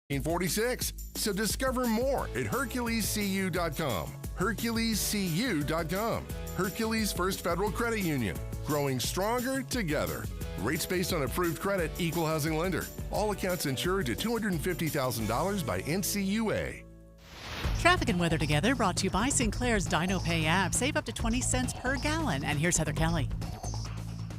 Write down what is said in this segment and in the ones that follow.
1946. So discover more at HerculesCU.com. HerculesCU.com. Hercules First Federal Credit Union. Growing stronger together. Rates based on approved credit, equal housing lender. All accounts insured to $250,000 by NCUA. Traffic and weather together brought to you by Sinclair's Dino Pay app. Save up to 20 cents per gallon. And here's Heather Kelly.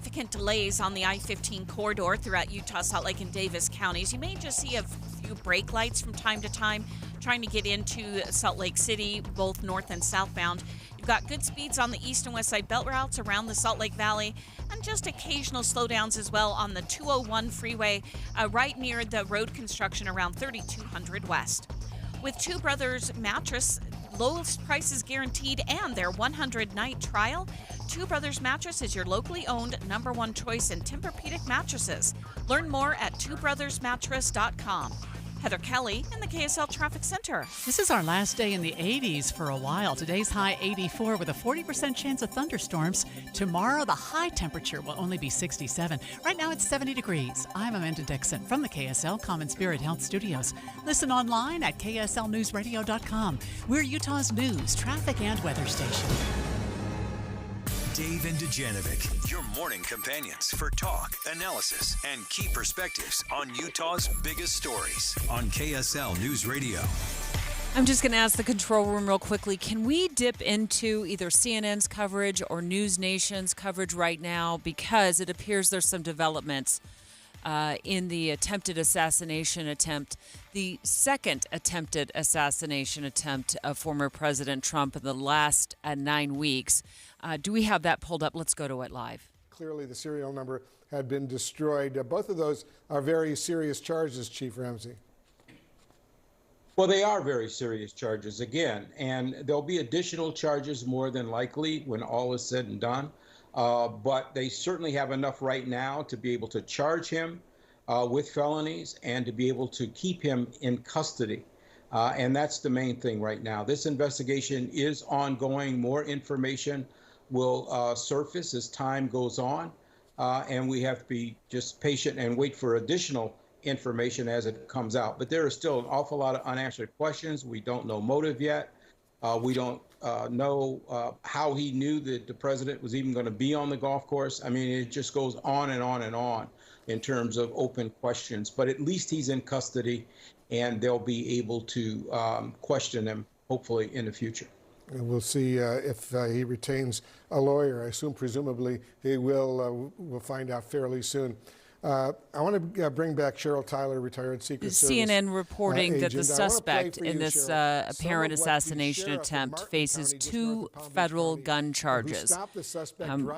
Significant delays on the I-15 corridor throughout Utah, Salt Lake, and Davis counties. You may just see a few brake lights from time to time trying to get into Salt Lake City, both north and southbound. You've got good speeds on the east and west side belt routes around the Salt Lake Valley, and just occasional slowdowns as well on the 201 freeway right near the road construction around 3200 West. With Two Brothers Mattress, lowest prices guaranteed and their 100-night trial, Two Brothers Mattress is your locally owned #1 choice in Tempur-Pedic mattresses. Learn more at twobrothersmattress.com. Heather Kelly in the KSL Traffic Center. This is our last day in the 80s for a while. Today's high 84 with a 40% chance of thunderstorms. Tomorrow, the high temperature will only be 67. Right now, it's 70 degrees. I'm Amanda Dixon from the KSL Common Spirit Health Studios. Listen online at kslnewsradio.com. We're Utah's news, traffic, and weather station. Dave and Dejanovic, your morning companions for talk, analysis, and key perspectives on Utah's biggest stories on KSL News Radio. I'm just going to ask the control room real quickly. Can we dip into either CNN's coverage or News Nation's coverage right now? Because it appears there's some developments in the attempted assassination attempt, the second attempted assassination attempt of former President Trump in the last 9 weeks. Do we have that pulled up? Let's go to it live. Clearly, the serial number had been destroyed. Both of those are very serious charges, Chief Ramsey. Well, they are very serious charges, again, and there'll be additional charges more than likely when all is said and done. But they certainly have enough right now to be able to charge him with felonies and to be able to keep him in custody. And that's the main thing right now. This investigation is ongoing. More information will surface as time goes on. And we have to be just patient and wait for additional information as it comes out. But there is still an awful lot of unanswered questions. We don't know motive yet. We don't know how he knew that the president was even going to be on the golf course. I mean, it just goes on and on and on in terms of open questions. But at least he's in custody, and they'll be able to question him, hopefully, in the future. And we'll see if he retains a lawyer. I assume, presumably, he will. We'll find out fairly soon. I want to bring back Cheryl Tyler, retired Secret Service CNN reporting that the agent. suspect in this apparent assassination attempt faces 2 federal gun charges.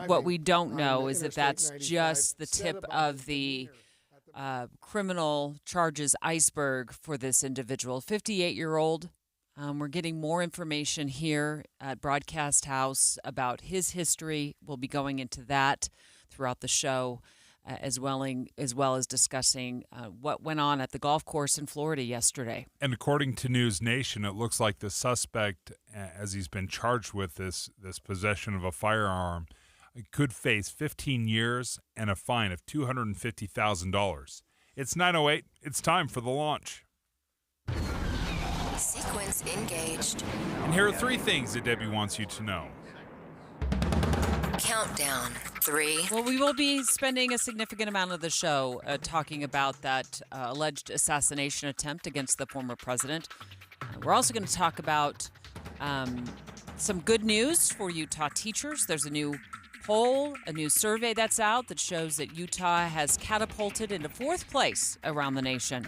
What we don't know is if that's just the tip of the criminal charges iceberg for this individual. 58-year-old. We're getting more information here at Broadcast House about his history. We'll be going into that throughout the show, as well as discussing what went on at the golf course in Florida yesterday. And according to News Nation, it looks like the suspect, as he's been charged with this possession of a firearm, could face 15 years and a fine of $250,000. It's 9:08. It's time for the launch. Sequence engaged. And here are 3 things that Debbie wants you to know. Countdown. 3. Well, we will be spending a significant amount of the show talking about that alleged assassination attempt against the former president. We're also going to talk about some good news for Utah teachers. There's a new poll, a new survey that's out that shows that Utah has catapulted into 4th place around the nation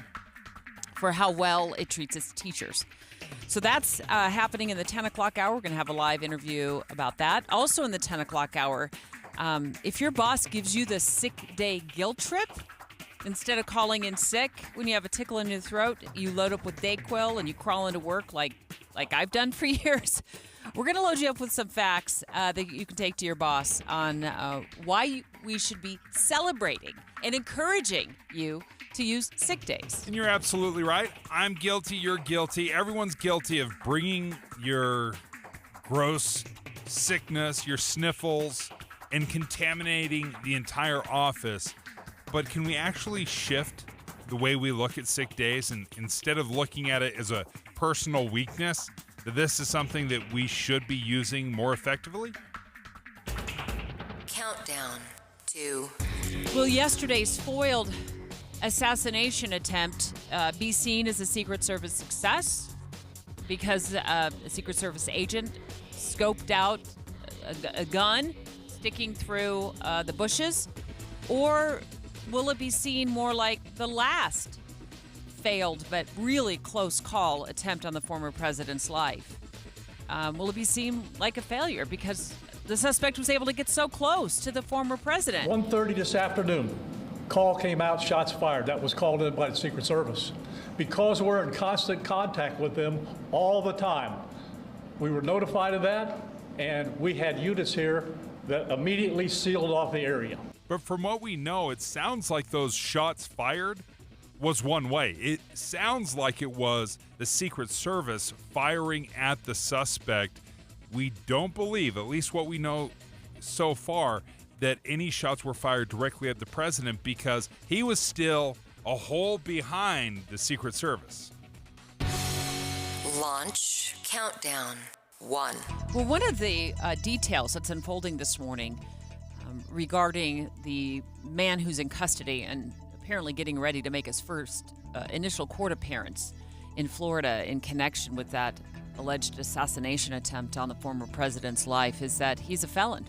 for how well it treats its teachers. So that's happening in the 10 o'clock hour. We're going to have a live interview about that. Also in the 10 o'clock hour, if your boss gives you the sick day guilt trip, instead of calling in sick when you have a tickle in your throat, you load up with Dayquil and you crawl into work like I've done for years. We're going to load you up with some facts that you can take to your boss on why we should be celebrating and encouraging you to use sick days. And you're absolutely right. I'm guilty. You're guilty. Everyone's guilty of bringing your gross sickness, your sniffles, and contaminating the entire office. But can we actually shift the way we look at sick days, and instead of looking at it as a personal weakness, that this is something that we should be using more effectively? Countdown to... Will yesterday's foiled assassination attempt be seen as a Secret Service success because a Secret Service agent scoped out a gun sticking through the bushes? Or will it be seen more like the last failed but really close call attempt on the former president's life? Will it be seen like a failure because the suspect was able to get so close to the former president? 1:30 this afternoon, call came out, shots fired. That was called in by the Secret Service. Because we're in constant contact with them all the time, we were notified of that, and we had units here that immediately sealed off the area. But from what we know, it sounds like those shots fired was one way. It sounds like it was the Secret Service firing at the suspect. We don't believe, at least what we know so far, that any shots were fired directly at the president because he was still a hole behind the Secret Service. Launch countdown 1. Well, one of the details that's unfolding this morning regarding the man who's in custody and apparently getting ready to make his first initial court appearance in Florida in connection with that alleged assassination attempt on the former president's life is that he's a felon.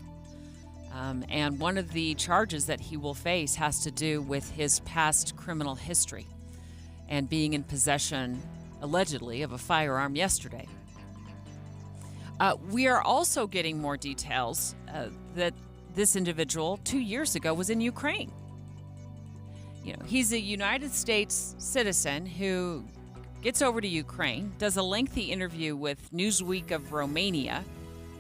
And one of the charges that he will face has to do with his past criminal history and being in possession, allegedly, of a firearm yesterday. We are also getting more details that this individual 2 years ago was in Ukraine. You know, he's a United States citizen who gets over to Ukraine, does a lengthy interview with Newsweek of Romania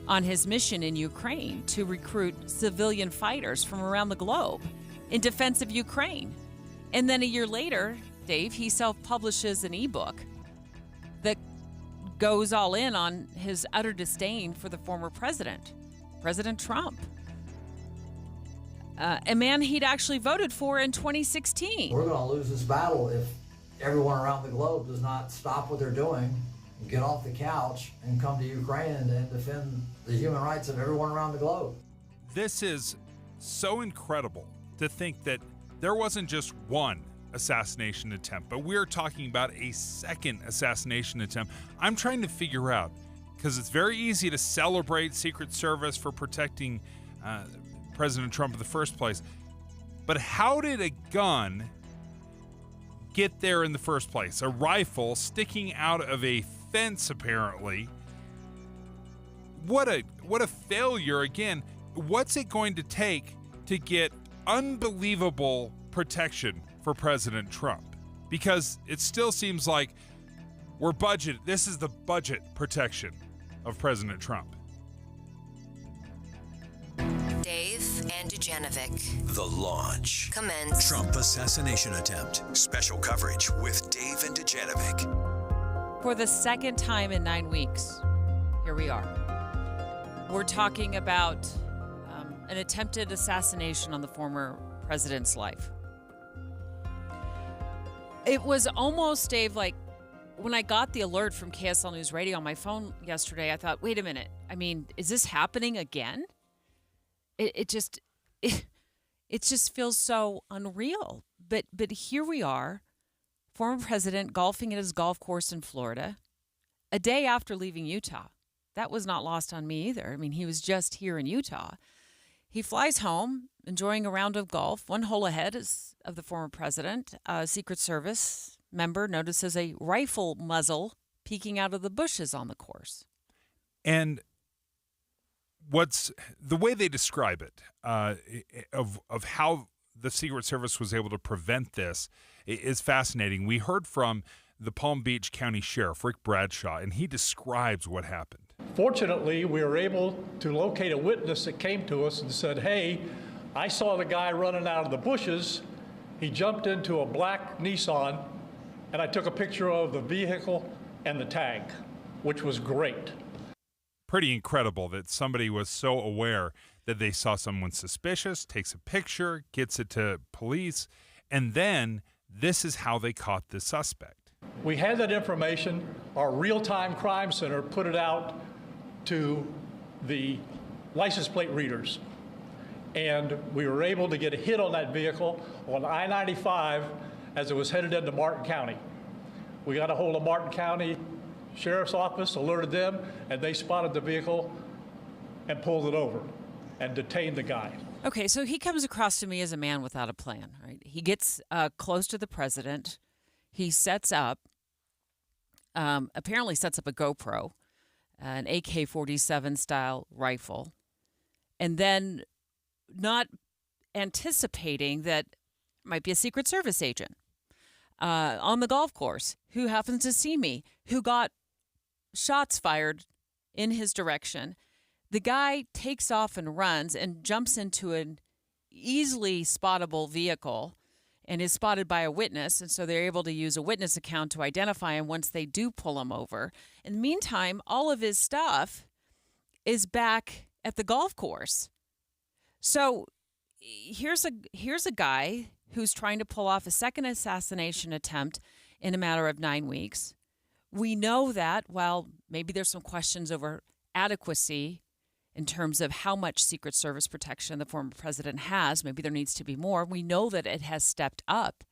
on his mission in Ukraine to recruit civilian fighters from around the globe in defense of Ukraine. And then a year later, Dave, he self-publishes an ebook that goes all in on his utter disdain for the former president, President Trump. A man he'd actually voted for in 2016. We're going to lose this battle if everyone around the globe does not stop what they're doing, get off the couch, and come to Ukraine and defend the human rights of everyone around the globe. This is so incredible to think that there wasn't just one assassination attempt, but we're talking about a second assassination attempt. I'm trying to figure out, because it's very easy to celebrate Secret Service for protecting President Trump in the first place, but how did a gun get there in the first place? A rifle sticking out of a fence, apparently. What a failure again. What's it going to take to get unbelievable protection for President Trump? Because it still seems like this is the budget protection of President Trump. Dave and Dujanovic. The launch. Commence. Trump assassination attempt. Special coverage with Dave and Dujanovic. For the second time in 9 weeks, here we are. We're talking about an attempted assassination on the former president's life. It was almost, Dave, like when I got the alert from KSL News Radio on my phone yesterday, I thought, wait a minute. I mean, is this happening again? It just feels so unreal. But here we are, former president golfing at his golf course in Florida, a day after leaving Utah. That was not lost on me either. I mean, he was just here in Utah. He flies home, enjoying a round of golf, one hole ahead of the former president. A Secret Service member notices a rifle muzzle peeking out of the bushes on the course. And what's the way they describe it of how the Secret Service was able to prevent this is fascinating. We heard from the Palm Beach County Sheriff, Rick Bradshaw, and he describes what happened. Fortunately, we were able to locate a witness that came to us and said, hey, I saw the guy running out of the bushes. He jumped into a black Nissan, and I took a picture of the vehicle and the tag, which was great. Pretty incredible that somebody was so aware that they saw someone suspicious, takes a picture, gets it to police, and then this is how they caught the suspect. We had that information. Our real-time crime center put it out to the license plate readers. And we were able to get a hit on that vehicle on I-95 as it was headed into Martin County. We got a hold of Martin County Sheriff's Office, alerted them, and they spotted the vehicle and pulled it over and detained the guy. Okay, so he comes across to me as a man without a plan, right? He gets close to the president. He sets up, apparently sets up a GoPro, an AK-47 style rifle, and then not anticipating that might be a Secret Service agent on the golf course who happens to see me, who got shots fired in his direction. The guy takes off and runs and jumps into an easily spottable vehicle and is spotted by a witness. And so they're able to use a witness account to identify him once they do pull him over. In the meantime, all of his stuff is back at the golf course. So here's a guy who's trying to pull off a second assassination attempt in a matter of 9 weeks. We know that while maybe there's some questions over adequacy in terms of how much Secret Service protection the former president has, maybe there needs to be more. We know that it has stepped up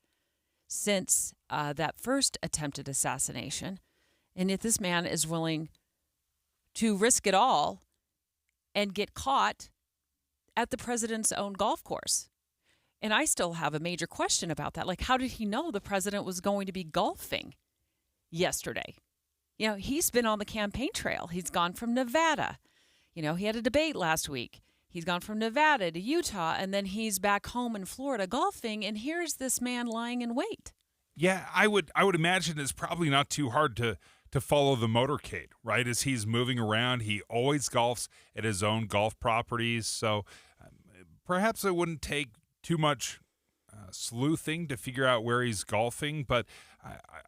since that first attempted assassination. And if this man is willing to risk it all and get caught at the president's own golf course. And I still have a major question about that. Like, how did he know the president was going to be golfing yesterday? You know, he's been on the campaign trail. He's gone from Nevada. You know, he had a debate last week. He's gone from Nevada to Utah, and then he's back home in Florida golfing, and here's this man lying in wait. Yeah, I would imagine it's probably not too hard to follow the motorcade, right? As he's moving around, he always golfs at his own golf properties, so perhaps it wouldn't take too much sleuthing to figure out where he's golfing, but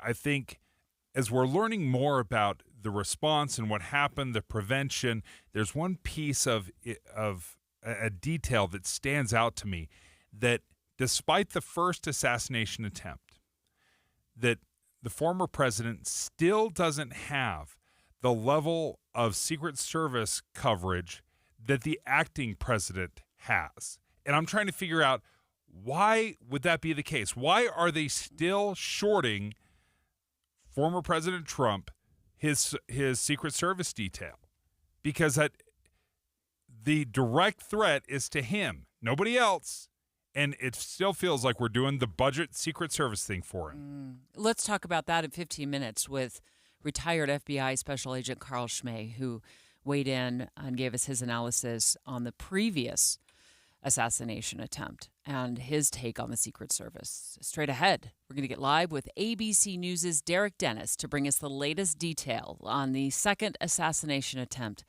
I think as we're learning more about the response and what happened, the prevention, there's one piece of a detail that stands out to me, that despite the first assassination attempt, that the former president still doesn't have the level of Secret Service coverage that the acting president has. And I'm trying to figure out, why would that be the case? Why are they still shorting former President Trump his Secret Service detail? Because the direct threat is to him, nobody else. And it still feels like we're doing the budget Secret Service thing for him. Let's talk about that in 15 minutes with retired FBI Special Agent Carl Schmay, who weighed in and gave us his analysis on the previous assassination attempt and his take on the Secret Service. Straight ahead, we're going to get live with ABC News' Derek Dennis to bring us the latest detail on the second assassination attempt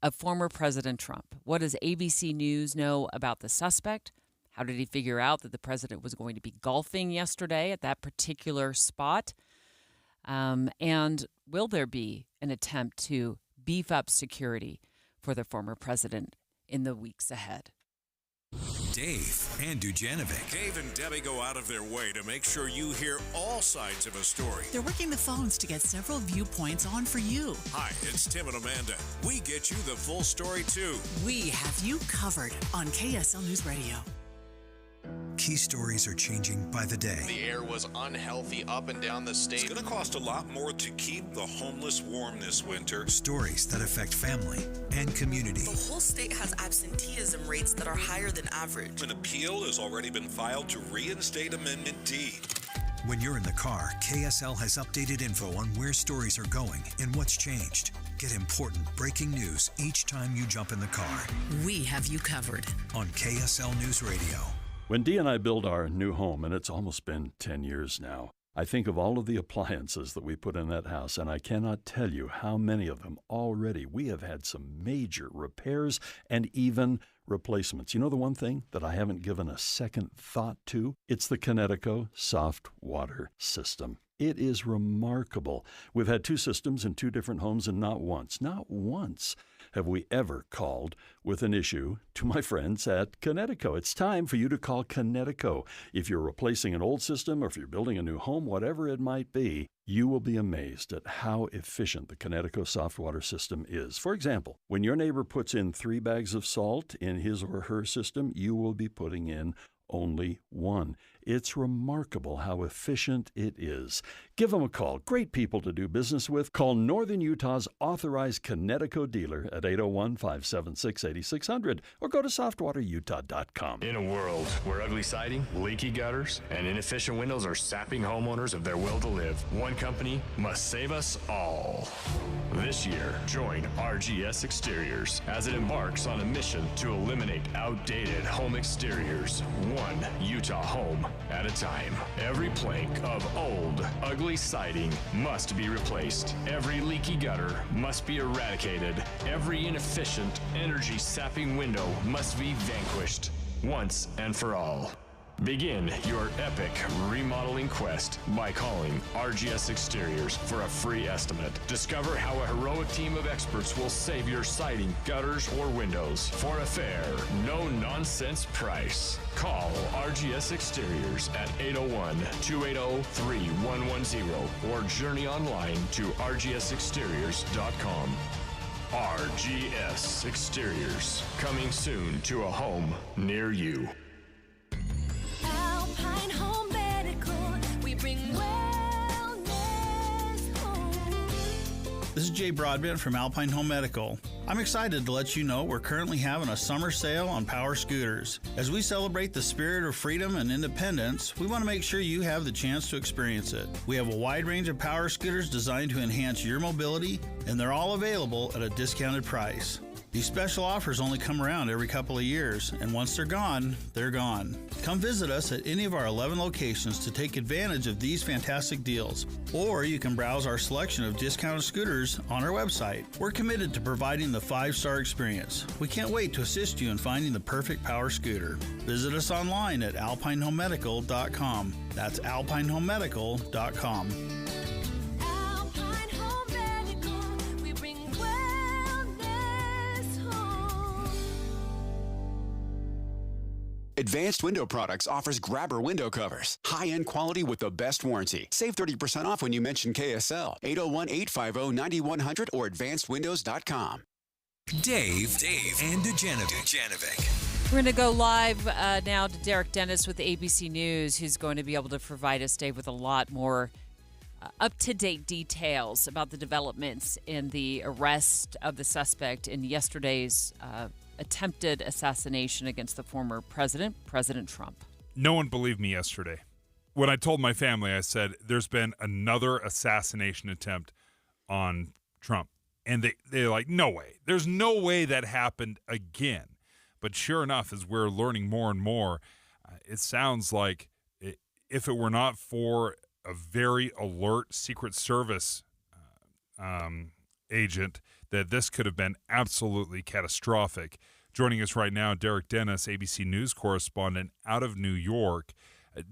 of former President Trump. What does ABC News know about the suspect? How did he figure out that the president was going to be golfing yesterday at that particular spot? And will there be an attempt to beef up security for the former president in the weeks ahead? Dave and Dujanovic. Dave and Debbie go out of their way to make sure you hear all sides of a story. They're working the phones to get several viewpoints on for you. Hi, it's Tim and Amanda. We get you the full story, too. We have you covered on KSL News Radio. Key stories are changing by the day. The air was unhealthy up and down the state. It's going to cost a lot more to keep the homeless warm this winter. Stories that affect family and community. The whole state has absenteeism rates that are higher than average. An appeal has already been filed to reinstate Amendment D. When you're in the car, KSL has updated info on where stories are going and what's changed. Get important breaking news each time you jump in the car. We have you covered on KSL News Radio. When Dee and I build our new home, and it's almost been 10 years now, I think of all of the appliances that we put in that house, and I cannot tell you how many of them already we have had some major repairs and even replacements. You know the one thing that I haven't given a second thought to? It's the Connecticut soft water system. It is remarkable. We've had two systems in two different homes, and not once have we ever called with an issue to my friends at Connecticut. It's time for you to call Connecticut. If you're replacing an old system or if you're building a new home, whatever it might be, you will be amazed at how efficient the Connecticut soft water system is. For example, when your neighbor puts in 3 bags of salt in his or her system, you will be putting in only 1. It's remarkable how efficient it is. Give them a call. Great people to do business with. Call Northern Utah's authorized Connecticut dealer at 801-576-8600 or go to softwaterutah.com. In a world where ugly siding, leaky gutters, and inefficient windows are sapping homeowners of their will to live, one company must save us all. This year, join RGS Exteriors as it embarks on a mission to eliminate outdated home exteriors, one Utah home at a time. Every plank of old, ugly siding must be replaced. Every leaky gutter must be eradicated. Every inefficient, energy-sapping window must be vanquished once and for all. Begin your epic remodeling quest by calling RGS Exteriors for a free estimate. Discover how a heroic team of experts will save your siding, gutters, or windows for a fair, no-nonsense price. Call RGS Exteriors at 801-280-3110 or journey online to rgsexteriors.com. RGS Exteriors, coming soon to a home near you. Alpine Home Medical, we bring wellness home. This is Jay Broadbent from Alpine Home Medical. I'm excited to let you know we're currently having a summer sale on power scooters. As we celebrate the spirit of freedom and independence, we want to make sure you have the chance to experience it. We have a wide range of power scooters designed to enhance your mobility, and they're all available at a discounted price. These special offers only come around every couple of years, and once they're gone, they're gone. Come visit us at any of our 11 locations to take advantage of these fantastic deals, or you can browse our selection of discounted scooters on our website. We're committed to providing the 5-star experience. We can't wait to assist you in finding the perfect power scooter. Visit us online at alpinehomemedical.com. That's alpinehomemedical.com. Advanced Window Products offers grabber window covers. High-end quality with the best warranty. Save 30% off when you mention KSL. 801-850-9100 or advancedwindows.com. Dave, and Dujanovic. We're going to go live now to Derek Dennis with ABC News, who's going to be able to provide us, Dave, with a lot more up-to-date details about the developments in the arrest of the suspect in yesterday's attempted assassination against the former president, President Trump. No one believed me yesterday. When I told my family, I said, there's been another assassination attempt on Trump. And they're like, no way. There's no way that happened again. But sure enough, as we're learning more and more, it sounds like if it were not for a very alert Secret Service agent, that this could have been absolutely catastrophic. Joining us right now, Derek Dennis, ABC News correspondent out of New York.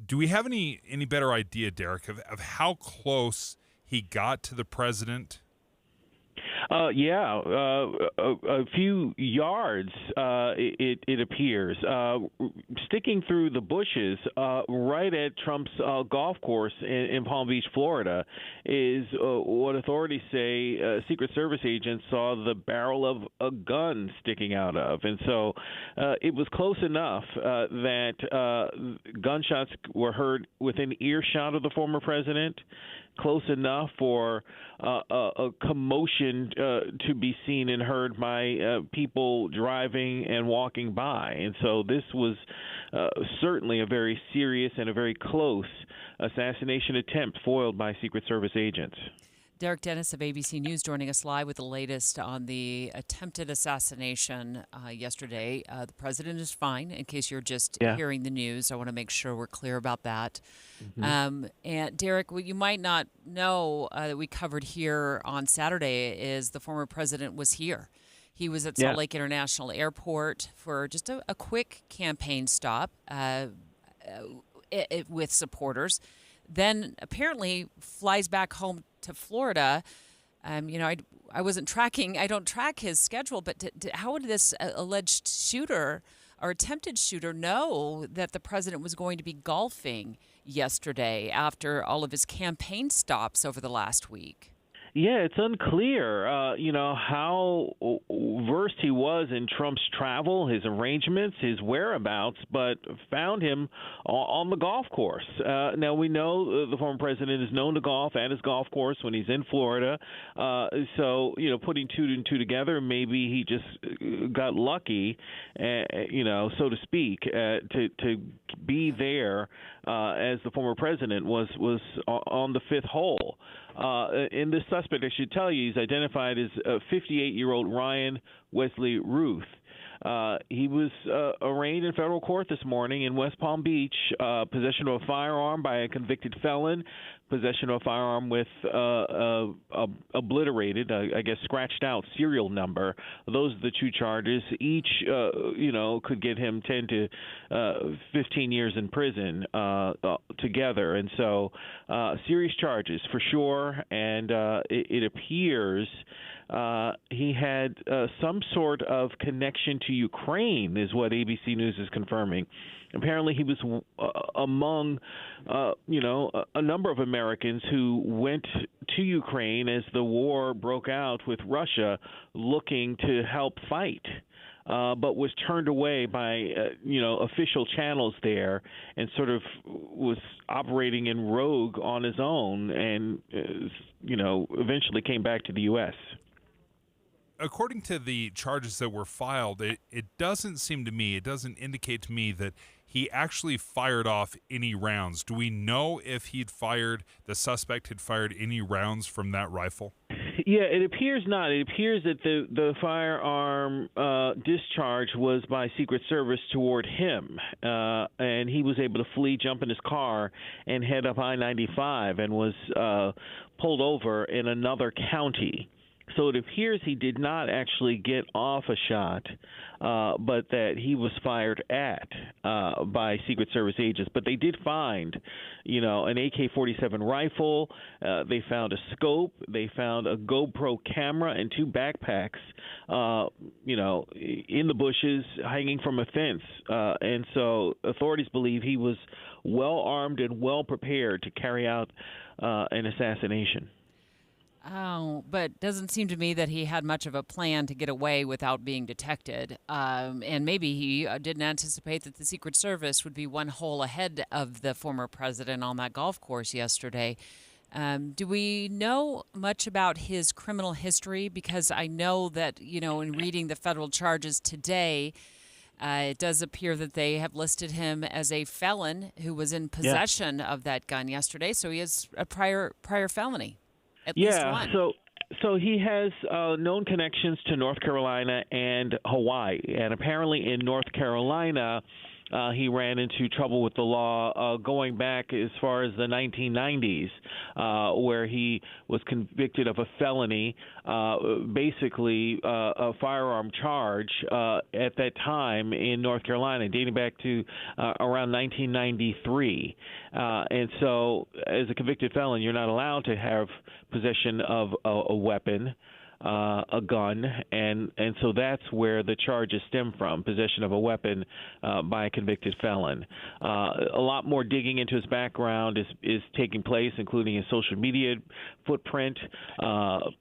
Do we have any better idea, Derek, of how close he got to the president? A few yards, it appears. Sticking through the bushes right at Trump's golf course in Palm Beach, Florida, is what authorities say Secret Service agents saw the barrel of a gun sticking out of. And so it was close enough that gunshots were heard within earshot of the former president, close enough for a commotion to be seen and heard by people driving and walking by. And so this was certainly a very serious and a very close assassination attempt foiled by Secret Service agents. Derek Dennis of ABC News joining us live with the latest on the attempted assassination yesterday. The president is fine, in case you're just hearing the news. I want to make sure we're clear about that. Mm-hmm. And Derek, what you might not know that we covered here on Saturday is the former president was here. He was at Salt Lake International Airport for just a quick campaign stop with supporters. Then apparently flies back home to Florida I wasn't tracking. I don't track his schedule, but how would this alleged shooter or attempted shooter know that the president was going to be golfing yesterday after all of his campaign stops over the last week? Yeah, it's unclear, how versed he was in Trump's travel, his arrangements, his whereabouts, but found him on the golf course. Now, we know the former president is known to golf at his golf course when he's in Florida. So, putting two and two together, maybe he just got lucky, so to speak, to be there as the former president was on the fifth hole. In this suspect, I should tell you, he's identified as 58-year-old Ryan Wesley Ruth. He was arraigned in federal court this morning in West Palm Beach, possession of a firearm by a convicted felon, possession of a firearm with obliterated, scratched out serial number. Those are the two charges. Each, could get him 10 to 15 years in prison together. And so serious charges for sure. And it appears he had some sort of connection to Ukraine, is what ABC News is confirming. Apparently, he was among, a number of Americans who went to Ukraine as the war broke out with Russia, looking to help fight, but was turned away by, official channels there, and sort of was operating in rogue on his own, and, eventually came back to the U.S. According to the charges that were filed, it doesn't seem to me, it doesn't indicate to me that he actually fired off any rounds. Do we know if the suspect had fired any rounds from that rifle? Yeah, it appears not. It appears that the firearm discharge was by Secret Service toward him, and he was able to flee, jump in his car, and head up I-95 and was pulled over in another county. So it appears he did not actually get off a shot, but that he was fired at by Secret Service agents. But they did find, an AK-47 rifle. They found a scope. They found a GoPro camera and two backpacks, in the bushes hanging from a fence. And so authorities believe he was well armed and well prepared to carry out an assassination. Oh, but doesn't seem to me that he had much of a plan to get away without being detected. And maybe he didn't anticipate that the Secret Service would be one hole ahead of the former president on that golf course yesterday. Do we know much about his criminal history? Because I know that, in reading the federal charges today, it does appear that they have listed him as a felon who was in possession of that gun yesterday. So he has a prior felony. At least one. So he has known connections to North Carolina and Hawaii, and apparently in North Carolina, he ran into trouble with the law going back as far as the 1990s, where he was convicted of a felony, basically a firearm charge at that time in North Carolina, dating back to around 1993. And so as a convicted felon, you're not allowed to have possession of a weapon, a gun, and so that's where the charges stem from, possession of a weapon by a convicted felon. A lot more digging into his background is taking place, including his social media footprint,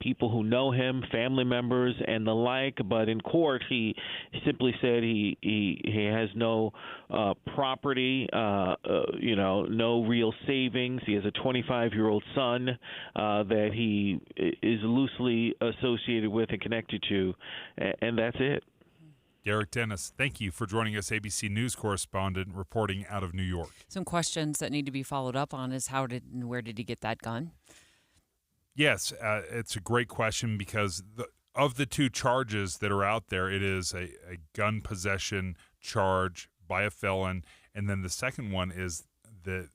people who know him, family members, and the like. But in court, he simply said he has no property, no real savings. He has a 25-year-old son that he is loosely associated with and connected to, and that's it. Derek Dennis, thank you for joining us, ABC News correspondent reporting out of New York. Some questions that need to be followed up on is where did he get that gun? Yes, it's a great question because of the two charges that are out there, it is a gun possession charge by a felon, and then the second one is the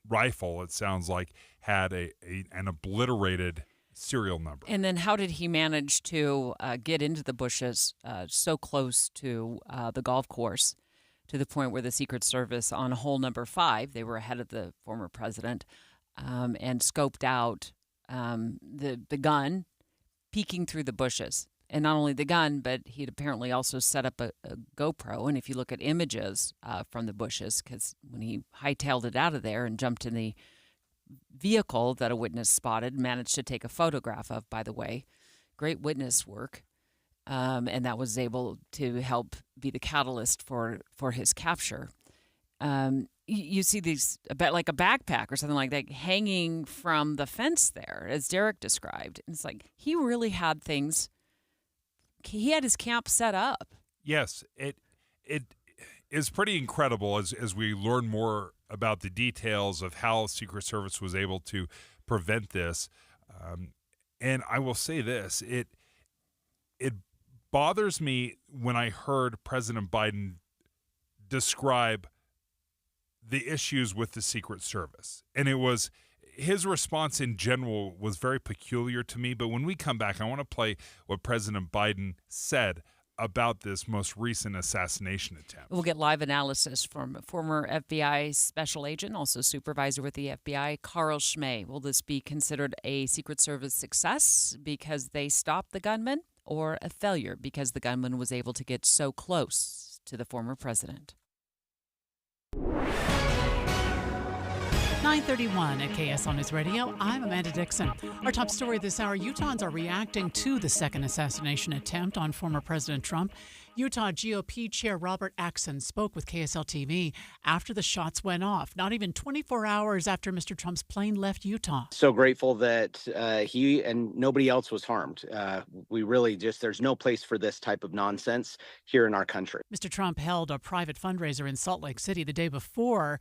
rifle, it sounds like, had an obliterated serial number. And then how did he manage to get into the bushes so close to the golf course to the point where the Secret Service on hole number 5, they were ahead of the former president, and scoped out the gun peeking through the bushes. And not only the gun, but he'd apparently also set up a GoPro. And if you look at images from the bushes, because when he hightailed it out of there and jumped in the vehicle that a witness spotted, managed to take a photograph of, by the way, great witness work. And that was able to help be the catalyst for his capture. You see these, like a backpack or something like that, hanging from the fence there, as Derek described. It's like he really had things. He had his camp set up. Yes, it is pretty incredible as we learn more about the details of how Secret Service was able to prevent this. And I will say this, it bothers me when I heard President Biden describe the issues with the Secret Service. And it was his response in general was very peculiar to me. But when we come back, I want to play what President Biden said about this most recent assassination attempt. We'll get live analysis from former FBI special agent, also supervisor with the FBI, Carl Schmay. Will this be considered a Secret Service success because they stopped the gunman, or a failure because the gunman was able to get so close to the former president? 9:31 at KSL News Radio. I'm Amanda Dixon. Our top story this hour, Utahns are reacting to the second assassination attempt on former President Trump. Utah GOP Chair Robert Axon spoke with KSL TV after the shots went off, not even 24 hours after Mr. Trump's plane left Utah. So grateful that he and nobody else was harmed. We really there's no place for this type of nonsense here in our country. Mr. Trump held a private fundraiser in Salt Lake City the day before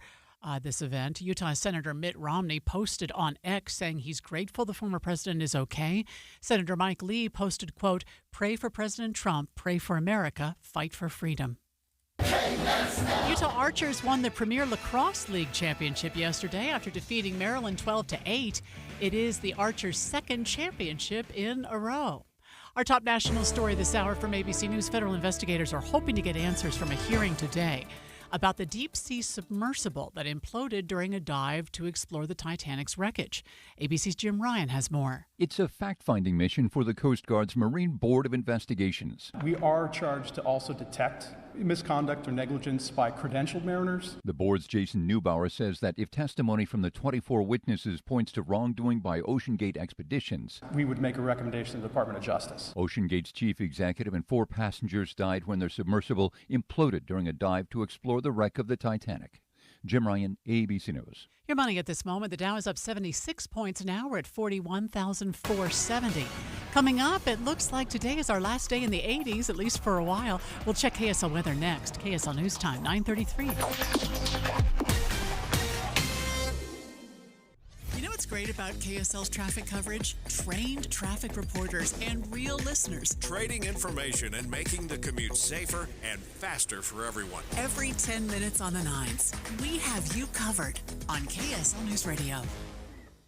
this event. Utah Senator Mitt Romney posted on X saying he's grateful the former president is okay. Senator Mike Lee posted, quote, "Pray for President Trump, pray for America, fight for freedom." Utah Archers won the Premier Lacrosse League championship yesterday after defeating Maryland 12-8. It is the Archers' second championship in a row. Our top national story this hour from ABC News: federal investigators are hoping to get answers from a hearing today about the deep-sea submersible that imploded during a dive to explore the Titanic's wreckage. ABC's Jim Ryan has more. It's a fact-finding mission for the Coast Guard's Marine Board of Investigations. We are charged to also detect misconduct or negligence by credentialed mariners. The board's Jason Neubauer says that if testimony from the 24 witnesses points to wrongdoing by OceanGate Expeditions, we would make a recommendation to the Department of Justice. OceanGate's chief executive and 4 passengers died when their submersible imploded during a dive to explore the wreck of the Titanic. Jim Ryan, ABC News. Your money at this moment. The Dow is up 76 points now. We're at 41,470. Coming up, it looks like today is our last day in the 80s, at least for a while. We'll check KSL weather next. KSL News Time, 9:33. You know what's great about KSL's traffic coverage? Trained traffic reporters and real listeners. Trading information and making the commute safer and faster for everyone. Every 10 minutes on the 9s, we have you covered on KSL News Radio.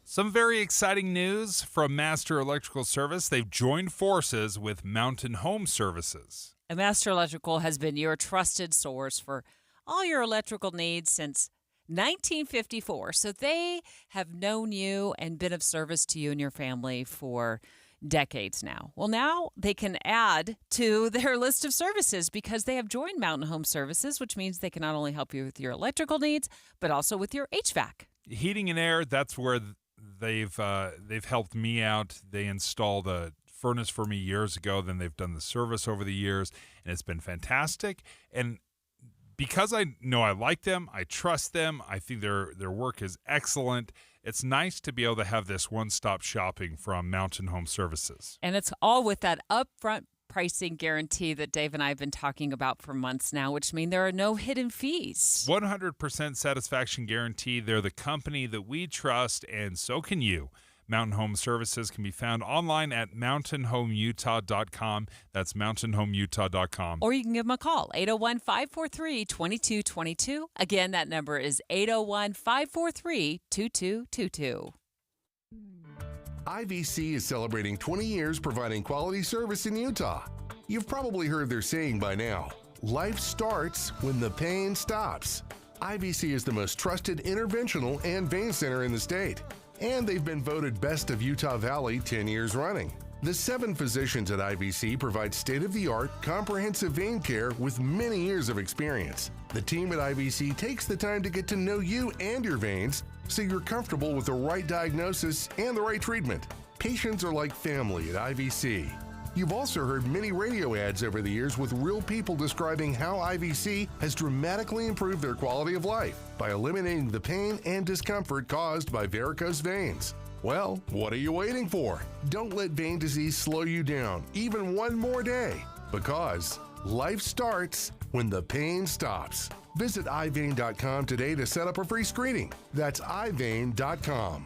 Some very exciting news from Master Electrical Service. They've joined forces with Mountain Home Services. And Master Electrical has been your trusted source for all your electrical needs since 1954. So they have known you and been of service to you and your family for decades now. Well, now they can add to their list of services because they have joined Mountain Home Services, which means they can not only help you with your electrical needs, but also with your HVAC. Heating and air, that's where they've helped me out. They installed a furnace for me years ago. Then they've done the service over the years, and it's been fantastic. And because I know I like them, I trust them, I think their work is excellent. It's nice to be able to have this one-stop shopping from Mountain Home Services. And it's all with that upfront pricing guarantee that Dave and I have been talking about for months now, which means there are no hidden fees. 100% satisfaction guarantee. They're the company that we trust, and so can you. Mountain Home Services can be found online at mountainhomeutah.com. That's mountainhomeutah.com. Or you can give them a call, 801-543-2222. Again, that number is 801-543-2222. IVC is celebrating 20 years providing quality service in Utah. You've probably heard their saying by now, life starts when the pain stops. IVC is the most trusted interventional and vein center in the state. And they've been voted Best of Utah Valley 10 years running. The 7 physicians at IVC provide state-of-the-art, comprehensive vein care with many years of experience. The team at IVC takes the time to get to know you and your veins so you're comfortable with the right diagnosis and the right treatment. Patients are like family at IVC. You've also heard many radio ads over the years with real people describing how IVC has dramatically improved their quality of life by eliminating the pain and discomfort caused by varicose veins. Well, what are you waiting for? Don't let vein disease slow you down even one more day, because life starts when the pain stops. Visit ivein.com today to set up a free screening. That's ivein.com.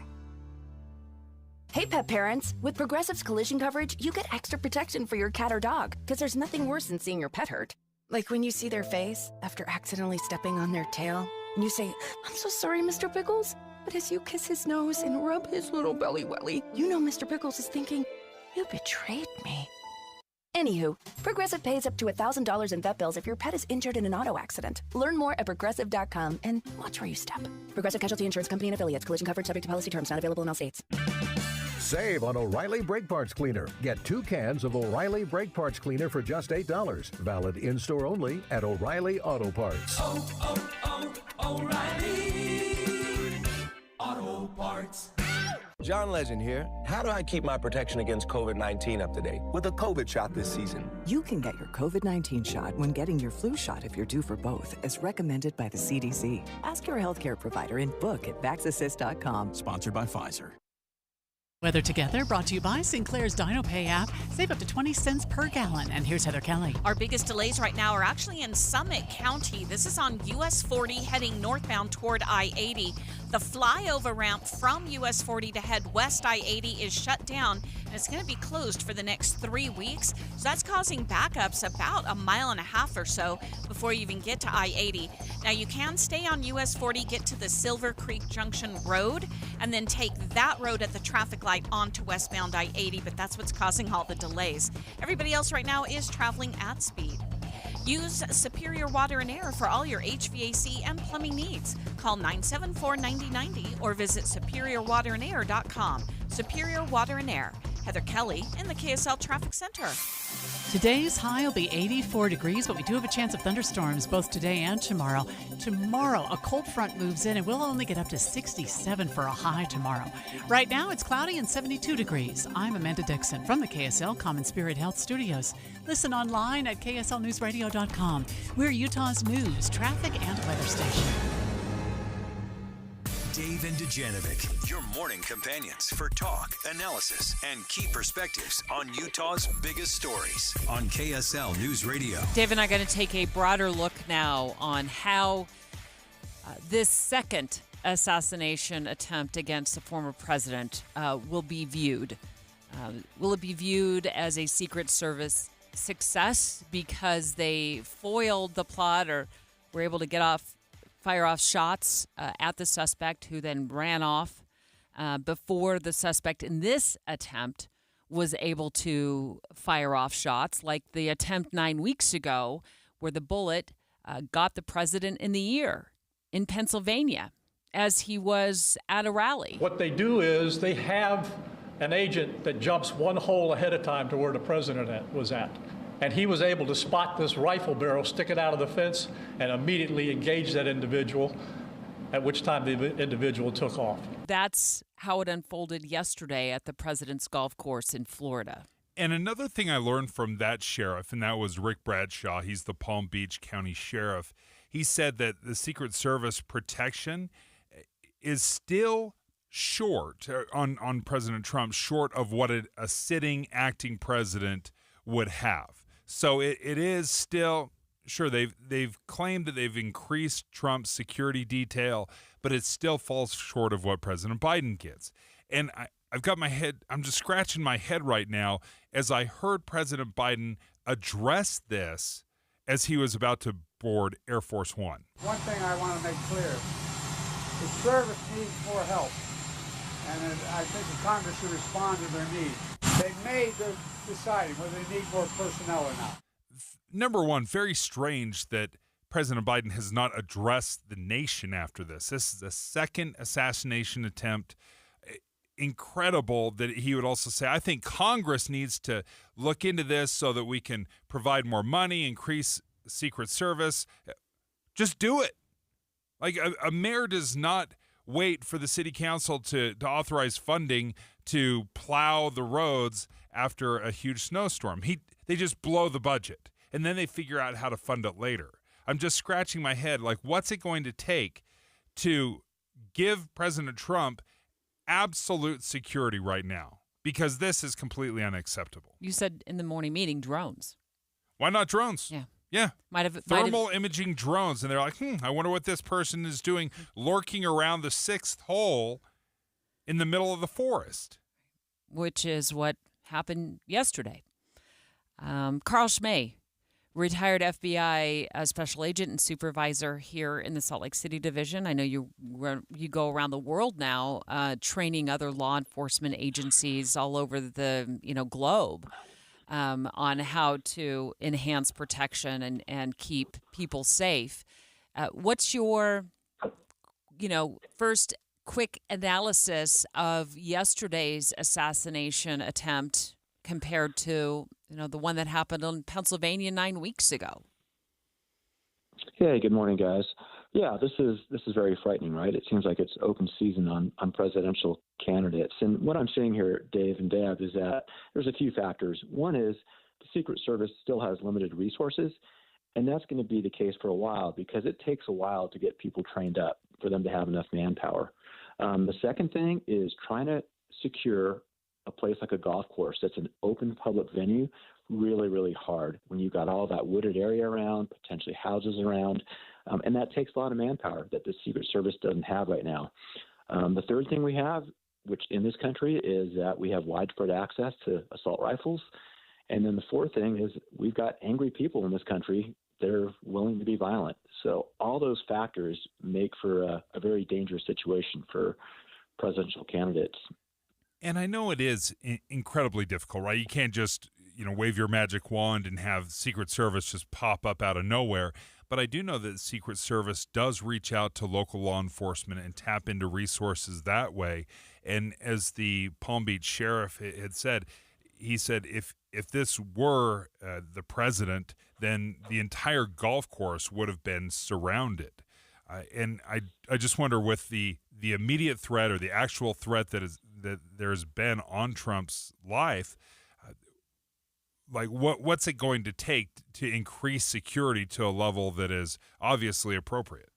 Hey, pet parents. With Progressive's collision coverage, you get extra protection for your cat or dog, because there's nothing worse than seeing your pet hurt. Like when you see their face after accidentally stepping on their tail, and you say, "I'm so sorry, Mr. Pickles." But as you kiss his nose and rub his little belly welly, you know Mr. Pickles is thinking, "You betrayed me." Anywho, Progressive pays up to $1,000 in vet bills if your pet is injured in an auto accident. Learn more at Progressive.com and watch where you step. Progressive Casualty Insurance Company and Affiliates. Collision coverage subject to policy terms. Not available in all states. Save on O'Reilly Brake Parts Cleaner. Get 2 cans of O'Reilly Brake Parts Cleaner for just $8. Valid in-store only at O'Reilly Auto Parts. O'Reilly Auto Parts. John Legend here. How do I keep my protection against COVID-19 up to date? With a COVID shot this season. You can get your COVID-19 shot when getting your flu shot if you're due for both, as recommended by the CDC. Ask your healthcare provider and book at VaxAssist.com. Sponsored by Pfizer. Weather Together, brought to you by Sinclair's DinoPay app. Save up to 20 cents per gallon. And here's Heather Kelly. Our biggest delays right now are actually in Summit County. This is on US 40 heading northbound toward I-80. The flyover ramp from US 40 to head west I-80 is shut down, and it's going to be closed for the next 3 weeks. So that's causing backups about a mile and a half or so before you even get to I-80. Now, you can stay on US 40, get to the Silver Creek Junction Road, and then take that road at the traffic light onto westbound I-80, but that's what's causing all the delays. Everybody else right now is traveling at speed. Use Superior Water and Air for all your HVAC and plumbing needs. Call 974-9090 or visit superiorwaterandair.com. Superior Water and Air. Heather Kelly in the KSL Traffic Center. Today's high will be 84 degrees, but we do have a chance of thunderstorms both today and tomorrow. Tomorrow, a cold front moves in and we'll only get up to 67 for a high tomorrow. Right now, it's cloudy and 72 degrees. I'm Amanda Dixon from the KSL Common Spirit Health Studios. Listen online at kslnewsradio.com. We're Utah's news, traffic, and weather station. Dave and Dejanovic, your morning companions for talk, analysis, and key perspectives on Utah's biggest stories on KSL News Radio. Dave and I are going to take a broader look now on how this second assassination attempt against the former president will be viewed. Will it be viewed as a Secret Service success because they foiled the plot or were able to fire off shots at the suspect, who then ran off before the suspect in this attempt was able to fire off shots, like the attempt 9 weeks ago where the bullet got the president in the ear in Pennsylvania as he was at a rally. What they do is they have an agent that jumps one hole ahead of time to where the president was at. And he was able to spot this rifle barrel, stick it out of the fence, and immediately engage that individual, at which time the individual took off. That's how it unfolded yesterday at the President's Golf Course in Florida. And another thing I learned from that sheriff, and that was Rick Bradshaw, he's the Palm Beach County Sheriff, he said that the Secret Service protection is still short on President Trump, short of what a sitting acting president would have. So it is still, sure, they've claimed that they've increased Trump's security detail, but it still falls short of what President Biden gets. And I've got my head, I'm just scratching my head right now as I heard President Biden address this as he was about to board Air Force One. One thing I want to make clear, the service needs more help, and I think the Congress should respond to their needs. They made the deciding whether they need more personnel or not. Number one, very strange that President Biden has not addressed the nation after this. This is the second assassination attempt. incredible that he would also say, I think Congress needs to look into this so that we can provide more money, increase the Secret Service. Just do it. Like a mayor does not wait for the city council to authorize funding to plow the roads after a huge snowstorm. They just blow the budget, and then they figure out how to fund it later. I'm just scratching my head, like, what's it going to take to give President Trump absolute security right now? Because this is completely unacceptable. You said in the morning meeting, drones. Why not drones? Yeah. Thermal imaging drones. And they're like, I wonder what this person is doing lurking around the sixth hole in the middle of the forest. Which is what happened yesterday. Carl Schmay, retired FBI special agent and supervisor here in the Salt Lake City division. I know you go around the world now training other law enforcement agencies all over the globe on how to enhance protection and keep people safe. What's your first quick analysis of yesterday's assassination attempt compared to the one that happened in Pennsylvania 9 weeks ago? Hey, good morning, guys. Yeah, this is very frightening, right? It seems like it's open season on presidential candidates. And what I'm seeing here, Dave and Deb, is that there's a few factors. One is the Secret Service still has limited resources, and that's going to be the case for a while because it takes a while to get people trained up for them to have enough manpower. The second thing is trying to secure a place like a golf course that's an open public venue really, really hard when you've got all that wooded area around, potentially houses around, and that takes a lot of manpower that the Secret Service doesn't have right now. The third thing we have, which in this country, is that we have widespread access to assault rifles. And then the fourth thing is we've got angry people in this country that are willing to be violent. So all those factors make for a very dangerous situation for presidential candidates. And I know it is incredibly difficult, right? You can't just, wave your magic wand and have Secret Service just pop up out of nowhere. But I do know that the Secret Service does reach out to local law enforcement and tap into resources that way. And as the Palm Beach sheriff had said, he said if this were the president, then the entire golf course would have been surrounded. And I just wonder, with the immediate threat or the actual threat that there's been on Trump's life, what's it going to take to increase security to a level that is obviously appropriate?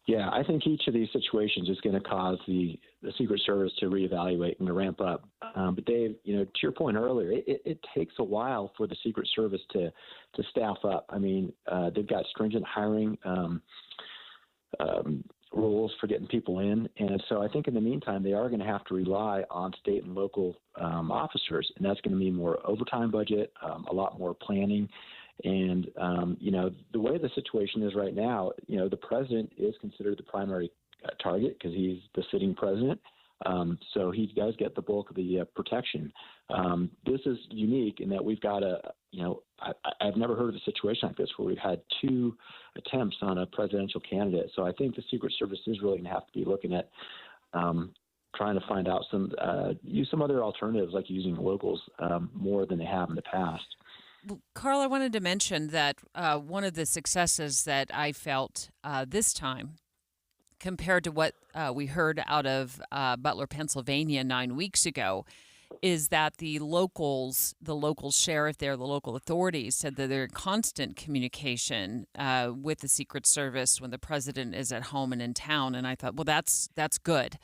Yeah, I think each of these situations is going to cause the Secret Service to reevaluate and to ramp up. But Dave, to your point earlier, it takes a while for the Secret Service to staff up. I mean, they've got stringent hiring rules for getting people in. And so I think in the meantime, they are going to have to rely on state and local officers. And that's going to mean more overtime budget, a lot more planning. And, the way the situation is right now, the president is considered the primary target because he's the sitting president. So he does get the bulk of the protection. This is unique in that we've got I've never heard of a situation like this where we've had two attempts on a presidential candidate. So I think the Secret Service is really going to have to be looking at trying to find out use some other alternatives like using locals more than they have in the past. Well, Carl, I wanted to mention that one of the successes that I felt this time compared to what we heard out of Butler, Pennsylvania 9 weeks ago, is that the local sheriff there, the local authorities said that they're in constant communication with the Secret Service when the president is at home and in town. And I thought, well, that's good,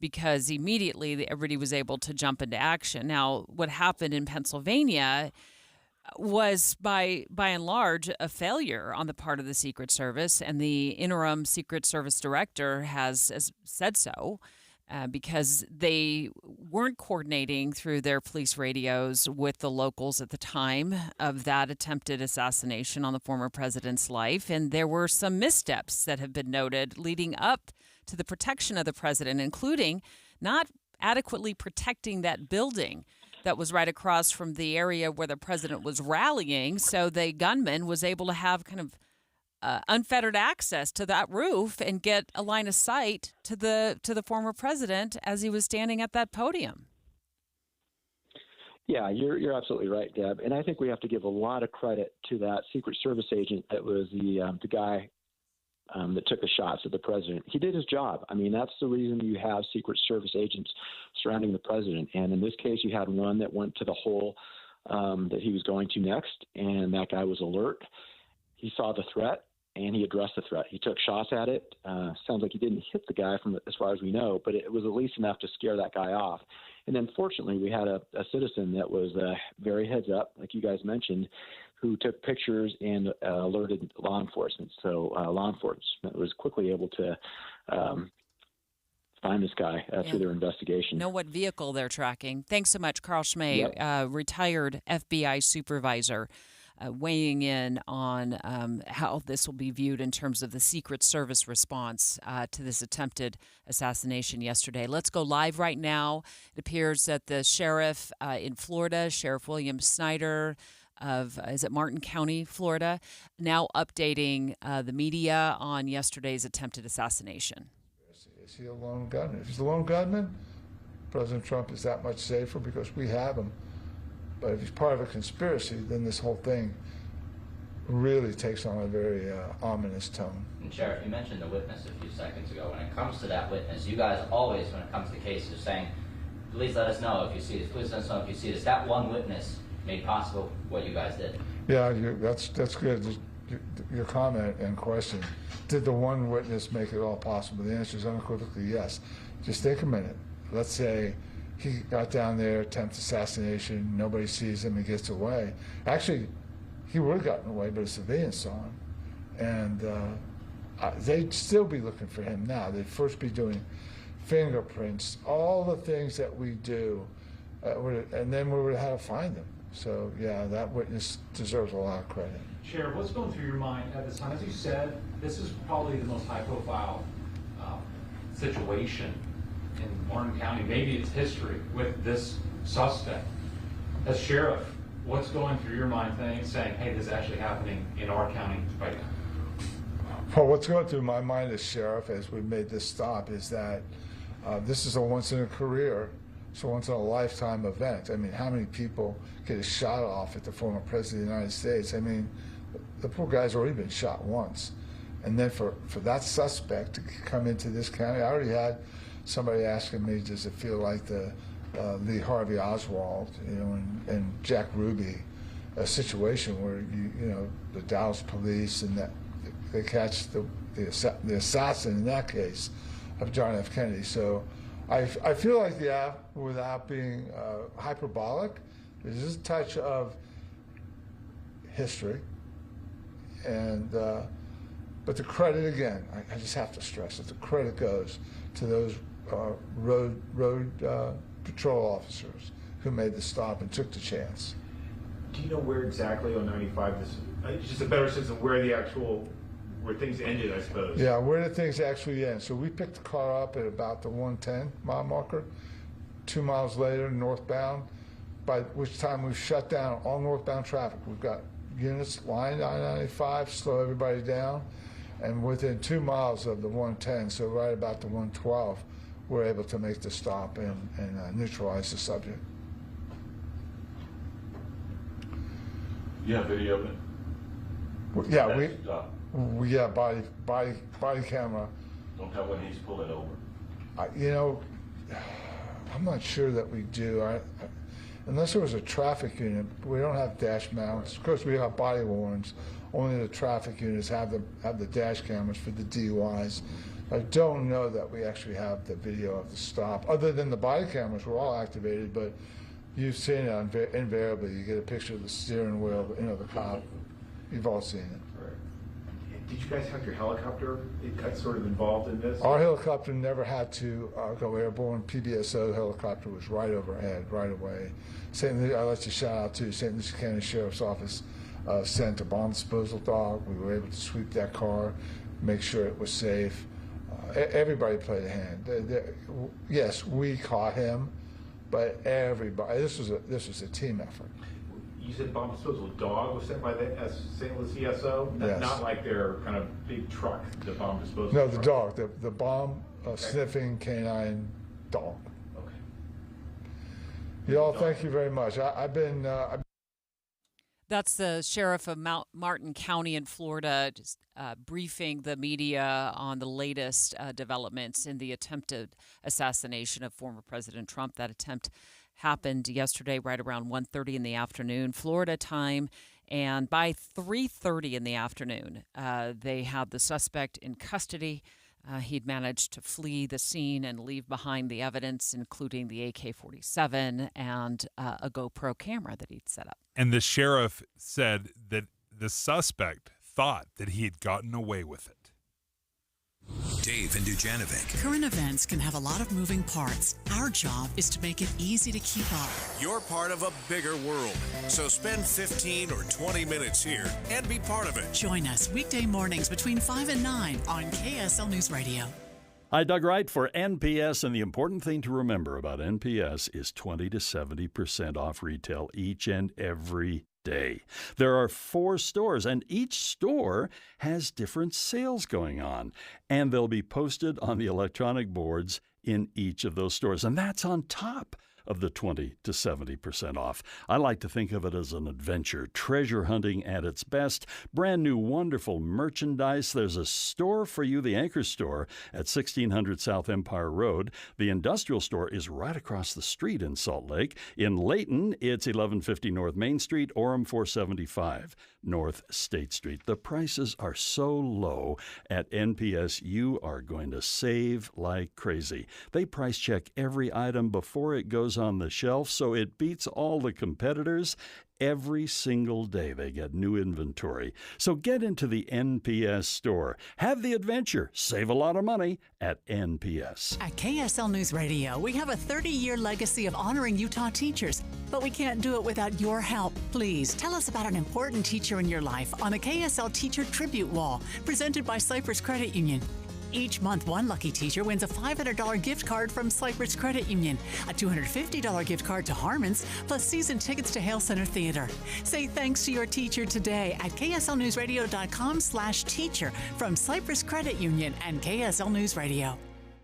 because immediately everybody was able to jump into action. Now, what happened in Pennsylvania was by and large a failure on the part of the Secret Service, and the interim Secret Service director has said so because they weren't coordinating through their police radios with the locals at the time of that attempted assassination on the former president's life, and there were some missteps that have been noted leading up to the protection of the president, including not adequately protecting that building that was right across from the area where the president was rallying. So the gunman was able to have kind of unfettered access to that roof and get a line of sight to the former president as he was standing at that podium. Yeah, you're absolutely right, Deb. And I think we have to give a lot of credit to that Secret Service agent that was the guy that took the shots at the president. He did his job. I mean, that's the reason you have Secret Service agents surrounding the president. And in this case, you had one that went to the hole that he was going to next, and that guy was alert. He saw the threat, and he addressed the threat. He took shots at it. Sounds like he didn't hit the guy as far as we know, but it was at least enough to scare that guy off. And then fortunately, we had a citizen that was very heads up, like you guys mentioned, who took pictures and alerted law enforcement. So law enforcement was quickly able to find this guy through their investigation. Know what vehicle they're tracking. Thanks so much, Carl Schmay, retired FBI supervisor, weighing in on how this will be viewed in terms of the Secret Service response to this attempted assassination yesterday. Let's go live right now. It appears that the sheriff in Florida, Sheriff William Snyder of, is it Martin County, Florida, now updating the media on yesterday's attempted assassination. Is he a lone gunman? If he's a lone gunman, President Trump is that much safer because we have him. But if he's part of a conspiracy, then this whole thing really takes on a very ominous tone. And Sheriff, you mentioned the witness a few seconds ago. When it comes to that witness, you guys always, when it comes to cases, saying, please let us know if you see this, please let us know if you see this. That one witness made possible what you guys did. Yeah, that's good. Your comment and question, did the one witness make it all possible? The answer is unequivocally yes. Just take a minute. Let's say he got down there, attempt assassination, nobody sees him, he gets away. Actually, he would have gotten away, but a civilian saw him. And they'd still be looking for him now. They'd first be doing fingerprints, all the things that we do, and then we would have had to find him. So, yeah, that witness deserves a lot of credit. Sheriff, what's going through your mind at this time? As you said, this is probably the most high-profile situation in Martin County, maybe its history, with this suspect. As sheriff, what's going through your mind saying, hey, this is actually happening in our county right now? Well, what's going through my mind as sheriff as we made this stop is that this is a once-in-a-career, it's a once-in-a-lifetime event. I mean, how many people get a shot off at the former president of the United States? I mean, the poor guy's already been shot once. And then for that suspect to come into this county, I already had somebody asking me, does it feel like the Lee Harvey Oswald, and Jack Ruby, a situation where the Dallas police and that they catch the assassin in that case of John F. Kennedy. So I feel like, yeah, without being hyperbolic, there's just a touch of history, and but the credit, again, I just have to stress that the credit goes to those road patrol officers who made the stop and took the chance. Do you know where exactly on 95 this? Just a better sense of where things ended, I suppose. Yeah, where did things actually end? So we picked the car up at about the 110 mile marker. 2 miles later, northbound, by which time we've shut down all northbound traffic. We've got units lined on 95, slow everybody down, and within 2 miles of the 110, so right about the 112, we're able to make the stop and neutralize the subject. You have video of it? Yeah, we got body camera. Don't tell when he's pulling over. I'm not sure that we do. Unless there was a traffic unit, we don't have dash mounts. Of course, we have body worns. Only the traffic units have the dash cameras for the DUIs. I don't know that we actually have the video of the stop. Other than the body cameras, we're all activated, but you've seen it invariably. You get a picture of the steering wheel, the cop. You've all seen it. Did you guys have your helicopter sort of involved in this? Our helicopter never had to go airborne. PBSO helicopter was right overhead, right away. I'd like to shout out to St. Lucie County Sheriff's Office sent a bomb disposal dog. We were able to sweep that car, make sure it was safe. Everybody played a hand. Yes, we caught him, but everybody. This was a team effort. you said bomb disposal dog was sent by the St. Louis ESO? That's Yes. not like their kind of big truck, the bomb disposal No, truck. the dog, the bomb sniffing canine dog. Okay. Y'all, thank you very much. I've been That's the sheriff of Martin County in Florida, just briefing the media on the latest developments in the attempted assassination of former President Trump. That attempt happened yesterday right around 1:30 in the afternoon, Florida time. And by 3:30 in the afternoon, they had the suspect in custody. He'd managed to flee the scene and leave behind the evidence, including the AK-47 and a GoPro camera that he'd set up. And the sheriff said that the suspect thought that he had gotten away with it. Dave and Dujanovic. Current events can have a lot of moving parts. Our job is to make it easy to keep up. You're part of a bigger world, so spend 15 or 20 minutes here and be part of it. Join us weekday mornings between 5 and 9 on KSL News Radio. Hi, Doug Wright for NPS, and the important thing to remember about NPS is 20 to 70% off retail each and every day. There are 4 stores, and each store has different sales going on, and they'll be posted on the electronic boards in each of those stores, and that's on top of the 20 to 70% off. I like to think of it as an adventure, treasure hunting at its best. Brand new wonderful merchandise. There's a store for you, the Anchor Store at 1600 South Empire Road. The industrial store is right across the street in Salt Lake. In Layton, it's 1150 North Main Street, Orem 475 North State Street. The prices are so low at NPS, you are going to save like crazy. They price check every item before it goes on the shelf, so it beats all the competitors. Every single day they get new inventory. So get into the NPS store. Have the adventure. Save a lot of money at NPS. At KSL News Radio, we have a 30-year legacy of honoring Utah teachers, but we can't do it without your help. Please tell us about an important teacher in your life on the KSL Teacher Tribute Wall, presented by Cypress Credit Union. Each month, one lucky teacher wins a $500 gift card from Cypress Credit Union, a $250 gift card to Harmon's, plus season tickets to Hale Center Theater. Say thanks to your teacher today at kslnewsradio.com/teacher from Cypress Credit Union and KSL News Radio.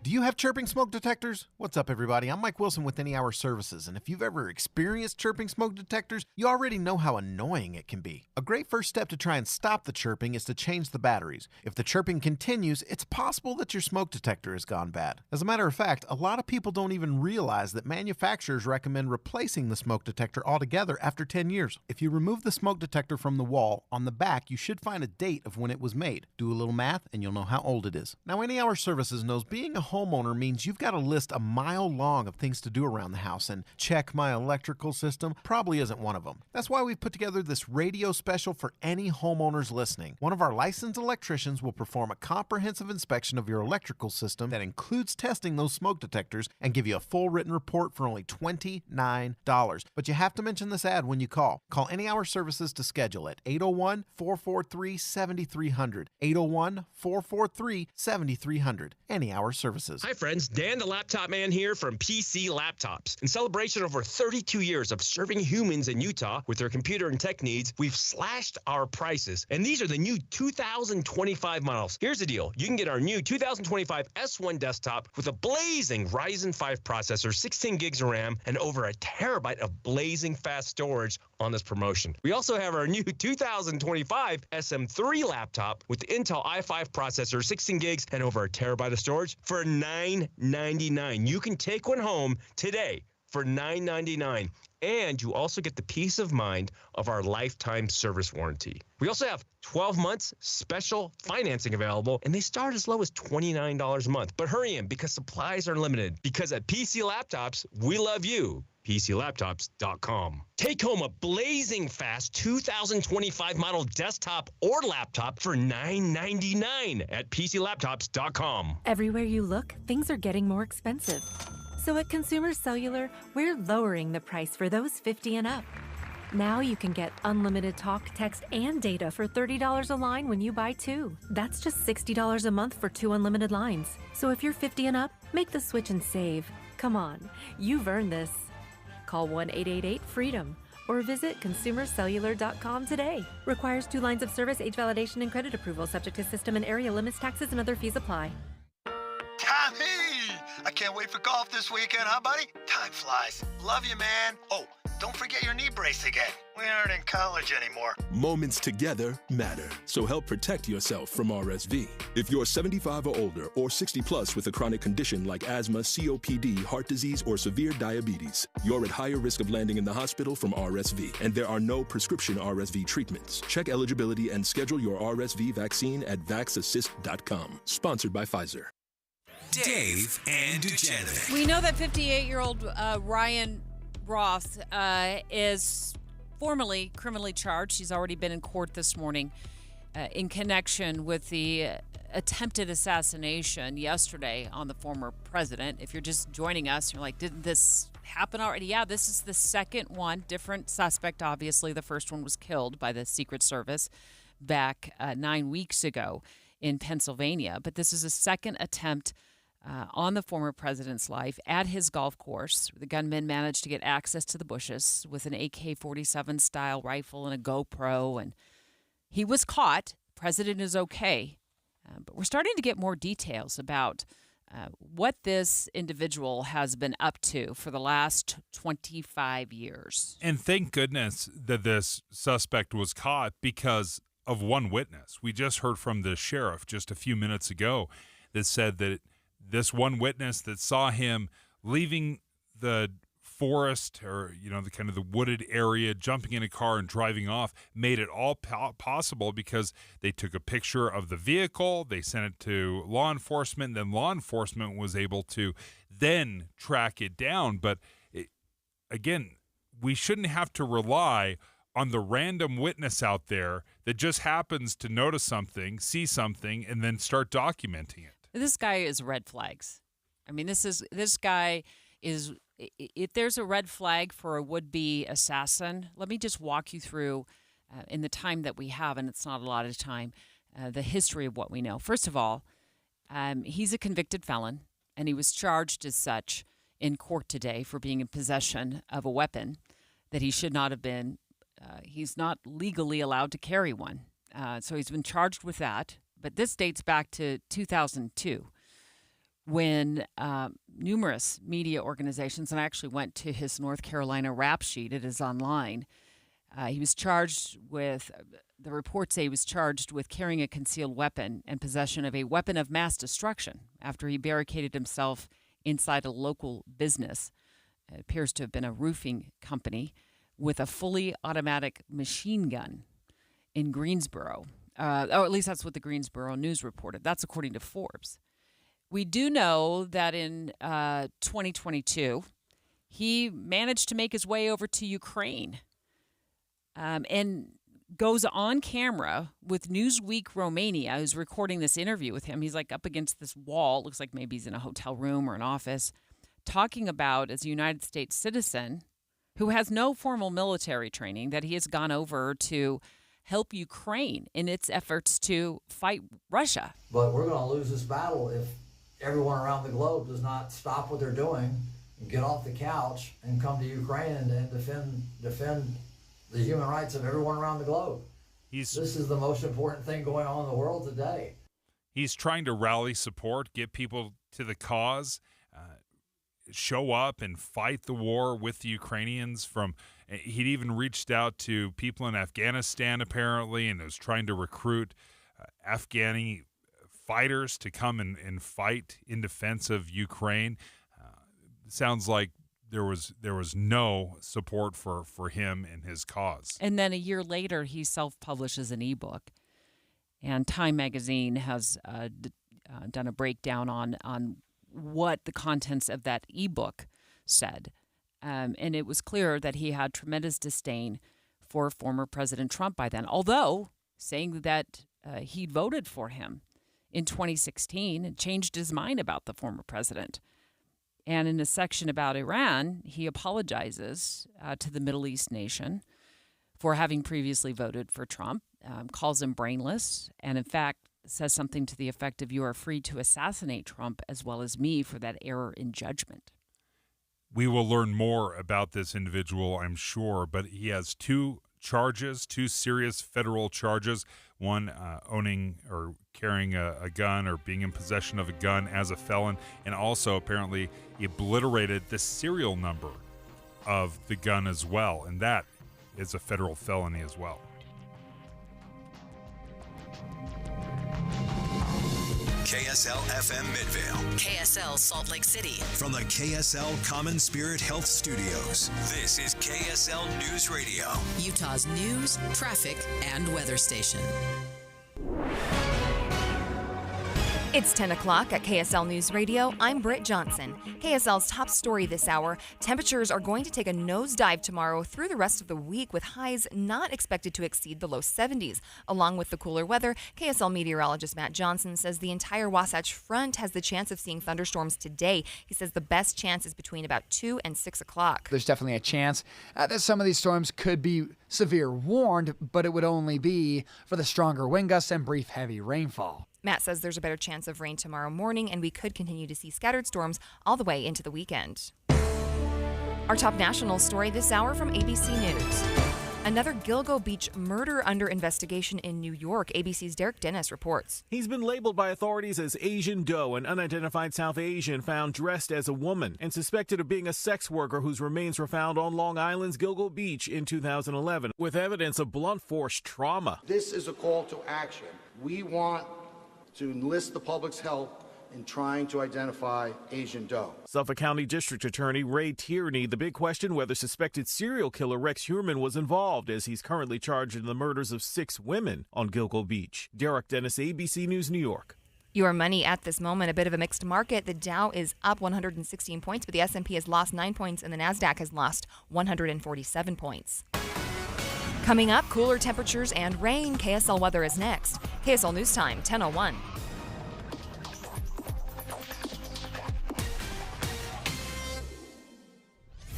Do you have chirping smoke detectors? What's up, everybody? I'm Mike Wilson with Any Hour Services, and if you've ever experienced chirping smoke detectors, you already know how annoying it can be. A great first step to try and stop the chirping is to change the batteries. If the chirping continues, it's possible that your smoke detector has gone bad. As a matter of fact, a lot of people don't even realize that manufacturers recommend replacing the smoke detector altogether after 10 years. If you remove the smoke detector from the wall, on the back you should find a date of when it was made. Do a little math and you'll know how old it is. Now, Any Hour Services knows being a homeowner means you've got a list a mile long of things to do around the house, and check my electrical system probably isn't one of them. That's why we've put together this radio special for any homeowners listening. One of our licensed electricians will perform a comprehensive inspection of your electrical system that includes testing those smoke detectors and give you a full written report for only $29. But you have to mention this ad when you call. Call Any Hour Services to schedule at 801-443-7300. 801-443-7300. Any Hour Services. Hi, friends. Dan the Laptop Man here from PC Laptops. In celebration of over 32 years of serving humans in Utah with their computer and tech needs, we've slashed our prices. And these are the new 2025 models. Here's the deal. You can get our new 2025 S1 desktop with a blazing Ryzen 5 processor, 16 gigs of RAM, and over a terabyte of blazing fast storage on this promotion. We also have our new 2025 SM3 laptop with the Intel i5 processor, 16 gigs, and over a terabyte of storage for $999. You can take one home today for $999. And you also get the peace of mind of our lifetime service warranty. We also have 12 months special financing available, and they start as low as $29 a month. But hurry in, because supplies are limited. Because at PC Laptops, we love you. PCLaptops.com. Take home a blazing fast 2025 model desktop or laptop for $999 at PCLaptops.com. Everywhere you look, things are getting more expensive. So at Consumer Cellular, we're lowering the price for those 50 and up. Now you can get unlimited talk, text, and data for $30 a line when you buy 2. That's just $60 a month for 2 unlimited lines. So if you're 50 and up, make the switch and save. Come on, you've earned this. Call 1-888-FREEDOM or visit consumercellular.com today. Requires 2 lines of service, age validation, and credit approval, subject to system and area limits, taxes, and other fees apply. Tommy! I can't wait for golf this weekend, huh, buddy? Time flies. Love you, man. Oh, don't forget your knee brace again. We aren't in college anymore. Moments together matter, so help protect yourself from RSV. If you're 75 or older or 60 plus with a chronic condition like asthma, COPD, heart disease, or severe diabetes, you're at higher risk of landing in the hospital from RSV, and there are no prescription RSV treatments. Check eligibility and schedule your RSV vaccine at vaxassist.com. Sponsored by Pfizer. Dave and Dujanovich. We know that 58-year-old Ryan Roth is formally criminally charged. He's already been in court this morning in connection with the attempted assassination yesterday on the former president. If you're just joining us, you're like, didn't this happen already? Yeah, this is the second one. Different suspect, obviously. The first one was killed by the Secret Service back 9 weeks ago in Pennsylvania. But this is a second attempt on the former president's life at his golf course. The gunman managed to get access to the bushes with an AK-47 style rifle and a GoPro, and he was caught. The president is okay. But we're starting to get more details about what this individual has been up to for the last 25 years. And thank goodness that this suspect was caught because of one witness. We just heard from the sheriff just a few minutes ago that said that this one witness that saw him leaving the forest or, the kind of the wooded area, jumping in a car and driving off, made it all possible because they took a picture of the vehicle, they sent it to law enforcement, then law enforcement was able to then track it down. But again, we shouldn't have to rely on the random witness out there that just happens to notice something, see something, and then start documenting it. This guy is red flags. I mean, this guy is, if there's a red flag for a would-be assassin, let me just walk you through, in the time that we have, and it's not a lot of time, the history of what we know. First of all, he's a convicted felon, and he was charged as such in court today for being in possession of a weapon that he should not have been. He's not legally allowed to carry one. So he's been charged with that. But this dates back to 2002 when numerous media organizations, and I actually went to his North Carolina rap sheet, it is online. He was charged with, the reports say he was charged with carrying a concealed weapon and possession of a weapon of mass destruction after he barricaded himself inside a local business. It appears to have been a roofing company with a fully automatic machine gun in Greensboro. Or at least that's what the Greensboro News reported. That's according to Forbes. We do know that in 2022, he managed to make his way over to Ukraine and goes on camera with Newsweek Romania, who's recording this interview with him. He's like up against this wall. Looks like maybe he's in a hotel room or an office, talking about, as a United States citizen who has no formal military training, that he has gone over to help Ukraine in its efforts to fight Russia. But we're going to lose this battle if everyone around the globe does not stop what they're doing and get off the couch and come to Ukraine and defend the human rights of everyone around the globe. This is the most important thing going on in the world today. He's trying to rally support, get people to the cause, show up and fight the war with the Ukrainians. He'd even reached out to people in Afghanistan, apparently, and was trying to recruit Afghani fighters to come and fight in defense of Ukraine. Sounds like there was no support for him and his cause. And then a year later, he self-publishes an ebook, and Time magazine has done a breakdown on what the contents of that ebook said. And it was clear that he had tremendous disdain for former President Trump by then, although saying that he'd voted for him in 2016 and changed his mind about the former president. And in a section about Iran, he apologizes to the Middle East nation for having previously voted for Trump, calls him brainless, and in fact says something to the effect of, "You are free to assassinate Trump as well as me for that error in judgment." We will learn more about this individual, I'm sure, but he has two serious federal charges, one owning or carrying a gun or being in possession of a gun as a felon, and also apparently he obliterated the serial number of the gun as well, and that is a federal felony as well. KSL FM Midvale. KSL Salt Lake City. From the KSL Common Spirit Health Studios, this is KSL News Radio. Utah's news, traffic, and weather station. It's 10 o'clock at KSL News Radio. I'm Britt Johnson. KSL's top story this hour. Temperatures are going to take a nosedive tomorrow through the rest of the week, with highs not expected to exceed the low 70s. Along with the cooler weather, KSL meteorologist Matt Johnson says the entire Wasatch Front has the chance of seeing thunderstorms today. He says the best chance is between about 2 and 6 o'clock. There's definitely a chance that some of these storms could be severe warned, but it would only be for the stronger wind gusts and brief heavy rainfall. Matt says there's a better chance of rain tomorrow morning, and we could continue to see scattered storms all the way into the weekend. Our top national story this hour from ABC News. Another Gilgo Beach murder under investigation in New York. ABC's Derek Dennis reports. He's been labeled by authorities as Asian Doe, an unidentified South Asian found dressed as a woman and suspected of being a sex worker whose remains were found on Long Island's Gilgo Beach in 2011 with evidence of blunt force trauma. This is a call to action. We want to enlist the public's help in trying to identify Asian Doe. Suffolk County District Attorney Ray Tierney, the big question whether suspected serial killer Rex Heuermann was involved, as he's currently charged in the murders of 6 women on Gilgo Beach. Derek Dennis, ABC News, New York. Your money at this moment, a bit of a mixed market. The Dow is up 116 points, but the S&P has lost 9 points, and the NASDAQ has lost 147 points. Coming up, cooler temperatures and rain. KSL weather is next. KSL News Time, 10:01.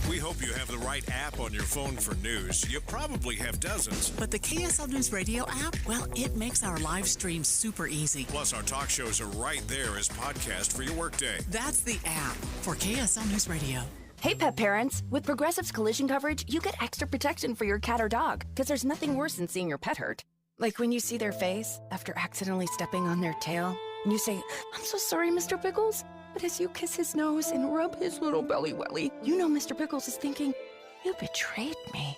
We hope you have the right app on your phone for news. You probably have dozens. But the KSL News Radio app, well, it makes our live stream super easy. Plus, our talk shows are right there as podcast for your workday. That's the app for KSL News Radio. Hey, pet parents. With Progressive's collision coverage, you get extra protection for your cat or dog, because there's nothing worse than seeing your pet hurt. Like when you see their face after accidentally stepping on their tail, and you say, "I'm so sorry, Mr. Pickles." But as you kiss his nose and rub his little belly welly, you know Mr. Pickles is thinking, "You betrayed me."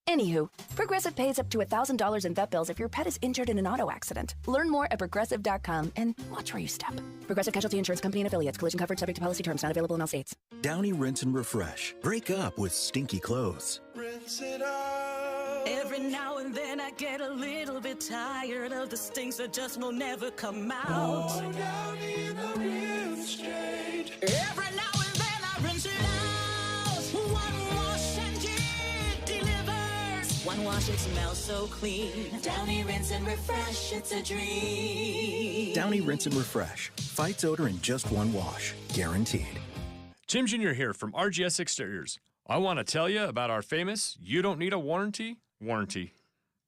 Anywho, Progressive pays up to $1,000 in vet bills if your pet is injured in an auto accident. Learn more at Progressive.com and watch where you step. Progressive Casualty Insurance Company and Affiliates. Collision coverage subject to policy terms. Not available in all states. Downy Rinse and Refresh. Break up with stinky clothes. Rinse it out. Every now and then I get a little bit tired of the stinks that just will never come out. Going down in the rinse change. Every now and then I rinse it out. One wash and it delivers. One wash, it smells so clean. Downy Rinse and Refresh, it's a dream. Downy Rinse and Refresh. Fights odor in just one wash. Guaranteed. Tim Jr. here from RGS Exteriors. I want to tell you about our famous "You Don't Need a Warranty" warranty.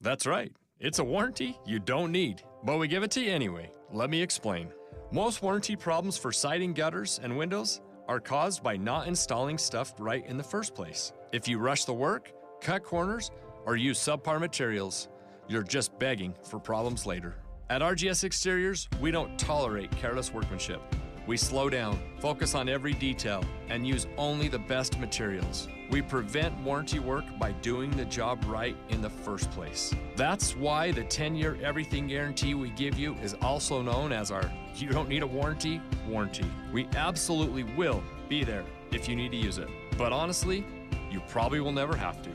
That's right. It's a warranty you don't need, but we give it to you anyway. Let me explain. Most warranty problems for siding, gutters, and windows are caused by not installing stuff right in the first place. If you rush the work, cut corners, or use subpar materials, you're just begging for problems later. At RGS Exteriors, we don't tolerate careless workmanship. We slow down, focus on every detail, and use only the best materials. We prevent warranty work by doing the job right in the first place. That's why the 10-year everything guarantee we give you is also known as our "You Don't Need a Warranty" warranty. We absolutely will be there if you need to use it. But honestly, you probably will never have to.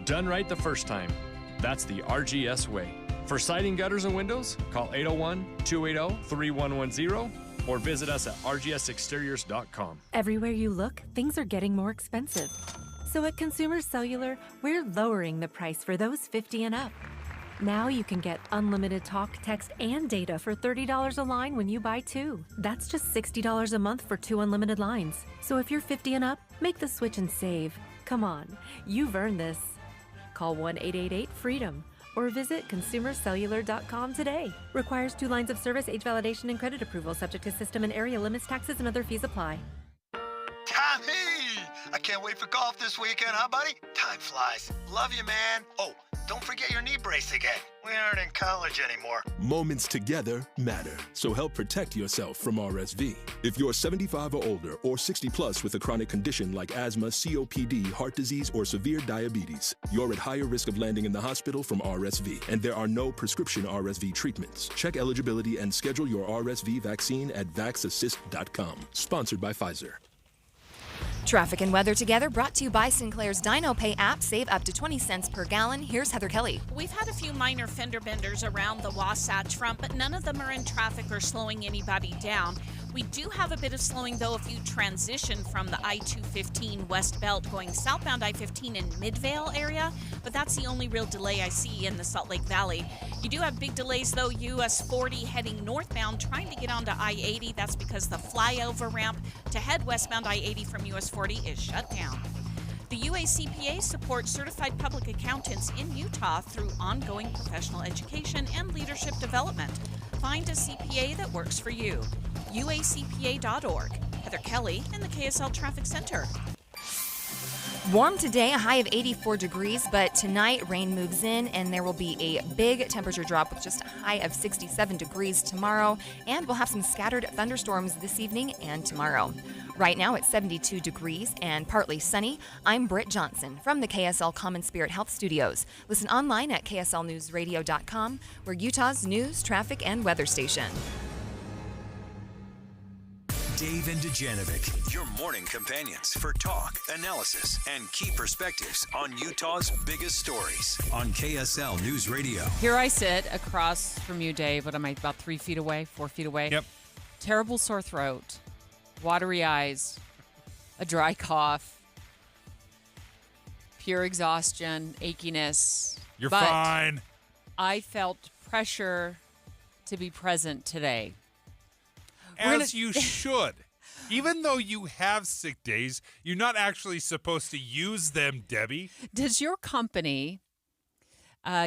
Done right the first time. That's the RGS way. For siding, gutters, and windows, call 801-280-3110 or visit us at rgsexteriors.com. Everywhere you look, things are getting more expensive. So at Consumer Cellular, we're lowering the price for those 50 and up. Now you can get unlimited talk, text, and data for $30 a line when you buy 2. That's just $60 a month for 2 unlimited lines. So if you're 50 and up, make the switch and save. Come on, you've earned this. Call 1-888-FREEDOM or visit consumercellular.com today. Requires 2 lines of service, age validation, and credit approval, subject to system and area limits, taxes, and other fees apply. Tommy! Can't wait for golf this weekend, huh, buddy? Time flies. Love you, man. Oh, don't forget your knee brace again. We aren't in college anymore. Moments together matter, so help protect yourself from RSV. If you're 75 or older or 60 plus with a chronic condition like asthma, COPD, heart disease, or severe diabetes, you're at higher risk of landing in the hospital from RSV, and there are no prescription RSV treatments. Check eligibility and schedule your RSV vaccine at vaxassist.com. Sponsored by Pfizer. Traffic and weather together brought to you by Sinclair's Dino Pay app. Save up to 20 cents per gallon. Here's Heather Kelly. We've had a few minor fender benders around the Wasatch Front, but none of them are in traffic or slowing anybody down. We do have a bit of slowing, though, if you transition from the I-215 West Belt going southbound I-15 in Midvale area, but that's the only real delay I see in the Salt Lake Valley. You do have big delays, though, US 40 heading northbound, trying to get onto I-80. That's because the flyover ramp to head westbound I-80 from US 40 is shut down. The UACPA supports certified public accountants in Utah through ongoing professional education and leadership development. Find a CPA that works for you. UACPA.org. Heather Kelly in the KSL Traffic Center. Warm today, a high of 84 degrees, but tonight rain moves in and there will be a big temperature drop with just a high of 67 degrees tomorrow, and we'll have some scattered thunderstorms this evening and tomorrow. Right now it's 72 degrees and partly sunny. I'm Britt Johnson from the KSL Common Spirit Health Studios. Listen online at kslnewsradio.com. We're Utah's news, traffic, and weather station. Dave and Dejanovic, your morning companions for talk, analysis, and key perspectives on Utah's biggest stories on KSL News Radio. Here I sit across from you, Dave. What am I, about 3 feet away, 4 feet away? Yep. Terrible sore throat, watery eyes, a dry cough, pure exhaustion, achiness. You're But fine. I felt pressure to be present today. As you should. Even though you have sick days, you're not actually supposed to use them, Debbie. Does your company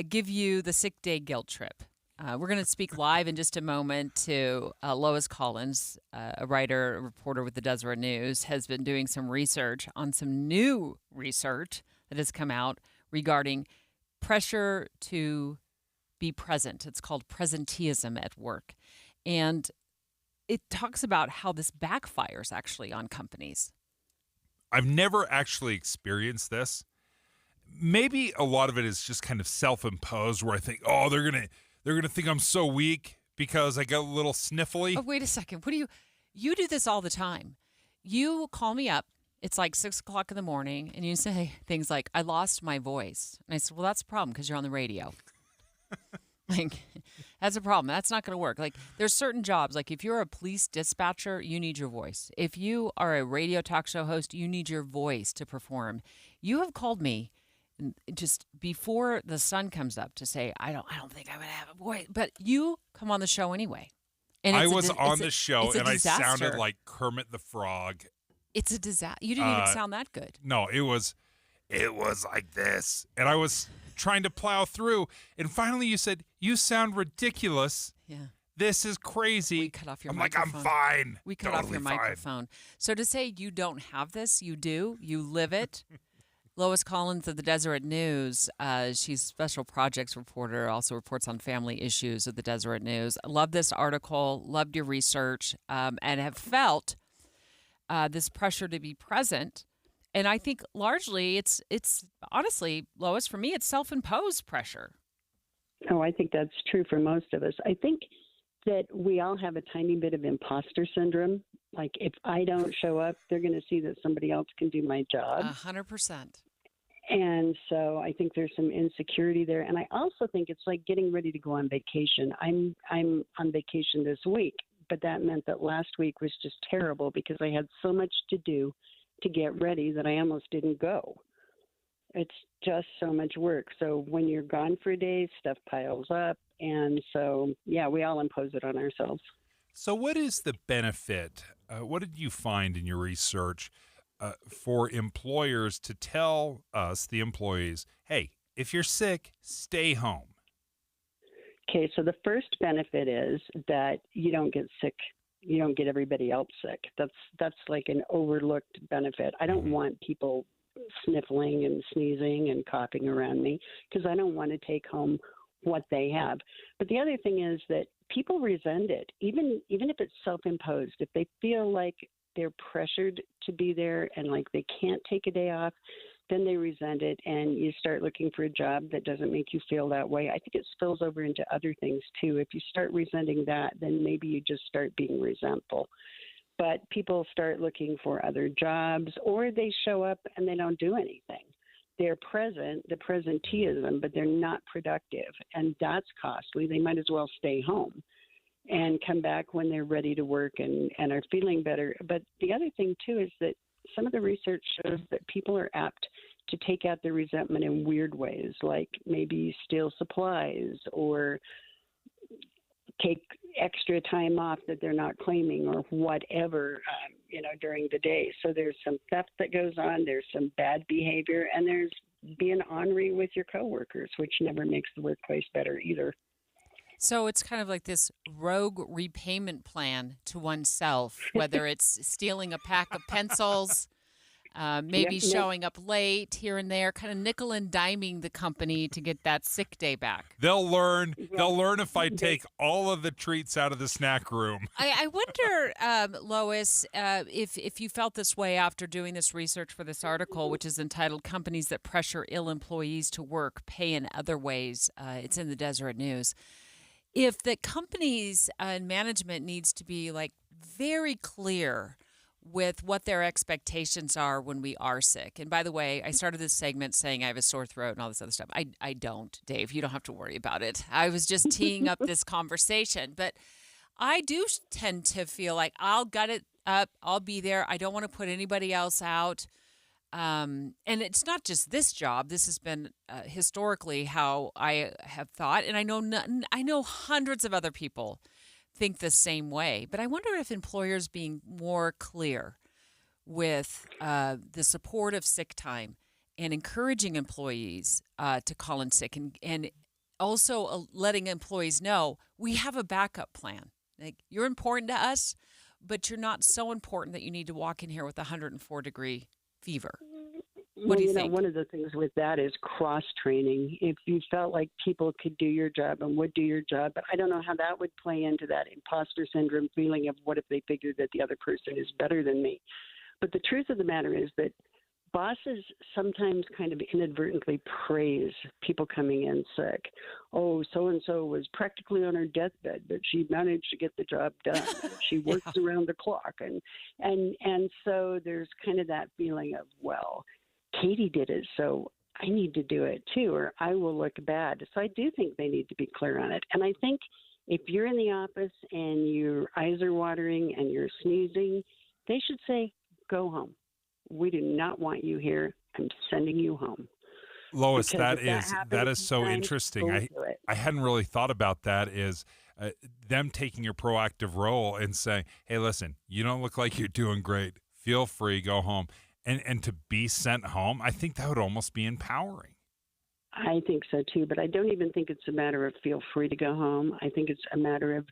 give you the sick day guilt trip? We're going to speak live in just a moment to Lois Collins, a writer, a reporter with the Deseret News, has been doing some research on some new research that has come out regarding pressure to be present. It's called presenteeism at work. And it talks about how this backfires actually on companies. I've never actually experienced this. Maybe a lot of it is just kind of self-imposed, where I think, oh, they're gonna think I'm so weak because I got a little sniffly. Oh, wait a second. What do you do this all the time? You call me up. It's like 6 o'clock in the morning, and you say things like, I lost my voice. And I said, well, that's a problem because you're on the radio. Like, that's a problem. That's not going to work. Like, there's certain jobs. Like, if you're a police dispatcher, you need your voice. If you are a radio talk show host, you need your voice to perform. You have called me just before the sun comes up to say, I don't think I'm going to have a voice. But you come on the show anyway. And I was on the show, and I sounded like Kermit the Frog. It's a disaster. You didn't even sound that good. No, it was like this. And I was trying to plow through. And finally you said, you sound ridiculous. Yeah. This is crazy. We cut off your I'm microphone. like, I'm fine. We cut totally off your fine. microphone. So to say you don't have this, you do. You live it. Lois Collins of the Deseret News. She's special projects reporter, also reports on family issues of the Deseret News. Love this article, loved your research, and have felt this pressure to be present. And I think largely it's honestly, Lois, for me, it's self-imposed pressure. Oh, I think that's true for most of us. I think that we all have a tiny bit of imposter syndrome. Like, if I don't show up, they're going to see that somebody else can do my job. 100%. And so I think there's some insecurity there. And I also think it's like getting ready to go on vacation. I'm on vacation this week, but that meant that last week was just terrible because I had so much to do to get ready that I almost didn't go. It's just so much work. So when you're gone for a day, stuff piles up. And so, yeah, we all impose it on ourselves. So what is the benefit? What did you find in your research for employers to tell us, the employees, hey, if you're sick, stay home? Okay, so the first benefit is that you don't get sick you don't get everybody else sick. That's like an overlooked benefit. I don't want people sniffling and sneezing and coughing around me because I don't want to take home what they have. But the other thing is that people resent it, even if it's self-imposed. If they feel like they're pressured to be there and like they can't take a day off, then they resent it, and you start looking for a job that doesn't make you feel that way. I think it spills over into other things too. If you start resenting that, then maybe you just start being resentful. But people start looking for other jobs, or they show up and they don't do anything. They're present, the presenteeism, but they're not productive, and that's costly. They might as well stay home and come back when they're ready to work and are feeling better. But the other thing too is that some of the research shows that people are apt to take out their resentment in weird ways, like maybe steal supplies or take extra time off that they're not claiming or whatever, during the day. So there's some theft that goes on, there's some bad behavior, and there's being ornery with your coworkers, which never makes the workplace better either. So it's kind of like this rogue repayment plan to oneself, whether it's stealing a pack of pencils, maybe showing up late here and there, kind of nickel and diming the company to get that sick day back. They'll learn if I take all of the treats out of the snack room. I wonder, Lois, if you felt this way after doing this research for this article, which is entitled "Companies That Pressure Ill Employees to Work, Pay in Other Ways." It's in the Deseret News. If the companies and management needs to be like very clear with what their expectations are when we are sick. And by the way, I started this segment saying I have a sore throat and all this other stuff. I don't, Dave. You don't have to worry about it. I was just teeing up this conversation. But I do tend to feel like I'll gut it up. I'll be there. I don't want to put anybody else out. And it's not just this job. This has been historically how I have thought. And I know hundreds of other people think the same way. But I wonder if employers being more clear with the support of sick time and encouraging employees to call in sick and also letting employees know we have a backup plan. Like, you're important to us, but you're not so important that you need to walk in here with a 104-degree fever. What do you think? One of the things with that is cross-training. If you felt like people could do your job and would do your job, but I don't know how that would play into that imposter syndrome feeling of what if they figured that the other person is better than me. But the truth of the matter is that bosses sometimes kind of inadvertently praise people coming in sick. Oh, so-and-so was practically on her deathbed, but she managed to get the job done. She works around the clock. And so there's kind of that feeling of, well, Katie did it, so I need to do it too, or I will look bad. So I do think they need to be clear on it. And I think if you're in the office and your eyes are watering and you're sneezing, they should say, go home. We do not want you here. I'm sending you home. Lois, that is so interesting. I hadn't really thought about that, is them taking a proactive role and saying, hey, listen, you don't look like you're doing great. Feel free, go home. And to be sent home, I think that would almost be empowering. I think so too, but I don't even think it's a matter of feel free to go home. I think it's a matter of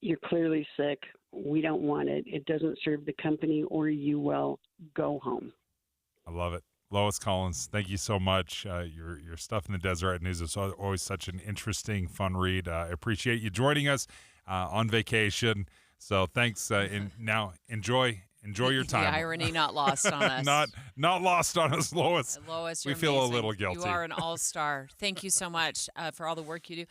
you're clearly sick. We don't want it. It doesn't serve the company or you well. Go home. I love it. Lois Collins, thank you so much. Your stuff in the Deseret News is always such an interesting, fun read. I appreciate you joining us on vacation. So thanks. And now enjoy your time. The irony not lost on us. Not lost on us, Lois. Lois, we you're feel amazing. A little guilty. You are an all-star. Thank you so much for all the work you do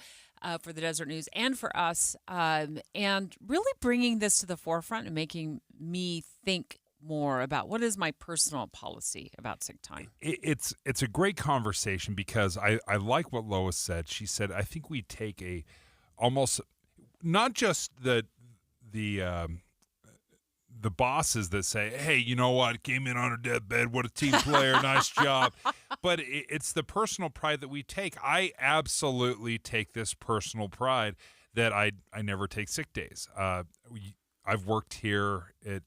for the Deseret News and for us, and really bringing this to the forefront and making me think more about what is my personal policy about sick time. It's a great conversation because I like what Lois said. She said, I think we take almost not just the bosses that say, hey, you know what, came in on her deathbed, what a team player, nice job. But it's the personal pride that we take. I absolutely take this personal pride that I never take sick days. I've worked here at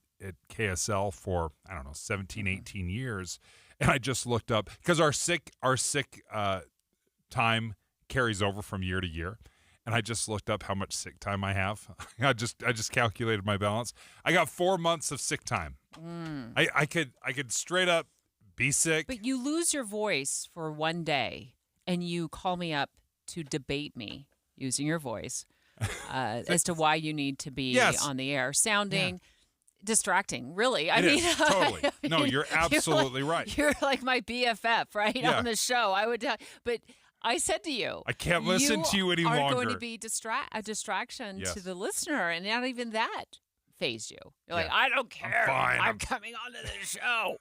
KSL for, 17, 18 years. And I just looked up, because our sick time carries over from year to year. and I just looked up how much sick time I have. I just calculated my balance. I got 4 months of sick time. I could straight up be sick. But you lose your voice for one day, and you call me up to debate me using your voice as to why you need to be on the air, sounding distracting. Really, I mean, totally. No, you're absolutely right. You're like my BFF, right, on the show. I would, but I said to you, I can't listen to you any longer. You are going to be a distraction to the listener, and not even that fazed you. You're like, I don't care. I'm coming onto the show.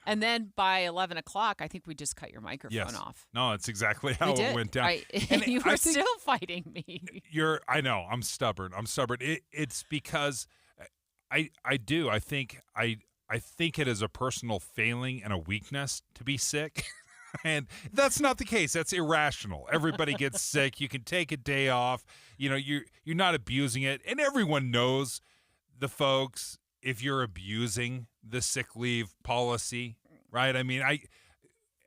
And then by 11 o'clock, I think we just cut your microphone off. No, that's exactly how it went down. And you were still fighting me. I know. I'm stubborn. It's because I think it is a personal failing and a weakness to be sick. And that's not the case. That's irrational. Everybody gets sick. You can take a day off. You know, you're not abusing it. And everyone knows the folks if you're abusing the sick leave policy, right? I mean,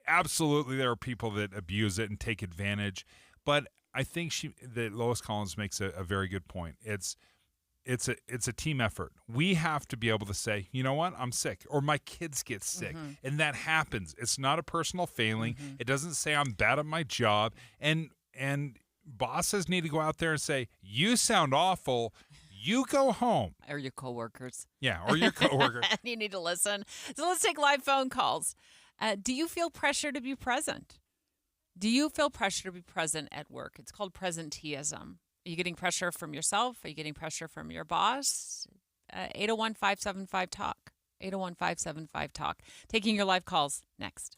absolutely there are people that abuse it and take advantage, but I think that Lois Collins makes a very good point. It's a team effort. We have to be able to say, you know what, I'm sick, or my kids get sick, and that happens. It's not a personal failing. It doesn't say I'm bad at my job, and bosses need to go out there and say, you sound awful. You go home. Or your coworkers. Yeah, or your coworker. You need to listen. So let's take live phone calls. Do you feel pressure to be present? Do you feel pressure to be present at work? It's called presenteeism. Are you getting pressure from yourself? Are you getting pressure from your boss? 801-575-TALK. 801-575-TALK. Taking your live calls next.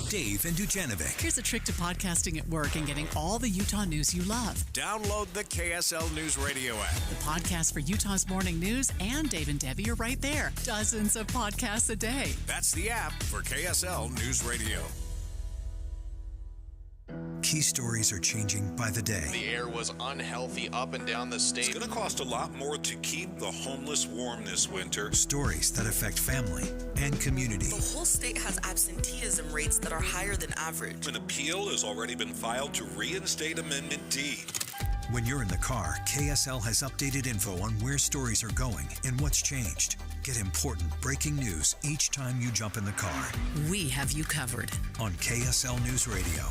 Dave and Dujanovic. Here's a trick to podcasting at work and getting all the Utah news you love. Download the KSL News Radio app. The podcast for Utah's morning news and Dave and Debbie are right there. Dozens of podcasts a day. That's the app for KSL News Radio. Key stories are changing by the day. The air was unhealthy up and down the state. It's going to cost a lot more to keep the homeless warm this winter. Stories that affect family and community. The whole state has absenteeism rates that are higher than average. An appeal has already been filed to reinstate Amendment D. When you're in the car, KSL has updated info on where stories are going and what's changed. Get important breaking news each time you jump in the car. We have you covered on KSL News Radio.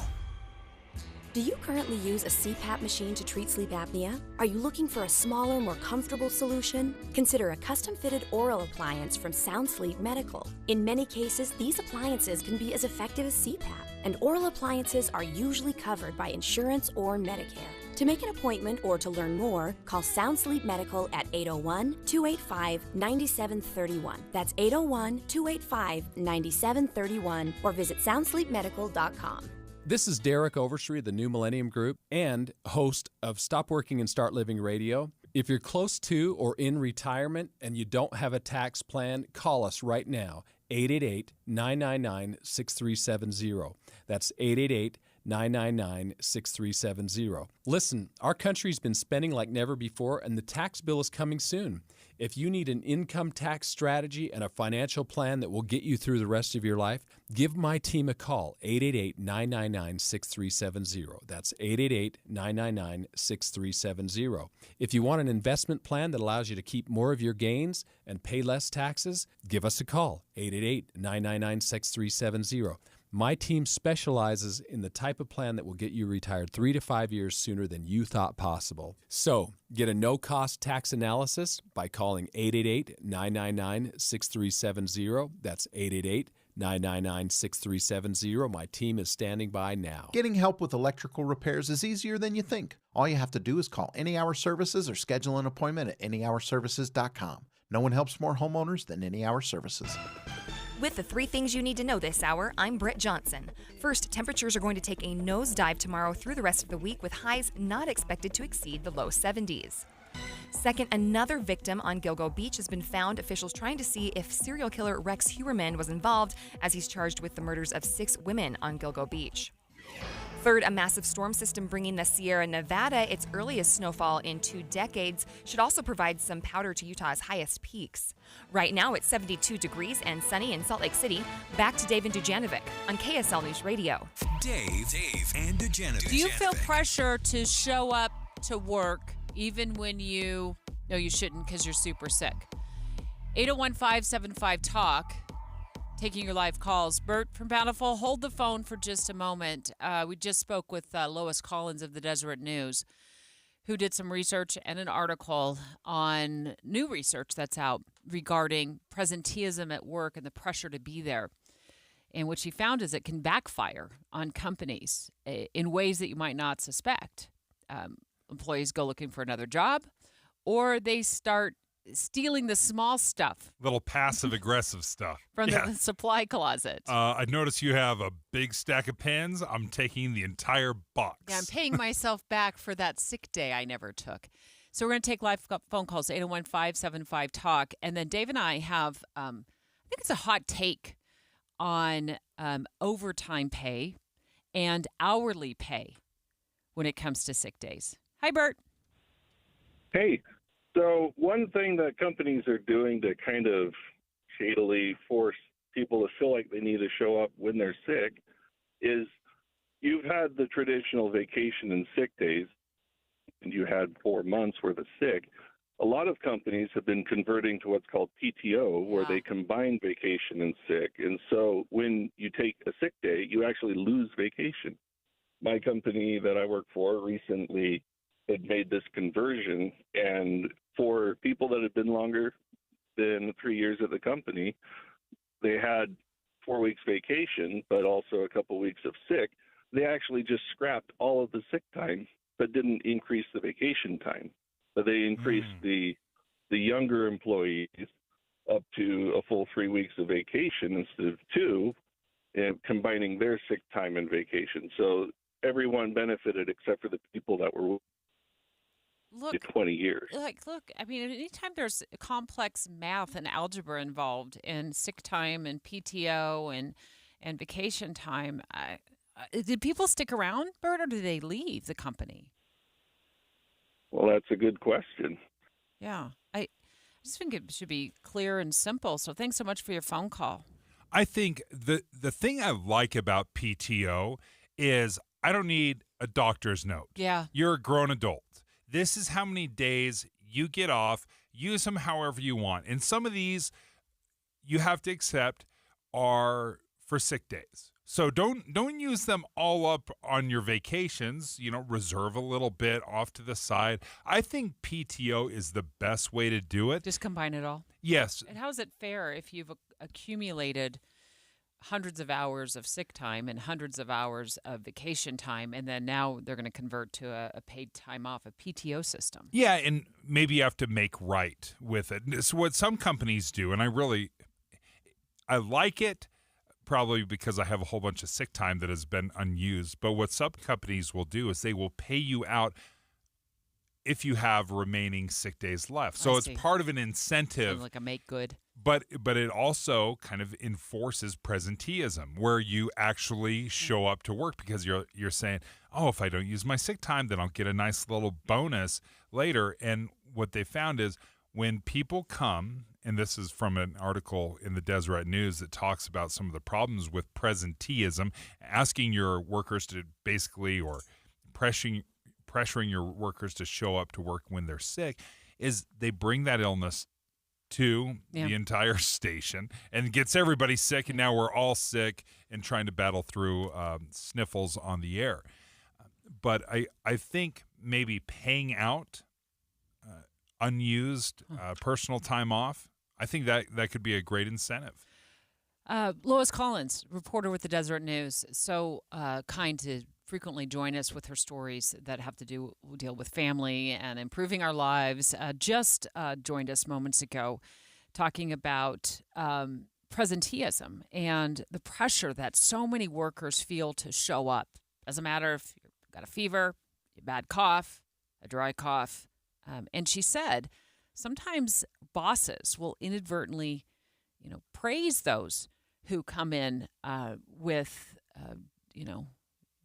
Do you currently use a CPAP machine to treat sleep apnea? Are you looking for a smaller, more comfortable solution? Consider a custom-fitted oral appliance from Sound Sleep Medical. In many cases, these appliances can be as effective as CPAP, and oral appliances are usually covered by insurance or Medicare. To make an appointment or to learn more, call Sound Sleep Medical at 801-285-9731. That's 801-285-9731, or visit soundsleepmedical.com. This is Derek Overstreet of the New Millennium Group and host of Stop Working and Start Living Radio. If you're close to or in retirement and you don't have a tax plan, call us right now, 888-999-6370. That's 888-999-6370. Listen, our country's been spending like never before, and the tax bill is coming soon. If you need an income tax strategy and a financial plan that will get you through the rest of your life, give my team a call, 888-999-6370. That's 888-999-6370. If you want an investment plan that allows you to keep more of your gains and pay less taxes, give us a call, 888-999-6370. My team specializes in the type of plan that will get you retired 3 to 5 years sooner than you thought possible. So, get a no-cost tax analysis by calling 888-999-6370. That's 888-999-6370. My team is standing by now. Getting help with electrical repairs is easier than you think. All you have to do is call Any Hour Services or schedule an appointment at anyhourservices.com. No one helps more homeowners than Any Hour Services. With the 3 things you need to know this hour, I'm Britt Johnson. First, temperatures are going to take a nosedive tomorrow through the rest of the week with highs not expected to exceed the low 70s. Second, another victim on Gilgo Beach has been found. Officials trying to see if serial killer Rex Heuermann was involved, as he's charged with the murders of 6 women on Gilgo Beach. Third, a massive storm system bringing the Sierra Nevada its earliest snowfall in 2 decades should also provide some powder to Utah's highest peaks. Right now, it's 72 degrees and sunny in Salt Lake City. Back to Dave and Dujanovic on KSL News Radio. Dave and Dujanovic. Do you feel pressure to show up to work even when you know you shouldn't because you're super sick. 801-575-TALK. Taking your live calls. Bert from Bountiful, hold the phone for just a moment. We just spoke with Lois Collins of the Deseret News, who did some research and an article on new research that's out regarding presenteeism at work and the pressure to be there. And what she found is it can backfire on companies in ways that you might not suspect. Employees go looking for another job, or they start stealing the small stuff. Little passive-aggressive stuff. From the supply closet. I notice you have a big stack of pens. I'm taking the entire box. Yeah, I'm paying myself back for that sick day I never took. So we're going to take live phone calls, 801-575-TALK. And then Dave and I have, I think it's a hot take on overtime pay and hourly pay when it comes to sick days. Hi, Bert. Hey. So one thing that companies are doing to kind of shadily force people to feel like they need to show up when they're sick is you've had the traditional vacation and sick days, and you had 4 months worth of sick. A lot of companies have been converting to what's called PTO, where they combine vacation and sick. And so when you take a sick day, you actually lose vacation. My company that I work for recently had made this conversion, and for people that had been longer than 3 years at the company, they had 4 weeks vacation, but also a couple weeks of sick. They actually just scrapped all of the sick time, but didn't increase the vacation time. But they increased the younger employees up to a full 3 weeks of vacation instead of 2, and combining their sick time and vacation. So everyone benefited except for the people that were 20 years. Look, I mean, anytime there's complex math and algebra involved in sick time and PTO and vacation time, did people stick around, Bert, or do they leave the company? Well, that's a good question. Yeah, I just think it should be clear and simple. So thanks so much for your phone call. I think the thing I like about PTO is I don't need a doctor's note. Yeah. You're a grown adult. This is how many days you get off. Use them however you want. And some of these you have to accept are for sick days. So don't use them all up on your vacations. Reserve a little bit off to the side. I think PTO is the best way to do it. Just combine it all. Yes. And how is it fair if you've accumulated hundreds of hours of sick time and hundreds of hours of vacation time, and then now they're going to convert to a paid time off, a PTO system? Yeah, and maybe you have to make right with it. It's what some companies do, and I like it probably because I have a whole bunch of sick time that has been unused. But what some companies will do is they will pay you out if you have remaining sick days left. So it's part of an incentive. Like a make good. But it also kind of enforces presenteeism, where you actually show up to work because you're saying, oh, if I don't use my sick time, then I'll get a nice little bonus later. And what they found is when people come, and this is from an article in the Deseret News that talks about some of the problems with presenteeism, asking your workers to basically, or pressuring your workers to show up to work when they're sick, is they bring that illness to the entire station and gets everybody sick, and now we're all sick and trying to battle through sniffles on the air. But I think maybe paying out unused personal time off, I think that could be a great incentive. Lois Collins, reporter with the Deseret News, so kind to frequently join us with her stories that have to deal with family and improving our lives. Just joined us moments ago talking about presenteeism and the pressure that so many workers feel to show up. Doesn't matter if you've got a fever, a bad cough, a dry cough. And she said sometimes bosses will inadvertently, praise those who come in with,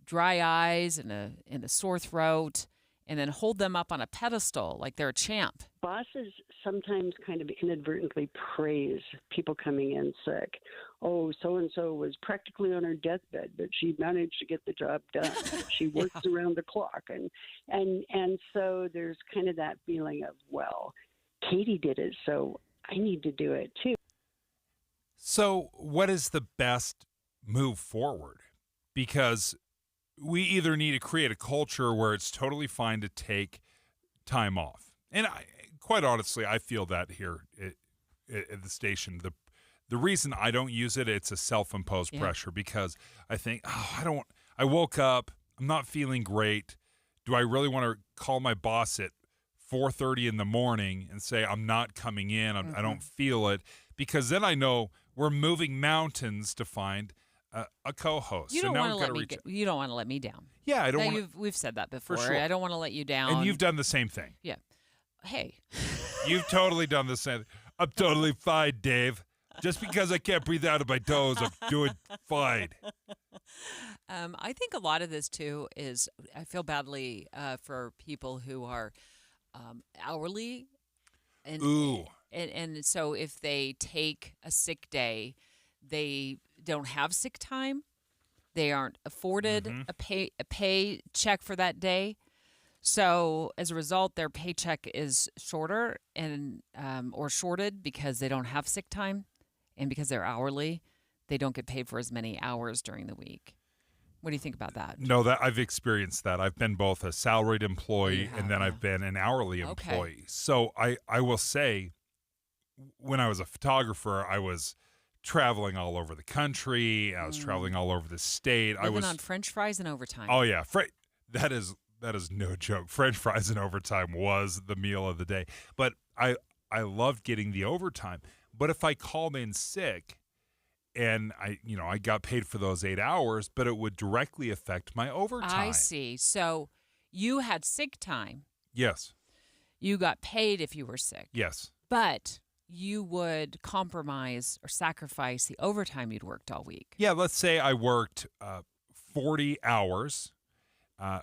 dry eyes and a sore throat, and then hold them up on a pedestal like they're a champ. Bosses sometimes kind of inadvertently praise people coming in sick. Oh, so-and-so was practically on her deathbed, but she managed to get the job done. She works around the clock. And so there's kind of that feeling of, well, Katie did it, so I need to do it too. So what is the best move forward? Because we either need to create a culture where it's totally fine to take time off. And quite honestly, I feel that here at the station. The reason I don't use it, it's a self-imposed pressure, because I think, I woke up, I'm not feeling great. Do I really want to call my boss at 4:30 in the morning and say I'm not coming in, I don't feel it? Because then I know we're moving mountains to find a co-host. You don't want to let me down. Yeah, I don't want We've said that before. For sure. I don't want to let you down. And you've done the same thing. Yeah. Hey. You've totally done the same. I'm totally fine, Dave. Just because I can't breathe out of my toes, I'm doing fine. I think a lot of this, too, is I feel badly for people who are hourly. And so if they take a sick day, they don't have sick time. They aren't afforded a pay check for that day. So as a result, their paycheck is shorter and or shorted because they don't have sick time, and because they're hourly, they don't get paid for as many hours during the week. What do you think about that? No, that I've experienced that. I've been both a salaried employee and then I've been an hourly employee. So I will say, when I was a photographer, I was traveling all over the country. I was traveling all over the state. Living on French fries and overtime. Oh yeah, that is no joke. French fries and overtime was the meal of the day. But I loved getting the overtime. But if I called in sick and I got paid for those 8 hours, but it would directly affect my overtime. I see. So you had sick time. Yes. You got paid if you were sick. Yes. But you would compromise or sacrifice the overtime you'd worked all week. Yeah, let's say I worked 40 hours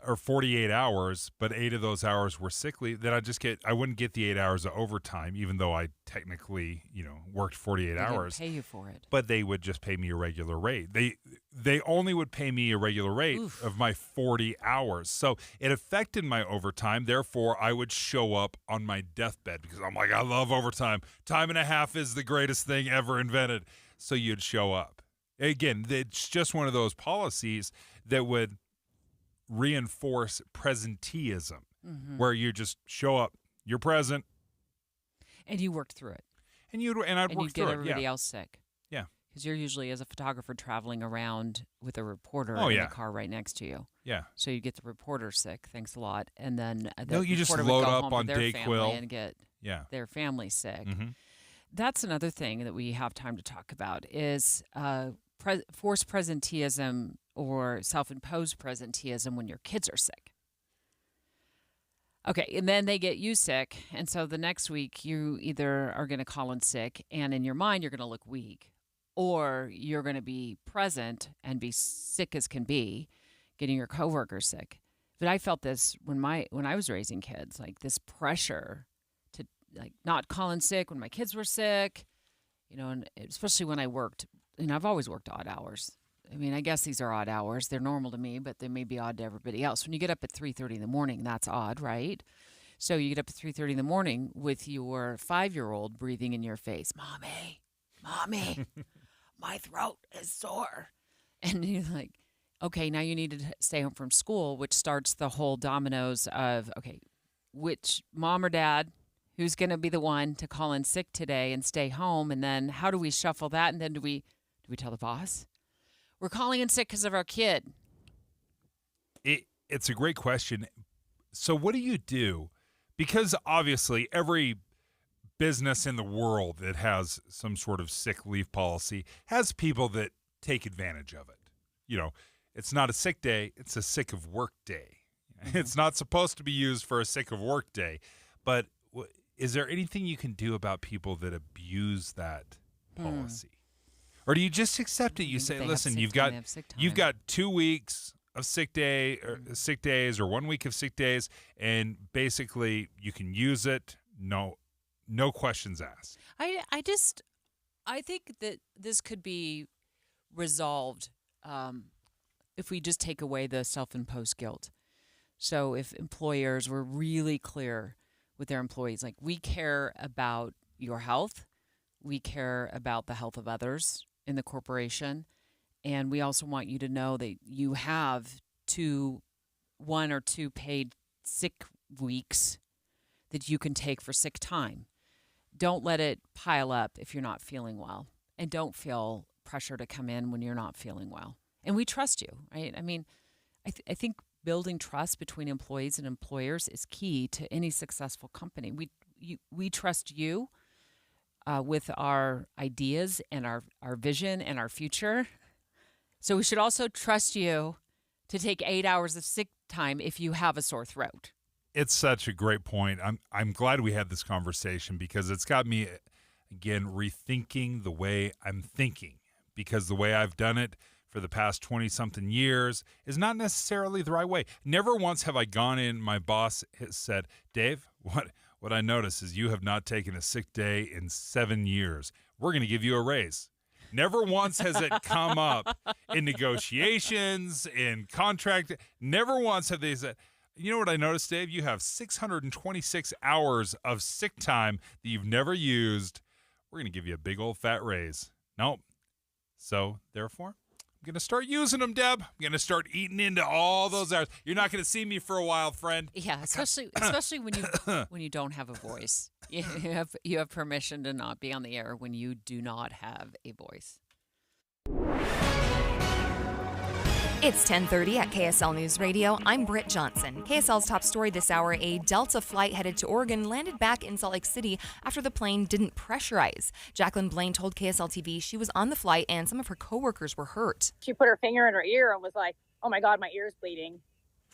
or 48 hours, but 8 of those hours were sick leave. Then I wouldn't get the 8 hours of overtime, even though I technically, worked 48 hours. They didn't pay you for it. But they would just pay me a regular rate. They only would pay me a regular rate of my 40 hours. So it affected my overtime. Therefore, I would show up on my deathbed because I'm like, I love overtime. Time and a half is the greatest thing ever invented. So you'd show up. Again, it's just one of those policies that would reinforce presenteeism, where you just show up, you're present, and you worked through it, and I'd work through it. And you get everybody else sick. Yeah, because you're usually, as a photographer, traveling around with a reporter in the car right next to you. Yeah, so you get the reporter sick. Thanks a lot, and then you just load up on Dayquil and get their family sick. That's another thing that we have time to talk about is forced presenteeism or self-imposed presenteeism when your kids are sick. Okay, and then they get you sick, and so the next week you either are going to call in sick, and in your mind you're going to look weak, or you're going to be present and be sick as can be, getting your coworkers sick. But I felt this when I was raising kids, like this pressure to not call in sick when my kids were sick, and especially when I worked. I've always worked odd hours. I mean, I guess these are odd hours. They're normal to me, but they may be odd to everybody else. When you get up at 3:30 in the morning, that's odd, right? So you get up at 3:30 in the morning with your 5-year-old breathing in your face, Mommy, my throat is sore. And you're like, okay, now you need to stay home from school, which starts the whole dominoes of, okay, which mom or dad, who's going to be the one to call in sick today and stay home? And then how do we shuffle that? And then do we tell the boss? We're calling in sick because of our kid. It's a great question. So what do you do? Because obviously every business in the world that has some sort of sick leave policy has people that take advantage of it. It's not a sick day, it's a sick of work day. It's not supposed to be used for a sick of work day. But is there anything you can do about people that abuse that policy? Or do you just accept it? You say, listen, you've got 2 weeks of sick days or 1 week of sick days, and basically you can use it. No questions asked. I think that this could be resolved if we just take away the self-imposed guilt. So if employers were really clear with their employees, like, we care about your health, we care about the health of others in the corporation, and we also want you to know that you have 1 or 2 paid sick weeks that you can take for sick time. Don't let it pile up if you're not feeling well, and don't feel pressure to come in when you're not feeling well. And we trust you, right? I mean, I think building trust between employees and employers is key to any successful company. We trust you with our ideas and our vision and our future. So we should also trust you to take 8 hours of sick time if you have a sore throat. It's such a great point. I'm glad we had this conversation, because it's got me, again, rethinking the way I'm thinking, because the way I've done it for the past 20-something years is not necessarily the right way. Never once have I gone in, my boss has said, Dave, what I notice is you have not taken a sick day in 7 years. We're going to give you a raise. Never once has it come up in negotiations, in contract. Never once have they said, you know what I noticed, Dave? You have 626 hours of sick time that you've never used. We're going to give you a big old fat raise. Nope. So, therefore, I'm going to start using them, Deb. I'm going to start eating into all those hours. You're not going to see me for a while, friend. Yeah, especially when you don't have a voice. You have permission to not be on the air when you do not have a voice. It's 10:30 at KSL News Radio. I'm Britt Johnson. KSL's top story this hour: a Delta flight headed to Oregon landed back in Salt Lake City after the plane didn't pressurize. Jacqueline Blaine told KSL TV she was on the flight and some of her coworkers were hurt. She put her finger in her ear and was like, "Oh my God, my ear's bleeding,"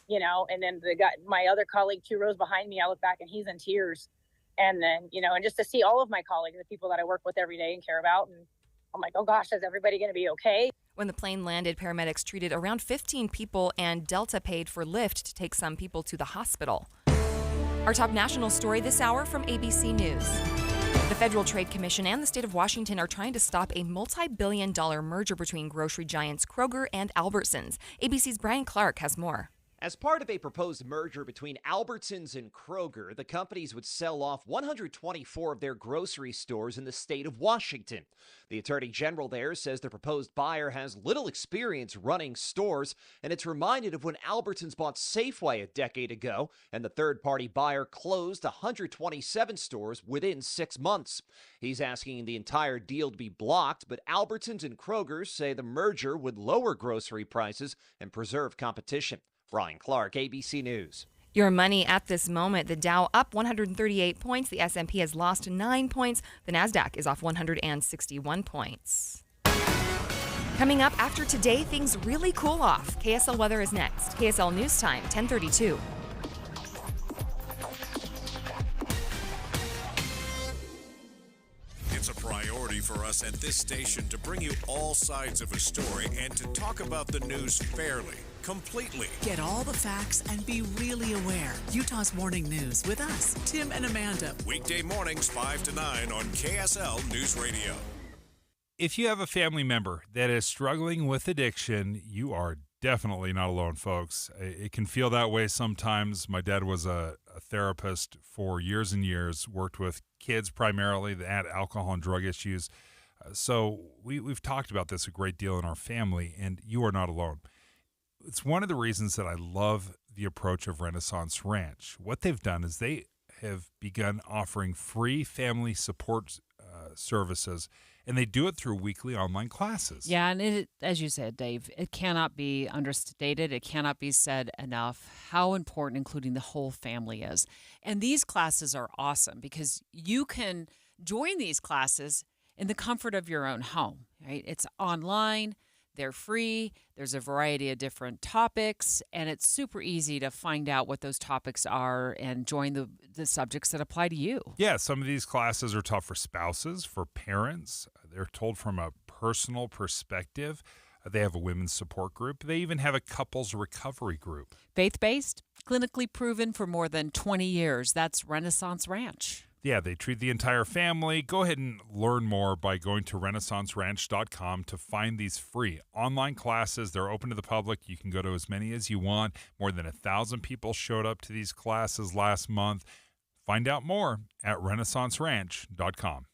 and then my other colleague 2 rows behind me, I look back and he's in tears. And then, and just to see all of my colleagues, the people that I work with every day and care about, and I'm like, oh gosh, is everybody going to be okay? When the plane landed, paramedics treated around 15 people, and Delta paid for Lyft to take some people to the hospital. Our top national story this hour from ABC News. The Federal Trade Commission and the state of Washington are trying to stop a multi-billion-dollar merger between grocery giants Kroger and Albertsons. ABC's Brian Clark has more. As part of a proposed merger between Albertsons and Kroger, the companies would sell off 124 of their grocery stores in the state of Washington. The Attorney General there says the proposed buyer has little experience running stores, and it's reminded of when Albertsons bought Safeway a decade ago, and the third-party buyer closed 127 stores within 6 months. He's asking the entire deal to be blocked, but Albertsons and Kroger say the merger would lower grocery prices and preserve competition. Brian Clark, ABC News. Your money at this moment: the Dow up 138 points, the S&P has lost 9 points, the Nasdaq is off 161 points. Coming up after today, things really cool off. KSL weather is next. KSL News Time, 10:32. It's a priority for us at this station to bring you all sides of a story and to talk about the news fairly, completely. Get all the facts and be really aware. Utah's Morning News with us, Tim and Amanda. Weekday mornings 5 to 9 on KSL News Radio. If you have a family member that is struggling with addiction, you are definitely not alone, folks. It can feel that way sometimes. My dad was a therapist for years and years, worked with kids primarily that had alcohol and drug issues. So we've talked about this a great deal in our family, and you are not alone. It's one of the reasons that I love the approach of Renaissance Ranch. What they've done is they have begun offering free family support services, and they do it through weekly online classes. Yeah, and it, as you said, Dave, it cannot be understated. It cannot be said enough how important including the whole family is. And these classes are awesome because you can join these classes in the comfort of your own home, right? It's online. They're free. There's a variety of different topics, and it's super easy to find out what those topics are and join the subjects that apply to you. Yeah, some of these classes are taught for spouses, for parents. They're told from a personal perspective. They have a women's support group. They even have a couples recovery group. Faith-based, clinically proven for more than 20 years. That's Renaissance Ranch. Yeah, they treat the entire family. Go ahead and learn more by going to renaissanceranch.com to find these free online classes. They're open to the public. You can go to as many as you want. More than 1,000 people showed up to these classes last month. Find out more at renaissanceranch.com.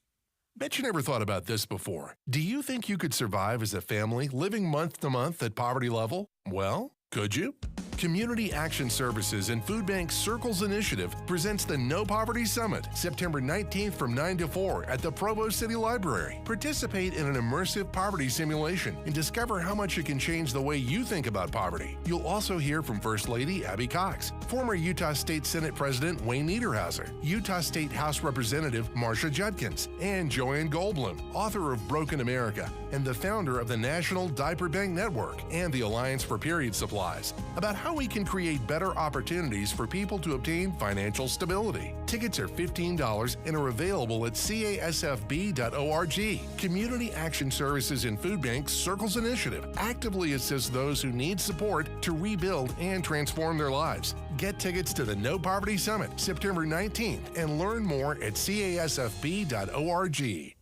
Bet you never thought about this before. Do you think you could survive as a family living month to month at poverty level? Well, could you? Community Action Services and Food Bank Circles Initiative presents the No Poverty Summit, September 19th from 9 to 4 at the Provo City Library. Participate in an immersive poverty simulation and discover how much it can change the way you think about poverty. You'll also hear from First Lady Abby Cox, former Utah State Senate President Wayne Niederhauser, Utah State House Representative Marcia Judkins, and Joanne Goldblum, author of Broken America and the founder of the National Diaper Bank Network and the Alliance for Period Supplies, about how we can create better opportunities for people to obtain financial stability. Tickets are $15 and are available at casfb.org. Community Action Services and Food Bank Circles Initiative actively assists those who need support to rebuild and transform their lives. Get tickets to the No Poverty Summit, September 19th, and learn more at casfb.org.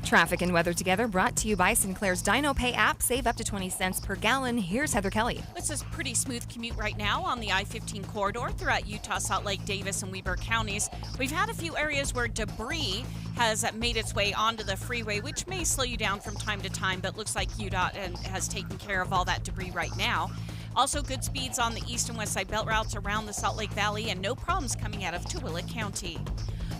Traffic and weather together brought to you by Sinclair's Dino Pay app. Save up to 20 cents per gallon. Here's Heather Kelly. It's a pretty smooth commute right now on the I-15 corridor throughout Utah, Salt Lake, Davis, and Weber counties. We've had a few areas where debris has made its way onto the freeway, which may slow you down from time to time, but looks like UDOT has taken care of all that debris right now. Also, good speeds on the east and west side belt routes around the Salt Lake Valley, and no problems coming out of Tooele County.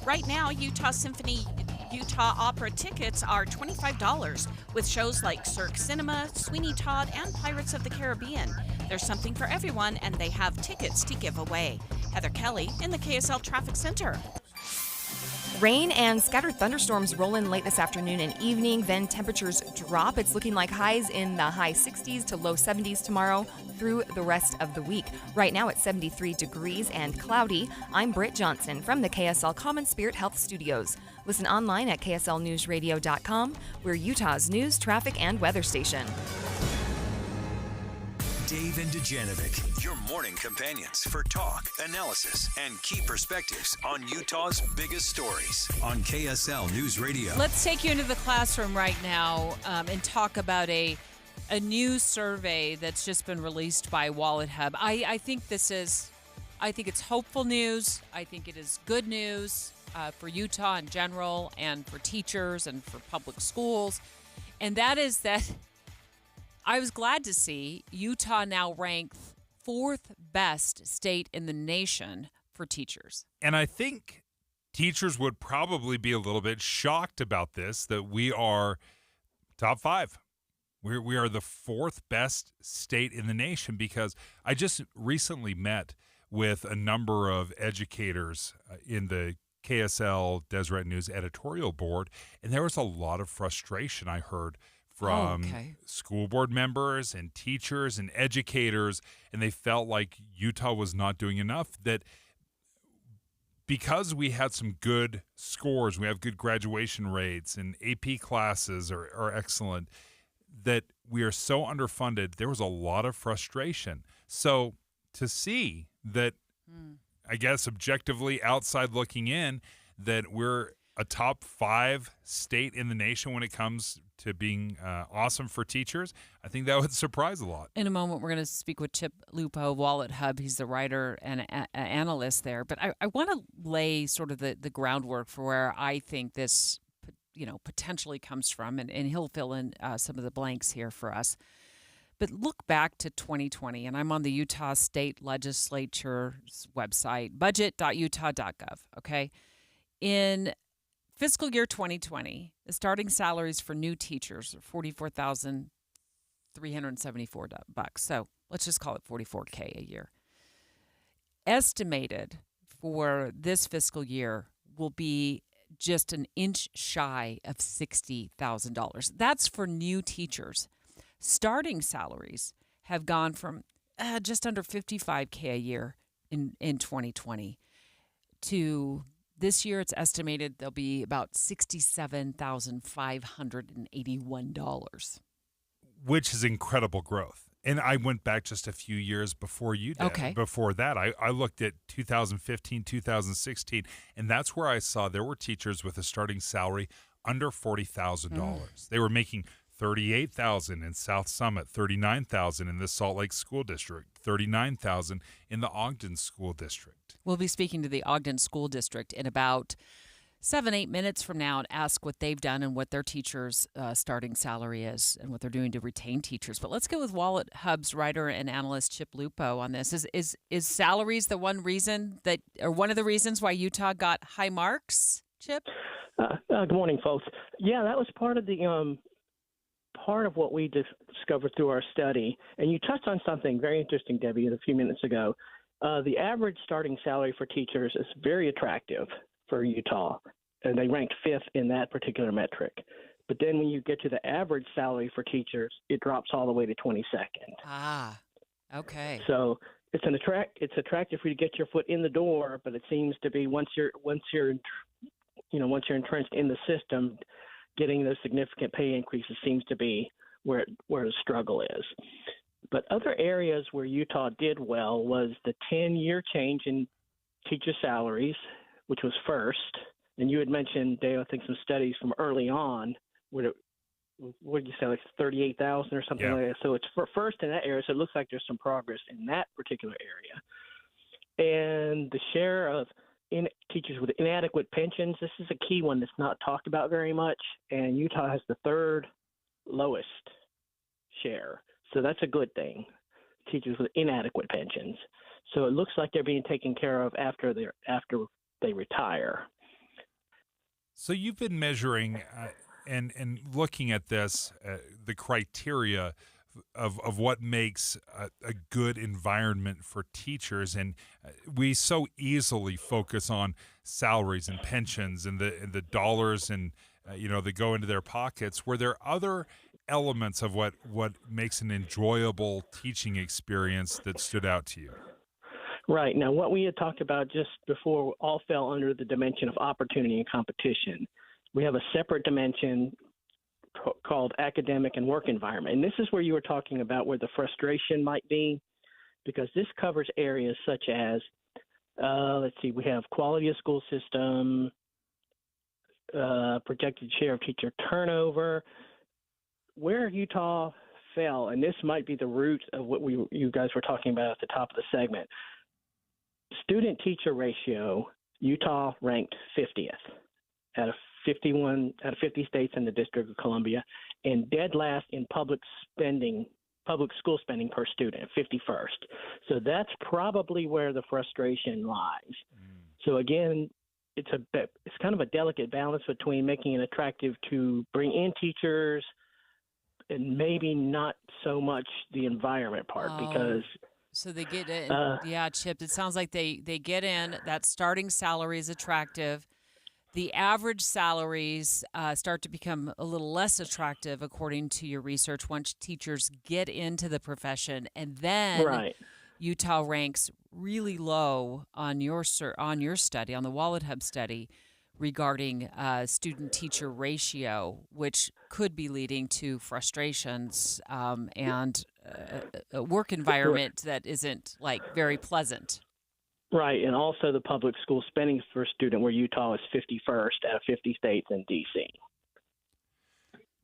Right now, Utah Symphony Utah Opera tickets are $25 with shows like Cirque Cinema, Sweeney Todd, and Pirates of the Caribbean. There's something for everyone, and they have tickets to give away. Heather Kelly in the KSL Traffic Center. Rain and scattered thunderstorms roll in late this afternoon and evening. Then temperatures drop. It's looking like highs in the high 60s to low 70s tomorrow through the rest of the week. Right now it's 73 degrees and cloudy. I'm Britt Johnson from the KSL Common Spirit Health Studios. Listen online at kslnewsradio.com. We're Utah's news, traffic, and weather station. Dave and Dejanovic, your morning companions for talk, analysis, and key perspectives on Utah's biggest stories on KSL News Radio. Let's take you into the classroom right now and talk about a new survey that's just been released by Wallet Hub. I think it's hopeful news. I think it is good news for Utah in general and for teachers and for public schools. And that is that I was glad to see Utah now ranked 4th best state in the nation for teachers. And I think teachers would probably be a little bit shocked about this, that we are top 5. We are the 4th best state in the nation, because I just recently met with a number of educators in the KSL Deseret News editorial board, and there was a lot of frustration I heard from school board members and teachers and educators, and they felt like Utah was not doing enough, that because we had some good scores, we have good graduation rates, and AP classes are excellent, that we are so underfunded. There was a lot of frustration. So to see that, I guess objectively outside looking in, that we're a top 5 state in the nation when it comes to being awesome for teachers, I think that would surprise a lot. In a moment, we're going to speak with Chip Lupo, Wallet Hub. He's the writer and analyst there. But I want to lay sort of the groundwork for where I think this, potentially comes from, and he'll fill in some of the blanks here for us. But look back to 2020, and I'm on the Utah State Legislature's website, budget.utah.gov, okay? In fiscal year 2020, the starting salaries for new teachers are $44,374. So let's just call it $44K a year. Estimated for this fiscal year will be just an inch shy of $60,000. That's for new teachers. Starting salaries have gone from just under $55K a year in 2020 to this year. It's estimated there'll be about $67,581. which is incredible growth. And I went back just a few years before you did. Okay. Before that, I looked at 2015, 2016, and that's where I saw there were teachers with a starting salary under $40,000. They were making $38,000 in South Summit, $39,000 in the Salt Lake School District, $39,000 in the Ogden School District. We'll be speaking to the Ogden School District in about 7-8 minutes from now and ask what they've done and what their teachers' starting salary is and what they're doing to retain teachers. But let's go with Wallet Hub's writer and analyst Chip Lupo on this. Is salaries the one reason that, or one of the reasons why Utah got high marks, Chip? Good morning, folks. Yeah, that was part of the part of what we discovered through our study. And you touched on something very interesting, Debbie, a few minutes ago. The average starting salary for teachers is very attractive for Utah, and they ranked 5th in that particular metric. But then when you get to the average salary for teachers, it drops all the way to 22nd. Ah, okay. So it's attractive for you to get your foot in the door, but it seems to be once you're entrenched in the system, getting those significant pay increases seems to be where the struggle is. But other areas where Utah did well was the 10-year change in teacher salaries, which was first. And you had mentioned, Dave, I think some studies from early on where what did you say, like 38,000 or something like that. So it's first in that area. So it looks like there's some progress in that particular area. And the share of teachers with inadequate pensions, this is a key one that's not talked about very much. And Utah has the 3rd lowest share. So that's a good thing, teachers with inadequate pensions. So it looks like they're being taken care of after they retire. So you've been measuring and looking at this, the criteria of what makes a good environment for teachers, and we so easily focus on salaries and pensions and the dollars and that go into their pockets. Were there other elements of what makes an enjoyable teaching experience that stood out to you? Right. Now, what we had talked about just before all fell under the dimension of opportunity and competition. We have a separate dimension called academic and work environment. And this is where you were talking about where the frustration might be, because this covers areas such as, we have quality of school system, projected share of teacher turnover. Where Utah fell, and this might be the root of what you guys were talking about at the top of the segment, student-teacher ratio, Utah ranked 50th out of 50 states in the District of Columbia, and dead last in public school spending per student, 51st. So that's probably where the frustration lies. So again, it's kind of a delicate balance between making it attractive to bring in teachers and maybe not so much the environment part, because so they get in. Chip, it sounds like they get in. That starting salary is attractive. The average salaries start to become a little less attractive, according to your research, once teachers get into the profession. And then Utah ranks really low on your study, on the Wallet Hub study, regarding student-teacher ratio, which could be leading to frustrations and a work environment that isn't very pleasant. Right, and also the public school spending per student, where Utah is 51st out of 50 states in D.C.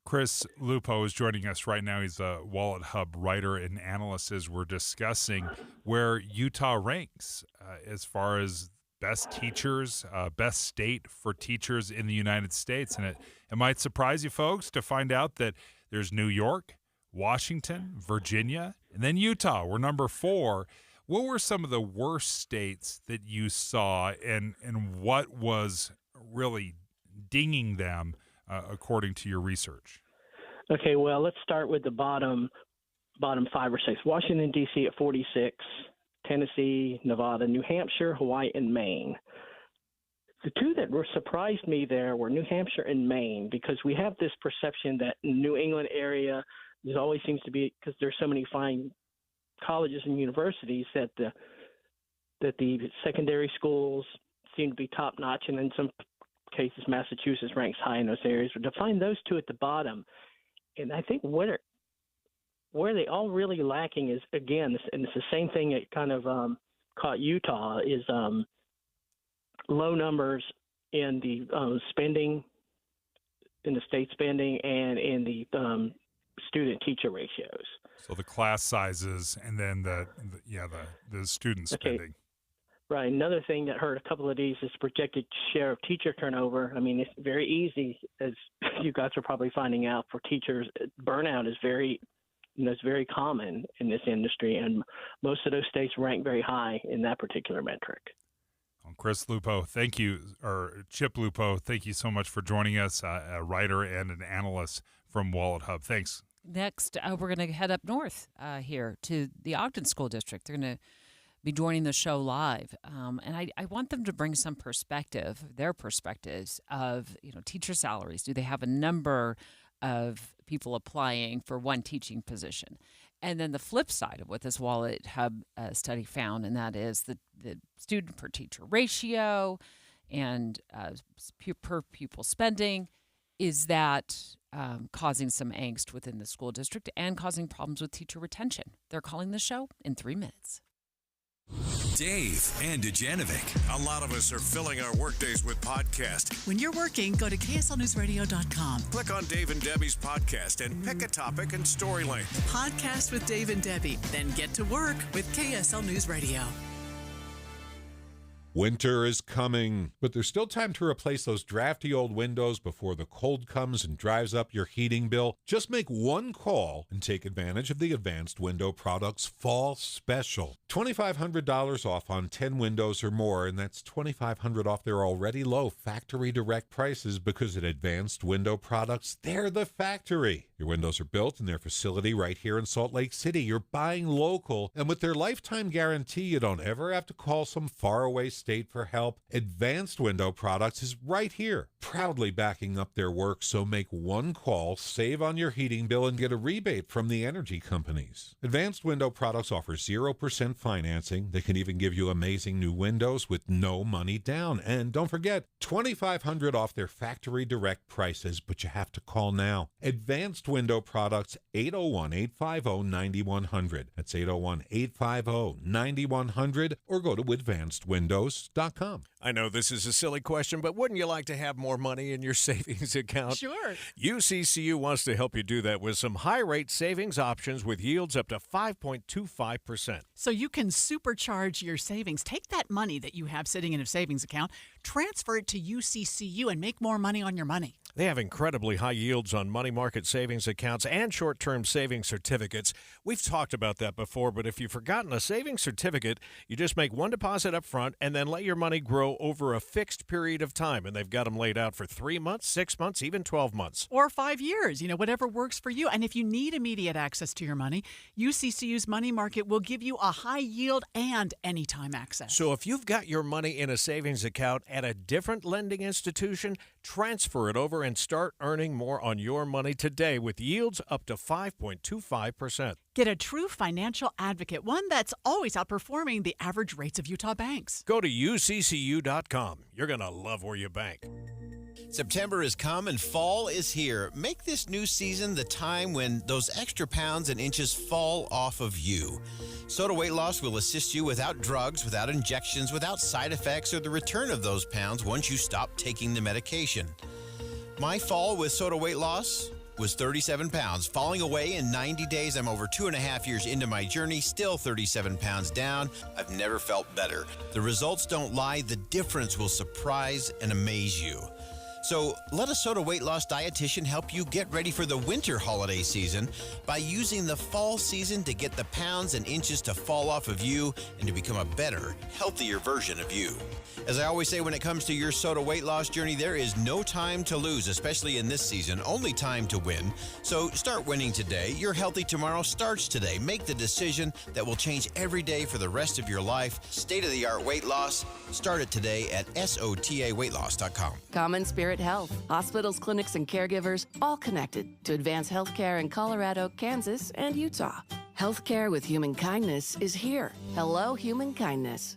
Chris Lupo is joining us right now. He's a Wallet Hub writer and analyst as we're discussing where Utah ranks as far as best teachers, best state for teachers in the United States. And it might surprise you folks to find out that there's New York, Washington, Virginia, and then Utah. We're number 4. What were some of the worst states that you saw, and what was really dinging them according to your research? Okay, well, let's start with the bottom 5 or 6. Washington, D.C. at 46, Tennessee, Nevada, New Hampshire, Hawaii, and Maine. The two that surprised me there were New Hampshire and Maine, because we have this perception that in the New England area, there always seems to be, because there's so many fine colleges and universities, that the secondary schools seem to be top notch, and in some cases Massachusetts ranks high in those areas. But to find those two at the bottom, and I think where where they all really lacking is, again, and it's the same thing that kind of caught Utah, is low numbers in the spending, in the state spending, and in the student-teacher ratios. So the class sizes, and then the student spending. Right. Another thing that hurt a couple of these is projected share of teacher turnover. I mean, it's very easy, as you guys are probably finding out, for teachers. Burnout is it's very common in this industry, and most of those states rank very high in that particular metric. Chris Lupo, thank you, or Chip Lupo, thank you so much for joining us, a writer and an analyst from Wallet Hub. Thanks. Next, we're going to head up north here to the Ogden School District. They're going to be joining the show live, and I want them to bring some perspective, their perspectives of teacher salaries. Do they have a number of people applying for one teaching position? And then the flip side of what this Wallet Hub study found, and that is the student per teacher ratio and per pupil spending, is that causing some angst within the school district and causing problems with teacher retention. They're calling the show in 3 minutes. Dave and Dejanovic. A lot of us are filling our workdays with podcasts. When you're working, go to KSLNewsRadio.com. Click on Dave and Debbie's podcast and pick a topic and story length. Podcast with Dave and Debbie. Then get to work with KSL News Radio. Winter is coming, but there's still time to replace those drafty old windows before the cold comes and drives up your heating bill. Just make one call and take advantage of the Advanced Window Products Fall Special. $2,500 off on 10 windows or more, and that's $2,500 off their already low factory direct prices, because at Advanced Window Products, they're the factory. Your windows are built in their facility right here in Salt Lake City. You're buying local, and with their lifetime guarantee, you don't ever have to call some faraway state for help. Advanced Window Products is right here, proudly backing up their work. So make one call, save on your heating bill, and get a rebate from the energy companies. Advanced Window Products offers 0% financing. They can even give you amazing new windows with no money down. And don't forget, $2,500 off their factory direct prices, but you have to call now. Advanced Window Products, 801-850-9100. That's 801-850-9100, or go to advancedwindows.com. I know this is a silly question, but wouldn't you like to have more money in your savings account? Sure. UCCU wants to help you do that with some high-rate savings options with yields up to 5.25%. So you can supercharge your savings. Take that money that you have sitting in a savings account, transfer it to UCCU, and make more money on your money. They have incredibly high yields on money market savings accounts and short-term savings certificates. We've talked about that before, but if you've forgotten a savings certificate, you just make one deposit up front and then let your money grow over a fixed period of time. And they've got them laid out for 3 months, 6 months, even 12 months. Or 5 years, whatever works for you. And if you need immediate access to your money, UCCU's Money Market will give you a high yield and anytime access. So if you've got your money in a savings account at a different lending institution, transfer it over and start earning more on your money today with yields up to 5.25%. Get a true financial advocate, one that's always outperforming the average rates of Utah banks. Go to uccu.com. You're going to love where you bank. September has come and fall is here. Make this new season the time when those extra pounds and inches fall off of you. Soda Weight Loss will assist you without drugs, without injections, without side effects, or the return of those pounds once you stop taking the medication. My fall with Soda Weight Loss was 37 pounds, falling away in 90 days. I'm over 2.5 years into my journey, still 37 pounds down. I've never felt better. The results don't lie. The difference will surprise and amaze you. So let a Soda Weight Loss dietitian help you get ready for the winter holiday season by using the fall season to get the pounds and inches to fall off of you and to become a better, healthier version of you. As I always say, when it comes to your Soda Weight Loss journey, there is no time to lose, especially in this season, only time to win. So start winning today. Your healthy tomorrow starts today. Make the decision that will change every day for the rest of your life. State-of-the-art weight loss. Start it today at SOTAweightloss.com. Common Spirit Health. Hospitals, clinics, and caregivers all connected to advance healthcare in Colorado, Kansas, and Utah. Healthcare with human kindness is here. Hello, human kindness.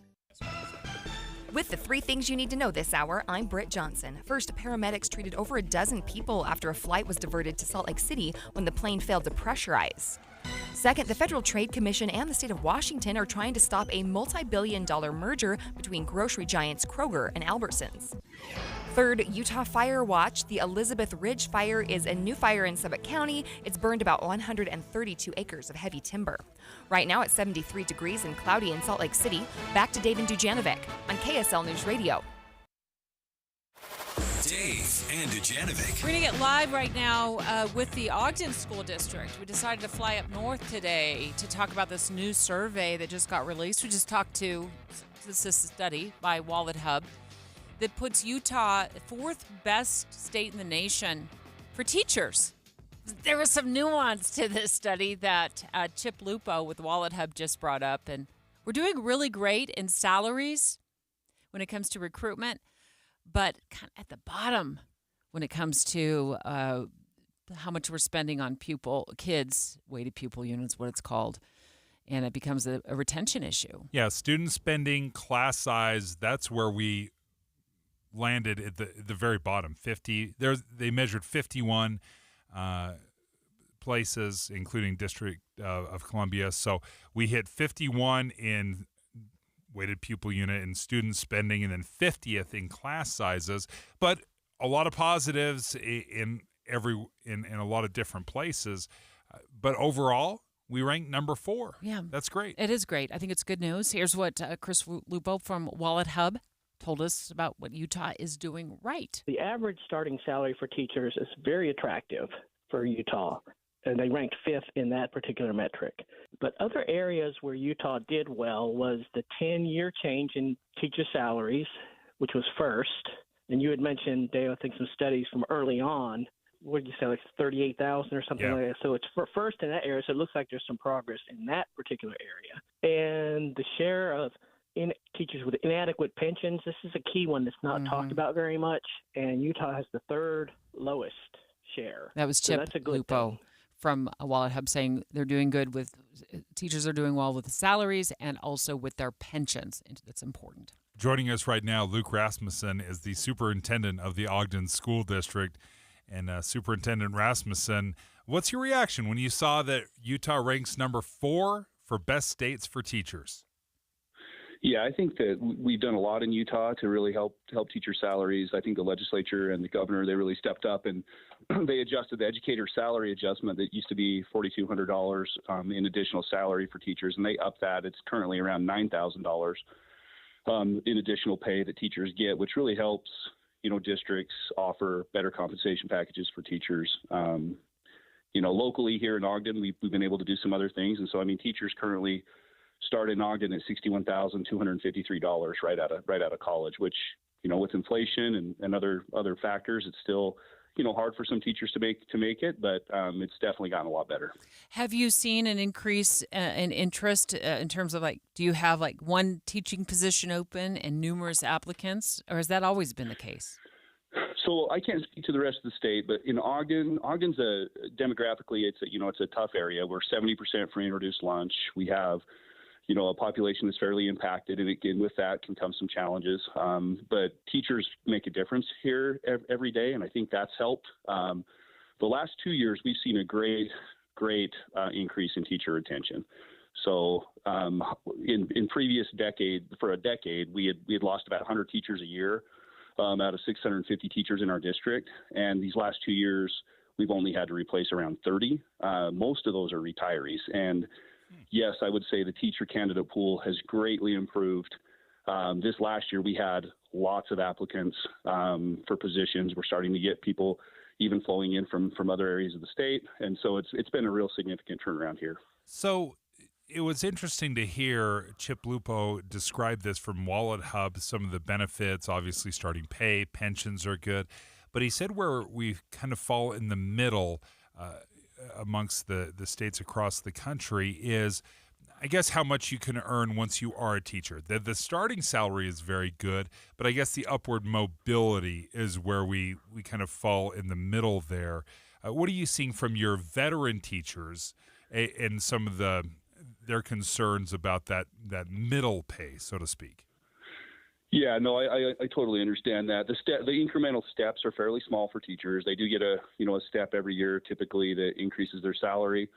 With the 3 things you need to know this hour, I'm Britt Johnson. First, paramedics treated over a dozen people after a flight was diverted to Salt Lake City when the plane failed to pressurize. Second, the Federal Trade Commission and the state of Washington are trying to stop a multi-billion-dollar merger between grocery giants Kroger and Albertsons. Third, Utah Fire Watch. The Elizabeth Ridge Fire is a new fire in Subic County. It's burned about 132 acres of heavy timber. Right now it's 73 degrees and cloudy in Salt Lake City. Back to Dave and Dujanovic on KSL News Radio. Dave and Dujanovic. We're going to get live right now with the Ogden School District. We decided to fly up north today to talk about this new survey that just got released. We just talked to, this is a study by Wallet Hub that puts Utah fourth best state in the nation for teachers. There was some nuance to this study that Chip Lupo with Wallet Hub just brought up, and we're doing really great in salaries when it comes to recruitment, but kind of at the bottom when it comes to how much we're spending on kids, weighted pupil units, what it's called, and it becomes a retention issue. Yeah, student spending, class size, that's where we landed at the very bottom. 50. They measured 51 places, including District of Columbia. So we hit 51 in weighted pupil unit and student spending, and then 50th in class sizes. But a lot of positives in a lot of different places. But overall, we ranked number 4. Yeah, that's great. It is great. I think it's good news. Here's what Chris Lupo from Wallet Hub told us about what Utah is doing right. The average starting salary for teachers is very attractive for Utah, and they ranked 5th in that particular metric. But other areas where Utah did well was the 10-year change in teacher salaries, which was first. And you had mentioned, Dave, I think some studies from early on. What did you say, like 38,000 or something like that? So it's first in that area, so it looks like there's some progress in that particular area. And the share of teachers with inadequate pensions, this is a key one that's not talked about very much, and Utah has the 3rd lowest share. That was Chip Lupo from Wallet Hub saying they're doing good with teachers are doing well with the salaries and also with their pensions. That's important. Joining us right now, Luke Rasmussen is the superintendent of the Ogden School District. And Superintendent Rasmussen, what's your reaction when you saw that Utah ranks number 4 for best states for teachers? Yeah, I think that we've done a lot in Utah to really help teacher salaries. I think the legislature and the governor, they really stepped up and they adjusted the educator salary adjustment that used to be $4,200 in additional salary for teachers, and they upped that. It's currently around $9,000 in additional pay that teachers get, which really helps, districts offer better compensation packages for teachers. Locally here in Ogden, we've been able to do some other things, and so teachers currently start in Ogden at $61,253 right out of college, which, with inflation and other factors, it's still, hard for some teachers to make it, but it's definitely gotten a lot better. Have you seen an increase in interest in terms of do you have one teaching position open and numerous applicants, or has that always been the case? So I can't speak to the rest of the state, but in Ogden's demographically, it's a tough area. We're 70% free and reduced lunch. We have a population that's fairly impacted, and again, with that can come some challenges. But teachers make a difference here every day, and I think that's helped. The last 2 years, we've seen a great increase in teacher retention. So in previous decade, we had lost about 100 teachers a year out of 650 teachers in our district, and these last 2 years, we've only had to replace around 30. Most of those are retirees, and yes, I would say the teacher candidate pool has greatly improved. This last year, we had lots of applicants for positions. We're starting to get people even flowing in from other areas of the state. And so it's been a real significant turnaround here. So it was interesting to hear Chip Lupo describe this from Wallet Hub, some of the benefits, obviously starting pay, pensions are good. But he said where we kind of fall in the middle amongst the states across the country is, I guess, how much you can earn once you are a teacher. The starting salary is very good, but I guess the upward mobility is where we kind of fall in the middle there. What are you seeing from your veteran teachers and some of their concerns about that middle pay, so to speak? Yeah, no, I totally understand that. The incremental steps are fairly small for teachers. They do get a step every year typically that increases their salary.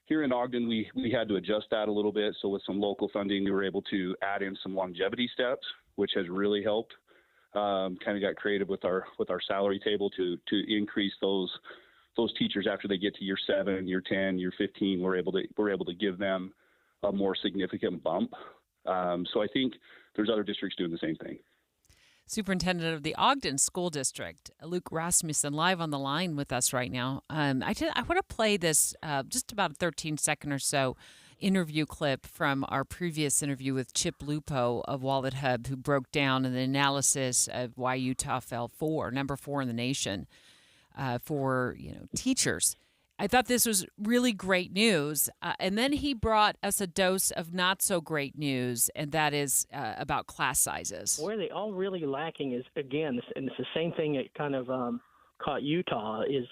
Here in Ogden, we had to adjust that a little bit. So with some local funding, we were able to add in some longevity steps, which has really helped. Kind of got creative with our salary table to increase those teachers after they get to year 7, year 10, year 15. We're able to give them a more significant bump. So I think there's other districts doing the same thing. Superintendent of the Ogden School District, Luke Rasmussen, live on the line with us right now. I want to play this just about a 13-second or so interview clip from our previous interview with Chip Lupo of Wallet Hub, who broke down an analysis of why Utah fell number 4 in the nation for teachers. I thought this was really great news. And then he brought us a dose of not so great news, and that is about class sizes. Where they all really lacking is, again, and it's the same thing that kind of caught Utah, is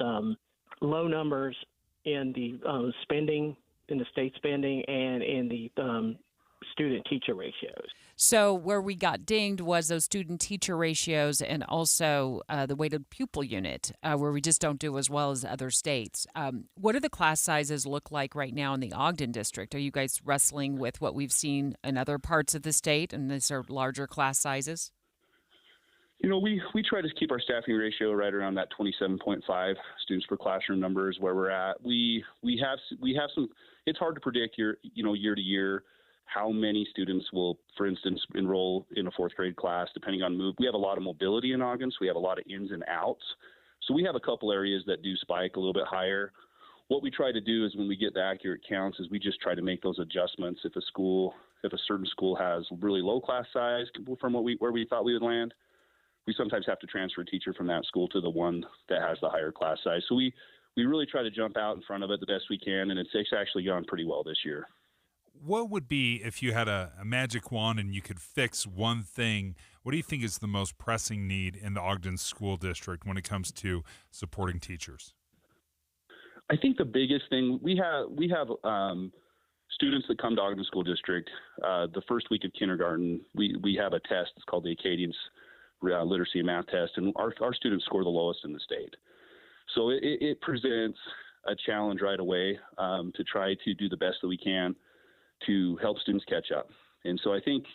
low numbers in the spending, in the state spending, and in the student-teacher ratios. So where we got dinged was those student-teacher ratios and also the weighted pupil unit, where we just don't do as well as other states. What do the class sizes look like right now in the Ogden district? Are you guys wrestling with what we've seen in other parts of the state, and these are larger class sizes? We try to keep our staffing ratio right around that 27.5 students per classroom number is where we're at. We have some. It's hard to predict year to year how many students will, for instance, enroll in a 4th grade class, depending on move. We have a lot of mobility in Ogden, so we have a lot of ins and outs. So we have a couple areas that do spike a little bit higher. What we try to do is when we get the accurate counts is we just try to make those adjustments. If a certain school has really low class size from where we thought we would land, we sometimes have to transfer a teacher from that school to the one that has the higher class size. So we really try to jump out in front of it the best we can, and it's actually gone pretty well this year. What would be, if you had a magic wand and you could fix one thing, what do you think is the most pressing need in the Ogden School District when it comes to supporting teachers? I think the biggest thing, we have students that come to Ogden School District. The first week of kindergarten, we have a test. It's called the Acadians Literacy and Math Test, and our students score the lowest in the state. So it presents a challenge right away to try to do the best that we can to help students catch up. And so I think,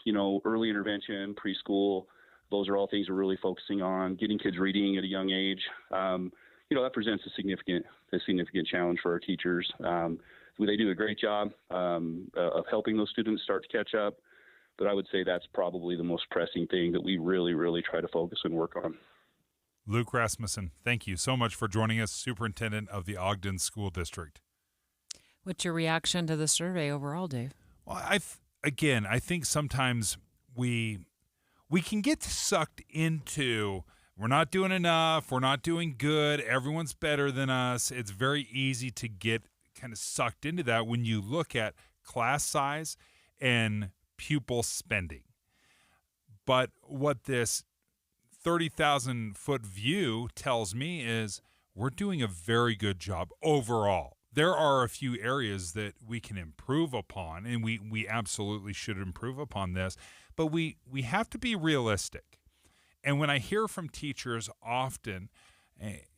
early intervention, preschool, those are all things we're really focusing on. Getting kids reading at a young age, that presents a significant challenge for our teachers. They do a great job of helping those students start to catch up. But I would say that's probably the most pressing thing that we really, really try to focus and work on. Luke Rasmussen, thank you so much for joining us, Superintendent of the Ogden School District. What's your reaction to the survey overall, Dave? Well, I think sometimes we can get sucked into we're not doing enough, we're not doing good, everyone's better than us. It's very easy to get kind of sucked into that when you look at class size and pupil spending. But what this 30,000-foot view tells me is we're doing a very good job overall. There are a few areas that we can improve upon, and we absolutely should improve upon this, but we have to be realistic. And when I hear from teachers often,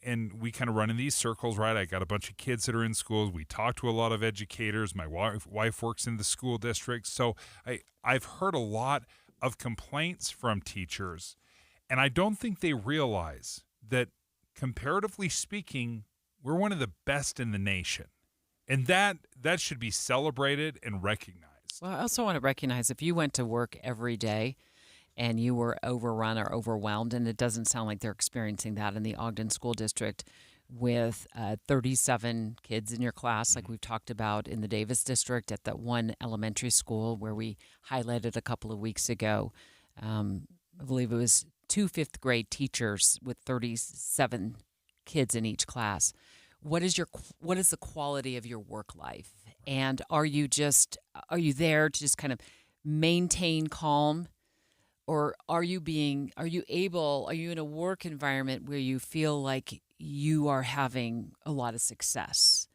and we kind of run in these circles, right? I got a bunch of kids that are in schools. We talk to a lot of educators. My wife works in the school district. So I've heard a lot of complaints from teachers, and I don't think they realize that, comparatively speaking, we're one of the best in the nation. And that should be celebrated and recognized. Well, I also want to recognize if you went to work every day and you were overrun or overwhelmed, and it doesn't sound like they're experiencing that in the Ogden School District with 37 kids in your class, like we've talked about in the Davis District at that one elementary school where we highlighted a couple of weeks ago. I believe it was 2 5th grade teachers with 37 kids in each class. What is the quality of your work life? And are you there to just kind of maintain calm? Or are you in a work environment where you feel like you are having a lot of success?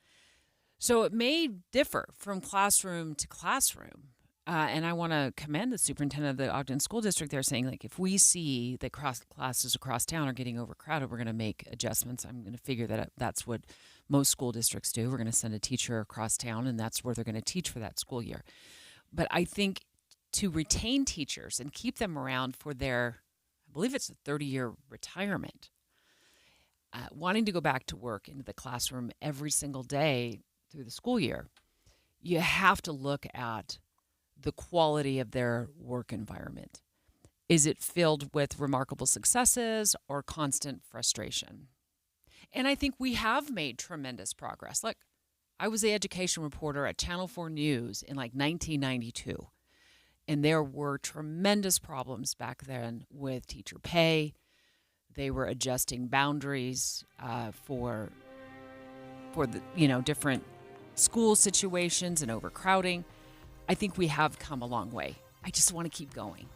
So it may differ from classroom to classroom. And I want to commend the superintendent of the Ogden School District. They're saying, like, if we see that classes across town are getting overcrowded, we're going to make adjustments. I'm going to figure that that's what most school districts do. We're going to send a teacher across town, and that's where they're going to teach for that school year. But I think to retain teachers and keep them around for their, I believe it's a 30-year retirement, wanting to go back to work into the classroom every single day through the school year, you have to look at the quality of their work environment. Is it filled with remarkable successes or constant frustration? And I think we have made tremendous progress. Look, I was the education reporter at Channel 4 News in like 1992, and there were tremendous problems back then with teacher pay. They were adjusting boundaries for the different school situations and overcrowding. I think we have come a long way. I just want to keep going.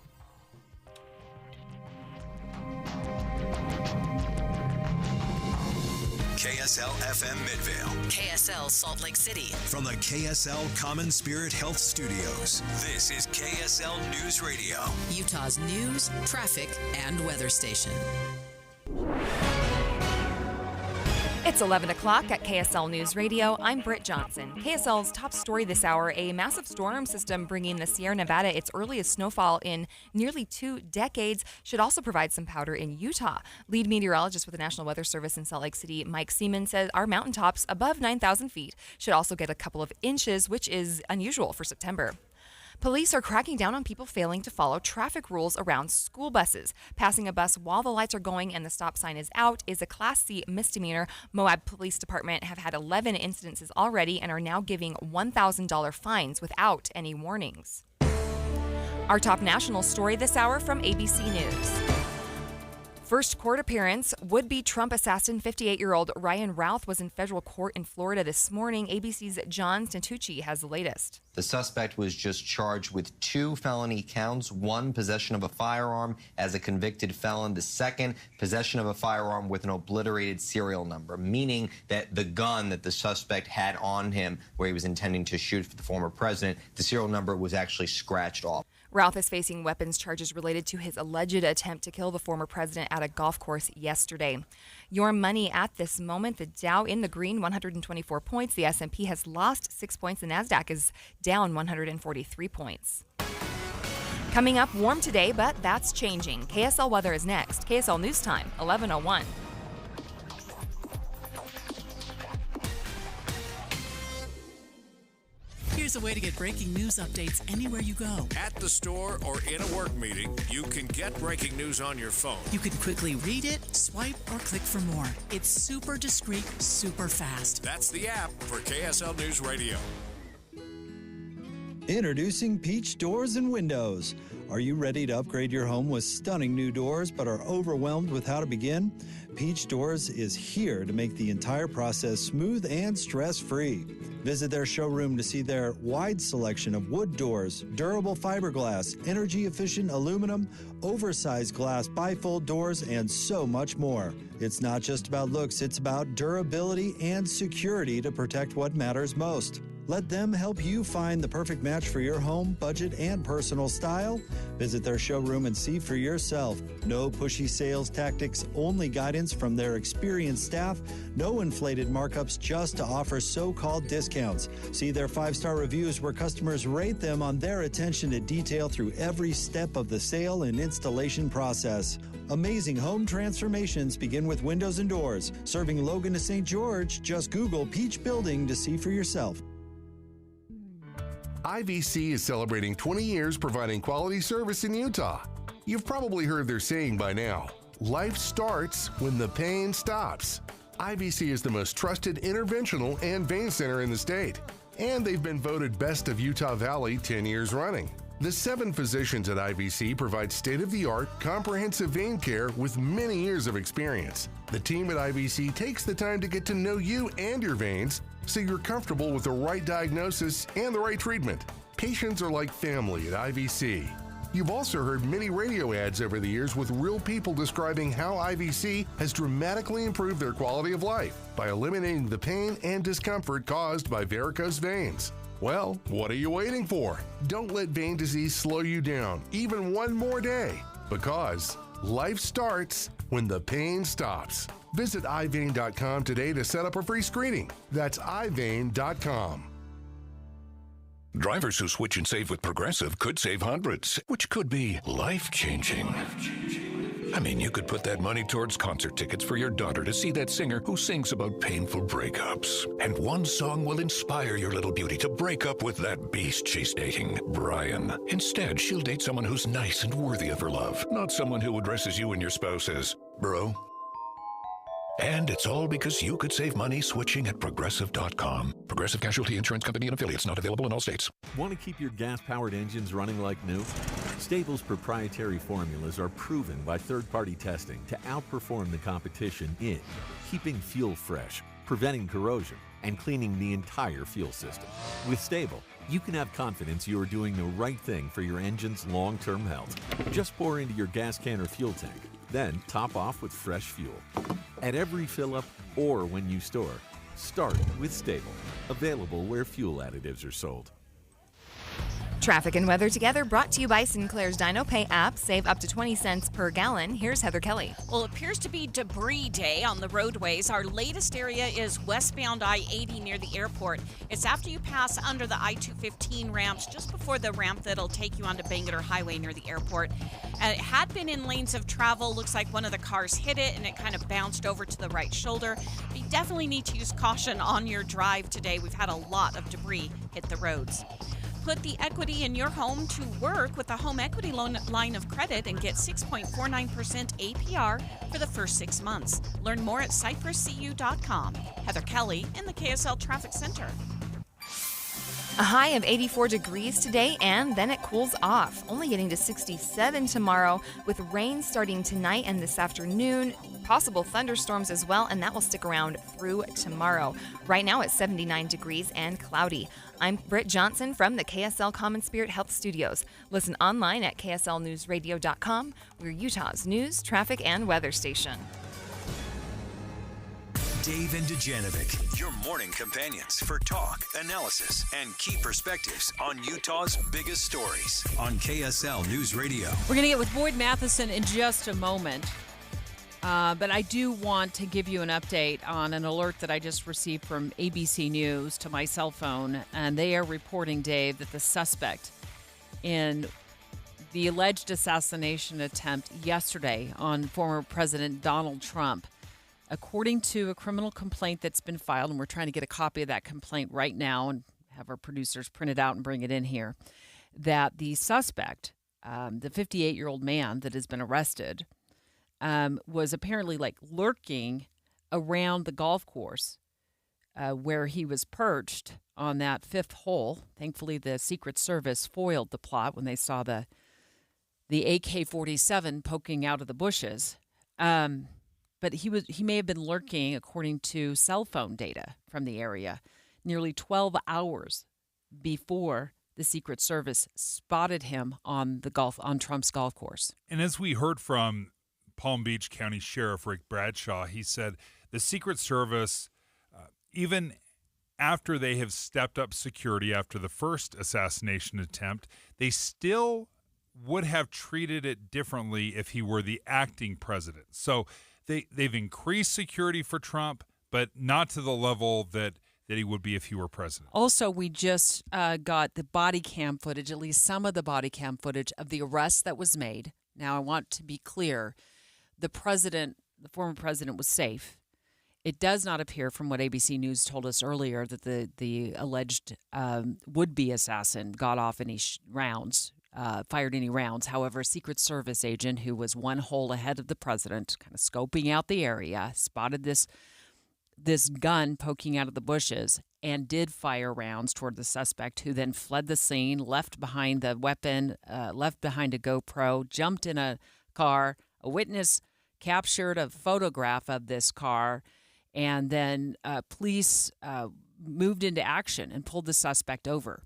KSL FM Midvale. KSL Salt Lake City. From the KSL Common Spirit Health Studios, this is KSL News Radio. Utah's news, traffic, and weather station. It's 11 o'clock at KSL News Radio. I'm Britt Johnson. KSL's top story this hour, a massive storm system bringing the Sierra Nevada its earliest snowfall in nearly 2 decades should also provide some powder in Utah. Lead meteorologist with the National Weather Service in Salt Lake City, Mike Seaman, says our mountaintops above 9,000 feet should also get a couple of inches, which is unusual for September. Police are cracking down on people failing to follow traffic rules around school buses. Passing a bus while the lights are going and the stop sign is out is a Class C misdemeanor. Moab Police Department have had 11 incidences already and are now giving $1,000 fines without any warnings. Our top national story this hour from ABC News. First court appearance, would-be Trump assassin 58-year-old Ryan Routh was in federal court in Florida this morning. ABC's John Stantucci has the latest. The suspect was just charged with 2 felony counts, 1, possession of a firearm as a convicted felon, the second, possession of a firearm with an obliterated serial number, meaning that the gun that the suspect had on him where he was intending to shoot for the former president, the serial number was actually scratched off. Routh is facing weapons charges related to his alleged attempt to kill the former president at a golf course yesterday. Your money at this moment, the Dow in the green, 124 points. The S&P has lost 6 points. The NASDAQ is down 143 points. Coming up, warm today, but that's changing. KSL weather is next. KSL News Time, 11:01. Here's a way to get breaking news updates anywhere you go. At the store or in a work meeting, you can get breaking news on your phone. You can quickly read it, swipe, or click for more. It's super discreet, super fast. That's the app for KSL News Radio. Introducing Peach Doors and Windows. Are you ready to upgrade your home with stunning new doors but are overwhelmed with how to begin? Peach Doors is here to make the entire process smooth and stress-free. Visit their showroom to see their wide selection of wood doors, durable fiberglass, energy-efficient aluminum, oversized glass bifold doors, and so much more. It's not just about looks, it's about durability and security to protect what matters most. Let them help you find the perfect match for your home, budget, and personal style. Visit their showroom and see for yourself. No pushy sales tactics, only guidance from their experienced staff. No inflated markups just to offer so-called discounts. See their 5-star reviews where customers rate them on their attention to detail through every step of the sale and installation process. Amazing home transformations begin with windows and doors. Serving Logan to St. George, just Google Peach Building to see for yourself. IVC is celebrating 20 years providing quality service in Utah. You've probably heard their saying by now, life starts when the pain stops. IVC is the most trusted interventional and vein center in the state, and they've been voted Best of Utah Valley 10 years running. The 7 physicians at IVC provide state-of-the-art, comprehensive vein care with many years of experience. The team at IVC takes the time to get to know you and your veins so you're comfortable with the right diagnosis and the right treatment. Patients are like family at IVC. You've also heard many radio ads over the years with real people describing how IVC has dramatically improved their quality of life by eliminating the pain and discomfort caused by varicose veins. Well, what are you waiting for? Don't let vein disease slow you down even one more day, because life starts when the pain stops. Visit iVein.com today to set up a free screening. That's iVein.com. Drivers who switch and save with Progressive could save hundreds, which could be life-changing. I mean, you could put that money towards concert tickets for your daughter to see that singer who sings about painful breakups. And one song will inspire your little beauty to break up with that beast she's dating, Brian. Instead, she'll date someone who's nice and worthy of her love, not someone who addresses you and your spouse as bro. And it's all because you could save money switching at Progressive.com. Progressive Casualty Insurance Company and affiliates, not available in all states. Want to keep your gas-powered engines running like new? Stable's proprietary formulas are proven by third-party testing to outperform the competition in keeping fuel fresh, preventing corrosion, and cleaning the entire fuel system. With Stable, you can have confidence you are doing the right thing for your engine's long-term health. Just pour into your gas can or fuel tank, then top off with fresh fuel. At every fill-up or when you store, start with Stable. Available where fuel additives are sold. Traffic and weather together brought to you by Sinclair's Dino Pay app. Save up to 20 cents per gallon. Here's Heather Kelly. Well, it appears to be debris day on the roadways. Our latest area is westbound I-80 near the airport. It's after you pass under the I-215 ramps, just before the ramp that'll take you onto Bangerter Highway near the airport. It had been in lanes of travel. Looks like one of the cars hit it and it kind of bounced over to the right shoulder. But you definitely need to use caution on your drive today. We've had a lot of debris hit the roads. Put the equity in your home to work with a home equity loan line of credit and get 6.49% APR for the first 6 months. Learn more at cypresscu.com. Heather Kelly in the KSL Traffic Center. A high of 84 degrees today, and then it cools off, only getting to 67 tomorrow, with rain starting tonight and this afternoon. Possible thunderstorms as well, and that will stick around through tomorrow. Right now it's 79 degrees and cloudy. I'm Britt Johnson from the KSL Common Spirit Health Studios. Listen online at kslnewsradio.com. We're Utah's news, traffic, and weather station. Dave and Dejanovic, your morning companions for talk, analysis, and key perspectives on Utah's biggest stories on KSL News Radio. We're going to get with Boyd Matheson in just a moment. But I do want to give you an update on an alert that I just received from ABC News to my cell phone. And they are reporting, Dave, that the suspect in the alleged assassination attempt yesterday on former President Donald Trump, according to a criminal complaint that's been filed, and we're trying to get a copy of that complaint right now and have our producers print it out and bring it in here, that the suspect, the 58-year-old man that has been arrested, was apparently lurking around the golf course where he was perched on that fifth hole. Thankfully, the Secret Service foiled the plot when they saw the AK-47 poking out of the bushes. But he may have been lurking, according to cell phone data from the area, nearly 12 hours before the Secret Service spotted him on Trump's golf course. And as we heard from Palm Beach County Sheriff Rick Bradshaw, he said the Secret Service, even after they have stepped up security after the first assassination attempt, they still would have treated it differently if he were the acting president. So they've increased security for Trump, but not to the level that he would be if he were president. Also, we just got the body cam footage, at least some of the body cam footage of the arrest that was made. Now, I want to be clear. The former president was safe. It does not appear from what ABC News told us earlier that the alleged would-be assassin got off any rounds, fired any rounds. However, a Secret Service agent who was one hole ahead of the president, kind of scoping out the area, spotted this gun poking out of the bushes and did fire rounds toward the suspect, who then fled the scene, left behind the weapon, left behind a GoPro, jumped in a car. A witness captured a photograph of this car, and then police moved into action and pulled the suspect over.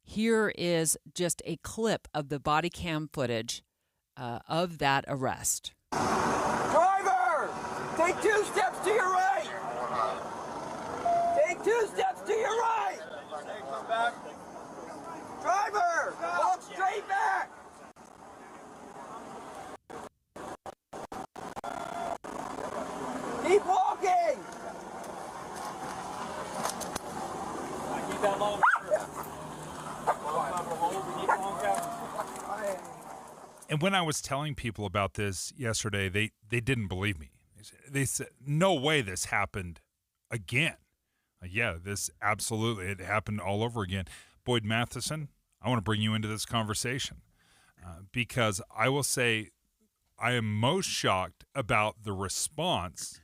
Here is just a clip of the body cam footage of that arrest. Driver, take 2 steps to your right. Take 2 steps to your right. back. Driver, walk straight back. Keep walking. Keep that long. And when I was telling people about this yesterday, they didn't believe me. They said, no way this happened again. Yeah, this absolutely, it happened all over again. Boyd Matheson, I want to bring you into this conversation because I will say I am most shocked about the response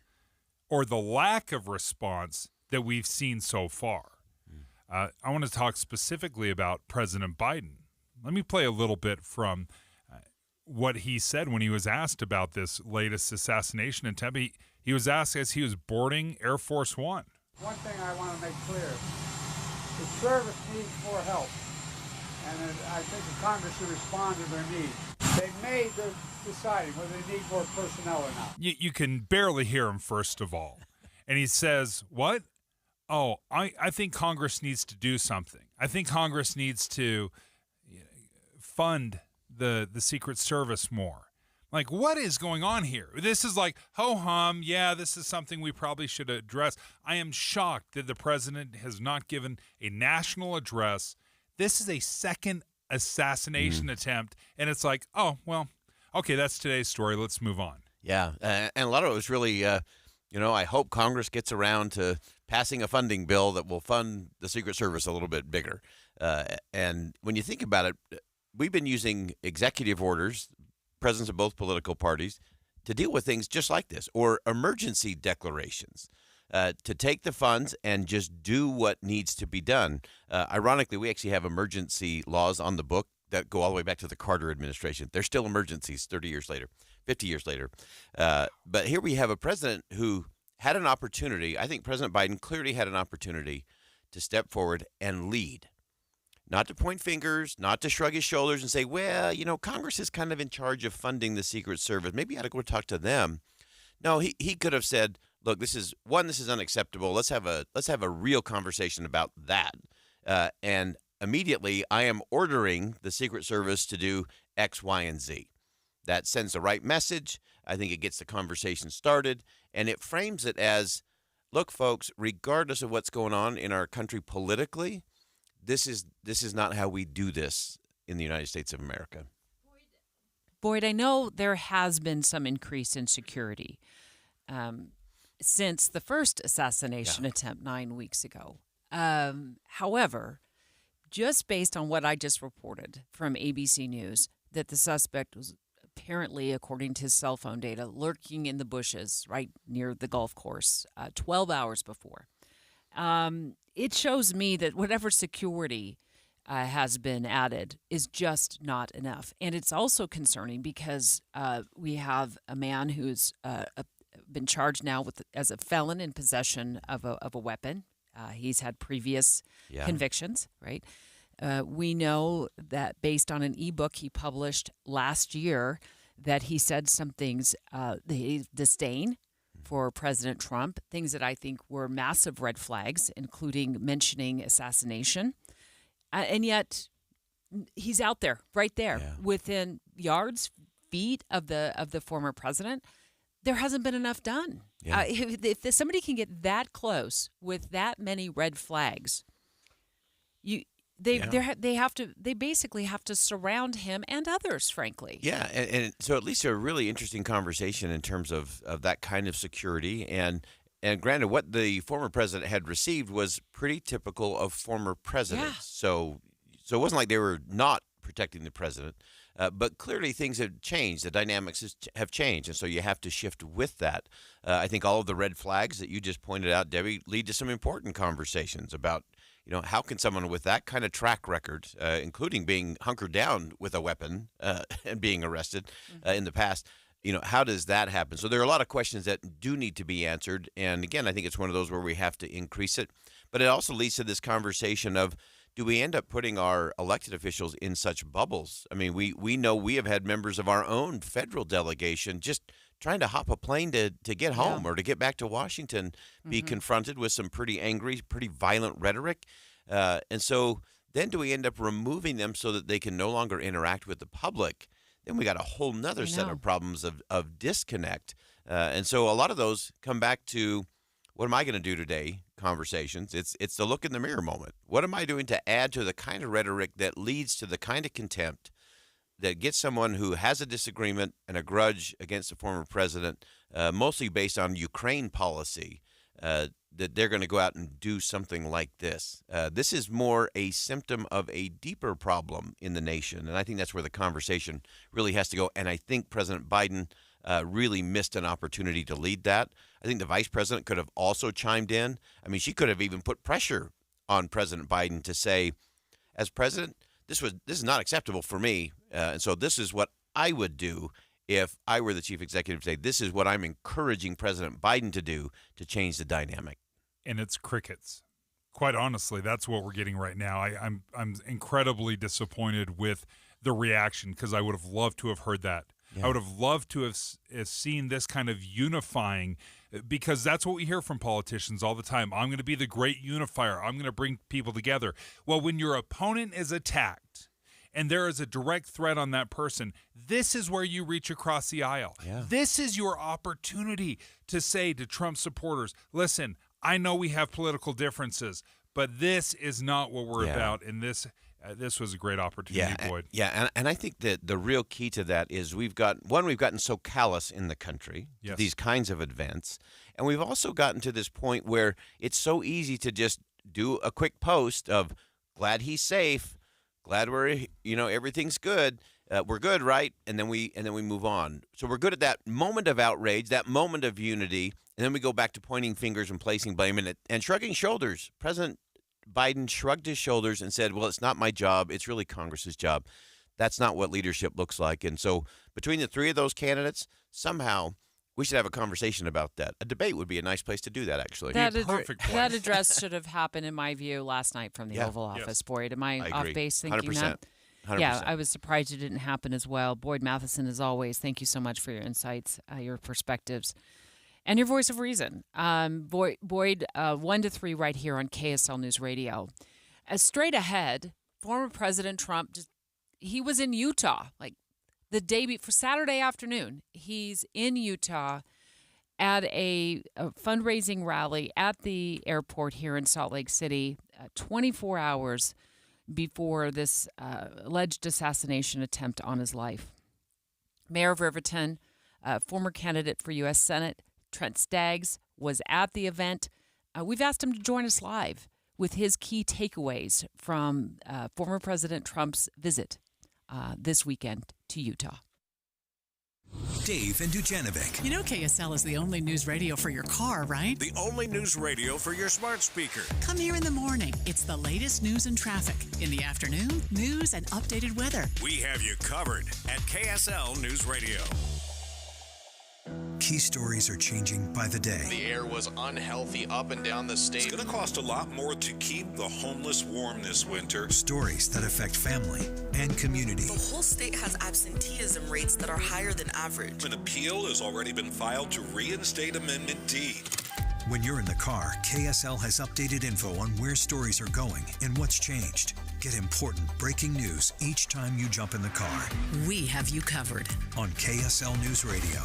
or the lack of response that we've seen so far. I want to talk specifically about President Biden. Let me play a little bit from what he said when he was asked about this latest assassination attempt. He was asked as he was boarding Air Force One. One thing I want to make clear, the service needs more help, and I think the Congress should respond to their needs. They've made the deciding whether they need more personnel or not. You can barely hear him, first of all. And he says, what? Oh, I think Congress needs to do something. I think Congress needs to fund the Secret Service more. Like, what is going on here? This is like, ho-hum, yeah, this is something we probably should address. I am shocked that the president has not given a national address. This is a second assassination attempt, and it's like, oh, well, okay, that's today's story. Let's move on. Yeah, and a lot of it was really, I hope Congress gets around to passing a funding bill that will fund the Secret Service a little bit bigger. And when you think about it, we've been using executive orders, presidents of both political parties, to deal with things just like this, or emergency declarations, to take the funds and just do what needs to be done. Ironically, we actually have emergency laws on the book that go all the way back to the Carter administration. They're still emergencies 30 years later, 50 years later. But here we have a president who had an opportunity. I think President Biden clearly had an opportunity to step forward and lead. Not to point fingers, not to shrug his shoulders and say, well, Congress is kind of in charge of funding the Secret Service. Maybe I ought to go talk to them. No, he could have said, look, this is unacceptable. Let's have a real conversation about that. And immediately I am ordering the Secret Service to do X, Y, and Z. That sends the right message. I think it gets the conversation started, and it frames it as, look, folks, regardless of what's going on in our country politically, this is not how we do this in the United States of America. Boyd, I know there has been some increase in security since the first assassination attempt 9 weeks ago. However, just based on what I just reported from ABC News, that the suspect was apparently, according to his cell phone data, lurking in the bushes right near the golf course 12 hours before. It shows me that whatever security has been added is just not enough. And it's also concerning because we have a man who's been charged now as a felon in possession of a weapon. He's had previous convictions, right? We know that based on an ebook he published last year that he said some things they disdain for President Trump, things that I think were massive red flags, including mentioning assassination. And yet he's out there, right there, within yards, feet of the former president. There hasn't been enough done. Yeah. If somebody can get that close with that many red flags, they basically have to surround him and others, frankly. Yeah, and so at least a really interesting conversation in terms of that kind of security. And granted, what the former president had received was pretty typical of former presidents. Yeah. So it wasn't like they were not protecting the president. But clearly things have changed. The dynamics have changed, and so you have to shift with that. I think all of the red flags that you just pointed out, Debbie, lead to some important conversations about, how can someone with that kind of track record, including being hunkered down with a weapon and being arrested in the past, how does that happen? So there are a lot of questions that do need to be answered. And again, I think it's one of those where we have to increase it. But it also leads to this conversation of, do we end up putting our elected officials in such bubbles? I mean, we know we have had members of our own federal delegation just trying to hop a plane to get home or to get back to Washington, be confronted with some pretty angry, pretty violent rhetoric. And so then do we end up removing them so that they can no longer interact with the public? Then we got a whole nother set of problems of disconnect. And so a lot of those come back to, what am I going to do today? Conversations. It's the look in the mirror moment. What am I doing to add to the kind of rhetoric that leads to the kind of contempt that gets someone who has a disagreement and a grudge against the former president, mostly based on Ukraine policy, that they're going to go out and do something like this. This is more a symptom of a deeper problem in the nation, and I think that's where the conversation really has to go. And I think President Biden really missed an opportunity to lead that. I think the vice president could have also chimed in. I mean, she could have even put pressure on President Biden to say, as president, this is not acceptable for me, and so this is what I would do if I were the chief executive today. This is what I'm encouraging President Biden to do to change the dynamic. And it's crickets. Quite honestly, that's what we're getting right now. I'm incredibly disappointed with the reaction, because I would have loved to have heard that. Yeah. I would have loved to have seen this kind of unifying, because that's what we hear from politicians all the time. I'm going to be the great unifier. I'm going to bring people together. Well, when your opponent is attacked and there is a direct threat on that person, this is where you reach across the aisle. Yeah. This is your opportunity to say to Trump supporters, listen, I know we have political differences, but this is not what we're about, and this was a great opportunity, Boyd. Yeah, and I think that the real key to that is we've gotten so callous in the country to these kinds of events, and we've also gotten to this point where it's so easy to just do a quick post of, glad he's safe, glad everything's good, we're good, right? And then we move on. So we're good at that moment of outrage, that moment of unity, and then we go back to pointing fingers and placing blame and shrugging shoulders. President Biden shrugged his shoulders and said, well, it's not my job. It's really Congress's job. That's not what leadership looks like. And so between the three of those candidates, somehow we should have a conversation about that. A debate would be a nice place to do that, actually. That address should have happened, in my view, last night from the Oval Office. Boyd, am I off base thinking 100%. that? 100%. Yeah, I was surprised it didn't happen as well. Boyd Matheson, as always, thank you so much for your insights, your perspectives, and your voice of reason. Boyd, 1 to 3 right here on KSL News Radio. Straight ahead, former President Trump, he was in Utah, like the day before, Saturday afternoon. He's in Utah at a fundraising rally at the airport here in Salt Lake City, 24 hours before this alleged assassination attempt on his life. Mayor of Riverton, former candidate for U.S. Senate, Trent Stags, was at the event. We've asked him to join us live with his key takeaways from former President Trump's visit this weekend to Utah. Dave and Dujanovic. You know KSL is the only news radio for your car, right? The only news radio for your smart speaker. Come here in the morning. It's the latest news and traffic. In the afternoon, news and updated weather. We have you covered at KSL News Radio. Key stories are changing by the day. The air was unhealthy up and down the state. It's going to cost a lot more to keep the homeless warm this winter. Stories that affect family and community. The whole state has absenteeism rates that are higher than average. An appeal has already been filed to reinstate Amendment D. When you're in the car, KSL has updated info on where stories are going and what's changed. Get important breaking news each time you jump in the car. We have you covered on KSL News Radio.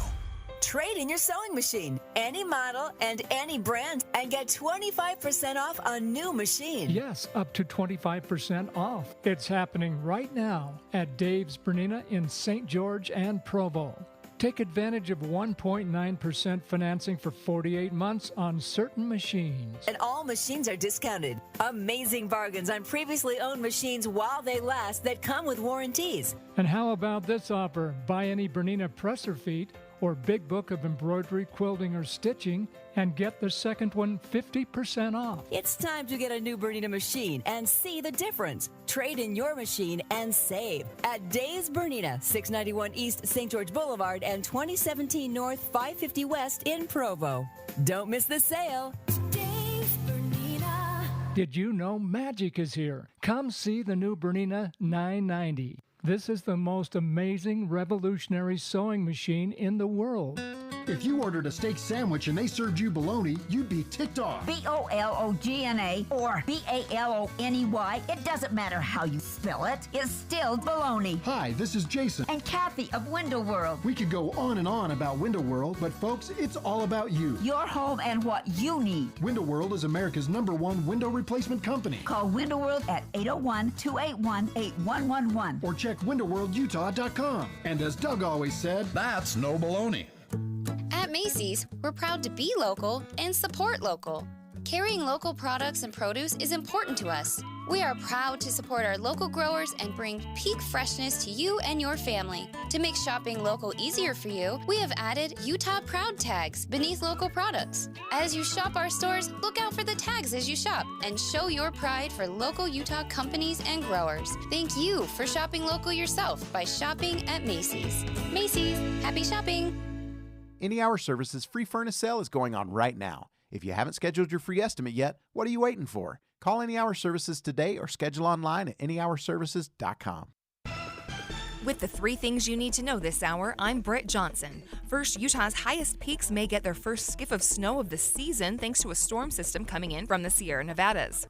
Trade in your sewing machine, any model and any brand, and get 25% off a new machine. Yes, up to 25% off. It's happening right now at Dave's Bernina in St. George and Provo. Take advantage of 1.9% financing for 48 months on certain machines. And all machines are discounted. Amazing bargains on previously owned machines while they last that come with warranties. And how about this offer? Buy any Bernina presser feet or big book of embroidery, quilting, or stitching, and get the second one 50% off. It's time to get a new Bernina machine and see the difference. Trade in your machine and save at Dave's Bernina, 691 East St. George Boulevard and 2017 North 550 West in Provo. Don't miss the sale. Dave's Bernina. Did you know magic is here? Come see the new Bernina 990. This is the most amazing, revolutionary sewing machine in the world. If you ordered a steak sandwich and they served you bologna, you'd be ticked off. B-O-L-O-G-N-A or B-A-L-O-N-E-Y. It doesn't matter how you spell it. It's still bologna. Hi, this is Jason. And Kathy of Window World. We could go on and on about Window World, but folks, it's all about you. Your home and what you need. Window World is America's #1 window replacement company. Call Window World at 801-281-8111. Or check windowworldutah.com. And as Doug always said, that's no baloney. At Macy's, we're proud to be local and support local. Carrying local products and produce is important to us. We are proud to support our local growers and bring peak freshness to you and your family. To make shopping local easier for you, we have added Utah Proud tags beneath local products. As you shop our stores, look out for the tags as you shop and show your pride for local Utah companies and growers. Thank you for shopping local yourself by shopping at Macy's. Macy's, happy shopping! Any Hour Services free furnace sale is going on right now. If you haven't scheduled your free estimate yet, what are you waiting for? Call Any Hour Services today or schedule online at anyhourservices.com. With the 3 things you need to know this hour, I'm Britt Johnson. First, Utah's highest peaks may get their first skiff of snow of the season thanks to a storm system coming in from the Sierra Nevadas.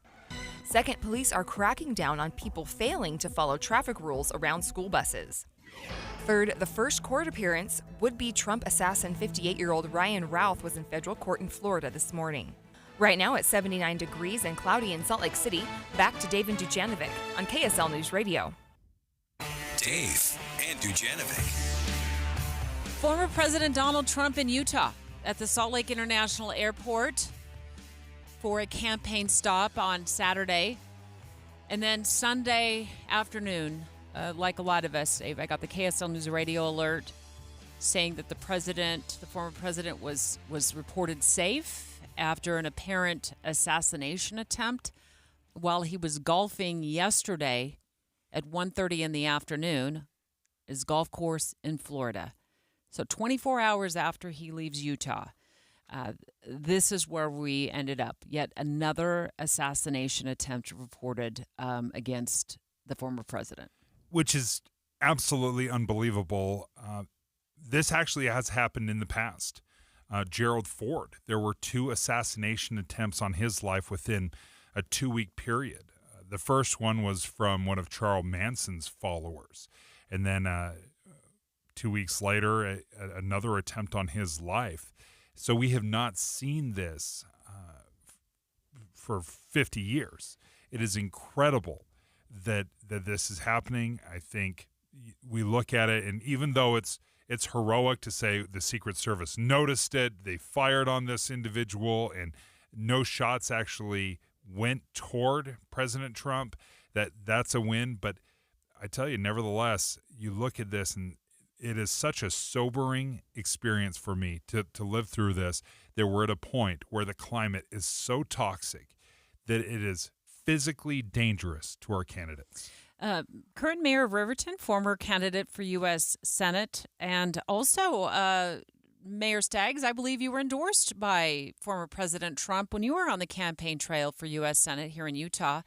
Second, police are cracking down on people failing to follow traffic rules around school buses. Third, the first court appearance, would-be Trump assassin 58-year-old Ryan Routh was in federal court in Florida this morning. Right now it's 79 degrees and cloudy in Salt Lake City. Back to Dave and Dujanovic on KSL News Radio. Dave and Dujanovic. Former President Donald Trump in Utah at the Salt Lake International Airport for a campaign stop on Saturday. And then Sunday afternoon, like a lot of us, Dave, I got the KSL News Radio alert saying that the former president was reported safe after an apparent assassination attempt while he was golfing yesterday at 1:30 in the afternoon, his golf course in Florida. So 24 hours after he leaves Utah, this is where we ended up. Yet another assassination attempt reported against the former president. Which is absolutely unbelievable. This actually has happened in the past. Gerald Ford, there were 2 assassination attempts on his life within a 2-week period. The first one was from one of Charles Manson's followers. And then 2 weeks later, another attempt on his life. So we have not seen this for 50 years. It is incredible that this is happening. I think we look at it, and even though it's heroic to say the Secret Service noticed it, they fired on this individual, and no shots actually went toward President Trump, that's a win. But I tell you, nevertheless, you look at this, and it is such a sobering experience for me to live through this, that we're at a point where the climate is so toxic that it is physically dangerous to our candidates. Current mayor of Riverton, former candidate for U.S. Senate, and also Mayor Stags, I believe you were endorsed by former President Trump when you were on the campaign trail for U.S. Senate here in Utah.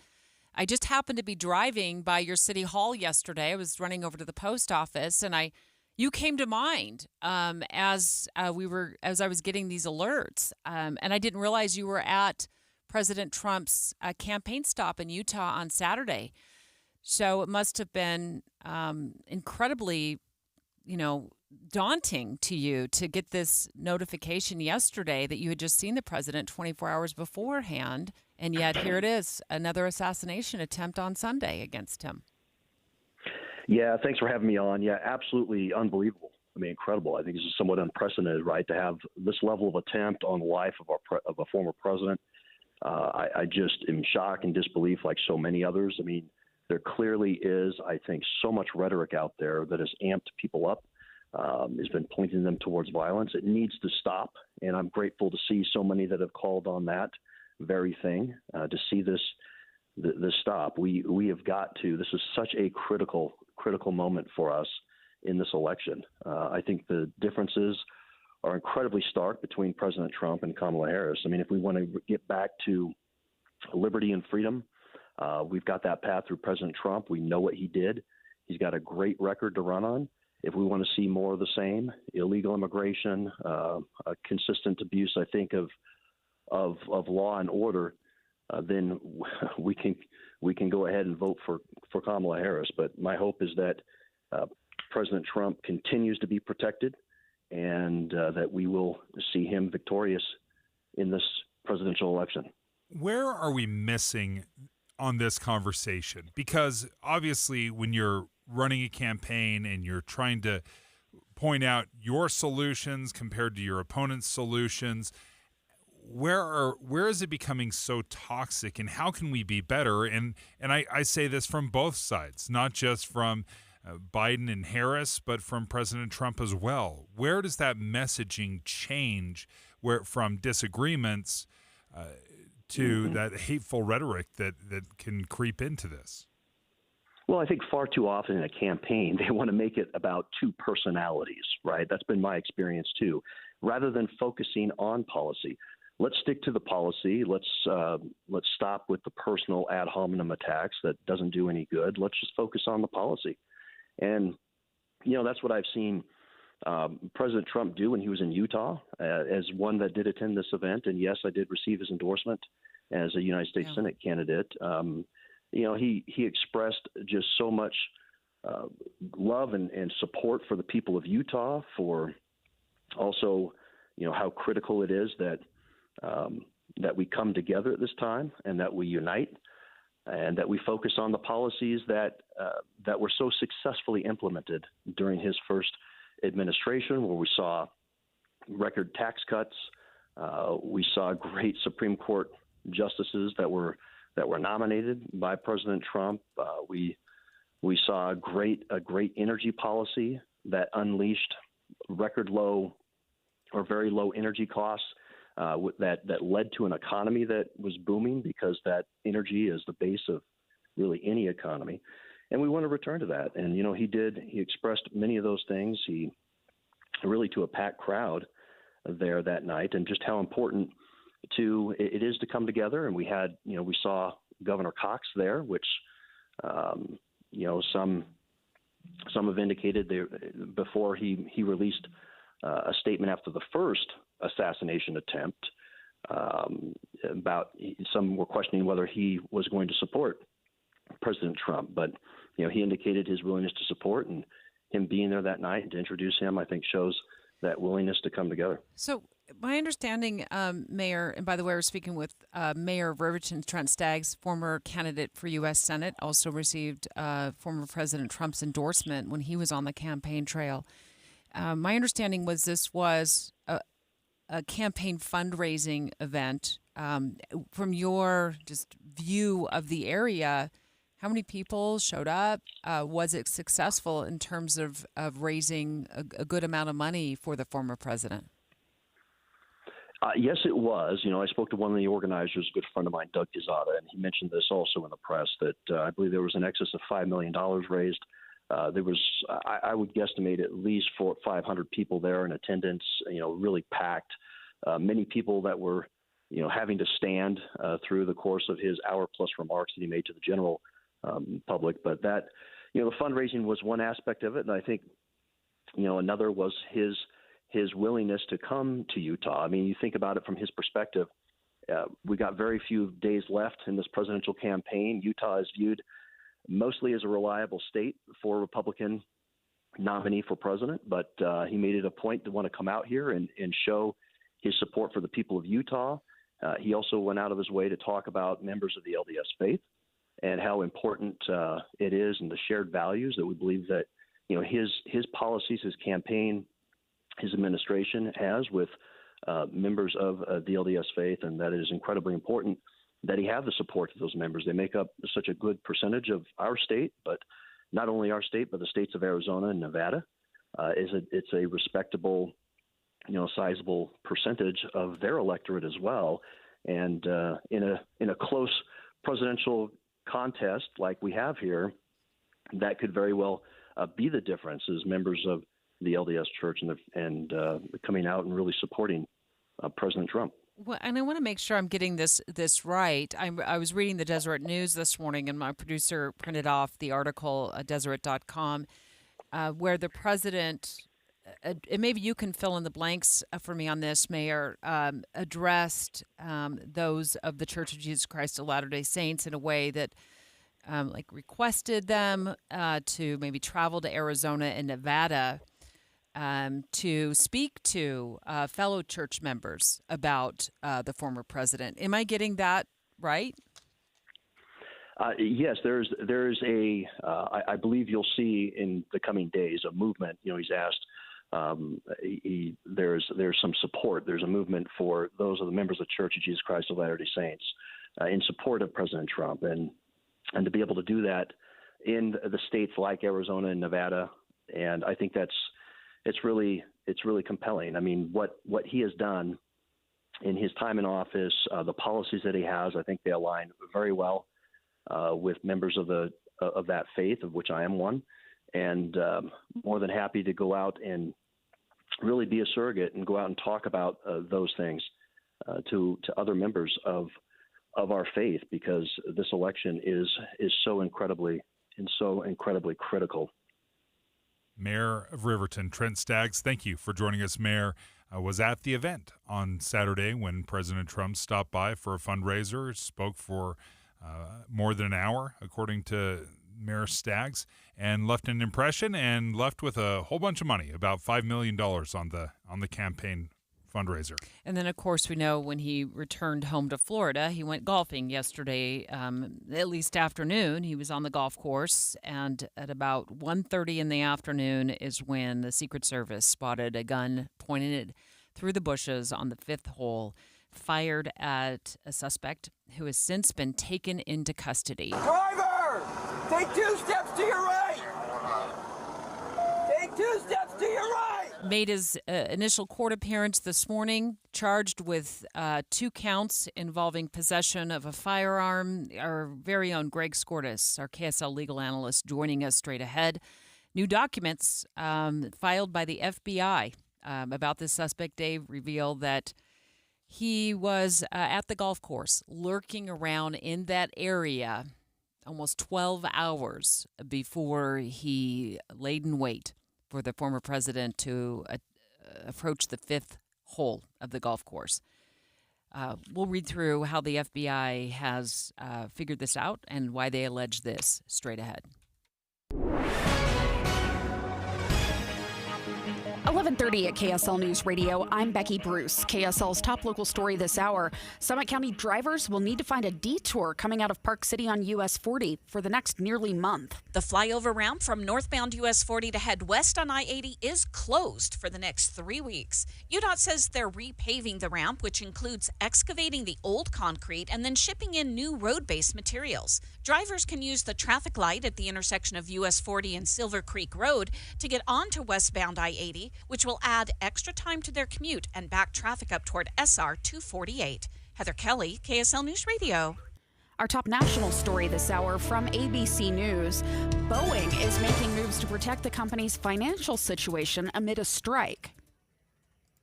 I just happened to be driving by your city hall yesterday. I was running over to the post office, and you came to mind as I was getting these alerts, and I didn't realize you were at President Trump's campaign stop in Utah on Saturday. So it must have been incredibly, daunting to you to get this notification yesterday that you had just seen the president 24 hours beforehand, and yet here it is, another assassination attempt on Sunday against him. Yeah, thanks for having me on. Yeah, absolutely unbelievable. I mean, incredible. I think this is somewhat unprecedented, right, to have this level of attempt on the life of a former president. I just am shocked and disbelief like so many others. I mean, there clearly is, I think, so much rhetoric out there that has amped people up, has been pointing them towards violence. It needs to stop, and I'm grateful to see so many that have called on that very thing, to see this stop. We have got to. This is such a critical moment for us in this election. I think the differences are incredibly stark between President Trump and Kamala Harris. I mean, if we want to get back to liberty and freedom, we've got that path through President Trump. We know what he did. He's got a great record to run on. If we want to see more of the same, illegal immigration, a consistent abuse, I think, of law and order, then we can go ahead and vote for Kamala Harris. But my hope is that President Trump continues to be protected, and that we will see him victorious in this presidential election. Where are we missing on this conversation? Because obviously when you're running a campaign and you're trying to point out your solutions compared to your opponent's solutions, where is it becoming so toxic, and how can we be better? And I say this from both sides, not just from Biden and Harris, but from President Trump as well. Where does that messaging change from disagreements to that hateful rhetoric that can creep into this? Well, I think far too often in a campaign, they want to make it about two personalities, right? That's been my experience too. Rather than focusing on policy, let's stick to the policy. Let's stop with the personal ad hominem attacks. That doesn't do any good. Let's just focus on the policy. And, that's what I've seen President Trump do when he was in Utah, as one that did attend this event. And yes, I did receive his endorsement as a United States Senate candidate. He expressed just so much love and support for the people of Utah, for also, how critical it is that we come together at this time and that we unite, and that we focus on the policies that were so successfully implemented during his first administration, where we saw record tax cuts, we saw great Supreme Court justices that were nominated by President Trump. We saw a great energy policy that unleashed record low or very low energy costs. That led to an economy that was booming, because that energy is the base of really any economy. And we want to return to that. And, he expressed many of those things. He really to a packed crowd there that night, and just how important it is to come together. And we had, we saw Governor Cox there, which, some have indicated there before he released a statement after the first assassination attempt, about some were questioning whether he was going to support President Trump, but he indicated his willingness to support, and him being there that night to introduce him, I think, shows that willingness to come together. So my understanding, Mayor, and by the way, we're speaking with Mayor of Riverton, Trent Stags, former candidate for U.S. Senate, also received former President Trump's endorsement when he was on the campaign trail. My understanding was this was a campaign fundraising event. From your just view of the area, how many people showed up? Was it successful in terms of raising a good amount of money for the former president? Yes, it was. I spoke to one of the organizers, a good friend of mine, Doug Quezada, and he mentioned this also in the press, that I believe there was an excess of $5 million raised. There was, I would guesstimate, at least 500 people there in attendance, really packed. Many people that were, having to stand through the course of his hour-plus remarks that he made to the general public. But that, the fundraising was one aspect of it, and I think, another was his willingness to come to Utah. I mean, you think about it from his perspective. We got very few days left in this presidential campaign. Utah is viewed mostly as a reliable state for a Republican nominee for president, but he made it a point to want to come out here and show his support for the people of Utah. He also went out of his way to talk about members of the LDS faith and how important it is, and the shared values that we believe that, his policies, his campaign, his administration has with members of the LDS faith, and that it is incredibly important that he have the support of those members. They make up such a good percentage of our state, but not only our state, but the states of Arizona and Nevada. It's a respectable, sizable percentage of their electorate as well. And in a close presidential contest like we have here, that could very well be the difference, as members of the LDS Church and coming out and really supporting President Trump. Well, and I want to make sure I'm getting this right. I was reading the Deseret News this morning, and my producer printed off the article at Deseret.com, where the president, and maybe you can fill in the blanks for me on this, Mayor, addressed those of the Church of Jesus Christ of Latter-day Saints in a way that requested them to maybe travel to Arizona and Nevada to speak to fellow church members about the former president. Am I getting that right? Yes, there's I believe you'll see in the coming days a movement. He's asked. There's some support. There's a movement for those of the members of the Church of Jesus Christ of Latter-day Saints in support of President Trump, and to be able to do that in the states like Arizona and Nevada, and I think it's really compelling. I mean, what he has done in his time in office, the policies that he has, I think they align very well with members of that faith, of which I am one, and more than happy to go out and really be a surrogate and go out and talk about those things to other members of our faith, because this election is so incredibly critical. Mayor of Riverton, Trent Stags, thank you for joining us. Mayor was at the event on Saturday when President Trump stopped by for a fundraiser, spoke for more than an hour, according to Mayor Stags, and left an impression and left with a whole bunch of money, about $5 million on the campaign fundraiser. And then, of course, we know when he returned home to Florida, he went golfing yesterday, at least afternoon. He was on the golf course, and at about 1:30 in the afternoon is when the Secret Service spotted a gun pointed through the bushes on the fifth hole, fired at a suspect who has since been taken into custody. Driver! Take 2 steps to your right! Take 2 steps to your right! Made his initial court appearance this morning, charged with 2 counts involving possession of a firearm. Our very own Greg Skordas, our KSL legal analyst, joining us straight ahead. New documents filed by the FBI about this suspect, Dave, reveal that he was at the golf course, lurking around in that area almost 12 hours before he laid in wait for the former president to approach the fifth hole of the golf course. We'll read through how the FBI has figured this out and why they allege this straight ahead. 11:30 at KSL News Radio. I'm Becky Bruce. KSL's top local story this hour. Summit County drivers will need to find a detour coming out of Park City on US 40 for the next nearly month. The flyover ramp from northbound US 40 to head west on I-80 is closed for the next 3 weeks. UDOT says they're repaving the ramp, which includes excavating the old concrete and then shipping in new road-based materials. Drivers can use the traffic light at the intersection of US 40 and Silver Creek Road to get onto westbound I-80, which will add extra time to their commute and back traffic up toward SR 248. Heather Kelly, KSL News Radio. Our top national story this hour from ABC News. Boeing is making moves to protect the company's financial situation amid a strike.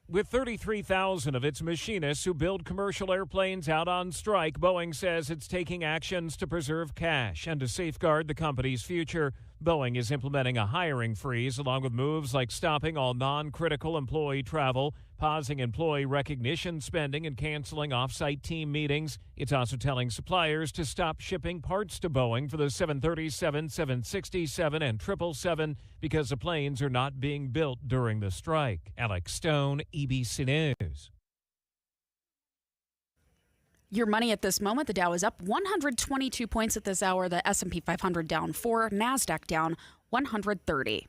With 33,000 of its machinists who build commercial airplanes out on strike, Boeing says it's taking actions to preserve cash and to safeguard the company's future. Boeing is implementing a hiring freeze along with moves like stopping all non-critical employee travel, pausing employee recognition spending, and canceling off-site team meetings. It's also telling suppliers to stop shipping parts to Boeing for the 737, 767, and 777 because the planes are not being built during the strike. Alex Stone, ABC News. Your money at this moment, the Dow is up 122 points at this hour, the S&P 500 down 4, NASDAQ down 130.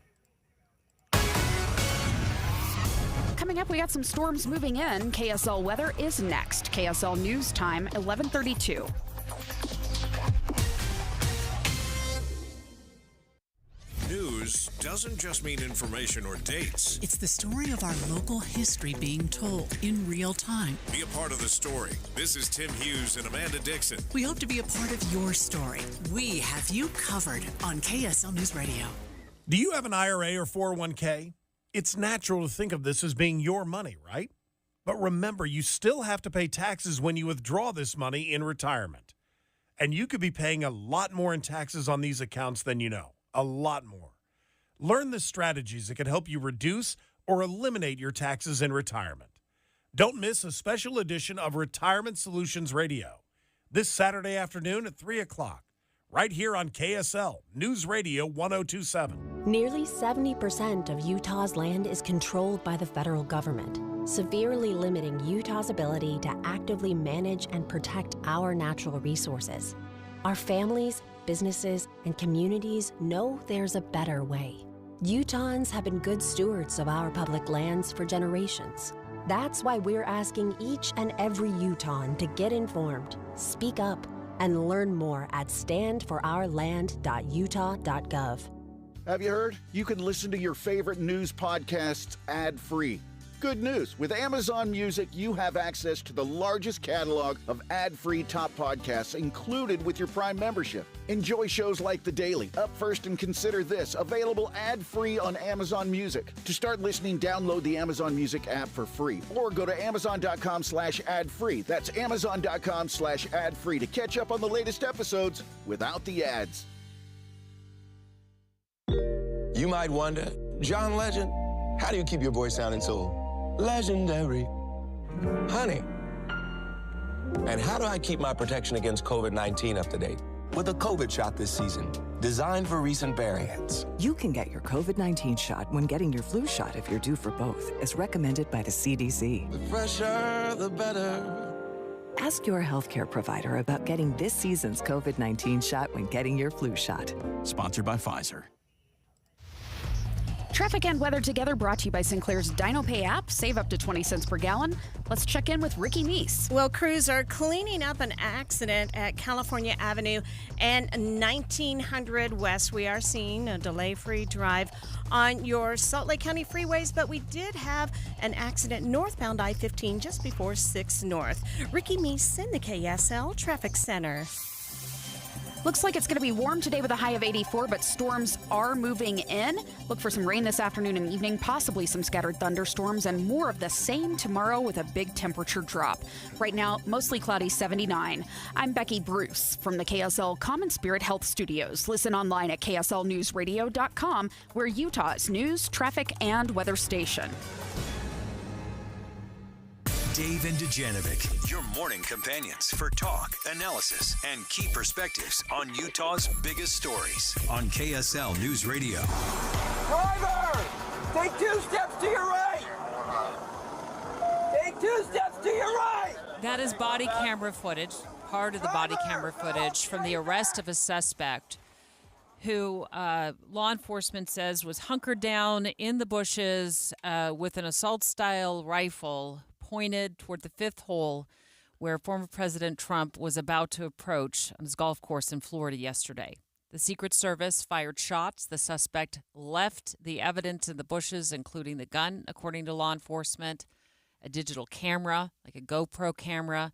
Coming up, we got some storms moving in. KSL weather is next. KSL News Time, 11:32. News doesn't just mean information or dates. It's the story of our local history being told in real time. Be a part of the story. This is Tim Hughes and Amanda Dixon. We hope to be a part of your story. We have you covered on KSL News Radio. Do you have an IRA or 401k? It's natural to think of this as being your money, right? But remember, you still have to pay taxes when you withdraw this money in retirement. And you could be paying a lot more in taxes on these accounts than you know. A lot more. Learn the strategies that can help you reduce or eliminate your taxes in retirement. Don't miss a special edition of Retirement Solutions Radio this Saturday afternoon at 3 o'clock, right here on KSL News Radio 1027. Nearly 70% of Utah's land is controlled by the federal government, severely limiting Utah's ability to actively manage and protect our natural resources. Our families, businesses, and communities know there's a better way. Utahns have been good stewards of our public lands for generations. That's why we're asking each and every Utahn to get informed, speak up, and learn more at standforourland.utah.gov. Have you heard? You can listen to your favorite news podcasts ad-free. Good news. With Amazon Music, you have access to the largest catalog of ad-free top podcasts included with your Prime membership. Enjoy shows like The Daily, Up First and Consider This, available ad-free on Amazon Music. To start listening, download the Amazon Music app for free or go to amazon.com/ad-free. That's amazon.com/ad-free to catch up on the latest episodes without the ads. You might wonder, John Legend, how do you keep your voice sounding so legendary? Honey. And how do I keep my protection against COVID-19 up to date? With a COVID shot this season, designed for recent variants. You can get your COVID-19 shot when getting your flu shot if you're due for both, as recommended by the CDC. The fresher, the better. Ask your healthcare provider about getting this season's COVID-19 shot when getting your flu shot. Sponsored by Pfizer. Traffic and weather together brought to you by Sinclair's DinoPay app. Save up to 20 cents per gallon. Let's check in with Ricky Meese. Well, crews are cleaning up an accident at California Avenue and 1900 West. We are seeing a delay-free drive on your Salt Lake County freeways, but we did have an accident northbound I-15 just before 6 North. Ricky Meese in the KSL Traffic Center. Looks like it's going to be warm today with a high of 84, but storms are moving in. Look for some rain this afternoon and evening, possibly some scattered thunderstorms, and more of the same tomorrow with a big temperature drop. Right now, mostly cloudy, 79. I'm Becky Bruce from the KSL Common Spirit Health Studios. Listen online at kslnewsradio.com. We're Utah's news, traffic, and weather station. Dave and Dujanovic, your morning companions for talk, analysis, and key perspectives on Utah's biggest stories on KSL News Radio. Driver! Take 2 steps to your right! Take 2 steps to your right! That is body camera footage, part of the body camera footage from the arrest of a suspect who law enforcement says was hunkered down in the bushes with an assault-style rifle pointed toward the 5th hole where former President Trump was about to approach on his golf course in Florida yesterday. The Secret Service fired shots. The suspect left the evidence in the bushes, including the gun, according to law enforcement, a digital camera, like a GoPro camera,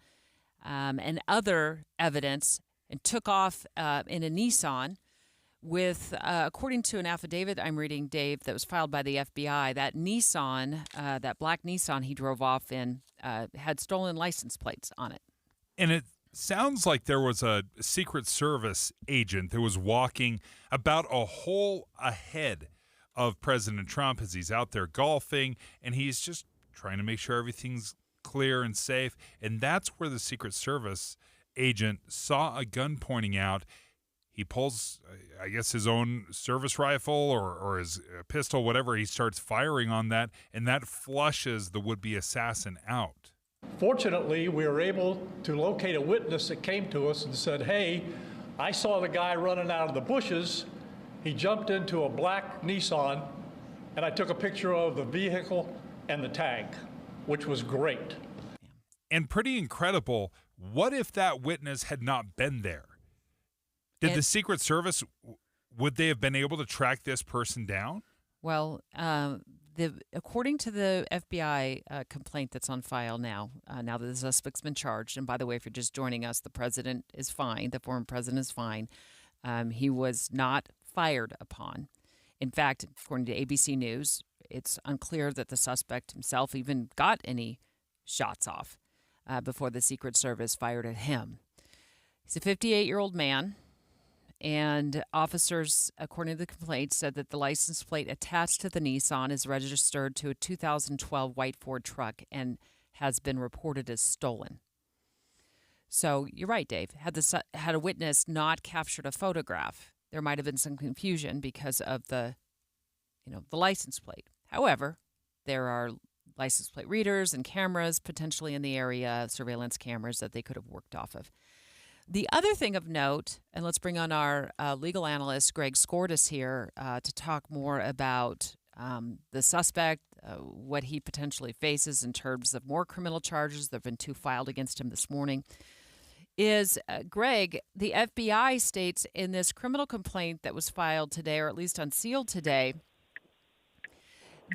and other evidence, and took off in a Nissan with, according to an affidavit I'm reading, Dave, that was filed by the FBI, that Nissan, that black Nissan he drove off in, had stolen license plates on it. And it sounds like there was a Secret Service agent that was walking about a hole ahead of President Trump as he's out there golfing, and he's just trying to make sure everything's clear and safe. And that's where the Secret Service agent saw a gun pointing out. He pulls, I guess, his own service rifle or his pistol, whatever. He starts firing on that, and that flushes the would-be assassin out. Fortunately, we were able to locate a witness that came to us and said, hey, I saw the guy running out of the bushes. He jumped into a black Nissan, and I took a picture of the vehicle and the tag, which was great. And pretty incredible. What if that witness had not been there? Did the Secret Service, would they have been able to track this person down? Well, according to the FBI complaint that's on file now, now that the suspect's been charged, and by the way, if you're just joining us, the president is fine. The former president is fine. He was not fired upon. In fact, according to ABC News, it's unclear that the suspect himself even got any shots off before the Secret Service fired at him. He's a 58-year-old man, and officers, according to the complaint, said that the license plate attached to the Nissan is registered to a 2012 white Ford truck and has been reported as stolen. So you're right, Dave. Had a witness not captured a photograph, there might have been some confusion because of the license plate. However, there are license plate readers and cameras potentially in the area, surveillance cameras that they could have worked off of. The other thing of note, and let's bring on our legal analyst, Greg Skordas, here to talk more about the suspect, what he potentially faces in terms of more criminal charges. There have been 2 filed against him this morning. Is, Greg, the FBI states in this criminal complaint that was filed today, or at least unsealed today,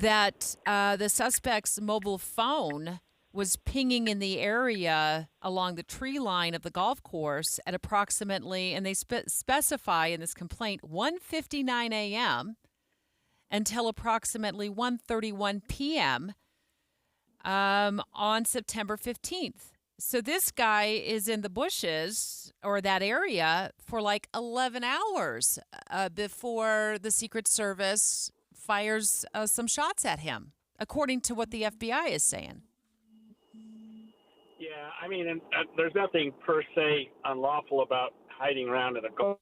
that the suspect's mobile phone was pinging in the area along the tree line of the golf course at approximately, and they specify in this complaint, 1:59 a.m. until approximately 1:31 p.m. On September 15th. So this guy is in the bushes or that area for like 11 hours before the Secret Service fires some shots at him, according to what the FBI is saying. Yeah, I mean, there's nothing per se unlawful about hiding around in a golf.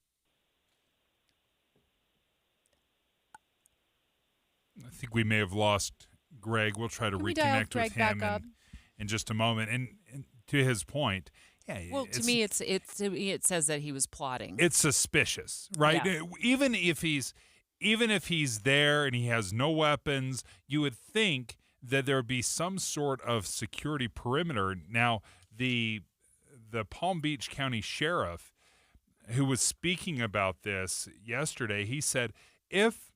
I think we may have lost Greg. We'll try to reconnect with him in just a moment. And to his point, yeah. Well, to me, it says that he was plotting. It's suspicious, right? Yeah. Even if he's there and he has no weapons, you would think that there would be some sort of security perimeter. Now, the Palm Beach County Sheriff, who was speaking about this yesterday, he said if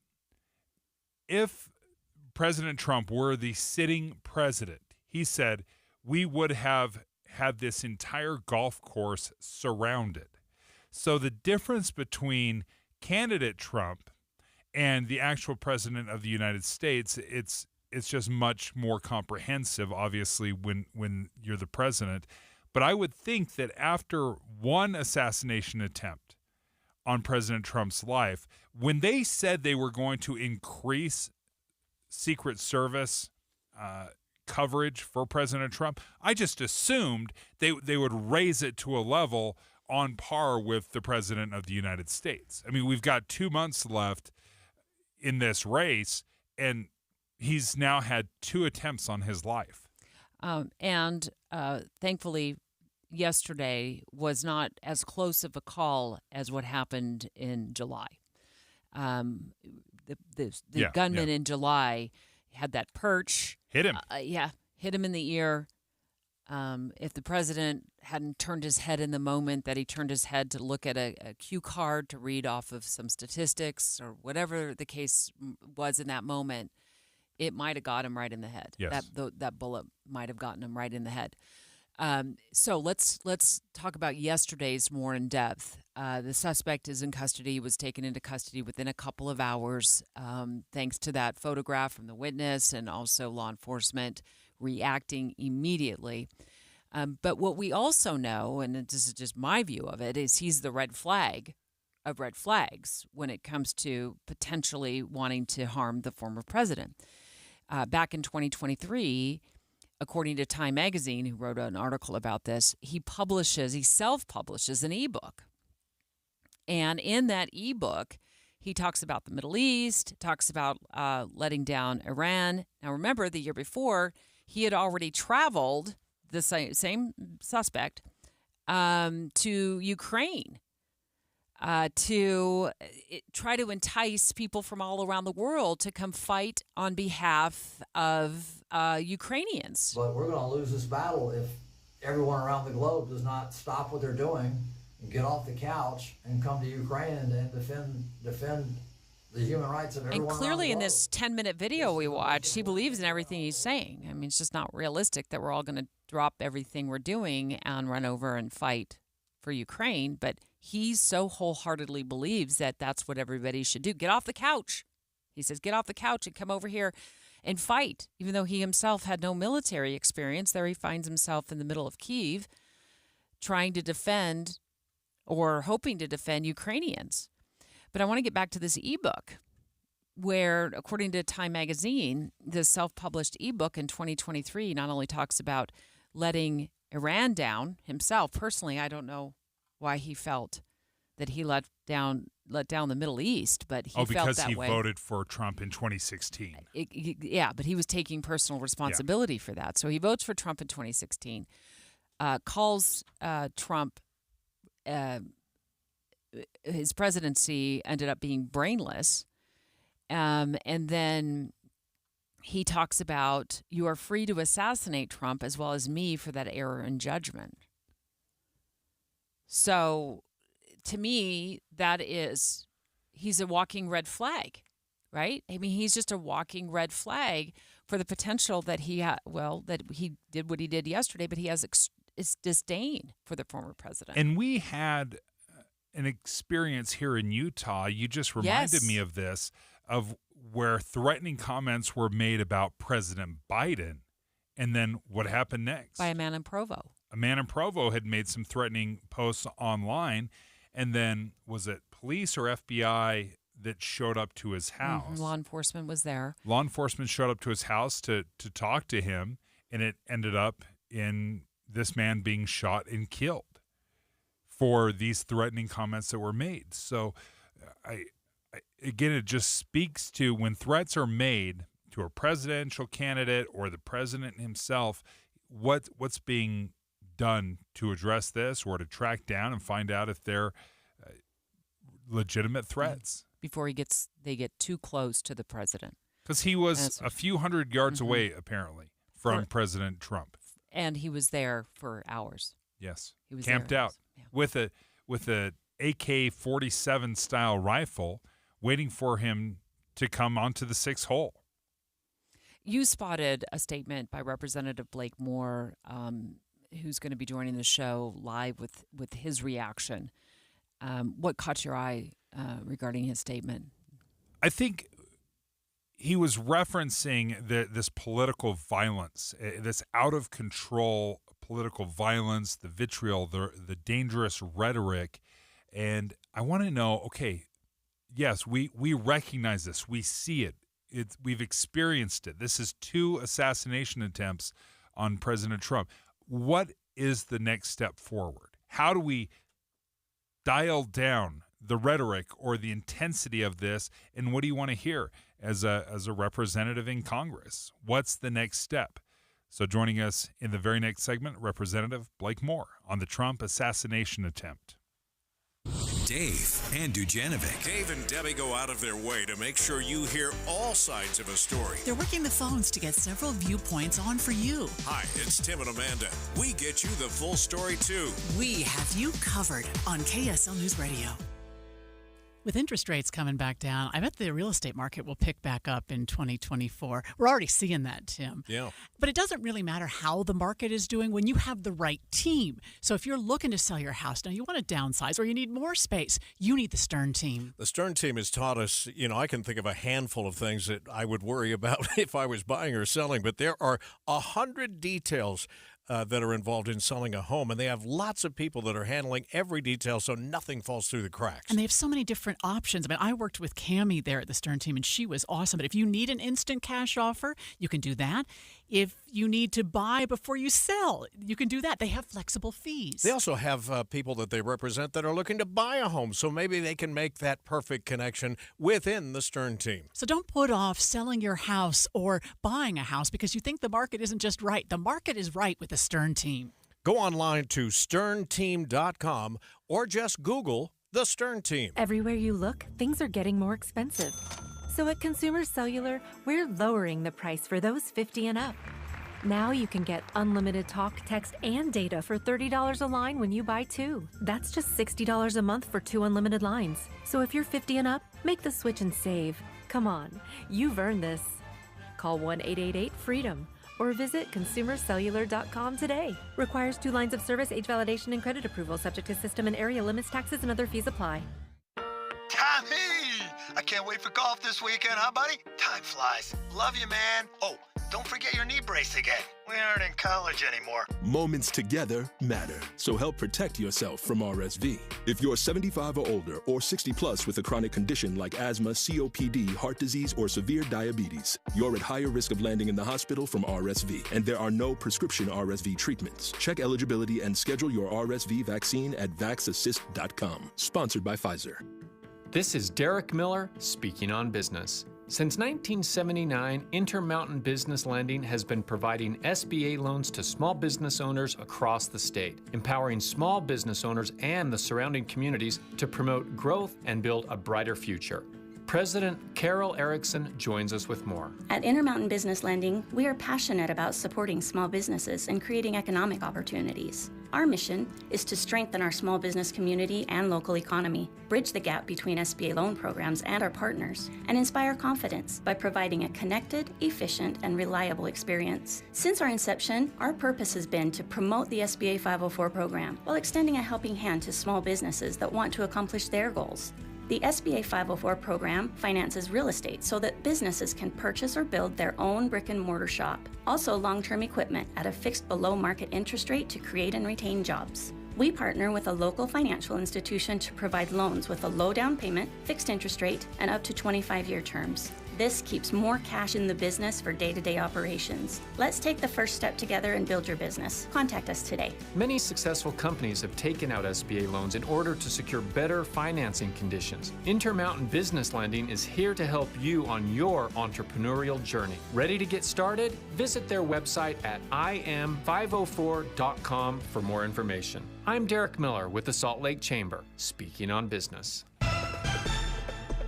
President Trump were the sitting president, he said, we would have had this entire golf course surrounded. So the difference between candidate Trump and the actual president of the United States, it's just much more comprehensive, obviously, when you're the president. But I would think that after one assassination attempt on President Trump's life, when they said they were going to increase Secret Service coverage for President Trump, I just assumed they would raise it to a level on par with the president of the United States. I mean, we've got 2 months left in this race, and he's now had 2 attempts on his life. And thankfully, yesterday was not as close of a call as what happened in July. The gunman in July had that perch. Hit him. Hit him in the ear. If the president hadn't turned his head in the moment that he turned his head to look at a cue card to read off of some statistics or whatever the case was in that moment, it might have got him right in the head. Yes. That bullet might have gotten him right in the head. So let's talk about yesterday's more in depth. The suspect is in custody. He was taken into custody within a couple of hours, thanks to that photograph from the witness and also law enforcement reacting immediately. But what we also know, and this is just my view of it, is he's the red flag of red flags when it comes to potentially wanting to harm the former president. Back in 2023, according to Time Magazine, who wrote an article about this, he self-publishes an ebook. And in that ebook, he talks about the Middle East, talks about letting down Iran. Now, remember, the year before, he had already traveled, the same suspect, to Ukraine to try to entice people from all around the world to come fight on behalf of Ukrainians. But we're going to lose this battle if everyone around the globe does not stop what they're doing and get off the couch and come to Ukraine and defend the human rights of everyone. And clearly in around the this 10-minute video we watched, he believes in everything he's saying. I mean, it's just not realistic that we're all going to drop everything we're doing and run over and fight for Ukraine. But he so wholeheartedly believes that that's what everybody should do. Get off the couch. He says, get off the couch and come over here and fight, even though he himself had no military experience. There he finds himself in the middle of Kyiv trying to defend or hoping to defend Ukrainians. But I want to get back to this ebook where, according to Time magazine, the self-published ebook in 2023 not only talks about letting Iran down himself. Personally, I don't know why he felt that he let down the Middle East, but he felt that way. Because he voted for Trump in 2016. Yeah, but he was taking personal responsibility for that. So he votes for Trump in 2016, calls Trump, his presidency ended up being brainless, and then he talks about, you are free to assassinate Trump as well as me for that error in judgment. So to me, he's a walking red flag, right? I mean, he's just a walking red flag for the potential that that he did what he did yesterday, but he has disdain for the former president. And we had an experience here in Utah. You just reminded me of this, of where threatening comments were made about President Biden, and then what happened next? By a man in Provo. A man in Provo had made some threatening posts online, and then was it police or FBI that showed up to his house? Mm-hmm. Law enforcement was there. Law enforcement showed up to his house to talk to him, and it ended up in this man being shot and killed for these threatening comments that were made. So again, it just speaks to when threats are made to a presidential candidate or the president himself, what's being done to address this or to track down and find out if they're legitimate threats. Before they get too close to the president. Because he was a few hundred yards away, apparently, from President Trump. And he was there for hours. Yes. He was camped out with a AK-47 style rifle, waiting for him to come onto the 6th hole. You spotted a statement by Representative Blake Moore, who's going to be joining the show live with his reaction. What caught your eye regarding his statement? I think he was referencing this political violence, this out of control political violence, the vitriol, the dangerous rhetoric. And I want to know, okay, yes, we recognize this. We see it. We've experienced it. This is 2 assassination attempts on President Trump. What is the next step forward? How do we dial down the rhetoric or the intensity of this? And what do you want to hear as a representative in Congress? What's the next step? So joining us in the very next segment, Representative Blake Moore on the Trump assassination attempt. Dave and Dujanovic. Dave and Debbie go out of their way to make sure you hear all sides of a story. They're working the phones to get several viewpoints on for you. Hi, it's Tim and Amanda. We get you the full story, too. We have you covered on KSL News Radio. With interest rates coming back down, I bet the real estate market will pick back up in 2024. We're already seeing that, Tim. Yeah. But it doesn't really matter how the market is doing when you have the right team. So if you're looking to sell your house, now you want to downsize or you need more space, you need the Stern team. The Stern team has taught us, I can think of a handful of things that I would worry about if I was buying or selling, but there are 100 details that are involved in selling a home, and they have lots of people that are handling every detail so nothing falls through the cracks. And they have so many different options. I mean, I worked with Cammie there at the Stern team, and she was awesome. But if you need an instant cash offer, you can do that. If you need to buy before you sell, you can do that. They have flexible fees. They also have people that they represent that are looking to buy a home, so maybe they can make that perfect connection within the Stern team. So don't put off selling your house or buying a house because you think the market isn't just right. The market is right with the Stern team. Go online to sternteam.com or just Google the Stern team. Everywhere you look, things are getting more expensive. So at Consumer Cellular, we're lowering the price for those 50 and up. Now you can get unlimited talk, text, and data for $30 a line when you buy 2. That's just $60 a month for 2 unlimited lines. So if you're 50 and up, make the switch and save. Come on, you've earned this. Call 1-888-FREEDOM or visit consumercellular.com today. Requires 2 lines of service, age validation, and credit approval, subject to system and area limits, taxes, and other fees apply. Tommy! I can't wait for golf this weekend, huh, buddy? Time flies. Love you, man. Oh, don't forget your knee brace again. We aren't in college anymore. Moments together matter, so help protect yourself from RSV. If you're 75 or older or 60 plus with a chronic condition like asthma, COPD, heart disease, or severe diabetes, you're at higher risk of landing in the hospital from RSV, and there are no prescription RSV treatments. Check eligibility and schedule your RSV vaccine at vaxassist.com. Sponsored by Pfizer. This is Derek Miller speaking on business. Since 1979, Intermountain Business Lending has been providing SBA loans to small business owners across the state, empowering small business owners and the surrounding communities to promote growth and build a brighter future. President Carol Erickson joins us with more. At Intermountain Business Lending, we are passionate about supporting small businesses and creating economic opportunities. Our mission is to strengthen our small business community and local economy, bridge the gap between SBA loan programs and our partners, and inspire confidence by providing a connected, efficient, and reliable experience. Since our inception, our purpose has been to promote the SBA 504 program while extending a helping hand to small businesses that want to accomplish their goals. The SBA 504 program finances real estate so that businesses can purchase or build their own brick-and-mortar shop. Also, long-term equipment at a fixed below-market interest rate to create and retain jobs. We partner with a local financial institution to provide loans with a low down payment, fixed interest rate, and up to 25-year terms. This keeps more cash in the business for day-to-day operations. Let's take the first step together and build your business. Contact us today. Many successful companies have taken out SBA loans in order to secure better financing conditions. Intermountain Business Lending is here to help you on your entrepreneurial journey. Ready to get started? Visit their website at im504.com for more information. I'm Derek Miller with the Salt Lake Chamber, speaking on business.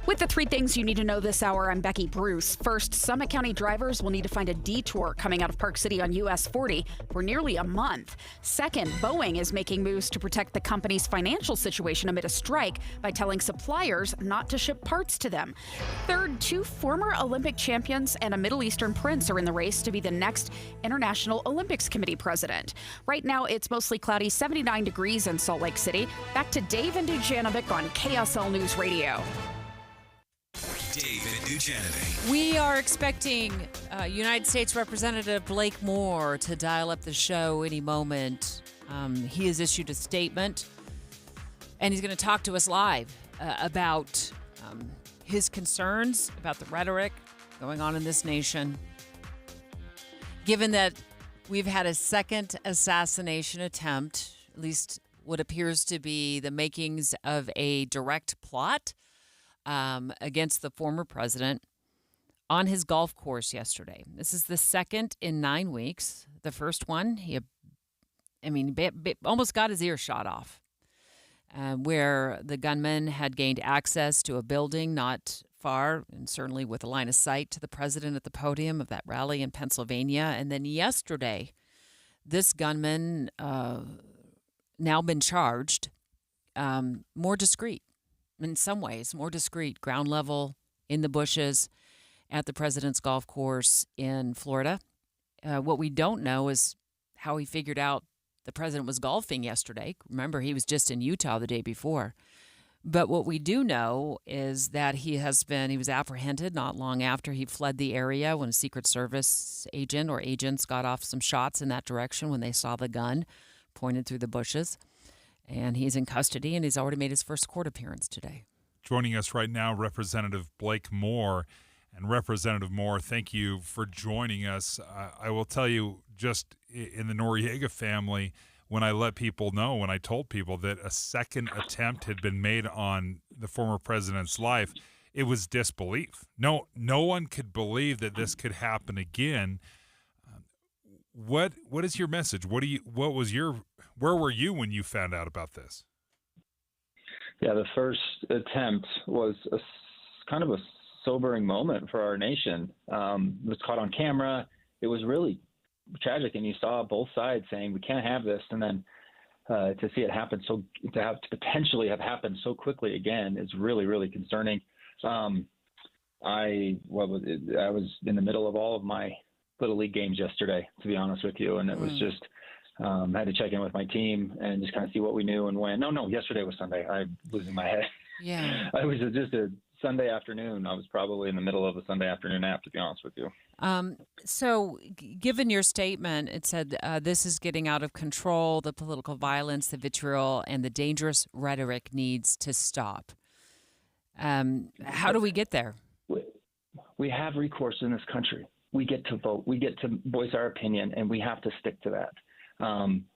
With the three things you need to know this hour, I'm Becky Bruce. First, Summit County drivers will need to find a detour coming out of Park City on US 40 for nearly a month. Second, Boeing is making moves to protect the company's financial situation amid a strike by telling suppliers not to ship parts to them. Third, two former Olympic champions and a Middle Eastern prince are in the race to be the next International Olympics Committee president. Right now, it's mostly cloudy, 79 degrees in Salt Lake City. Back to Dave and Dujanovic on KSL News Radio. Dave and Dujanovic. We are expecting United States Representative Blake Moore to dial up the show any moment. He has issued a statement, and he's going to talk to us live about his concerns about the rhetoric going on in this nation. Given that we've had a second assassination attempt, at least what appears to be the makings of a direct plot against the former president on his golf course yesterday. This is the second in 9 weeks. The first one, he almost got his ear shot off, where the gunman had gained access to a building not far, and certainly with a line of sight to the president at the podium of that rally in Pennsylvania. And then yesterday, this gunman, now been charged, more discreet. In some ways, more discreet, ground level, in the bushes, at the president's golf course in Florida. What we don't know is how he figured out the president was golfing yesterday. Remember, he was just in Utah the day before. But what we do know is that he was apprehended not long after he fled the area when a Secret Service agent or agents got off some shots in that direction when they saw the gun pointed through the bushes. And he's in custody, and he's already made his first court appearance today. Joining us right now, Representative Blake Moore. And Representative Moore, thank you for joining us. I will tell you, just in the Noriega family, when I told people that a second attempt had been made on the former president's life, it was disbelief. No one could believe that this could happen again. What is your message? Where were you when you found out about this? Yeah, the first attempt was kind of a sobering moment for our nation. It was caught on camera. It was really tragic, and you saw both sides saying we can't have this, and then to see it happen to potentially have happened so quickly again is really, really concerning. I was in the middle of all of my Little League games yesterday, to be honest with you, and it was just had to check in with my team and just kind of see what we knew and when. No, yesterday was Sunday. I'm losing my head. Yeah. It was just a Sunday afternoon. I was probably in the middle of a Sunday afternoon nap, to be honest with you. So, given your statement, it said this is getting out of control. The political violence, the vitriol, and the dangerous rhetoric needs to stop. How do we get there? We have recourse in this country. We get to vote. We get to voice our opinion, and we have to stick to that.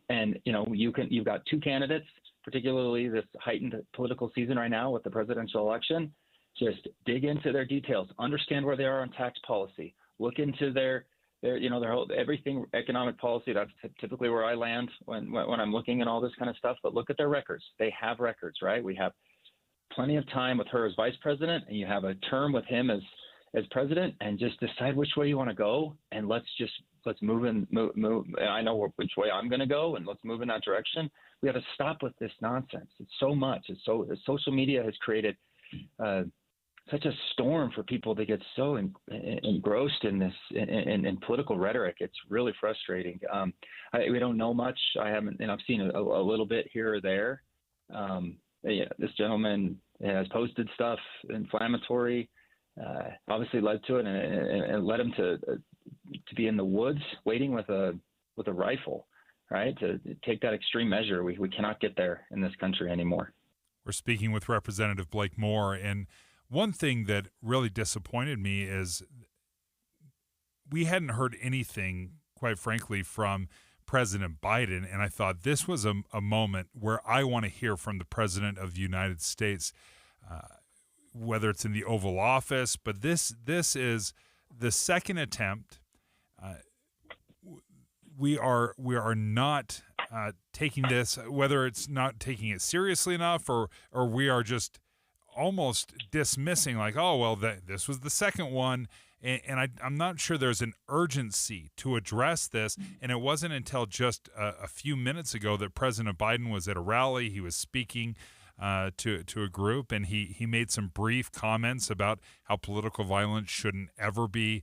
And you've got two candidates, particularly this heightened political season right now with the presidential election. Just dig into their details, understand where they are on tax policy, look into their whole everything economic policy. That's typically where I land when I'm looking at all this kind of stuff. But look at their records. They have records, right? We have plenty of time with her as vice president, and you have a term with him as president, and just decide which way you want to go, and let's move. I know which way I'm going to go, and let's move in that direction. We have to stop with this nonsense. It's so much. Social media has created such a storm for people to get so engrossed in this in political rhetoric. It's really frustrating. We don't know much. I haven't, and I've seen a little bit here or there. This gentleman has posted stuff inflammatory. Obviously led to it, and led him to be in the woods waiting with a rifle, right? To take that extreme measure. We cannot get there in this country anymore. We're speaking with Representative Blake Moore, and one thing that really disappointed me is we hadn't heard anything, quite frankly, from President Biden, and I thought this was a moment where I want to hear from the President of the United States, whether it's in the Oval Office, but this is the second attempt. We are not taking this, whether it's not taking it seriously enough, or we are just almost dismissing, like, oh well, this was the second one, and I'm not sure there's an urgency to address this. And it wasn't until just a few minutes ago that President Biden was at a rally. He was speaking to a group, and he made some brief comments about how political violence shouldn't ever be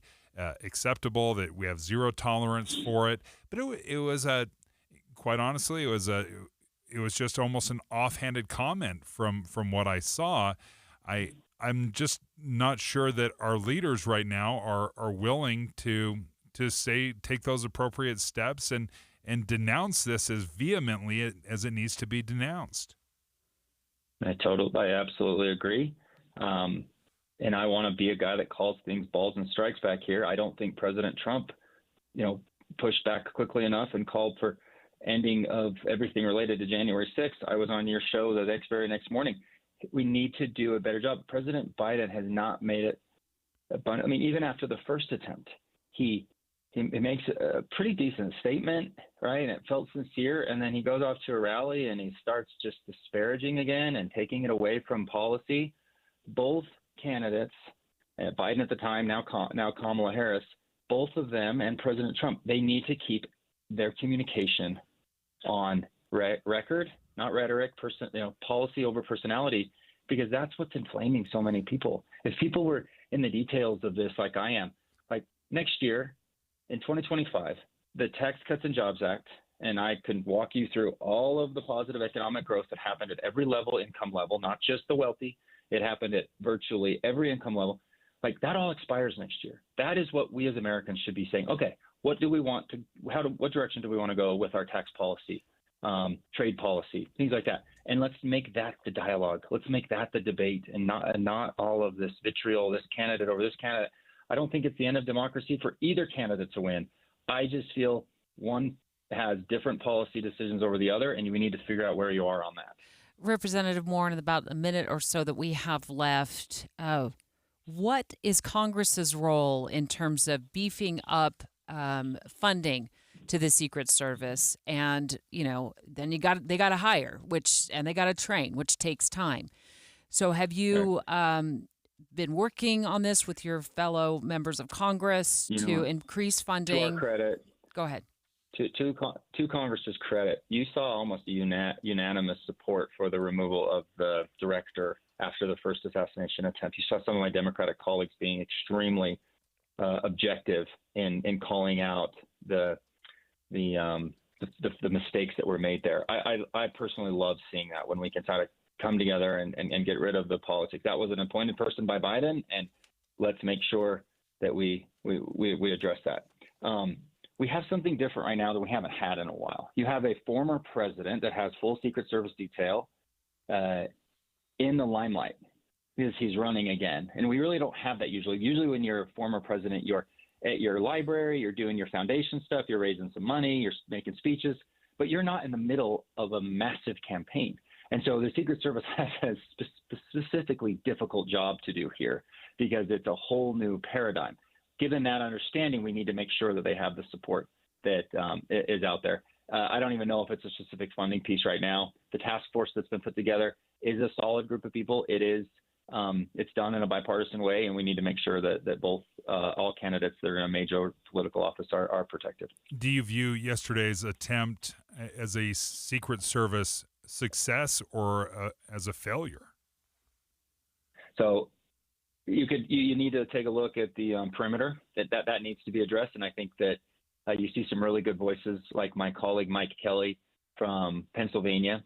acceptable, that we have zero tolerance for it. But it was quite honestly, it was just almost an offhanded comment from what I saw. I'm just not sure that our leaders right now are willing to take those appropriate steps and denounce this as vehemently as it needs to be denounced. I absolutely agree. And I want to be a guy that calls things balls and strikes back here. I don't think President Trump, pushed back quickly enough and called for ending of everything related to January 6th. I was on your show the very next morning. We need to do a better job. President Biden has not made it abundant. I mean, even after the first attempt, he makes a pretty decent statement, right? And it felt sincere. And then he goes off to a rally and he starts just disparaging again and taking it away from policy. Both candidates, Biden at the time, now Kamala Harris, both of them and President Trump, they need to keep their communication on record, not rhetoric, policy over personality, because that's what's inflaming so many people. If people were in the details of this like I am, like next year in 2025, the Tax Cuts and Jobs Act, and I can walk you through all of the positive economic growth that happened at every income level, not just the wealthy. It happened at virtually every income level. Like that all expires next year. That is what we as Americans should be saying. Okay, what do we want to? What direction do we want to go with our tax policy, trade policy, things like that? And let's make that the dialogue. Let's make that the debate, and not all of this vitriol, this candidate over this candidate. I don't think it's the end of democracy for either candidate to win. I just feel one has different policy decisions over the other, and we need to figure out where you are on that. Representative Moore, in about a minute or so that we have left, what is Congress's role in terms of beefing up funding to the Secret Service? And then they got to hire, and they got to train, which takes time. So have you been working on this with your fellow members of Congress to increase funding? To our credit, go ahead. To Congress's credit, you saw almost a unanimous support for the removal of the director after the first assassination attempt. You saw some of my Democratic colleagues being extremely objective in calling out the mistakes that were made there. I personally love seeing that when we can try to come together and get rid of the politics. That was an appointed person by Biden, and let's make sure that we address that. We have something different right now that we haven't had in a while. You have a former president that has full Secret Service detail in the limelight because he's running again. And we really don't have that usually. Usually when you're a former president, you're at your library, you're doing your foundation stuff, you're raising some money, you're making speeches, but you're not in the middle of a massive campaign. And so the Secret Service has a specifically difficult job to do here because it's a whole new paradigm. Given that understanding, we need to make sure that they have the support that is out there. I don't even know if it's a specific funding piece right now. The task force that's been put together is a solid group of people. It is. It's done in a bipartisan way, and we need to make sure that both all candidates that are in a major political office are protected. Do you view yesterday's attempt as a Secret Service success or as a failure? So you need to take a look at the perimeter. That needs to be addressed, and I think that you see some really good voices like my colleague Mike Kelly from Pennsylvania.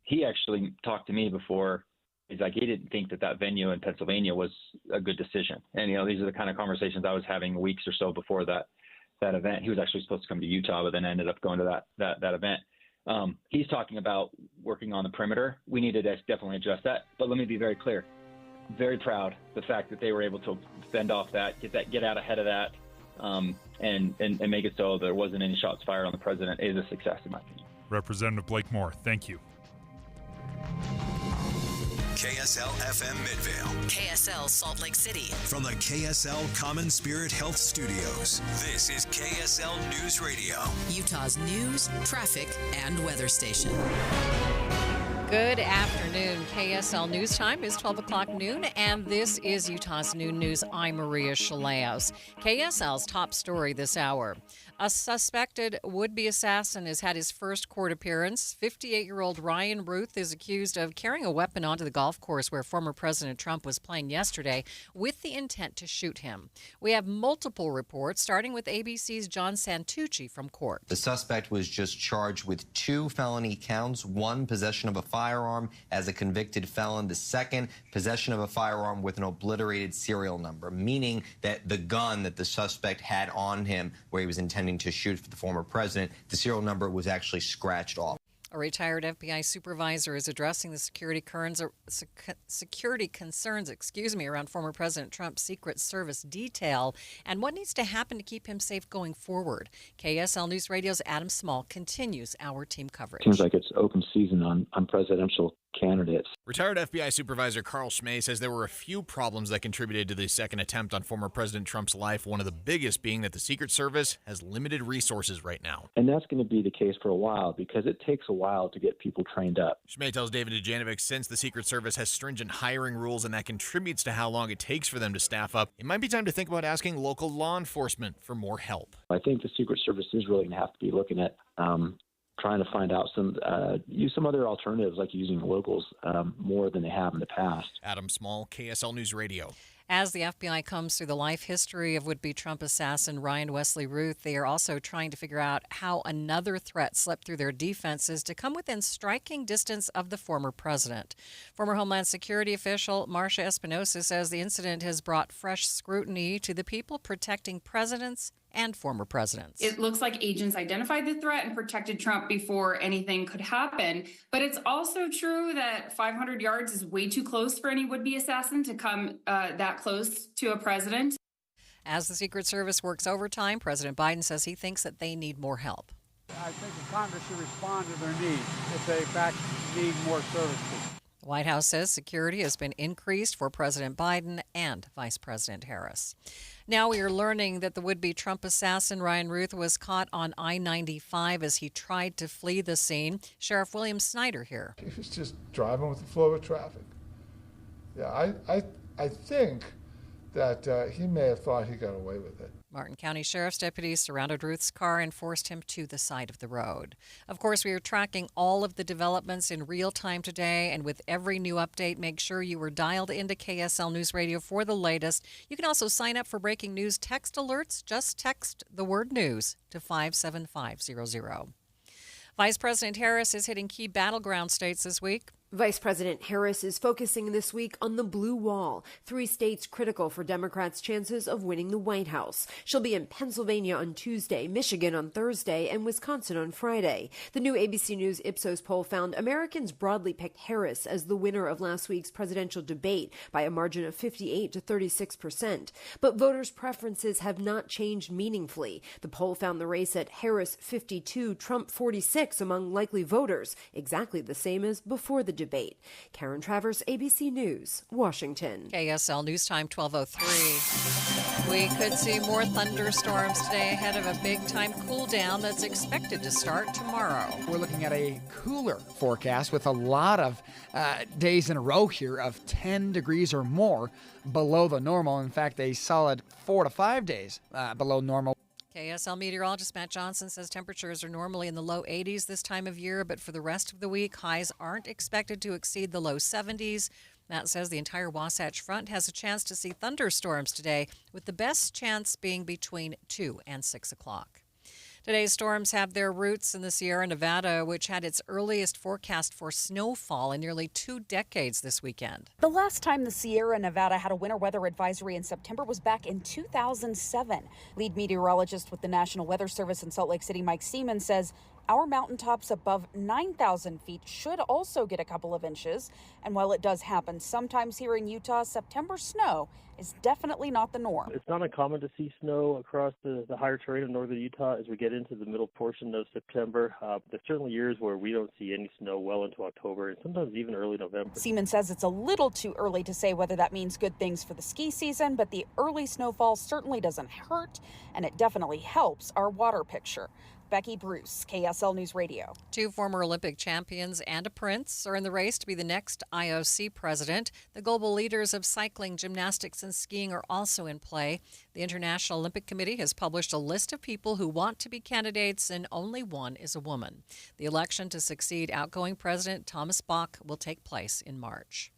He actually talked to me before. He's like, he didn't think that venue in Pennsylvania was a good decision. And, these are the kind of conversations I was having weeks or so before that event. He was actually supposed to come to Utah, but then ended up going to that event. He's talking about working on the perimeter. We need to definitely address that. But let me be very clear. Very proud the fact that they were able to fend off that, get out ahead of that, and make it so there wasn't any shots fired on the president is a success in my opinion. Representative Blake Moore, thank you. KSL FM Midvale. KSL Salt Lake City. From the KSL Common Spirit Health Studios, this is KSL News Radio. Utah's news, traffic, and weather station. Good afternoon. KSL News Time is 12 o'clock noon, and this is Utah's Noon News. I'm Maria Shaleos. KSL's top story this hour. A suspected would-be assassin has had his first court appearance. 58-year-old Ryan Ruth is accused of carrying a weapon onto the golf course where former President Trump was playing yesterday with the intent to shoot him. We have multiple reports, starting with ABC's John Santucci from court. The suspect was just charged with 2 felony counts, one, possession of a firearm as a convicted felon, the second, possession of a firearm with an obliterated serial number, meaning that the gun that the suspect had on him where he was intending to shoot for the former president, the serial number was actually scratched off. A retired FBI supervisor is addressing the security concerns around former President Trump's Secret Service detail and what needs to happen to keep him safe going forward. KSL News Radio's Adam Small continues our team coverage. Seems like it's open season on presidential candidates. Retired FBI Supervisor Carl Schmay says there were a few problems that contributed to the second attempt on former President Trump's life, one of the biggest being that the Secret Service has limited resources right now. And that's going to be the case for a while because it takes a while to get people trained up. Schmay tells David Dujanovic since the Secret Service has stringent hiring rules and that contributes to how long it takes for them to staff up, it might be time to think about asking local law enforcement for more help. I think the Secret Service is really going to have to be looking at trying to find out use some other alternatives like using locals more than they have in the past. Adam Small, KSL News Radio. As the FBI combs through the life history of would-be Trump assassin Ryan Wesley Ruth, they are also trying to figure out how another threat slipped through their defenses to come within striking distance of the former president. Former Homeland Security official Marcia Espinosa says the incident has brought fresh scrutiny to the people protecting presidents and former presidents. It looks like agents identified the threat and protected Trump before anything could happen. But it's also true that 500 yards is way too close for any would-be assassin to come that close to a president. As the Secret Service works overtime, President Biden says he thinks that they need more help. I think the Congress should respond to their needs if they, in fact, need more services. The White House says security has been increased for President Biden and Vice President Harris. Now we are learning that the would-be Trump assassin Ryan Ruth was caught on I-95 as he tried to flee the scene. Sheriff William Snyder here. He was just driving with the flow of traffic. Yeah, I think that he may have thought he got away with it. Martin County Sheriff's deputies surrounded Ruth's car and forced him to the side of the road. Of course, we are tracking all of the developments in real time today, and with every new update, make sure you are dialed into KSL News Radio for the latest. You can also sign up for breaking news text alerts. Just text the word news to 57500. Vice President Harris is hitting key battleground states this week. Vice President Harris is focusing this week on the blue wall, 3 states critical for Democrats' chances of winning the White House. She'll be in Pennsylvania on Tuesday, Michigan on Thursday, and Wisconsin on Friday. The new ABC News Ipsos poll found Americans broadly picked Harris as the winner of last week's presidential debate by a margin of 58 to 36%. But voters' preferences have not changed meaningfully. The poll found the race at Harris 52, Trump 46 among likely voters, exactly the same as before the debate. Karen Travers, ABC News, Washington. KSL News Time 12:03. We could see more thunderstorms today ahead of a big-time cool down that's expected to start tomorrow. We're looking at a cooler forecast with a lot of days in a row here of 10 degrees or more below the normal. In fact, a solid 4 to 5 days below normal. KSL meteorologist Matt Johnson says temperatures are normally in the low 80s this time of year, but for the rest of the week, highs aren't expected to exceed the low 70s. Matt says the entire Wasatch Front has a chance to see thunderstorms today, with the best chance being between 2 and 6 o'clock. Today's storms have their roots in the Sierra Nevada, which had its earliest forecast for snowfall in nearly 2 decades this weekend. The last time the Sierra Nevada had a winter weather advisory in September was back in 2007. Lead meteorologist with the National Weather Service in Salt Lake City, Mike Seaman, says our mountaintops above 9,000 feet should also get a couple of inches. And while it does happen sometimes here in Utah, September snow is definitely not the norm. It's not uncommon to see snow across the higher terrain of northern Utah as we get into the middle portion of September. There's certainly years where we don't see any snow well into October and sometimes even early November. Seaman says it's a little too early to say whether that means good things for the ski season, but the early snowfall certainly doesn't hurt, and it definitely helps our water picture. Becky Bruce, KSL News Radio. 2 former Olympic champions and a prince are in the race to be the next IOC president. The global leaders of cycling, gymnastics, and skiing are also in play. The International Olympic Committee has published a list of people who want to be candidates, and only one is a woman. The election to succeed outgoing President Thomas Bach will take place in March.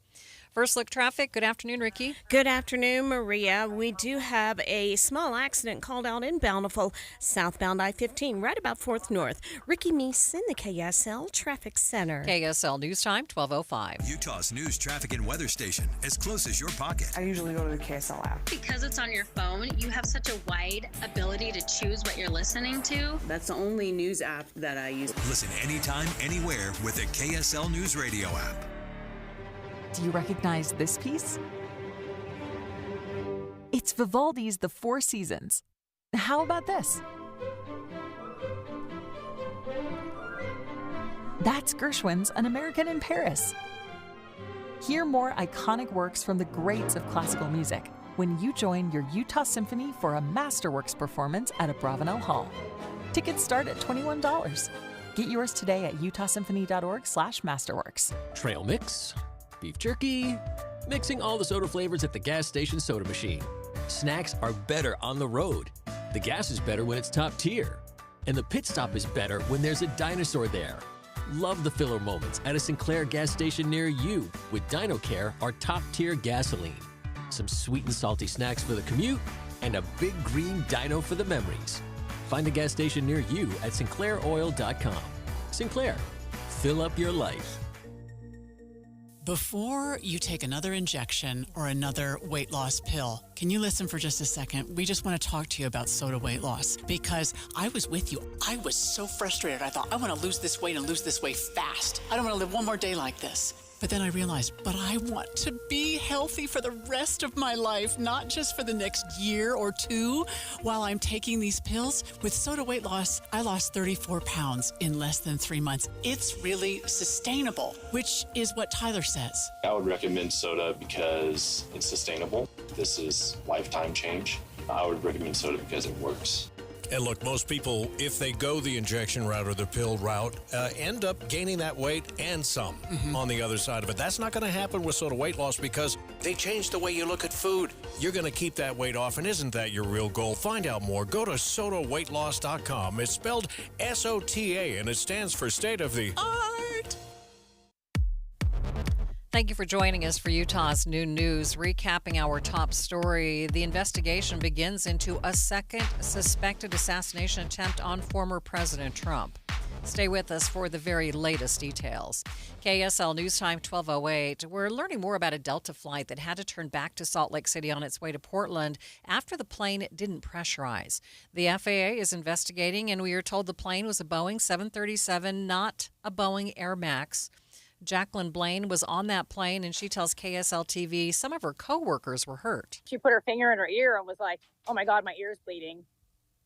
First Look Traffic. Good afternoon, Ricky. Good afternoon, Maria. We do have a small accident called out in Bountiful, southbound I-15, right about 4th North. Ricky Meese in the KSL Traffic Center. KSL News Time, 12:05. Utah's news, traffic, and weather station, as close as your pocket. I usually go to the KSL app. Because it's on your phone, you have such a wide ability to choose what you're listening to. That's the only news app that I use. Listen anytime, anywhere with the KSL News Radio app. Do you recognize this piece? It's Vivaldi's The Four Seasons. How about this? That's Gershwin's An American in Paris. Hear more iconic works from the greats of classical music when you join your Utah Symphony for a Masterworks performance at Abravanel Hall. Tickets start at $21. Get yours today at utahsymphony.org/masterworks. Trail mix, beef jerky, mixing all the soda flavors at the gas station soda machine. Snacks are better on the road. The gas is better when it's top tier. And the pit stop is better when there's a dinosaur there. Love the filler moments at a Sinclair gas station near you with DinoCare, our top tier gasoline. Some sweet and salty snacks for the commute and a big green dino for the memories. Find a gas station near you at sinclairoil.com. Sinclair, fill up your life. Before you take another injection or another weight loss pill, can you listen for just a second? We just want to talk to you about Soda weight loss because I was with you. I was so frustrated. I thought, I want to lose this weight and lose this weight fast. I don't want to live one more day like this. But then I realized, but I want to be healthy for the rest of my life, not just for the next year or two while I'm taking these pills. With Soda weight loss, I lost 34 pounds in less than 3 months. It's really sustainable, which is what Tyler says. I would recommend Soda because it's sustainable. This is lifetime change. I would recommend Soda because it works. And look, most people, if they go the injection route or the pill route, end up gaining that weight and some on the other side of it. That's not going to happen with Soda weight loss because they change the way you look at food. You're going to keep that weight off, and isn't that your real goal? Find out more. Go to sodaweightloss.com. It's spelled SOTA, and it stands for State of the Art. Thank you for joining us for Utah's Noon News. Recapping our top story, the investigation begins into a second suspected assassination attempt on former President Trump. Stay with us for the very latest details. KSL News Time 12:08. We're learning more about a Delta flight that had to turn back to Salt Lake City on its way to Portland after the plane didn't pressurize. The FAA is investigating, and we are told the plane was a Boeing 737, not a Boeing Air Max. Jacqueline Blaine was on that plane, and she tells KSL TV some of her coworkers were hurt. She put her finger in her ear and was like, "Oh my God, my ear's bleeding."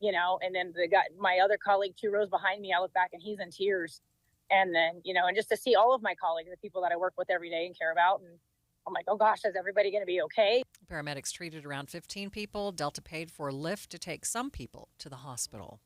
And then my other colleague 2 rows behind me, I look back and he's in tears. And then, and just to see all of my colleagues, the people that I work with every day and care about, and I'm like, oh gosh, is everybody going to be okay? Paramedics treated around 15 people. Delta paid for a lift to take some people to the hospital.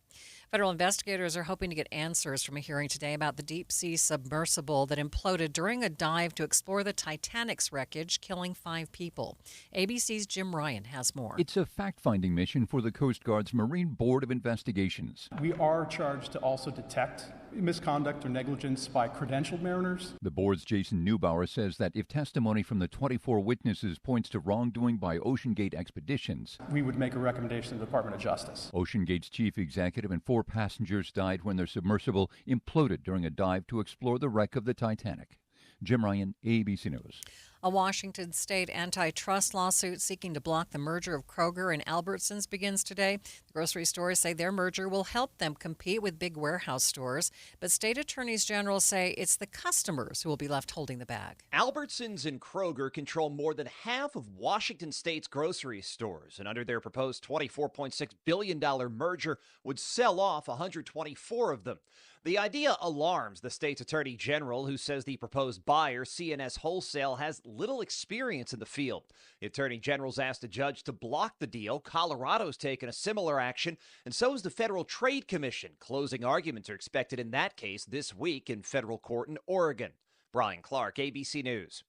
Federal investigators are hoping to get answers from a hearing today about the deep-sea submersible that imploded during a dive to explore the Titanic's wreckage, killing 5 people. ABC's Jim Ryan has more. It's a fact-finding mission for the Coast Guard's Marine Board of Investigations. We are charged to also detect misconduct or negligence by credentialed mariners. The board's Jason Neubauer says that if testimony from the 24 witnesses points to wrongdoing by OceanGate Expeditions, we would make a recommendation to the Department of Justice. OceanGate's chief executive and 4 passengers died when their submersible imploded during a dive to explore the wreck of the Titanic. Jim Ryan, ABC News. A Washington state antitrust lawsuit seeking to block the merger of Kroger and Albertsons begins today. The grocery stores say their merger will help them compete with big warehouse stores, but state attorneys general say it's the customers who will be left holding the bag. Albertsons and Kroger control more than half of Washington state's grocery stores, and under their proposed $24.6 billion merger would sell off 124 of them. The idea alarms the state's attorney general, who says the proposed buyer, C&S Wholesale, has little experience in the field. The attorney general's asked a judge to block the deal. Colorado's taken a similar action, and so is the Federal Trade Commission. Closing arguments are expected in that case this week in federal court in Oregon. Brian Clark, ABC News.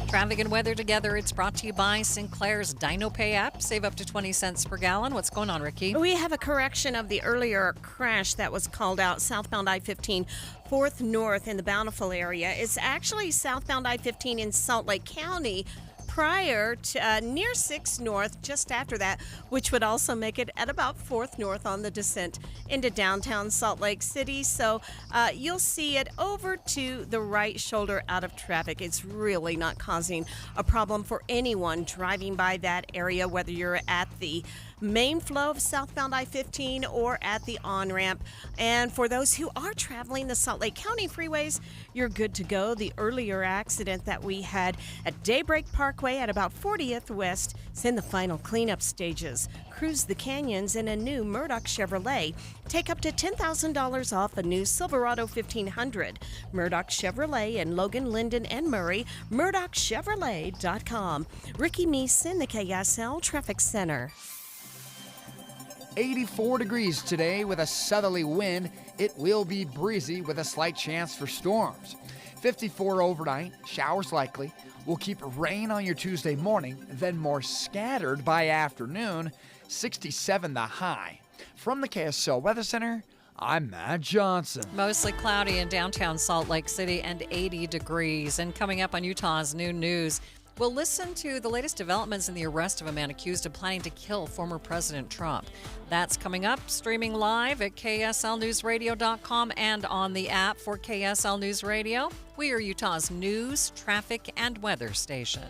Traffic and weather together. It's brought to you by Sinclair's DinoPay app. Save up to 20 cents per gallon. What's going on, Ricky? We have a correction of the earlier crash that was called out southbound I-15, 4th North in the Bountiful area. It's actually southbound I-15 in Salt Lake County prior to near 6th North, just after that, which would also make it at about 4th North on the descent into downtown Salt Lake City. So you'll see it over to the right shoulder out of traffic. It's really not causing a problem for anyone driving by that area, whether you're at the main flow of southbound I-15 or at the on-ramp. And for those who are traveling the Salt Lake County freeways, you're good to go. The earlier accident that we had at Daybreak Parkway at about 40th West is in the final cleanup stages. Cruise the canyons in a new Murdoch Chevrolet. Take up to $10,000 off a new Silverado 1500. Murdoch Chevrolet in Logan, Linden, and Murray. MurdochChevrolet.com. Ricky Meese in the KSL Traffic Center. 84 degrees today with a southerly wind. It will be breezy with a slight chance for storms. 54 overnight, showers likely. We'll keep rain on your Tuesday morning, then more scattered by afternoon. 67 the high. From the KSL Weather Center, I'm Matt Johnson. Mostly cloudy in downtown Salt Lake City and 80 degrees. And coming up on Utah's Noon News, we'll listen to the latest developments in the arrest of a man accused of planning to kill former President Trump. That's coming up, streaming live at KSLNewsRadio.com and on the app for KSL News Radio. We are Utah's news, traffic, and weather station.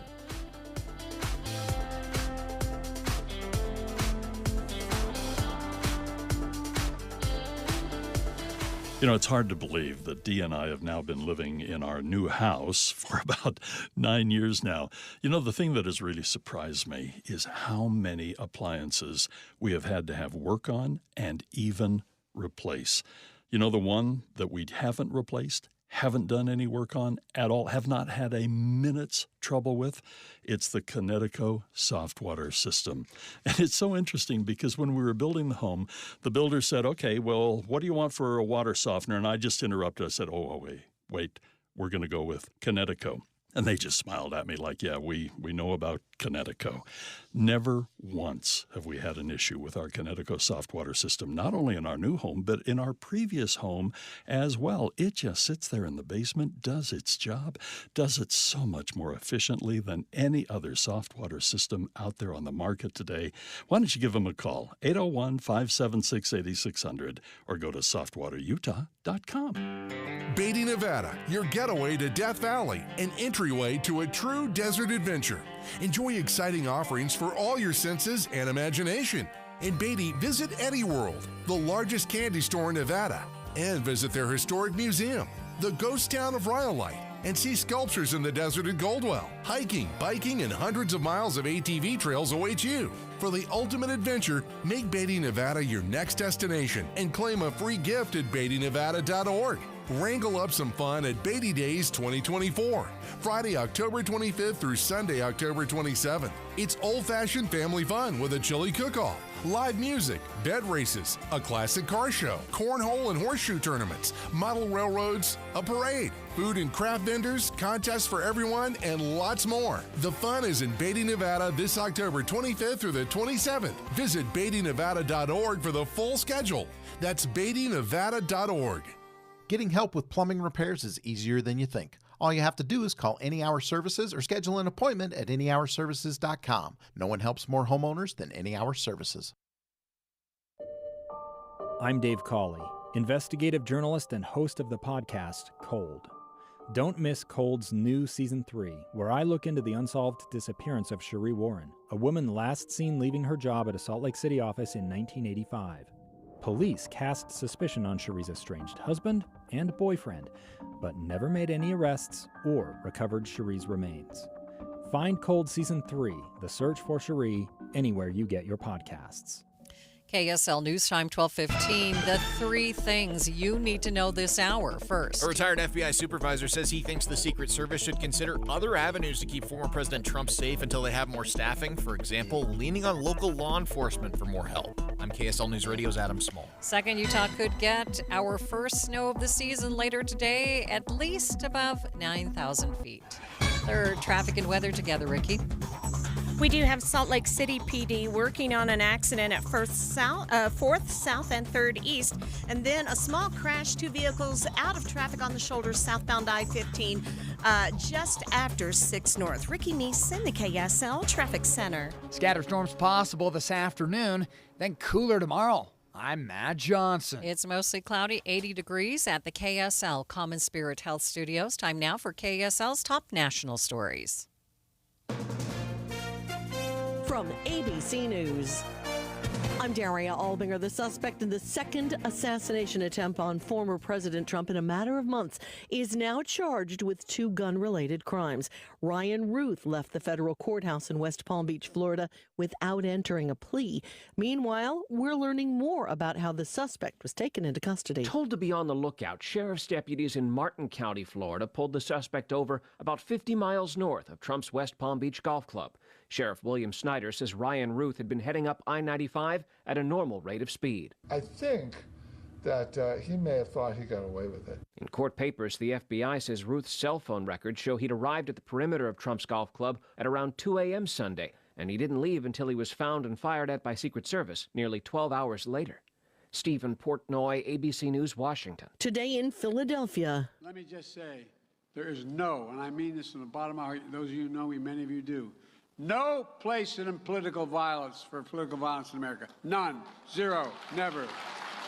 You know, it's hard to believe that Dee and I have now been living in our new house for about 9 years now. You know, the thing that has really surprised me is how many appliances we have had to have work on and even replace. You know, the one that we haven't replaced, haven't done any work on at all, have not had a minute's trouble with, it's the Connecticut soft water system. And it's so interesting because when we were building the home, the builder said, okay, well, what do you want for a water softener? And I just interrupted. I said, wait, we're going to go with Connecticut. And they just smiled at me like, yeah, we know about Connecticut. Never once have we had an issue with our Connecticut soft water system, not only in our new home, but in our previous home as well. It just sits there in the basement, does its job, does it so much more efficiently than any other soft water system out there on the market today. Why don't you give them a call, 801-576-8600, or go to softwaterutah.com. Beatty, Nevada, your getaway to Death Valley, an entryway to a true desert adventure. Enjoy exciting offerings for all your senses and imagination. In Beatty, visit Eddie World, the largest candy store in Nevada, and visit their historic museum, the ghost town of Rhyolite, and see sculptures in the desert at Goldwell. Hiking, biking, and hundreds of miles of ATV trails await you. For the ultimate adventure, make Beatty, Nevada your next destination and claim a free gift at beattynevada.org. Wrangle up some fun at Beatty Days 2024, Friday, October 25th through Sunday, October 27th. It's old-fashioned family fun with a chili cook-off, live music, bed races, a classic car show, cornhole and horseshoe tournaments, model railroads, a parade, food and craft vendors, contests for everyone, and lots more. The fun is in Beatty, Nevada this October 25th through the 27th. Visit beattynevada.org for the full schedule. That's beattynevada.org. Getting help with plumbing repairs is easier than you think. All you have to do is call Any Hour Services or schedule an appointment at anyhourservices.com. No one helps more homeowners than Any Hour Services. I'm Dave Cawley, investigative journalist and host of the podcast Cold. Don't miss Cold's new Season 3, where I look into the unsolved disappearance of Cherie Warren, a woman last seen leaving her job at a Salt Lake City office in 1985. Police cast suspicion on Cherie's estranged husband and boyfriend, but never made any arrests or recovered Cherie's remains. Find Cold Season 3, The Search for Cherie, anywhere you get your podcasts. KSL News Time 12:15. The three things you need to know this hour. First, a retired FBI supervisor says he thinks the Secret Service should consider other avenues to keep former President Trump safe until they have more staffing. For example, leaning on local law enforcement for more help. I'm KSL News Radio's Adam Small. Second, Utah could get our first snow of the season later today, at least above 9,000 feet. Third, traffic and weather together, Ricky. We do have Salt Lake City PD working on an accident at 4th South and 3rd East, and then a small crash, two vehicles out of traffic on the shoulder southbound I-15 just after 6 North. Ricky Neeson, the KSL Traffic Center. Scattered storms possible this afternoon, then cooler tomorrow. I'm Matt Johnson. It's mostly cloudy, 80 degrees at the KSL Common Spirit Health Studios. Time now for KSL's top national stories. From ABC News, I'm Daria Albinger. The suspect in the second assassination attempt on former President Trump in a matter of months is now charged with 2 gun-related crimes. Ryan Ruth left the federal courthouse in West Palm Beach, Florida, without entering a plea. Meanwhile, we're learning more about how the suspect was taken into custody. Told to be on the lookout, sheriff's deputies in Martin County, Florida, pulled the suspect over about 50 miles north of Trump's West Palm Beach Golf Club. Sheriff William Snyder says Ryan Ruth had been heading up I-95 at a normal rate of speed. I think that he may have thought he got away with it. In court papers, the FBI says Ruth's cell phone records show he'd arrived at the perimeter of Trump's golf club at around 2 a.m. Sunday, and he didn't leave until he was found and fired at by Secret Service nearly 12 hours later. Stephen Portnoy, ABC News, Washington. Today in Philadelphia. Let me just say, there is no, and I mean this from the bottom of my heart, those of you who know me, many of you do, no place in political violence for political violence in America. None. Zero. Never.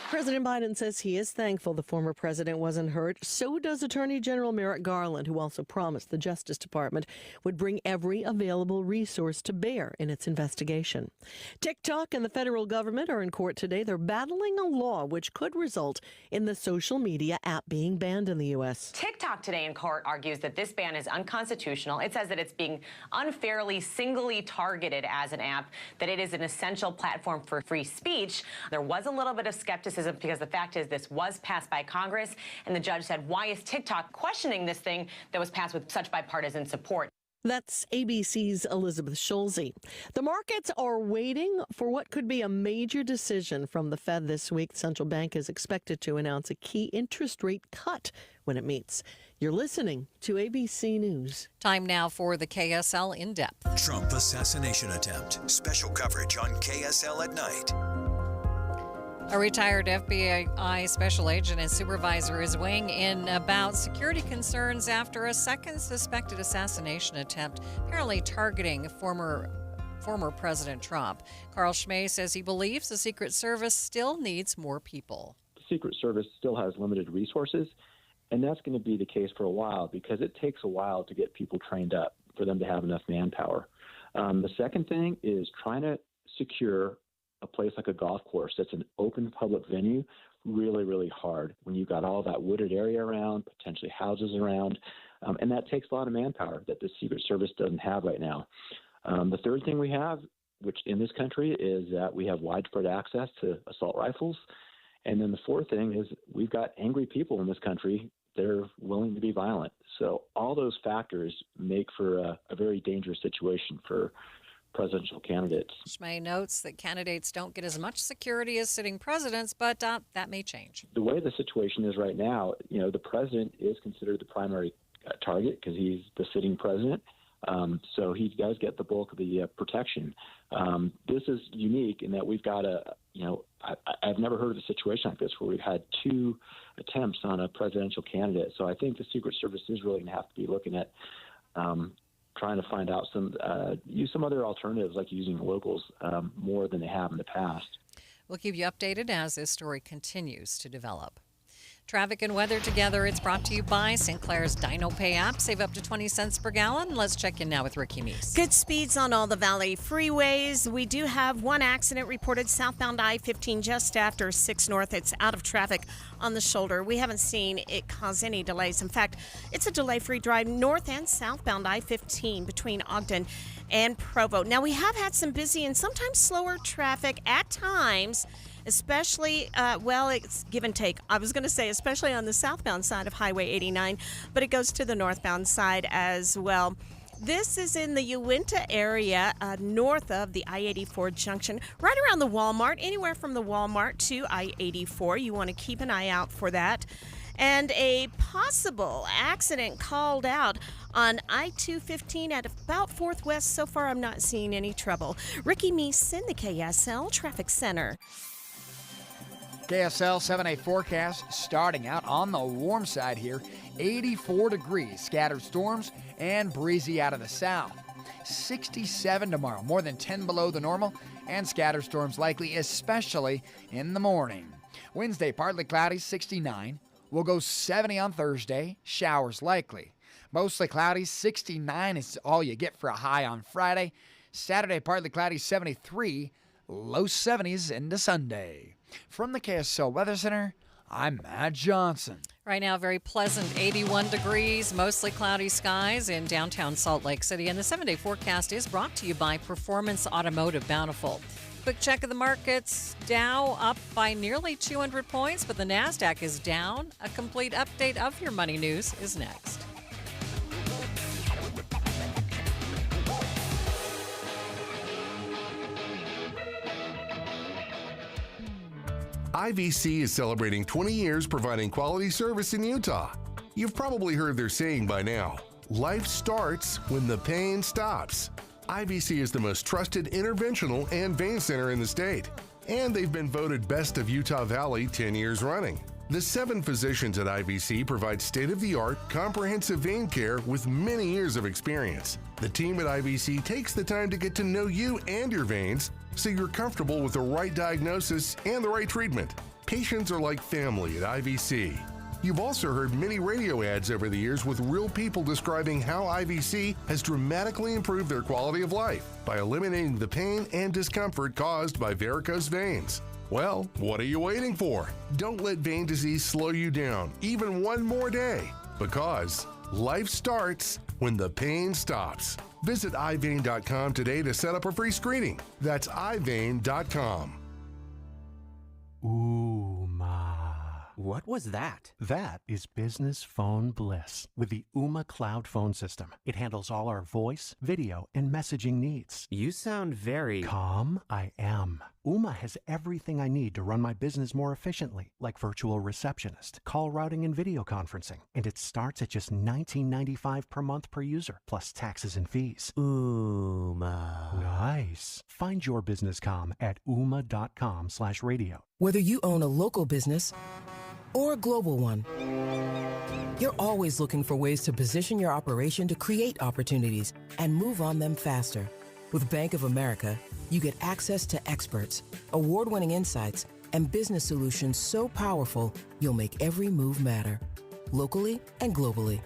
President Biden says he is thankful the former president wasn't hurt. So does Attorney General Merrick Garland, who also promised the Justice Department would bring every available resource to bear in its investigation. TikTok and the federal government are in court today. They're battling a law which could result in the social media app being banned in the U.S. TikTok today in court argues that this ban is unconstitutional. It says that it's being unfairly, singly targeted as an app, that it is an essential platform for free speech. There was a little bit of skepticism because the fact is this was passed by Congress, and the judge said, why is TikTok questioning this thing that was passed with such bipartisan support? That's ABC's Elizabeth Schulze. The markets are waiting for what could be a major decision from the Fed this week. The central bank is expected to announce a key interest rate cut when it meets. You're listening to ABC News. Time now for the KSL In Depth. Trump assassination attempt. Special coverage on KSL at night. A retired FBI special agent and supervisor is weighing in about security concerns after a second suspected assassination attempt, apparently targeting former President Trump. Carl Schmay says he believes the Secret Service still needs more people. The Secret Service still has limited resources, and that's going to be the case for a while because it takes a while to get people trained up for them to have enough manpower. The second thing is trying to secure a place like a golf course that's an open public venue, really, really hard when you've got all that wooded area around, potentially houses around, and that takes a lot of manpower that the Secret Service doesn't have right now. The third thing we have, which in this country, is that we have widespread access to assault rifles. And then the fourth thing is we've got angry people in this country that are willing to be violent. So all those factors make for a very dangerous situation for presidential candidates. Schmay notes that candidates don't get as much security as sitting presidents, but that may change. The way the situation is right now, the president is considered the primary target because he's the sitting president. So he does get the bulk of the protection. This is unique in that we've got I've never heard of a situation like this where we've had two attempts on a presidential candidate. So I think the Secret Service is really going to have to be looking at trying to find out use some other alternatives like using locals more than they have in the past. We'll keep you updated as this story continues to develop. Traffic and weather together. It's brought to you by Sinclair's Dino Pay app. Save up to 20 cents per gallon. Let's check in now with Ricky Meese. Good speeds on all the Valley freeways. We do have one accident reported southbound I-15 just after 6 North. It's out of traffic on the shoulder. We haven't seen it cause any delays. In fact, it's a delay-free drive north and southbound I-15 between Ogden and Provo. Now, we have had some busy and sometimes slower traffic at times, especially, it's give and take. I was going to say especially on the southbound side of Highway 89, but it goes to the northbound side as well. This is in the Uinta area, north of the I-84 junction, right around the Walmart, anywhere from the Walmart to I-84. You want to keep an eye out for that. And a possible accident called out on I-215 at about 4th West. So far, I'm not seeing any trouble. Ricky Meese in the KSL Traffic Center. KSL 7-day forecast starting out on the warm side here. 84 degrees, scattered storms, and breezy out of the south. 67 tomorrow, more than 10 below the normal, and scattered storms likely, especially in the morning. Wednesday, partly cloudy, 69. We'll go 70 on Thursday, showers likely. Mostly cloudy, 69 is all you get for a high on Friday. Saturday, partly cloudy, 73. Low 70s into Sunday. From the KSL Weather Center, I'm Matt Johnson. Right now, very pleasant 81 degrees, mostly cloudy skies in downtown Salt Lake City. And the 7-day forecast is brought to you by Performance Automotive Bountiful. Quick check of the markets. Dow up by nearly 200 points, but the NASDAQ is down. A complete update of your money news is next. IVC is celebrating 20 years providing quality service in Utah. You've probably heard their saying by now, life starts when the pain stops. IVC is the most trusted interventional and vein center in the state, and they've been voted Best of Utah Valley 10 years running. The 7 physicians at IVC provide state-of-the-art, comprehensive vein care with many years of experience. The team at IVC takes the time to get to know you and your veins so you're comfortable with the right diagnosis and the right treatment. Patients are like family at IVC. You've also heard many radio ads over the years with real people describing how IVC has dramatically improved their quality of life by eliminating the pain and discomfort caused by varicose veins. Well, what are you waiting for? Don't let vein disease slow you down even one more day, because life starts when the pain stops. Visit ivein.com today to set up a free screening. That's ivein.com. What was that? That is business phone bliss with the Ooma Cloud phone system. It handles all our voice, video, and messaging needs. You sound very... Calm? I am. Ooma has everything I need to run my business more efficiently, like virtual receptionist, call routing, and video conferencing. And it starts at just $19.95 per month per user, plus taxes and fees. Ooma. Nice. Find your business comm at ooma.com/radio. Whether you own a local business or a global one, you're always looking for ways to position your operation to create opportunities and move on them faster. With Bank of America, you get access to experts, award-winning insights, and business solutions so powerful, you'll make every move matter, locally and globally.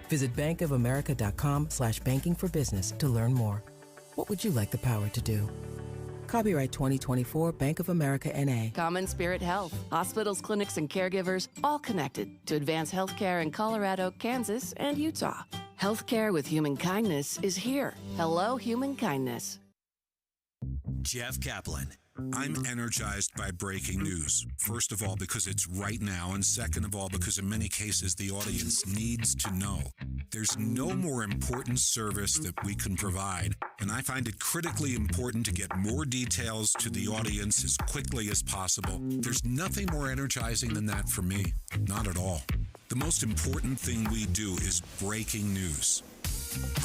Visit bankofamerica.com/banking for business to learn more. What would you like the power to do? Copyright 2024 Bank of America N.A. Common Spirit Health. Hospitals, clinics, and caregivers all connected to advance healthcare in Colorado, Kansas, and Utah. Healthcare with human kindness is here. Hello, human kindness. Jeff Caplan. I'm energized by breaking news. First of all, because it's right now, and second of all, because in many cases the audience needs to know. There's no more important service that we can provide, and I find it critically important to get more details to the audience as quickly as possible. There's nothing more energizing than that for me. Not at all. The most important thing we do is breaking news.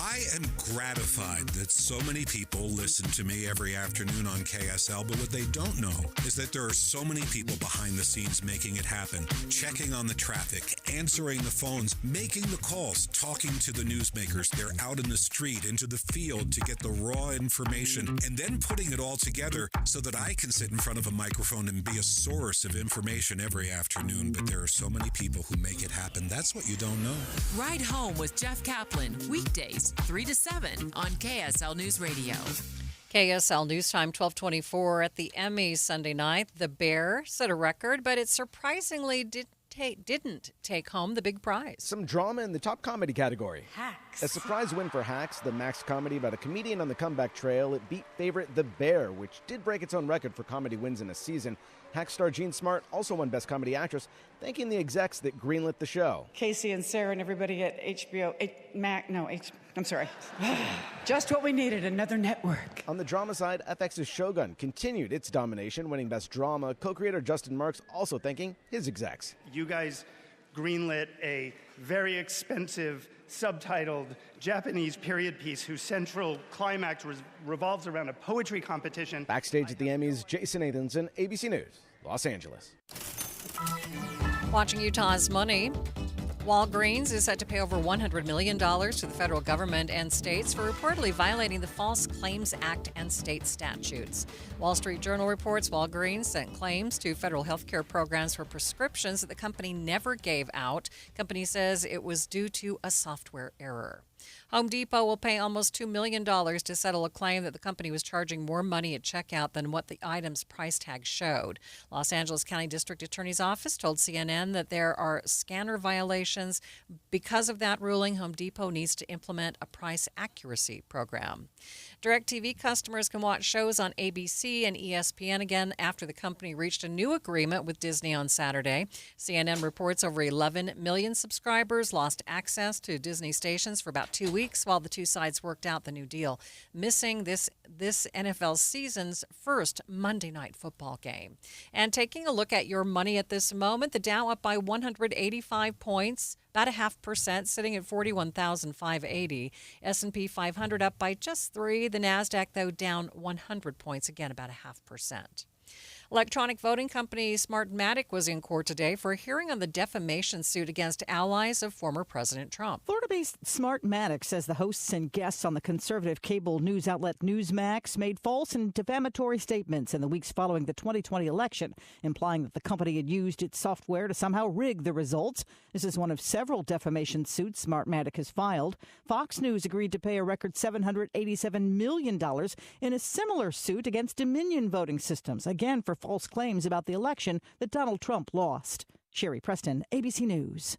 I am gratified that so many people listen to me every afternoon on KSL, but what they don't know is that there are so many people behind the scenes making it happen, checking on the traffic, answering the phones, making the calls, talking to the newsmakers. They're out in the street, into the field to get the raw information, and then putting it all together so that I can sit in front of a microphone and be a source of information every afternoon. But there are so many people who make it happen. That's what you don't know. Ride Home with Jeff Caplan, weekdays 3 to 7 on KSL News Radio. KSL News Time 12:24 at the Emmys Sunday night. The Bear set a record, but it surprisingly didn't take home the big prize. Some drama in the top comedy category. Hacks. A surprise win for Hacks, the Max comedy about a comedian on the comeback trail. It beat favorite The Bear, which did break its own record for comedy wins in a season. Hacks star Jean Smart also won Best Comedy Actress, thanking the execs that greenlit the show. Casey and Sarah and everybody at HBO, I'm sorry. Just what we needed, another network. On the drama side, FX's Shogun continued its domination, winning Best Drama. Co-creator Justin Marks also thanking his execs. You guys greenlit a very expensive, subtitled Japanese period piece whose central climax revolves around a poetry competition. Backstage at the Emmys, Jason Nathanson, ABC News, Los Angeles. Watching Utah's money. Walgreens is set to pay over $100 million to the federal government and states for reportedly violating the False Claims Act and state statutes. Wall Street Journal reports Walgreens sent claims to federal health care programs for prescriptions that the company never gave out. Company says it was due to a software error. Home Depot will pay almost $2 million to settle a claim that the company was charging more money at checkout than what the item's price tag showed. Los Angeles County District Attorney's Office told CNN that there are scanner violations. Because of that ruling, Home Depot needs to implement a price accuracy program. DirecTV customers can watch shows on ABC and ESPN again after the company reached a new agreement with Disney on Saturday. CNN reports over 11 million subscribers lost access to Disney stations for about 2 weeks while the two sides worked out the new deal, missing this NFL season's first Monday Night Football game. And taking a look at your money at this moment, the Dow up by 185 points, about 0.5%, sitting at 41,580. S&P 500 up by just 3. The Nasdaq, though, down 100 points, again about 0.5%. Electronic voting company Smartmatic was in court today for a hearing on the defamation suit against allies of former President Trump. Florida-based Smartmatic says the hosts and guests on the conservative cable news outlet Newsmax made false and defamatory statements in the weeks following the 2020 election, implying that the company had used its software to somehow rig the results. This is one of several defamation suits Smartmatic has filed. Fox News agreed to pay a record $787 million in a similar suit against Dominion Voting Systems, again for false claims about the election that Donald Trump lost. Sherry Preston, ABC News.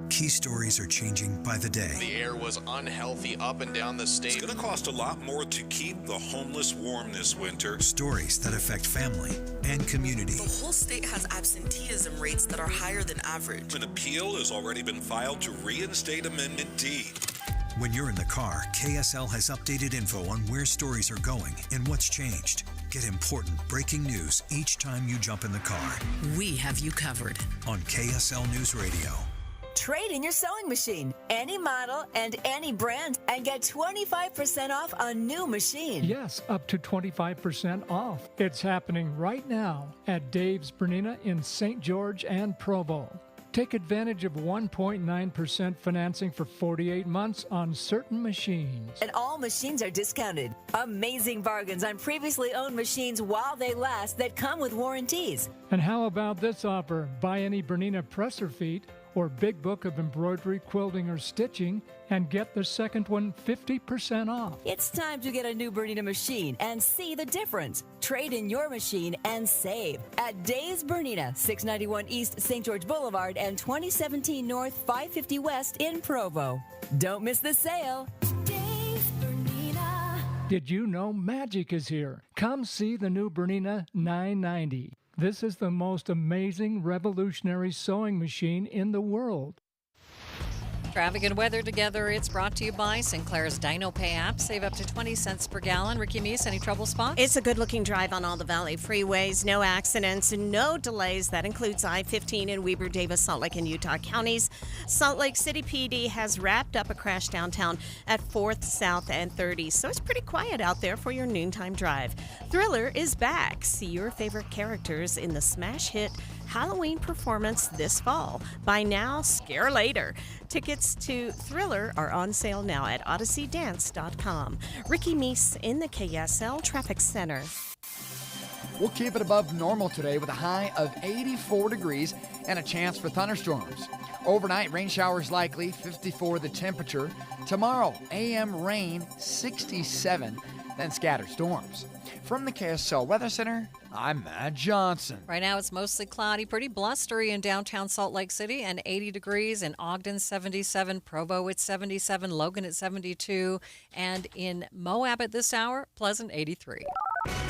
Key stories are changing by the day. The air was unhealthy up and down the state. It's going to cost a lot more to keep the homeless warm this winter. Stories that affect family and community. The whole state has absenteeism rates that are higher than average. An appeal has already been filed to reinstate Amendment D. When you're in the car, KSL has updated info on where stories are going and what's changed. Get important breaking news each time you jump in the car. We have you covered on KSL News Radio. Trade in your sewing machine, any model and any brand, and get 25% off a new machine. Yes, up to 25% off. It's happening right now at Dave's Bernina in St. George and Provo. Take advantage of 1.9% financing for 48 months on certain machines. And all machines are discounted. Amazing bargains on previously owned machines while they last that come with warranties. And how about this offer? Buy any Bernina presser feet or big book of embroidery, quilting, or stitching, and get the second one 50% off. It's time to get a new Bernina machine and see the difference. Trade in your machine and save at Dave's Bernina, 691 East St. George Boulevard and 2017 North 550 West in Provo. Don't miss the sale. Dave's Bernina. Did you know magic is here? Come see the new Bernina 990. This is the most amazing revolutionary sewing machine in the world. Traffic and weather together. It's brought to you by Sinclair's Dino Pay app. Save up to 20 cents per gallon. Ricky Meese, any trouble spots? It's a good-looking drive on all the Valley freeways. No accidents and no delays. That includes I-15 in Weber, Davis, Salt Lake, and Utah counties. Salt Lake City PD has wrapped up a crash downtown at 4th South and 30. So it's pretty quiet out there for your noontime drive. Thriller is back. See your favorite characters in the smash hit Halloween performance this fall. Buy now, scare later. Tickets to Thriller are on sale now at odysseydance.com. Ricky Meese in the KSL Traffic Center. We'll keep it above normal today with a high of 84 degrees and a chance for thunderstorms. Overnight, rain showers likely, 54 the temperature. Tomorrow, AM rain, 67, then scattered storms. From the KSL Weather Center, I'm Matt Johnson. Right now it's mostly cloudy, pretty blustery in downtown Salt Lake City, and 80 degrees in Ogden, 77, Provo at 77, Logan at 72, and in Moab at this hour, Pleasant 83.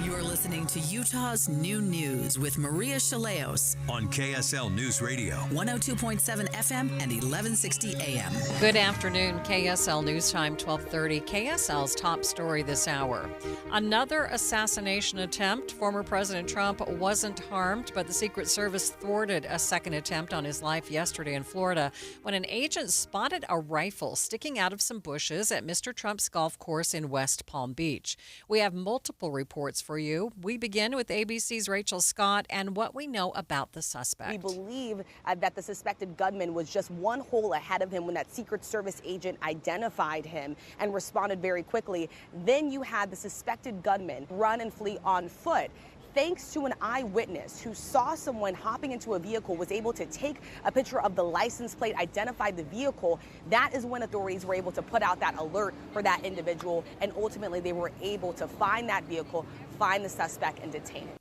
You're listening to Utah's New News with Maria Chaleos on KSL News Radio, 102.7 FM and 1160 AM. Good afternoon, KSL News Time, 1230. KSL's top story this hour. Another assassination attempt. Former President Trump wasn't harmed, but the Secret Service thwarted a second attempt on his life yesterday in Florida when an agent spotted a rifle sticking out of some bushes at Mr. Trump's golf course in West Palm Beach. We have multiple reports for you. We begin with ABC's Rachel Scott and what we know about the suspect. We believe that the suspected gunman was just one hole ahead of him when that Secret Service agent identified him and responded very quickly. Then you had the suspected gunman run and flee on foot. Thanks to an eyewitness who saw someone hopping into a vehicle, was able to take a picture of the license plate, identify the vehicle. That is when authorities were able to put out that alert for that individual, and ultimately they were able to find that vehicle, find the suspect, and detain him.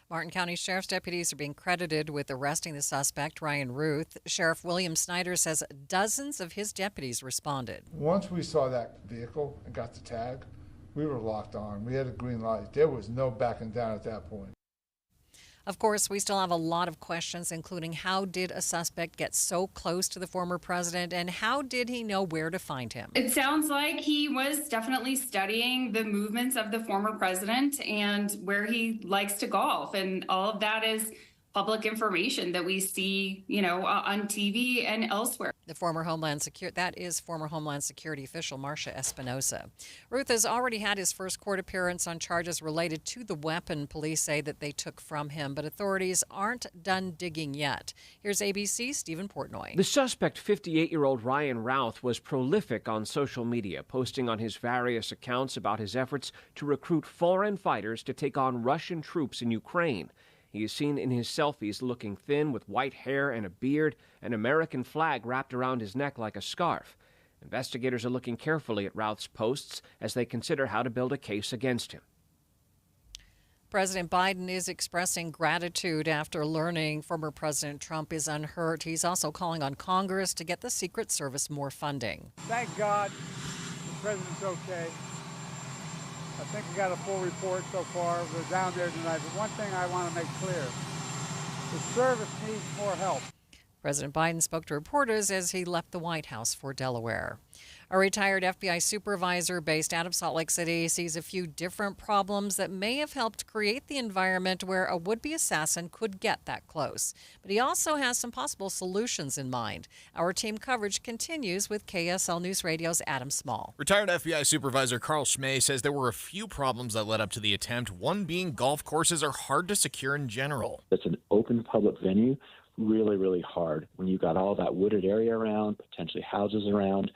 Martin County Sheriff's deputies are being credited with arresting the suspect, Ryan Ruth. Sheriff William Snyder says dozens of his deputies responded. Once we saw that vehicle and got the tag, we were locked on. We had a green light. There was no backing down at that point. Of course, we still have a lot of questions, including how did a suspect get so close to the former president, and how did he know where to find him? It sounds like he was definitely studying the movements of the former president and where he likes to golf, and all of that is public information that we see, on TV and elsewhere. That is former Homeland Security official Marcia Espinosa. Ruth has already had his first court appearance on charges related to the weapon police say that they took from him, but authorities aren't done digging yet. Here's ABC's Stephen Portnoy. The suspect, 58-year-old Ryan Routh, was prolific on social media, posting on his various accounts about his efforts to recruit foreign fighters to take on Russian troops in Ukraine. He is seen in his selfies looking thin with white hair and a beard, an American flag wrapped around his neck like a scarf. Investigators are looking carefully at Routh's posts as they consider how to build a case against him. President Biden is expressing gratitude after learning former President Trump is unhurt. He's also calling on Congress to get the Secret Service more funding. Thank God the president's okay. I think we got a full report so far. We're down there tonight. But one thing I want to make clear, the service needs more help. President Biden spoke to reporters as he left the White House for Delaware. A retired FBI supervisor based out of Salt Lake City sees a few different problems that may have helped create the environment where a would-be assassin could get that close. But he also has some possible solutions in mind. Our team coverage continues with KSL News Radio's Adam Small. Retired FBI supervisor Carl Schmay says there were a few problems that led up to the attempt, one being golf courses are hard to secure in general. It's an open public venue, really hard when you've got all that wooded area around, potentially houses around.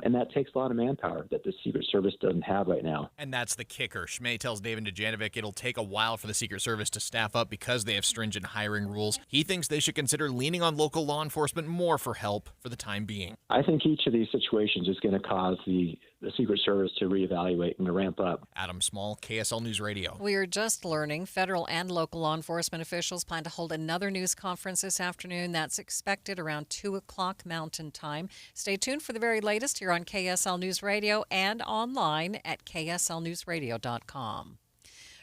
And that takes a lot of manpower that the Secret Service doesn't have right now. And that's the kicker. Schmay tells David Dujanovic it'll take a while for the Secret Service to staff up because they have stringent hiring rules. He thinks they should consider leaning on local law enforcement more for help for the time being. I think each of these situations is going to cause the Secret Service to reevaluate and to ramp up. Adam Small, KSL News Radio. We are just learning federal and local law enforcement officials plan to hold another news conference this afternoon. That's expected around 2 o'clock Mountain Time. Stay tuned for the very latest here on KSL News Radio and online at kslnewsradio.com.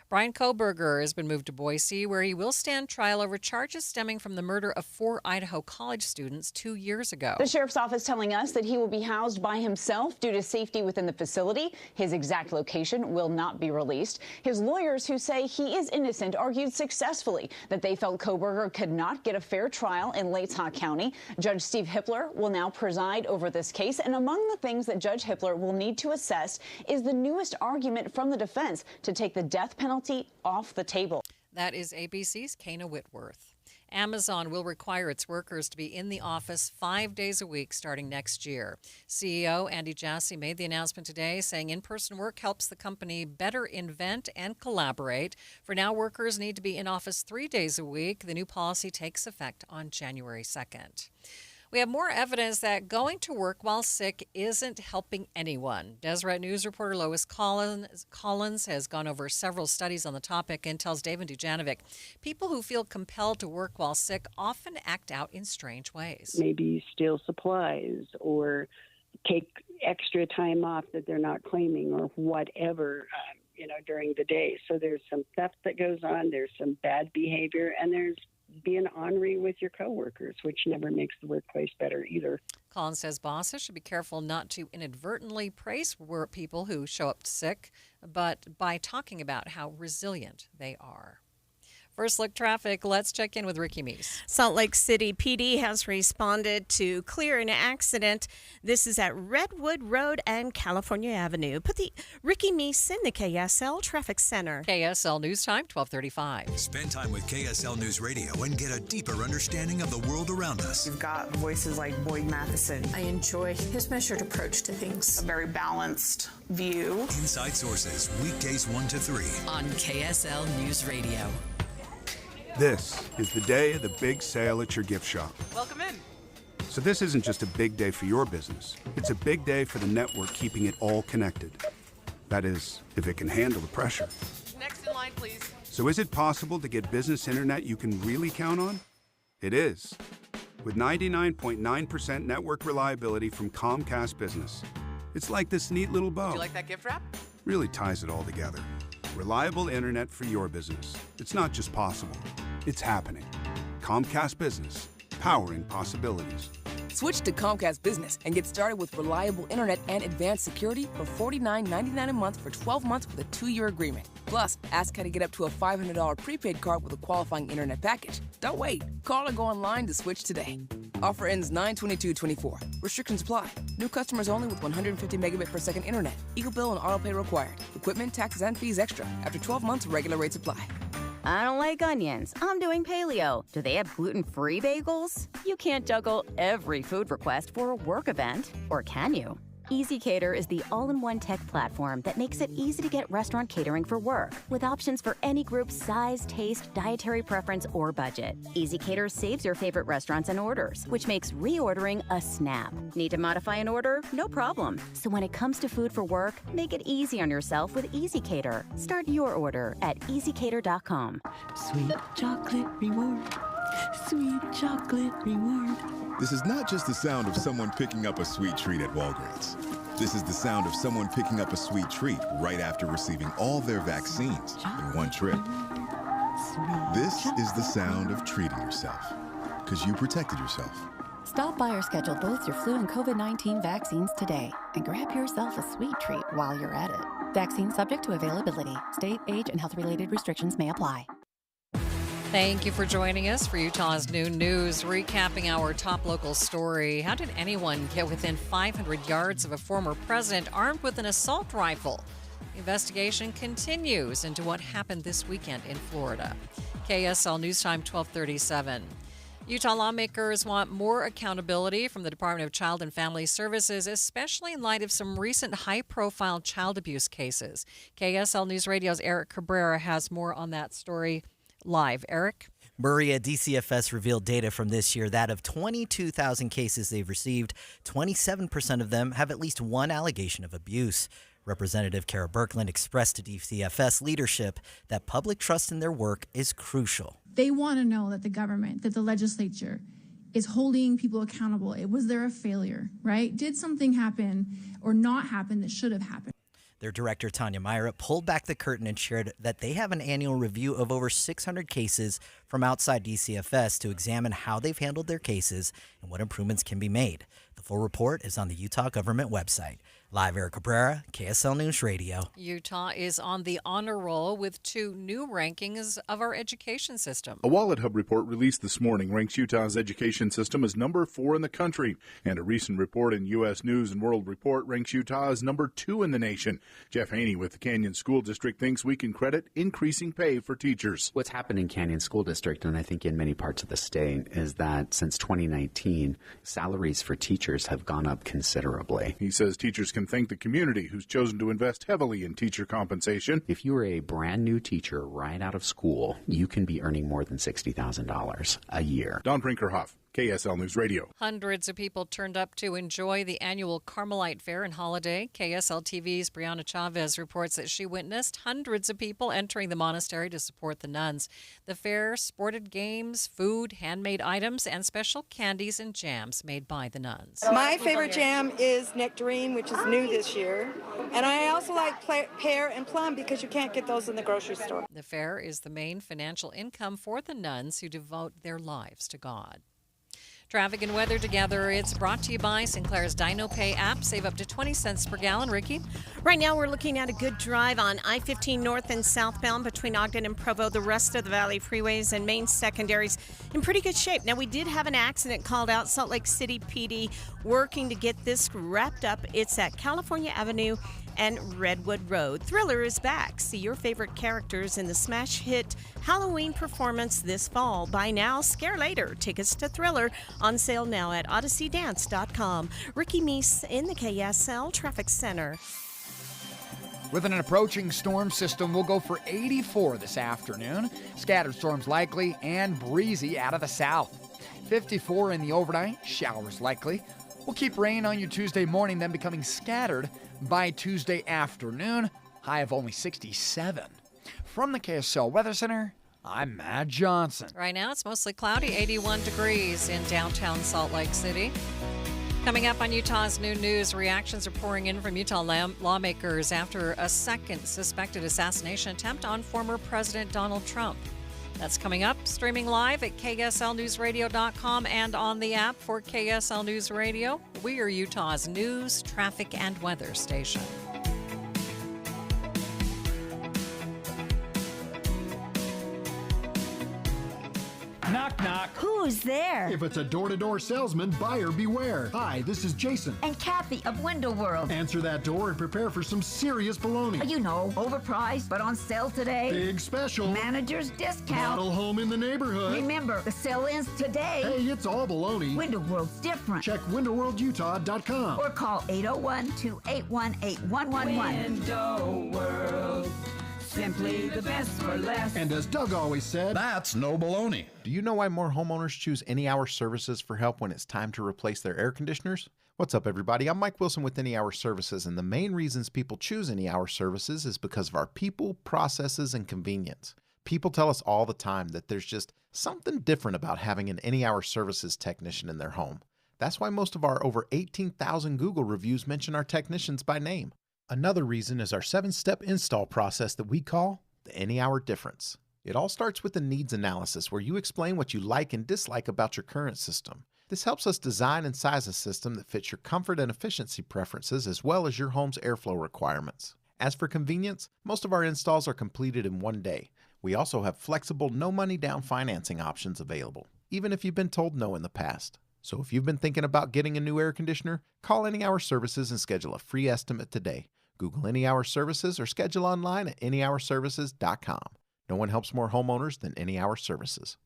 Brian Kohberger has been moved to Boise, where he will stand trial over charges stemming from the murder of 4 Idaho college students 2 years ago. The sheriff's office telling us that he will be housed by himself due to safety within the facility. His exact location will not be released. His lawyers, who say he is innocent, argued successfully that they felt Kohberger could not get a fair trial in Latah County. Judge Steve Hippler will now preside over this case, and among the things that Judge Hippler will need to assess is the newest argument from the defense to take the death penalty off the table. That is ABC's Kana Whitworth. Amazon will require its workers to be in the office 5 days a week starting next year. CEO Andy Jassy made the announcement today, saying in-person work helps the company better invent and collaborate. For now, workers need to be in office 3 days a week. The new policy takes effect on January 2nd. We have more evidence that going to work while sick isn't helping anyone. Deseret News reporter Lois Collins has gone over several studies on the topic and tells David Dujanovic people who feel compelled to work while sick often act out in strange ways. Maybe steal supplies or take extra time off that they're not claiming or whatever, during the day. So there's some theft that goes on, there's some bad behavior, and there's being ornery with your coworkers, which never makes the workplace better either. Collins says bosses should be careful not to inadvertently praise people who show up sick, but by talking about how resilient they are. First Look Traffic, let's check in with Ricky Meese. Salt Lake City PD has responded to clear an accident. This is at Redwood Road and California Avenue. Put the Ricky Meese in the KSL Traffic Center. KSL News Time, 12:35. Spend time with KSL News Radio and get a deeper understanding of the world around us. You've got voices like Boyd Matheson. I enjoy his measured approach to things. A very balanced view. Inside Sources, weekdays 1 to 3. On KSL News Radio. This is the day of the big sale at your gift shop. Welcome in. So this isn't just a big day for your business. It's a big day for the network keeping it all connected. That is, if it can handle the pressure. Next in line, please. So is it possible to get business internet you can really count on? It is. With 99.9% network reliability from Comcast Business. It's like this neat little bow. Would you like that gift wrap? Really ties it all together. Reliable internet for your business. It's not just possible, it's happening. Comcast Business, powering possibilities. Switch to Comcast Business and get started with reliable internet and advanced security for $49.99 a month for 12 months with a 2-year agreement. Plus, ask how to get up to a $500 prepaid card with a qualifying internet package. Don't wait. Call or go online to switch today. Offer ends 9/22/24. Restrictions apply. New customers only with 150 megabit per second internet. Eagle bill and auto pay required. Equipment, taxes, and fees extra. After 12 months, regular rates apply. I don't like onions. I'm doing paleo. Do they have gluten-free bagels? You can't juggle every food request for a work event, or can you? EasyCater is the all-in-one tech platform that makes it easy to get restaurant catering for work, with options for any group's size, taste, dietary preference, or budget. EasyCater saves your favorite restaurants and orders, which makes reordering a snap. Need to modify an order? No problem. So when it comes to food for work, make it easy on yourself with EasyCater. Start your order at easycater.com. Sweet chocolate reward. Sweet chocolate reward. This is not just the sound of someone picking up a sweet treat at Walgreens. This is the sound of someone picking up a sweet treat right after receiving all their vaccines in one trip. This is the sound of treating yourself, because you protected yourself. Stop by or schedule both your flu and COVID-19 vaccines today and grab yourself a sweet treat while you're at it. Vaccine subject to availability. State, age, and health-related restrictions may apply. Thank you for joining us for Utah's Noon News, recapping our top local story. How did anyone get within 500 yards of a former president armed with an assault rifle? The investigation continues into what happened this weekend in Florida. KSL News Time 1237. Utah lawmakers want more accountability from the Department of Child and Family Services, especially in light of some recent high-profile child abuse cases. KSL News Radio's Eric Cabrera has more on that story live. Eric? Maria, DCFS revealed data from this year that of 22,000 cases they've received, 27% of them have at least one allegation of abuse. Representative Kara Birkeland expressed to DCFS leadership that public trust in their work is crucial. They want to know that the government, that the legislature is holding people accountable. Was there a failure, right? Did something happen or not happen that should have happened? Their director, Tanya Myra, pulled back the curtain and shared that they have an annual review of over 600 cases from outside DCFS to examine how they've handled their cases and what improvements can be made. The full report is on the Utah government website. Live, Eric Cabrera, KSL News Radio. Utah is on the honor roll with 2 new rankings of our education system. A Wallet Hub report released this morning ranks Utah's education system as number 4 in the country. And a recent report in U.S. News and World Report ranks Utah as number 2 in the nation. Jeff Haney with the Canyon School District thinks we can credit increasing pay for teachers. What's happened in Canyon School District, and I think in many parts of the state, is that since 2019, salaries for teachers have gone up considerably. He says teachers can thank the community who's chosen to invest heavily in teacher compensation. If you are a brand new teacher right out of school, you can be earning more than $60,000 a year. Don Brinkerhoff, KSL News Radio. Hundreds of people turned up to enjoy the annual Carmelite Fair and Holiday. KSL TV's Brianna Chavez reports that she witnessed hundreds of people entering the monastery to support the nuns. The fair sported games, food, handmade items, and special candies and jams made by the nuns. My favorite jam is nectarine, which is new this year. And I also like pear and plum because you can't get those in the grocery store. The fair is the main financial income for the nuns who devote their lives to God. Traffic and weather together. It's brought to you by Sinclair's Dino Pay app. Save up to 20 cents per gallon. Ricky? Right now we're looking at a good drive on I-15 north and southbound between Ogden and Provo. The rest of the Valley freeways and main secondaries in pretty good shape. Now we did have an accident called out. Salt Lake City PD working to get this wrapped up. It's at California Avenue and Redwood Road. Thriller is back. See your favorite characters in the smash hit Halloween performance this fall. Buy now, scare later. Tickets to Thriller on sale now at odysseydance.com. Ricky Meese in the KSL Traffic Center. With an approaching storm system, we'll go for 84 this afternoon. Scattered storms likely and breezy out of the south. 54 in the overnight, showers likely. We'll keep rain on you Tuesday morning, then becoming scattered by Tuesday afternoon. High of only 67. From the KSL Weather Center, I'm Matt Johnson. Right now it's mostly cloudy, 81 degrees in downtown Salt Lake City. Coming up on Utah's Noon News, reactions are pouring in from Utah lawmakers after a second suspected assassination attempt on former President Donald Trump. That's coming up, streaming live at KSLNewsRadio.com and on the app for KSL News Radio. We are Utah's news, traffic, and weather station. Knock, knock. Who Who's there? If it's a door-to-door salesman, buyer beware. Hi, this is Jason. And Kathy of Window World. Answer that door and prepare for some serious baloney. You know, overpriced, but on sale today. Big special. Manager's discount. Model home in the neighborhood. Remember, the sale ends today. Hey, it's all baloney. Window World's different. Check windowworldutah.com. Or call 801-281-8111. Window World. Simply the best for less. And as Doug always said, that's no baloney. Do you know why more homeowners choose Any Hour Services for help when it's time to replace their air conditioners? What's up, everybody? I'm Mike Wilson with Any Hour Services, and the main reasons people choose Any Hour Services is because of our people, processes, and convenience. People tell us all the time that there's just something different about having an Any Hour Services technician in their home. That's why most of our over 18,000 Google reviews mention our technicians by name. Another reason is our 7-step install process that we call the Any Hour Difference. It all starts with a needs analysis where you explain what you like and dislike about your current system. This helps us design and size a system that fits your comfort and efficiency preferences as well as your home's airflow requirements. As for convenience, most of our installs are completed in one day. We also have flexible, no money down financing options available, even if you've been told no in the past. So if you've been thinking about getting a new air conditioner, call Any Hour Services and schedule a free estimate today. Google Any Hour Services or schedule online at anyhourservices.com. No one helps more homeowners than Any Hour Services.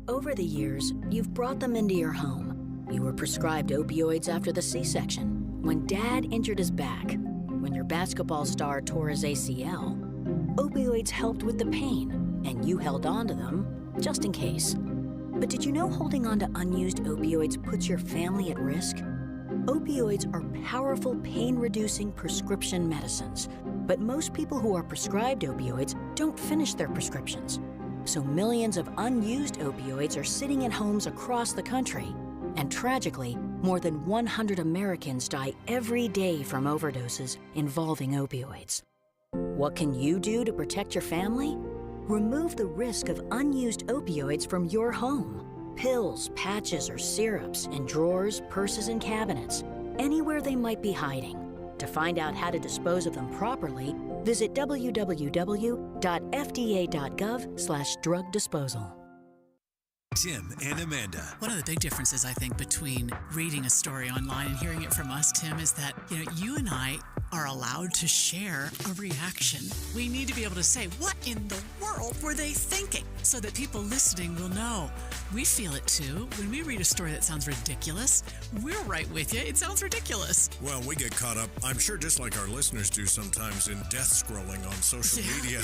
Over the years, you've brought them into your home. You were prescribed opioids after the C-section, when Dad injured his back, when your basketball star tore his ACL. Opioids helped with the pain, and you held on to them just in case. But did you know holding on to unused opioids puts your family at risk? Opioids are powerful pain-reducing prescription medicines, but most people who are prescribed opioids don't finish their prescriptions. So millions of unused opioids are sitting in homes across the country. And tragically, more than 100 Americans die every day from overdoses involving opioids. What can you do to protect your family? Remove the risk of unused opioids from your home. Pills, patches, or syrups in drawers, purses, and cabinets, anywhere they might be hiding. To find out how to dispose of them properly, visit www.fda.gov/drug disposal. Tim and Amanda. One of the big differences, I think, between reading a story online and hearing it from us, Tim, is that, you and I are allowed to share a reaction. We need to be able to say, what in the world were they thinking? So that people listening will know. We feel it too. When we read a story that sounds ridiculous, we're right with you. It sounds ridiculous. Well, we get caught up, I'm sure just like our listeners do sometimes, in death scrolling on social media.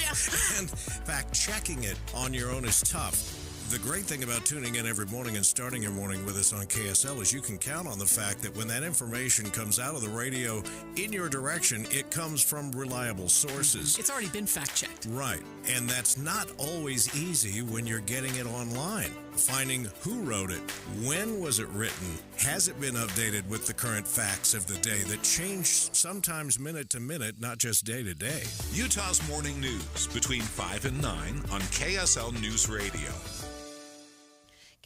And fact-checking it on your own is tough. The great thing about tuning in every morning and starting your morning with us on KSL is you can count on the fact that when that information comes out of the radio in your direction, it comes from reliable sources. It's already been fact-checked. Right. And that's not always easy when you're getting it online. Finding who wrote it, when was it written, has it been updated with the current facts of the day that change sometimes minute to minute, not just day to day. Utah's Morning News between 5 and 9 on KSL News Radio.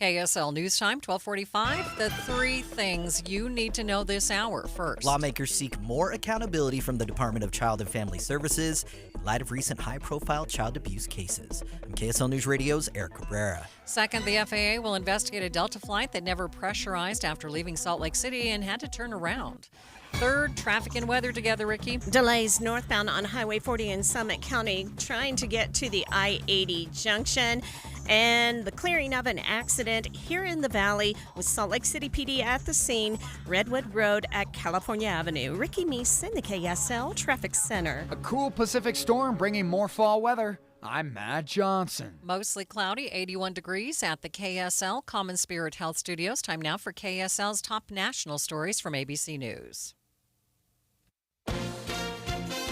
KSL News Time, 1245. The 3 things you need to know this hour. First, lawmakers seek more accountability from the Department of Child and Family Services in light of recent high-profile child abuse cases. I'm KSL News Radio's Eric Cabrera. Second, the FAA will investigate a Delta flight that never pressurized after leaving Salt Lake City and had to turn around. Third, traffic and weather together, Ricky. Delays northbound on Highway 40 in Summit County trying to get to the I-80 junction. And the clearing of an accident here in the valley with Salt Lake City PD at the scene, Redwood Road at California Avenue. Ricky Meese in the KSL Traffic Center. A cool Pacific storm bringing more fall weather. I'm Matt Johnson. Mostly cloudy, 81 degrees at the KSL Common Spirit Health Studios. Time now for KSL's top national stories from ABC News.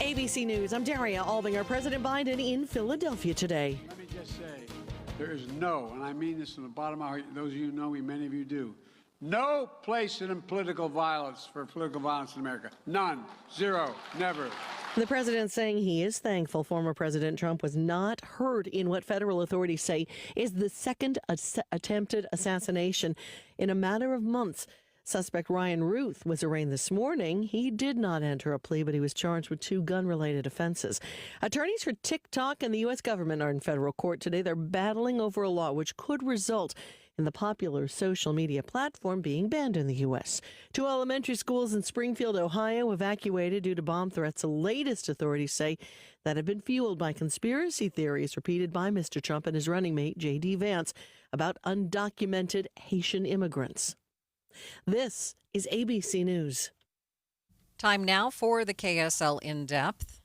ABC News, I'm Daria Albinger. President Biden in Philadelphia today. Let me just say, there is no, and I mean this from the bottom of my heart, those of you who know me, many of you do, no place in political violence for political violence in America. None. Zero. Never. The president saying he is thankful former President Trump was not hurt in what federal authorities say is the second attempted assassination in a matter of months. Suspect Ryan Ruth was arraigned this morning. He did not enter a plea, but he was charged with 2 gun-related offenses. Attorneys for TikTok and the U.S. government are in federal court today. They're battling over a law which could result in the popular social media platform being banned in the U.S. 2 elementary schools in Springfield, Ohio, evacuated due to bomb threats. The latest authorities say that have been fueled by conspiracy theories repeated by Mr. Trump and his running mate, J.D. Vance, about undocumented Haitian immigrants. This is ABC News. Time now for the KSL In-Depth.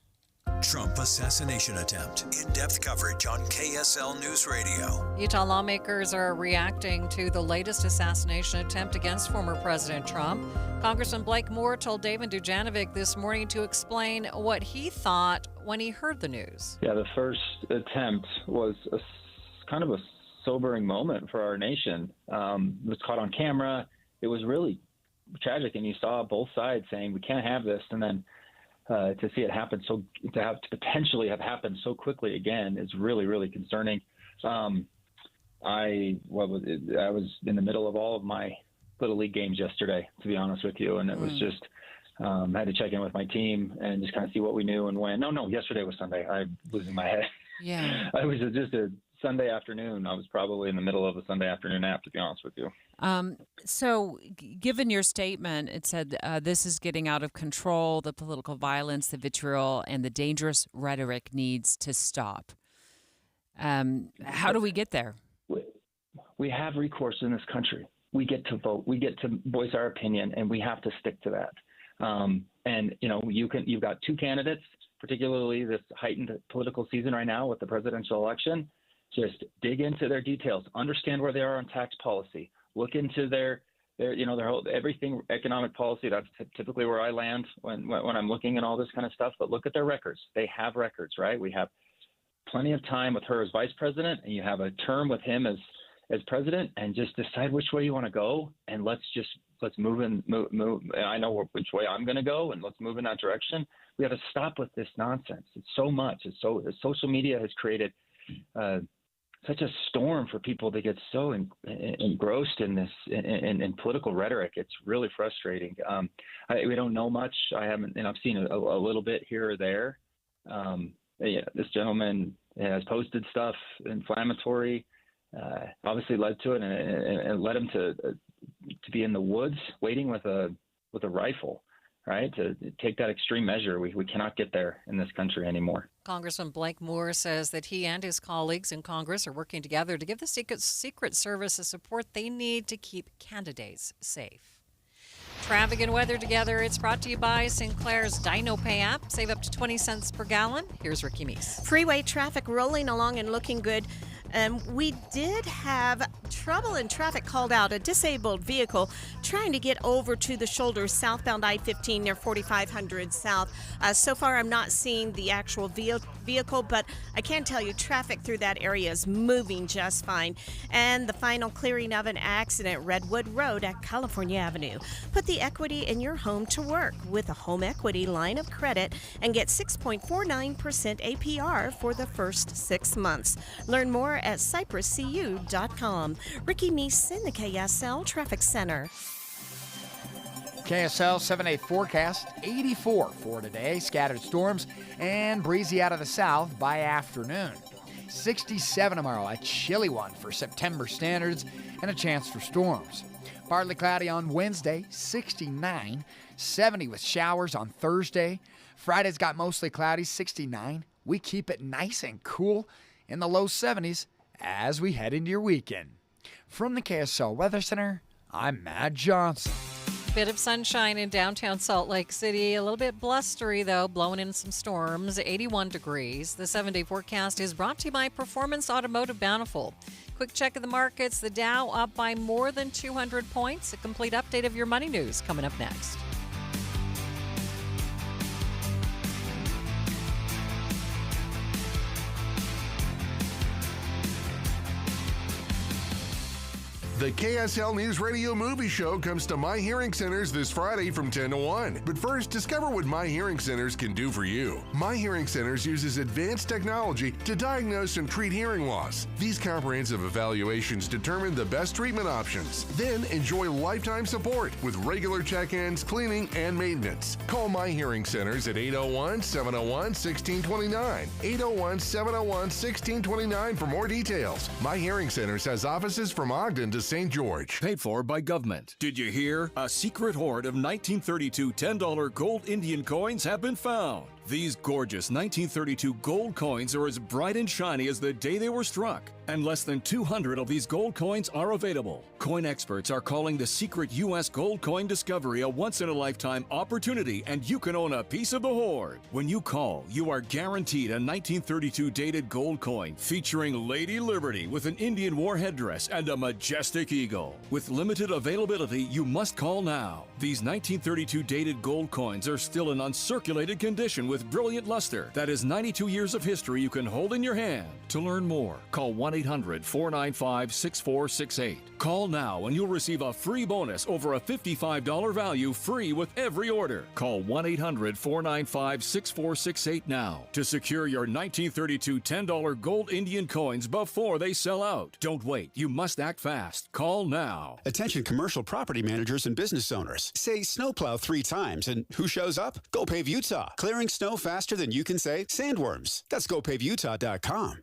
Trump assassination attempt. In-depth coverage on KSL News Radio. Utah lawmakers are reacting to the latest assassination attempt against former President Trump. Congressman Blake Moore told David Dujanovic this morning to explain what he thought when he heard the news. Yeah, the first attempt was kind of a sobering moment for our nation. It was caught on camera. It was really tragic, and you saw both sides saying we can't have this, and then to see it happen to potentially have happened so quickly again is really, really concerning. I was in the middle of all of my Little League games yesterday, to be honest with you, and it was just had to check in with my team and just kind of see what we knew and when. No, yesterday was Sunday. I'm losing my head. Yeah, it was just a Sunday afternoon. I was probably in the middle of a Sunday afternoon nap, to be honest with you. So given your statement, it said this is getting out of control. The political violence, the vitriol, and the dangerous rhetoric needs to stop. How do we get there? We have recourse in this country. We get to vote. We get to voice our opinion, and we have to stick to that. And you've got 2 candidates, particularly this heightened political season right now with the presidential election. Just dig into their details, understand where they are on tax policy, look into their whole everything economic policy. That's typically where I land when I'm looking at all this kind of stuff. But look at their records. They have records, right? We have plenty of time with her as vice president, and you have a term with him as president, and just decide which way you want to go, and let's move. I know which way I'm going to go, and let's move in that direction. We have to stop with this nonsense. It's so much. Social media has created such a storm for people to get so engrossed in this in political rhetoric. It's really frustrating. We don't know much. I've seen a little bit here or there. This gentleman has posted stuff inflammatory, obviously led to it, and led him to be in the woods waiting with a rifle. Right, to take that extreme measure. We cannot get there in this country anymore. Congressman Blake Moore says that he and his colleagues in Congress are working together to give the Secret Service the support they need to keep candidates safe. Traffic and weather together. It's brought to you by Sinclair's Dino Pay app. Save up to 20 cents per gallon. Here's Ricky Meese. Freeway traffic rolling along and looking good. We did have trouble in traffic called out. A disabled vehicle trying to get over to the shoulder southbound I-15 near 4500 South. So far, I'm not seeing the actual vehicle, but I can tell you traffic through that area is moving just fine. And the final clearing of an accident, Redwood Road at California Avenue. Put the equity in your home to work with a home equity line of credit and get 6.49% APR for the first 6 months. Learn more at cypresscu.com. Ricky Meese in the KSL Traffic Center. KSL 7-day forecast, 84 for today. Scattered storms and breezy out of the south by afternoon. 67 tomorrow, a chilly one for September standards, and a chance for storms. Partly cloudy on Wednesday, 69. 70 with showers on Thursday. Friday's got mostly cloudy, 69. We keep it nice and cool in the low 70s as we head into your weekend. From the KSL Weather Center, I'm Matt Johnson. Bit of sunshine in downtown Salt Lake City. A little bit blustery, though, blowing in some storms. 81 degrees. The 7-day forecast is brought to you by Performance Automotive Bountiful. Quick check of the markets. The Dow up by more than 200 points. A complete update of your money news coming up next. The KSL News Radio Movie Show comes to My Hearing Centers this Friday from 10 to 1. But first, discover what My Hearing Centers can do for you. My Hearing Centers uses advanced technology to diagnose and treat hearing loss. These comprehensive evaluations determine the best treatment options. Then enjoy lifetime support with regular check-ins, cleaning, and maintenance. Call My Hearing Centers at 801-701-1629. 801-701-1629 for more details. My Hearing Centers has offices from Ogden to St. George. Paid for by government. Did you hear? A secret hoard of 1932 $10 gold Indian coins have been found. These gorgeous 1932 gold coins are as bright and shiny as the day they were struck, and less than 200 of these gold coins are available. Coin experts are calling the secret U.S. gold coin discovery a once-in-a-lifetime opportunity, and you can own a piece of the hoard. When you call, you are guaranteed a 1932 dated gold coin featuring Lady Liberty with an Indian war headdress and a majestic eagle. With limited availability, you must call now. These 1932 dated gold coins are still in uncirculated condition with brilliant luster. That is 92 years of history you can hold in your hand. To learn more, call 1-800-495-6468. Call now and you'll receive a free bonus over a $55 value free with every order. Call 1-800-495-6468 now to secure your 1932 $10 gold Indian coins before they sell out. Don't wait. You must act fast. Call now. Attention commercial property managers and business owners. Say snowplow 3 times and who shows up? GoPave Utah. Clearing snow faster than you can say sandworms. That's GoPaveUtah.com.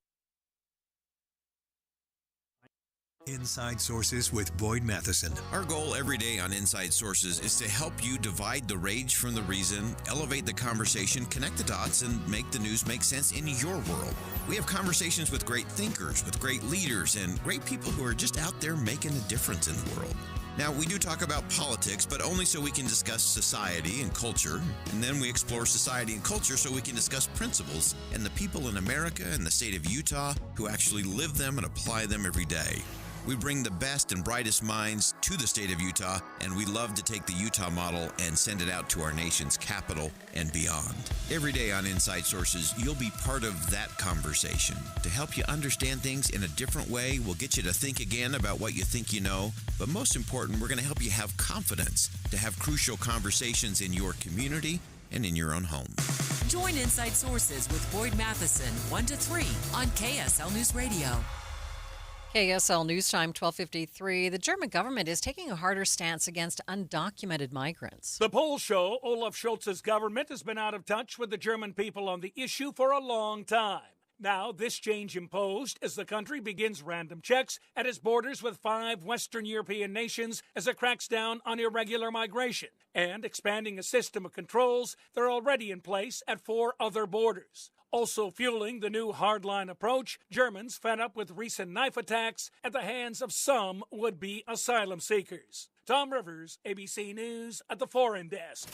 Inside Sources with Boyd Matheson. Our goal every day on Inside Sources is to help you divide the rage from the reason, elevate the conversation, connect the dots, and make the news make sense in your world. We have conversations with great thinkers, with great leaders, and great people who are just out there making a difference in the world. Now, we do talk about politics, but only so we can discuss society and culture. And then we explore society and culture so we can discuss principles and the people in America and the state of Utah who actually live them and apply them every day. We bring the best and brightest minds to the state of Utah, and we love to take the Utah model and send it out to our nation's capital and beyond. Every day on Inside Sources, you'll be part of that conversation. To help you understand things in a different way, we'll get you to think again about what you think you know, but most important, we're going to help you have confidence to have crucial conversations in your community and in your own home. Join Inside Sources with Boyd Matheson, 1 to 3 on KSL News Radio. KSL News Time, 12:53. The German government is taking a harder stance against undocumented migrants. The polls show Olaf Scholz's government has been out of touch with the German people on the issue for a long time. Now, this change imposed as the country begins random checks at its borders with 5 Western European nations as it cracks down on irregular migration and expanding a system of controls that are already in place at 4 other borders. Also fueling the new hardline approach, Germans fed up with recent knife attacks at the hands of some would-be asylum seekers. Tom Rivers, ABC News at the Foreign Desk.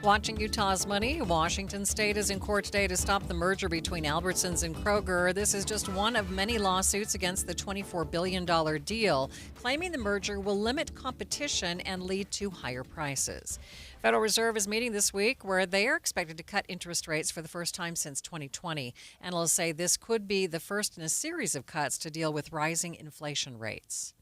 Watching Utah's money, Washington State is in court today to stop the merger between Albertsons and Kroger. This is just one of many lawsuits against the $24 billion deal, claiming the merger will limit competition and lead to higher prices. Federal Reserve is meeting this week where they are expected to cut interest rates for the first time since 2020. Analysts say this could be the first in a series of cuts to deal with rising inflation rates.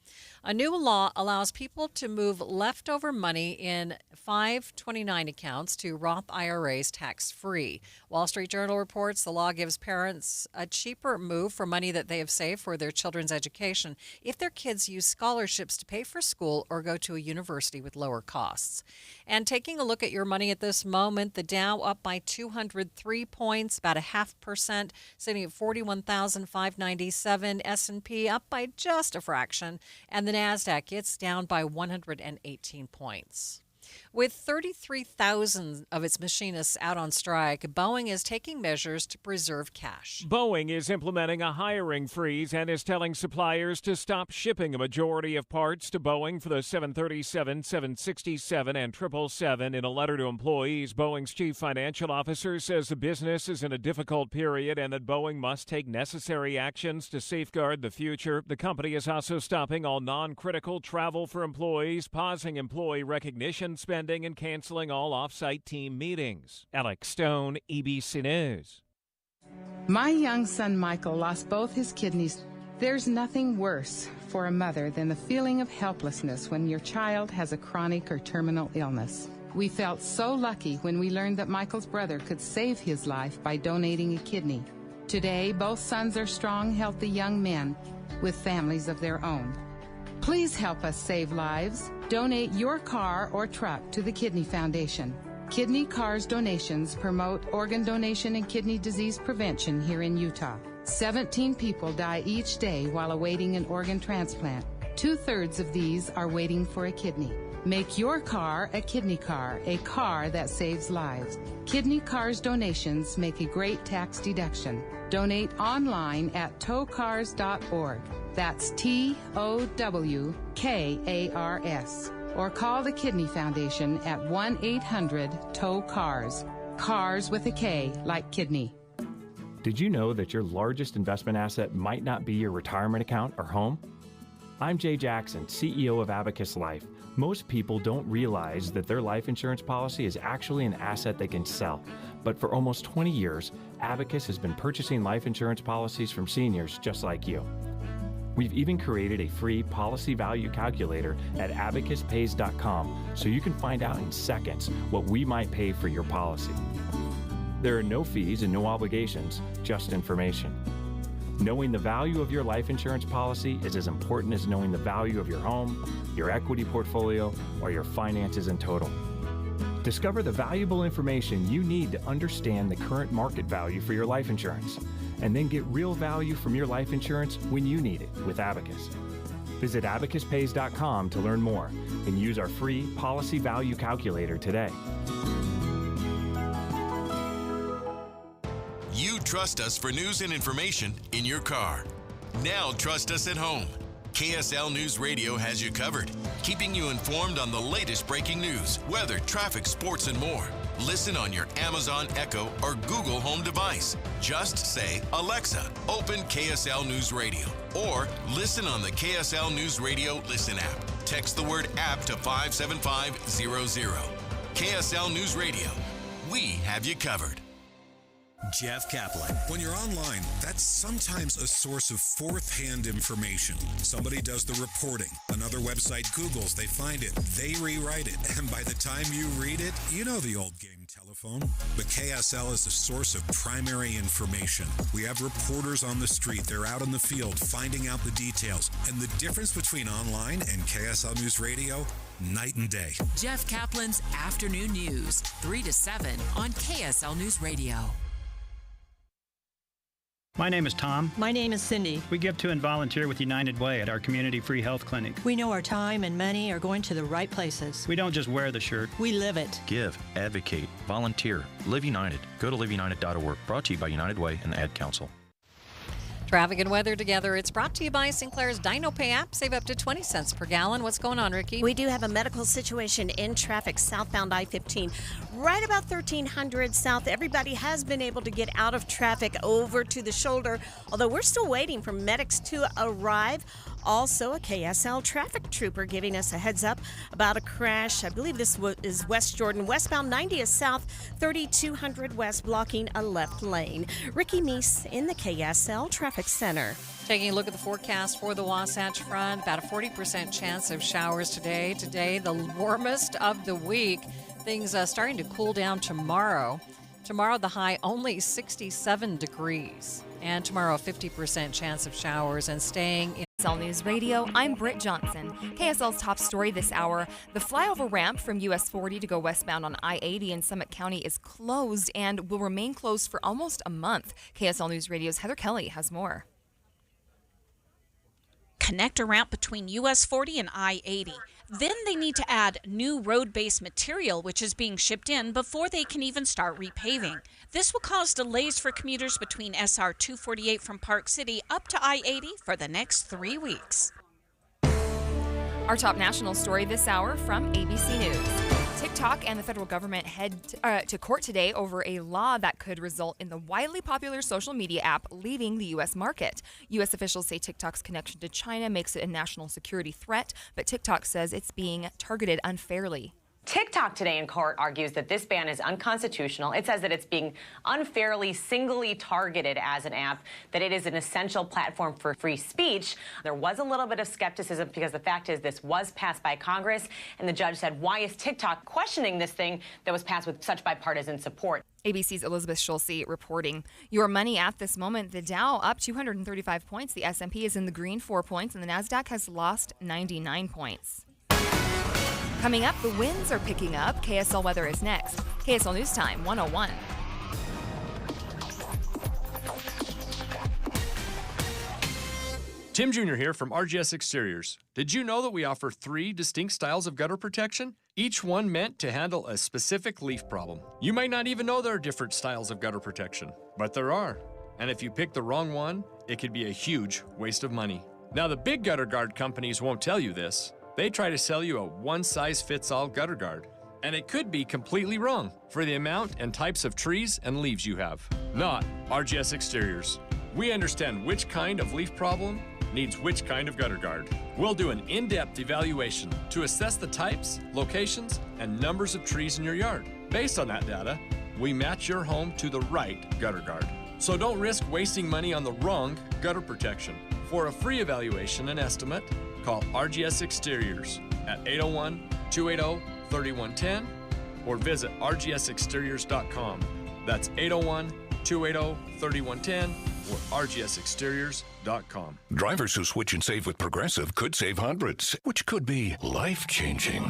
A new law allows people to move leftover money in 529 accounts to Roth IRAs tax-free. Wall Street Journal reports the law gives parents a cheaper move for money that they have saved for their children's education if their kids use scholarships to pay for school or go to a university with lower costs. And taking a look at your money at this moment, the Dow up by 203 points, about 0.5%, sitting at 41,597. S&P up by just a fraction, and the NASDAQ, it's down by 118 points. With 33,000 of its machinists out on strike, Boeing is taking measures to preserve cash. Boeing is implementing a hiring freeze and is telling suppliers to stop shipping a majority of parts to Boeing for the 737, 767, and 777. In a letter to employees, Boeing's chief financial officer says the business is in a difficult period and that Boeing must take necessary actions to safeguard the future. The company is also stopping all non-critical travel for employees, pausing employee recognition spending, and canceling all off-site team meetings. Alex Stone, ABC News. My young son Michael lost both his kidneys There's nothing worse for a mother than the feeling of helplessness when your child has a chronic or terminal illness. We felt so lucky when we learned that Michael's brother could save his life by donating a kidney. Today, both sons are strong, healthy young men with families of their own. Please help us save lives. Donate your car or truck to the Kidney Foundation. Kidney Cars donations promote organ donation and kidney disease prevention here in Utah. 17 people die each day while awaiting an organ transplant. 2/3 of these are waiting for a kidney. Make your car a kidney car, a car that saves lives. Kidney Cars donations make a great tax deduction. Donate online at towcars.org. That's TOWKARS. Or call the Kidney Foundation at 1-800-TOW-CARS. Cars with a K, like kidney. Did you know that your largest investment asset might not be your retirement account or home? I'm Jay Jackson, CEO of Abacus Life. Most people don't realize that their life insurance policy is actually an asset they can sell. But for almost 20 years, Abacus has been purchasing life insurance policies from seniors just like you. We've even created a free policy value calculator at abacuspays.com so you can find out in seconds what we might pay for your policy. There are no fees and no obligations, just information. Knowing the value of your life insurance policy is as important as knowing the value of your home, your equity portfolio, or your finances in total. Discover the valuable information you need to understand the current market value for your life insurance, and then get real value from your life insurance when you need it with Abacus. Visit abacuspays.com to learn more and use our free policy value calculator today. You trust us for news and information in your car. Now trust us at home. KSL News Radio has you covered, keeping you informed on the latest breaking news, weather, traffic, sports, and more. Listen on your Amazon Echo or Google Home device. Just say, Alexa, open KSL News Radio. Or listen on the KSL News Radio Listen app. Text the word app to 57500. KSL News Radio. We have you covered. Jeff Caplan. When you're online, that's sometimes a source of fourth-hand information. Somebody does the reporting. Another website Googles, they find it, they rewrite it, and by the time you read it, you know the old game telephone. But KSL is a source of primary information. We have reporters on the street. They're out in the field finding out the details. And the difference between online and KSL News Radio, night and day. Jeff Kaplan's Afternoon News, 3 to 7 on KSL News Radio. My name is Tom. My name is Cindy. We give to and volunteer with United Way at our community free health clinic. We know our time and money are going to the right places. We don't just wear the shirt. We live it. Give, advocate, volunteer, live United. Go to liveunited.org. Brought to you by United Way and the Ad Council. Traffic and weather together. It's brought to you by Sinclair's DinoPay app. Save up to 20 cents per gallon. What's going on, Ricky? We do have a medical situation in traffic southbound I-15. Right about 1300 south. Everybody has been able to get out of traffic over to the shoulder, although we're still waiting for medics to arrive. Also, a KSL traffic trooper giving us a heads up about a crash. I believe this is West Jordan. Westbound 90th south, 3200 west, blocking a left lane. Ricky Meese in the KSL Traffic Center. Taking a look at the forecast for the Wasatch Front, about a 40% chance of showers today. Today, the warmest of the week. Things starting to cool down tomorrow. Tomorrow, the high only 67 degrees. And tomorrow, a 50% chance of showers and staying in. KSL News Radio, I'm Britt Johnson. KSL's top story this hour, the flyover ramp from US 40 to go westbound on I-80 in Summit County is closed and will remain closed for almost a month. KSL News Radio's Heather Kelly has more. Connector ramp between US 40 and I-80. Then they need to add new road-based material, which is being shipped in before they can even start repaving. This will cause delays for commuters between SR 248 from Park City up to I-80 for the next 3 weeks. Our top national story this hour from ABC News. TikTok and the federal government head to court today over a law that could result in the widely popular social media app leaving the U.S. market. U.S. officials say TikTok's connection to China makes it a national security threat, but TikTok says it's being targeted unfairly. TikTok today in court argues that this ban is unconstitutional. It says that it's being unfairly, singly targeted as an app, that it is an essential platform for free speech. There was a little bit of skepticism because the fact is this was passed by Congress, and the judge said, why is TikTok questioning this thing that was passed with such bipartisan support? ABC's Elizabeth Schulze reporting. Your money at this moment, the Dow up 235 points, the S&P is in the green 4 points, and the NASDAQ has lost 99 points. Coming up, the winds are picking up. KSL weather is next. KSL News Time 101. Tim Jr. here from RGS Exteriors. Did you know that we offer 3 distinct styles of gutter protection? Each one meant to handle a specific leaf problem. You might not even know there are different styles of gutter protection, but there are. And if you pick the wrong one, it could be a huge waste of money. Now, the big gutter guard companies won't tell you this. They try to sell you a one-size-fits-all gutter guard. And it could be completely wrong for the amount and types of trees and leaves you have. Not RGS Exteriors. We understand which kind of leaf problem needs which kind of gutter guard. We'll do an in-depth evaluation to assess the types, locations, and numbers of trees in your yard. Based on that data, we match your home to the right gutter guard. So don't risk wasting money on the wrong gutter protection. For a free evaluation and estimate, call RGS Exteriors at 801-280-3110 or visit rgsexteriors.com. That's 801-280-3110 or rgsexteriors.com. Drivers who switch and save with Progressive could save hundreds, which could be life-changing.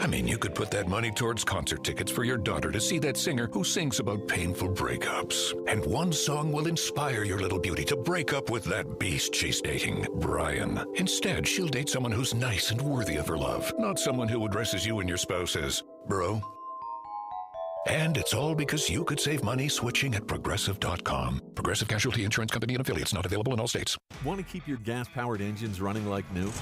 I mean, you could put that money towards concert tickets for your daughter to see that singer who sings about painful breakups. And one song will inspire your little beauty to break up with that beast she's dating, Brian. Instead, she'll date someone who's nice and worthy of her love, not someone who addresses you and your spouse as bro. And it's all because you could save money switching at Progressive.com. Progressive Casualty Insurance Company and affiliates, not available in all states. Want to keep your gas-powered engines running like new?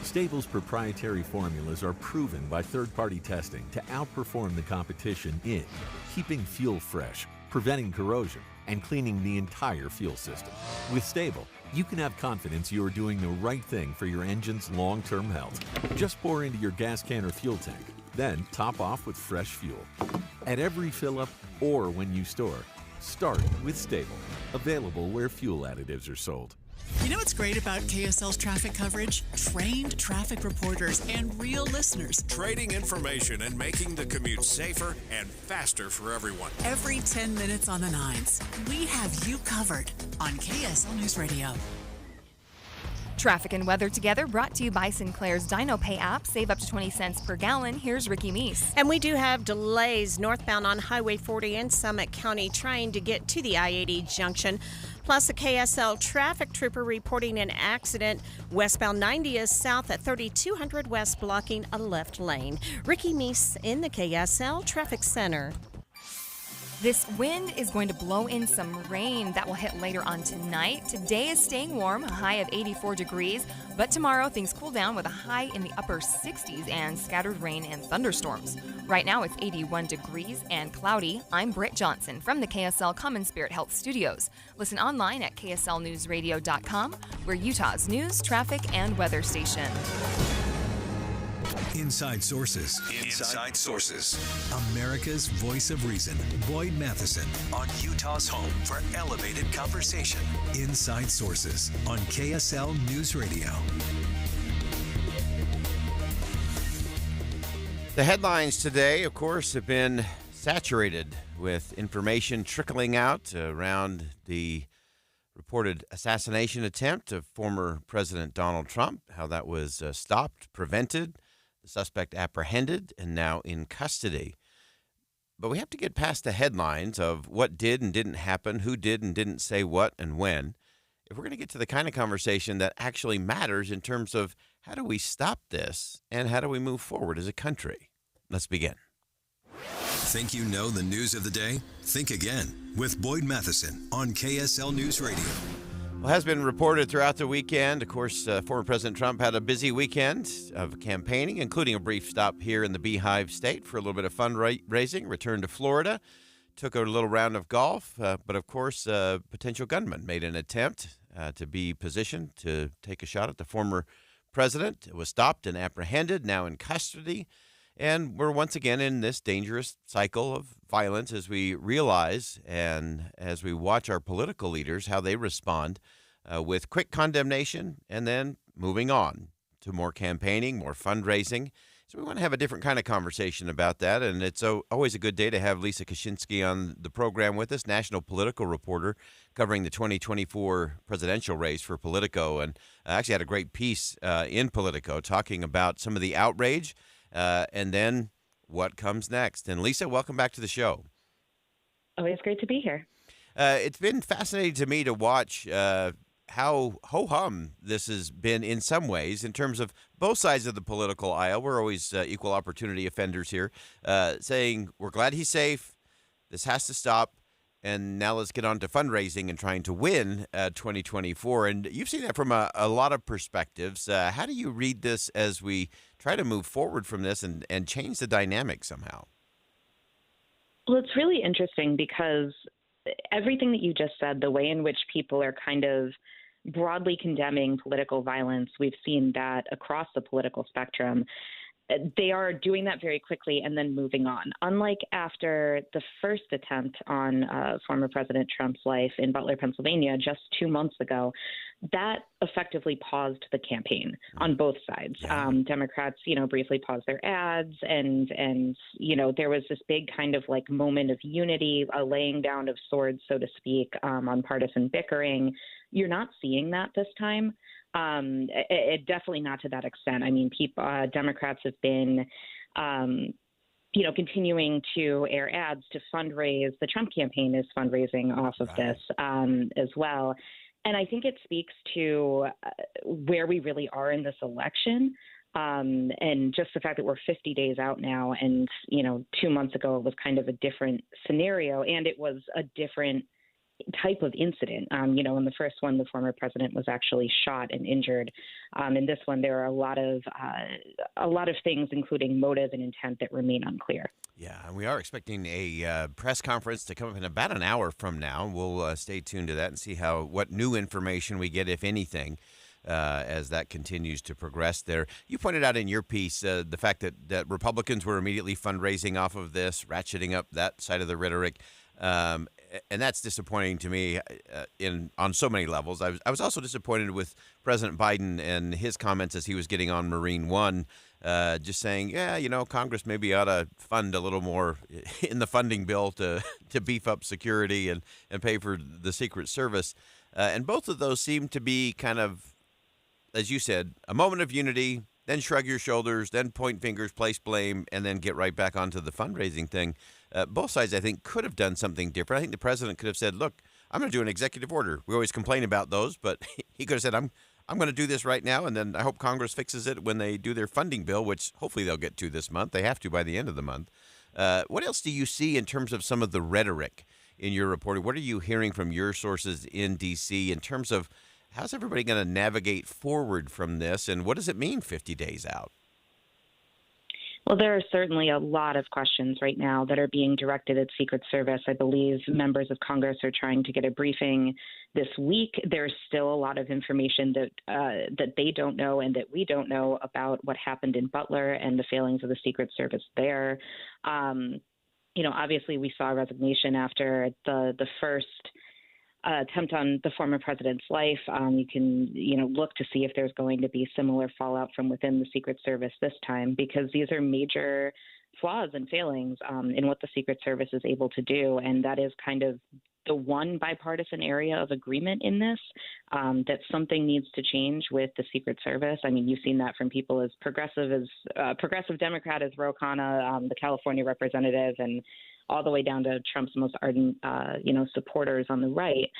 Stable's proprietary formulas are proven by third-party testing to outperform the competition in keeping fuel fresh, preventing corrosion, and cleaning the entire fuel system. With Stable, you can have confidence you are doing the right thing for your engine's long-term health. Just pour into your gas can or fuel tank, then top off with fresh fuel. At every fill-up or when you store, start with Stable. Available where fuel additives are sold. You know what's great about KSL's traffic coverage? Trained traffic reporters and real listeners. Trading information and making the commute safer and faster for everyone. Every 10 minutes on the 9s, we have you covered on KSL News Radio. Traffic and weather together brought to you by Sinclair's DinoPay app. Save up to 20 cents per gallon. Here's Ricky Meese. And we do have delays northbound on Highway 40 in Summit County trying to get to the I-80 junction. Plus, a KSL traffic trooper reporting an accident. Westbound 90 is south at 3200 West, blocking a left lane. Ricky Meese in the KSL Traffic Center. This wind is going to blow in some rain that will hit later on tonight. Today is staying warm, a high of 84 degrees, but tomorrow things cool down with a high in the upper 60s and scattered rain and thunderstorms. Right now it's 81 degrees and cloudy. I'm Britt Johnson from the KSL Common Spirit Health Studios. Listen online at kslnewsradio.com. We're Utah's news, traffic, and weather station. Inside Sources. Inside Sources. America's voice of reason. Boyd Matheson on Utah's home for elevated conversation. Inside Sources on KSL News Radio. The headlines today, of course, have been saturated with information trickling out around the reported assassination attempt of former President Donald Trump, how that was stopped, prevented, the suspect apprehended, and now in custody. But we have to get past the headlines of what did and didn't happen, who did and didn't say what and when, if we're going to get to the kind of conversation that actually matters in terms of how do we stop this and how do we move forward as a country. Let's begin. Think you know the news of the day? Think again with Boyd Matheson on KSL News Radio. Well, has been reported throughout the weekend. Of course, former President Trump had a busy weekend of campaigning, including a brief stop here in the Beehive State for a little bit of fundraising, returned to Florida, took a little round of golf, but of course, a potential gunman made an attempt to be positioned to take a shot at the former president. It was stopped and apprehended, now in custody. And we're once again in this dangerous cycle of violence as we realize and as we watch our political leaders, how they respond with quick condemnation and then moving on to more campaigning, more fundraising. So we want to have a different kind of conversation about that. And it's always a good day to have Lisa Kaczynski on the program with us, national political reporter covering the 2024 presidential race for Politico. And I actually had a great piece in Politico talking about some of the outrage and then what comes next. And Lisa, welcome back to the show. Always great to be here. It's been fascinating to me to watch how ho-hum this has been in some ways in terms of both sides of the political aisle. We're always equal opportunity offenders here, saying we're glad he's safe, this has to stop, and now let's get on to fundraising and trying to win 2024. And you've seen that from a lot of perspectives. How do you read this as we try to move forward from this and change the dynamic somehow? Well, it's really interesting because everything that you just said, the way in which people are kind of broadly condemning political violence, we've seen that across the political spectrum. They are doing that very quickly and then moving on. Unlike after the first attempt on former President Trump's life in Butler, Pennsylvania, just 2 months ago, that effectively paused the campaign on both sides. Democrats, briefly paused their ads, and there was this big kind of like moment of unity, a laying down of swords, so to speak, on partisan bickering. You're not seeing that this time. It definitely not to that extent. I mean, Democrats have been, continuing to air ads to fundraise. The Trump campaign is fundraising off of this as well. And I think it speaks to where we really are in this election. And just the fact that we're 50 days out now and, 2 months ago, it was kind of a different scenario and it was a different type of incident. In the first one, the former president was actually shot and injured. In this one, there are a lot of things, including motive and intent, that remain unclear. Yeah, and we are expecting a press conference to come up in about an hour from now. We'll stay tuned to that and see what new information we get, if anything, as that continues to progress there. You pointed out in your piece the fact that Republicans were immediately fundraising off of this, ratcheting up that side of the rhetoric. And that's disappointing to me on so many levels. I was also disappointed with President Biden and his comments as he was getting on Marine One, just saying, Congress maybe ought to fund a little more in the funding bill to beef up security and pay for the Secret Service. And both of those seem to be kind of, as you said, a moment of unity, then shrug your shoulders, then point fingers, place blame, and then get right back onto the fundraising thing. Both sides, I think, could have done something different. I think the president could have said, look, I'm going to do an executive order. We always complain about those, but he could have said, I'm going to do this right now, and then I hope Congress fixes it when they do their funding bill, which hopefully they'll get to this month. They have to by the end of the month. What else do you see in terms of some of the rhetoric in your reporting? What are you hearing from your sources in D.C. in terms of how's everybody going to navigate forward from this, and what does it mean 50 days out? Well, there are certainly a lot of questions right now that are being directed at Secret Service. I believe members of Congress are trying to get a briefing this week. There's still a lot of information that they don't know and that we don't know about what happened in Butler and the failings of the Secret Service there. Obviously we saw resignation after the first attempt on the former president's life. You can, look to see if there's going to be similar fallout from within the Secret Service this time, because these are major flaws and failings in what the Secret Service is able to do. And that is kind of the one bipartisan area of agreement in this, that something needs to change with the Secret Service. I mean, you've seen that from people as progressive Democrat as Ro Khanna, the California representative, and all the way down to Trump's most ardent, supporters on the right.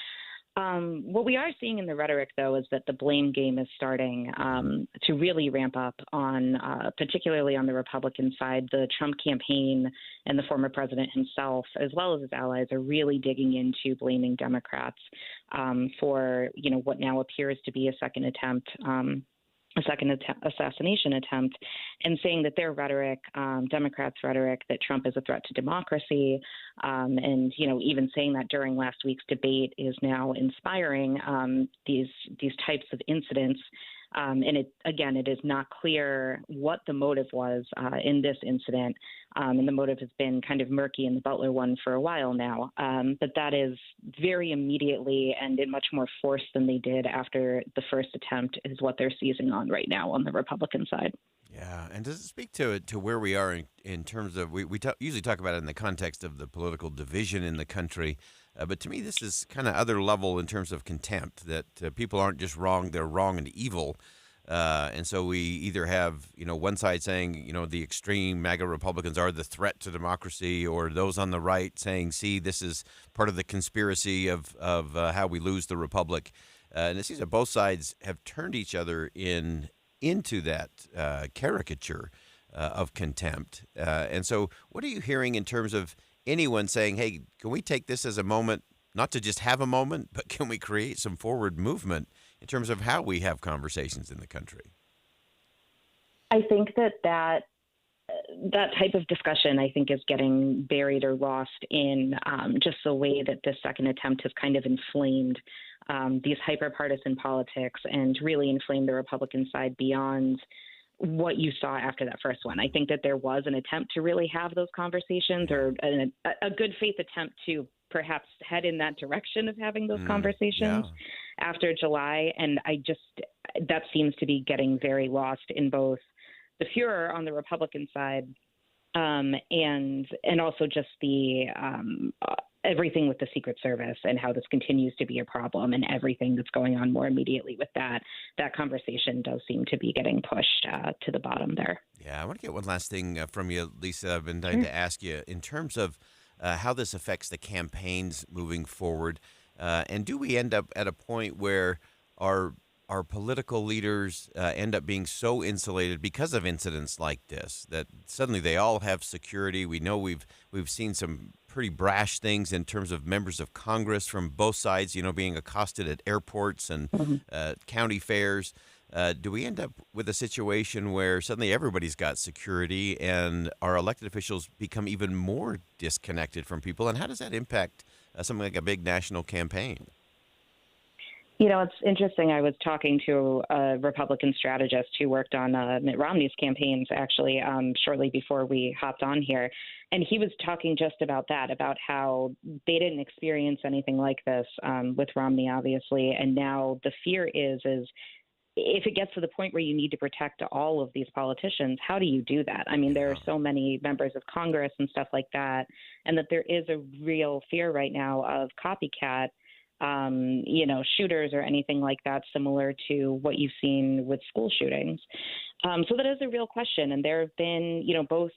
What we are seeing in the rhetoric, though, is that the blame game is starting to really ramp up on, particularly on the Republican side. The Trump campaign and the former president himself, as well as his allies, are really digging into blaming Democrats for, what now appears to be a second assassination attempt, and saying that their rhetoric, Democrats' rhetoric, that Trump is a threat to democracy, and even saying that during last week's debate is now inspiring these types of incidents And it is not clear what the motive was in this incident. And the motive has been kind of murky in the Butler one for a while now. But that is very immediately and in much more force than they did after the first attempt is what they're seizing on right now on the Republican side. Yeah, and does it speak to where we are in terms of, we usually talk about it in the context of the political division in the country, but to me this is kind of other level in terms of contempt, that people aren't just wrong, they're wrong and evil. And so we either have, one side saying, the extreme MAGA Republicans are the threat to democracy, or those on the right saying, see, this is part of the conspiracy of how we lose the republic. And it seems that both sides have turned each other into that caricature of contempt. And so what are you hearing in terms of anyone saying, hey, can we take this as a moment, not to just have a moment, but can we create some forward movement in terms of how we have conversations in the country? I think that type of discussion, I think, is getting buried or lost in just the way that this second attempt has kind of inflamed these hyper-partisan politics and really inflamed the Republican side beyond what you saw after that first one. I think that there was an attempt to really have those conversations, or a good faith attempt to perhaps head in that direction of having those conversations after July. And that seems to be getting very lost in both the furor on the Republican side and also just the everything with the Secret Service and how this continues to be a problem, and everything that's going on more immediately with that conversation does seem to be getting pushed to the bottom there. Yeah, I want to get one last thing from you, Lisa. I've been dying to ask you in terms of how this affects the campaigns moving forward. And do we end up at a point where our political leaders end up being so insulated because of incidents like this that suddenly they all have security? We know we've seen some pretty brash things in terms of members of Congress from both sides, being accosted at airports and county fairs. Do we end up with a situation where suddenly everybody's got security and our elected officials become even more disconnected from people? And how does that impact something like a big national campaign? It's interesting. I was talking to a Republican strategist who worked on Mitt Romney's campaigns, actually, shortly before we hopped on here. And he was talking just about that, about how they didn't experience anything like this with Romney, obviously. And now the fear is if it gets to the point where you need to protect all of these politicians, how do you do that? I mean, there are so many members of Congress and stuff like that, and that there is a real fear right now of copycat shooters or anything like that, similar to what you've seen with school shootings. So that is a real question. And there have been, both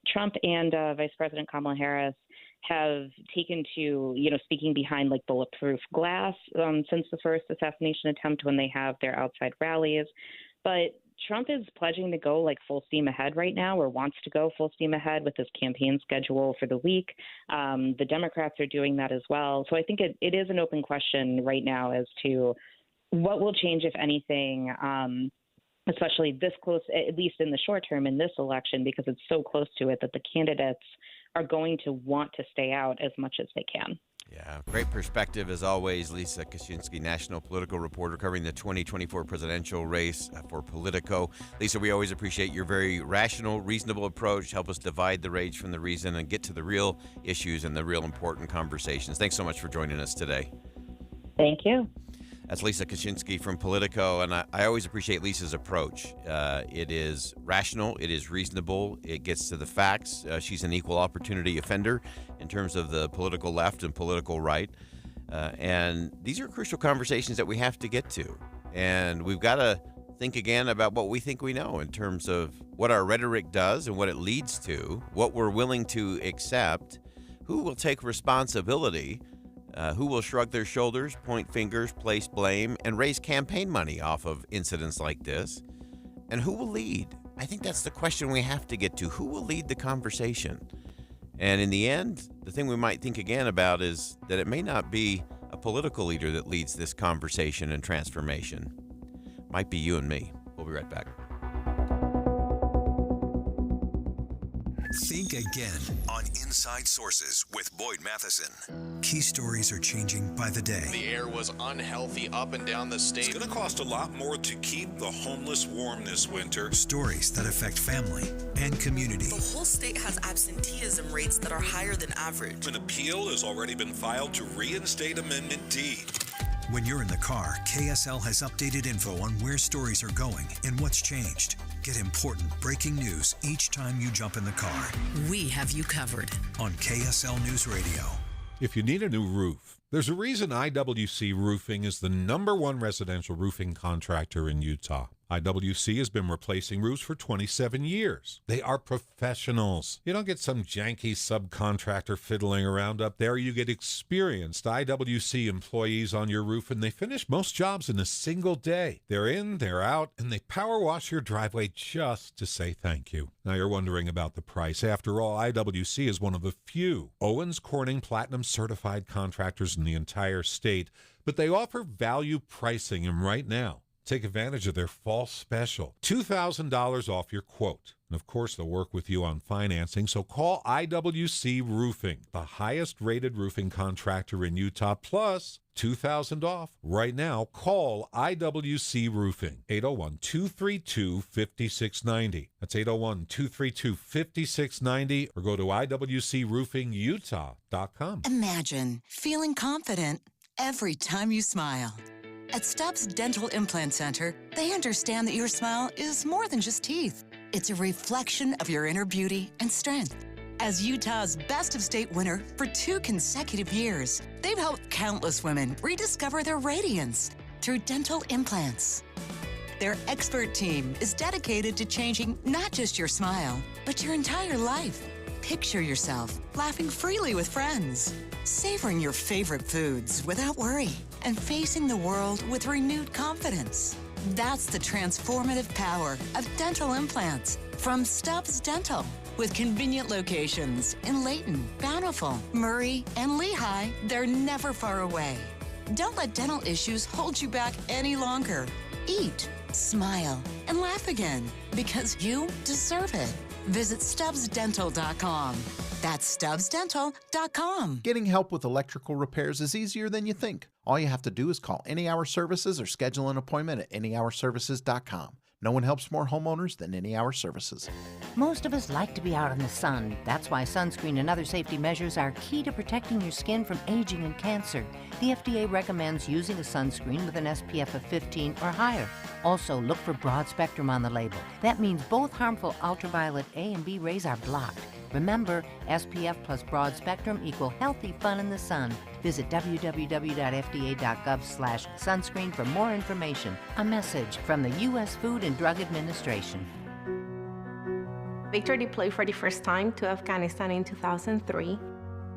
Trump and Vice President Kamala Harris have taken to, speaking behind like bulletproof glass since the first assassination attempt when they have their outside rallies. But Trump is pledging to go like full steam ahead right now, or wants to go full steam ahead with his campaign schedule for the week. The Democrats are doing that as well. So I think it is an open question right now as to what will change, if anything, especially this close, at least in the short term in this election, because it's so close to it that the candidates are going to want to stay out as much as they can. Yeah, great perspective as always. Lisa Kaczynski, national political reporter covering the 2024 presidential race for Politico. Lisa, we always appreciate your very rational, reasonable approach. Help us divide the rage from the reason and get to the real issues and the real important conversations. Thanks so much for joining us today. Thank you. That's Lisa Kaczynski from Politico, and I always appreciate Lisa's approach. It is rational, it is reasonable, it gets to the facts. She's an equal opportunity offender in terms of the political left and political right. And these are crucial conversations that we have to get to. And we've got to think again about what we think we know in terms of what our rhetoric does and what it leads to, what we're willing to accept, who will take responsibility, who will shrug their shoulders, point fingers, place blame, and raise campaign money off of incidents like this, and who will lead? I think that's the question we have to get to. Who will lead the conversation? And in the end, the thing we might think again about is that it may not be a political leader that leads this conversation and transformation. It might be you and me. We'll be right back. Think again on Inside Sources with Boyd Matheson. Key stories are changing by the day. The air was unhealthy up and down the state. It's going to cost a lot more to keep the homeless warm this winter. Stories that affect family and community. The whole state has absenteeism rates that are higher than average. An appeal has already been filed to reinstate Amendment D. When you're in the car, KSL has updated info on where stories are going and what's changed. Get important breaking news each time you jump in the car. We have you covered on KSL News Radio. If you need a new roof, there's a reason IWC Roofing is the #1 residential roofing contractor in Utah. IWC has been replacing roofs for 27 years. They are professionals. You don't get some janky subcontractor fiddling around up there. You get experienced IWC employees on your roof, and they finish most jobs in a single day. They're in, they're out, and they power wash your driveway just to say thank you. Now you're wondering about the price. After all, IWC is one of the few Owens Corning Platinum certified contractors in the entire state, but they offer value pricing, and right now, take advantage of their fall special. $2,000 off your quote. And of course, they'll work with you on financing, so call IWC Roofing, the highest rated roofing contractor in Utah, plus $2,000 off. Right now, call IWC Roofing, 801-232-5690. That's 801-232-5690, or go to IWCRoofingUtah.com. Imagine feeling confident every time you smile. At Stubbs Dental Implant Center, they understand that your smile is more than just teeth. It's a reflection of your inner beauty and strength. As Utah's Best of State winner for 2 consecutive years, they've helped countless women rediscover their radiance through dental implants. Their expert team is dedicated to changing not just your smile, but your entire life. Picture yourself laughing freely with friends, savoring your favorite foods without worry, and facing the world with renewed confidence. That's the transformative power of dental implants from Stubbs Dental, with convenient locations in Layton, Bountiful, Murray, and Lehigh. They're never far away. Don't let dental issues hold you back any longer. Eat, smile, and laugh again, because you deserve it. Visit StubbsDental.com. That's StubbsDental.com. Getting help with electrical repairs is easier than you think. All you have to do is call Any Hour Services or schedule an appointment at anyhourservices.com. No one helps more homeowners than Any Hour Services. Most of us like to be out in the sun. That's why sunscreen and other safety measures are key to protecting your skin from aging and cancer. The FDA recommends using a sunscreen with an SPF of 15 or higher. Also, look for broad spectrum on the label. That means both harmful ultraviolet A and B rays are blocked. Remember, SPF plus broad spectrum equal healthy fun in the sun. Visit www.fda.gov/sunscreen for more information. A message from the U.S. Food and Drug Administration. Victor deployed for the first time to Afghanistan in 2003.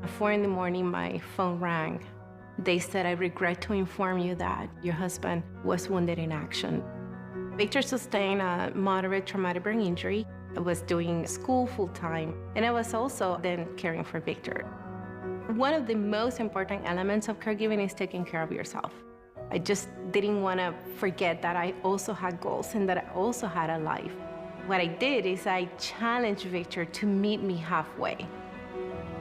At 4 in the morning, my phone rang. They said, "I regret to inform you that your husband was wounded in action." Victor sustained a moderate traumatic brain injury. I was doing school full-time, and I was also then caring for Victor. One of the most important elements of caregiving is taking care of yourself. I just didn't want to forget that I also had goals and that I also had a life. What I did is I challenged Victor to meet me halfway.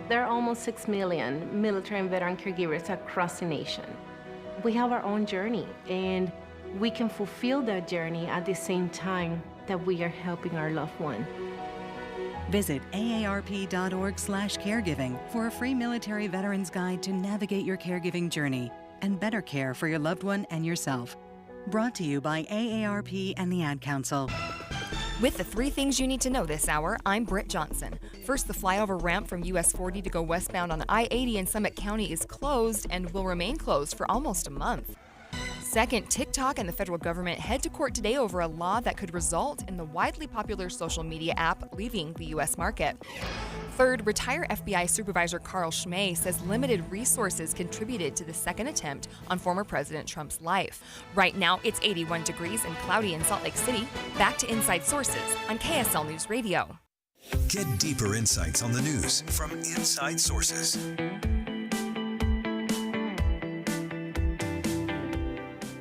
There are almost 6 million military and veteran caregivers across the nation. We have our own journey, and we can fulfill that journey at the same time that we are helping our loved one. Visit aarp.org/caregiving for a free military veterans guide to navigate your caregiving journey and better care for your loved one and yourself. Brought to you by AARP and the Ad Council. With the 3 things you need to know this hour, I'm Britt Johnson. First, the flyover ramp from US 40 to go westbound on I-80 in Summit County is closed and will remain closed for almost a month. Second, TikTok and the federal government head to court today over a law that could result in the widely popular social media app leaving the U.S. market. Third, retired FBI Supervisor Carl Schmay says limited resources contributed to the second attempt on former President Trump's life. Right now, it's 81 degrees and cloudy in Salt Lake City. Back to Inside Sources on KSL News Radio. Get deeper insights on the news from Inside Sources.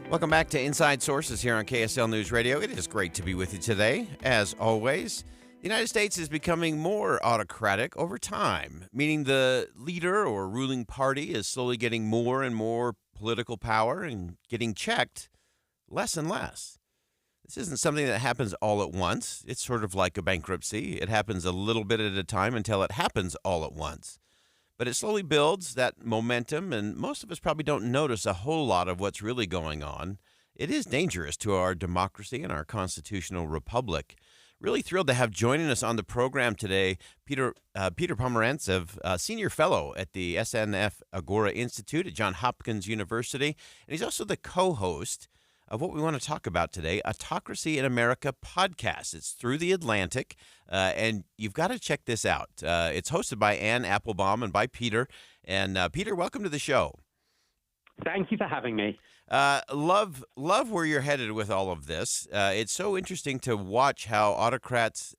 Welcome back to Inside Sources here on KSL News Radio. It is great to be with you today, as always. The United States is becoming more autocratic over time, meaning the leader or ruling party is slowly getting more and more political power and getting checked less and less. This isn't something that happens all at once. It's sort of like a bankruptcy. It happens a little bit at a time until it happens all at once. But it slowly builds that momentum, and most of us probably don't notice a whole lot of what's really going on. It is dangerous to our democracy and our constitutional republic. Really thrilled to have joining us on the program today Peter Pomerantsev, Senior Fellow at the SNF Agora Institute at Johns Hopkins University. And he's also the co-host of what we want to talk about today, Autocracy in America podcast. It's through the Atlantic, and you've got to check this out. It's hosted by Ann Applebaum and by Peter. And Peter, welcome to the show. Thank you for having me. Love where you're headed with all of this. It's so interesting to watch how autocrats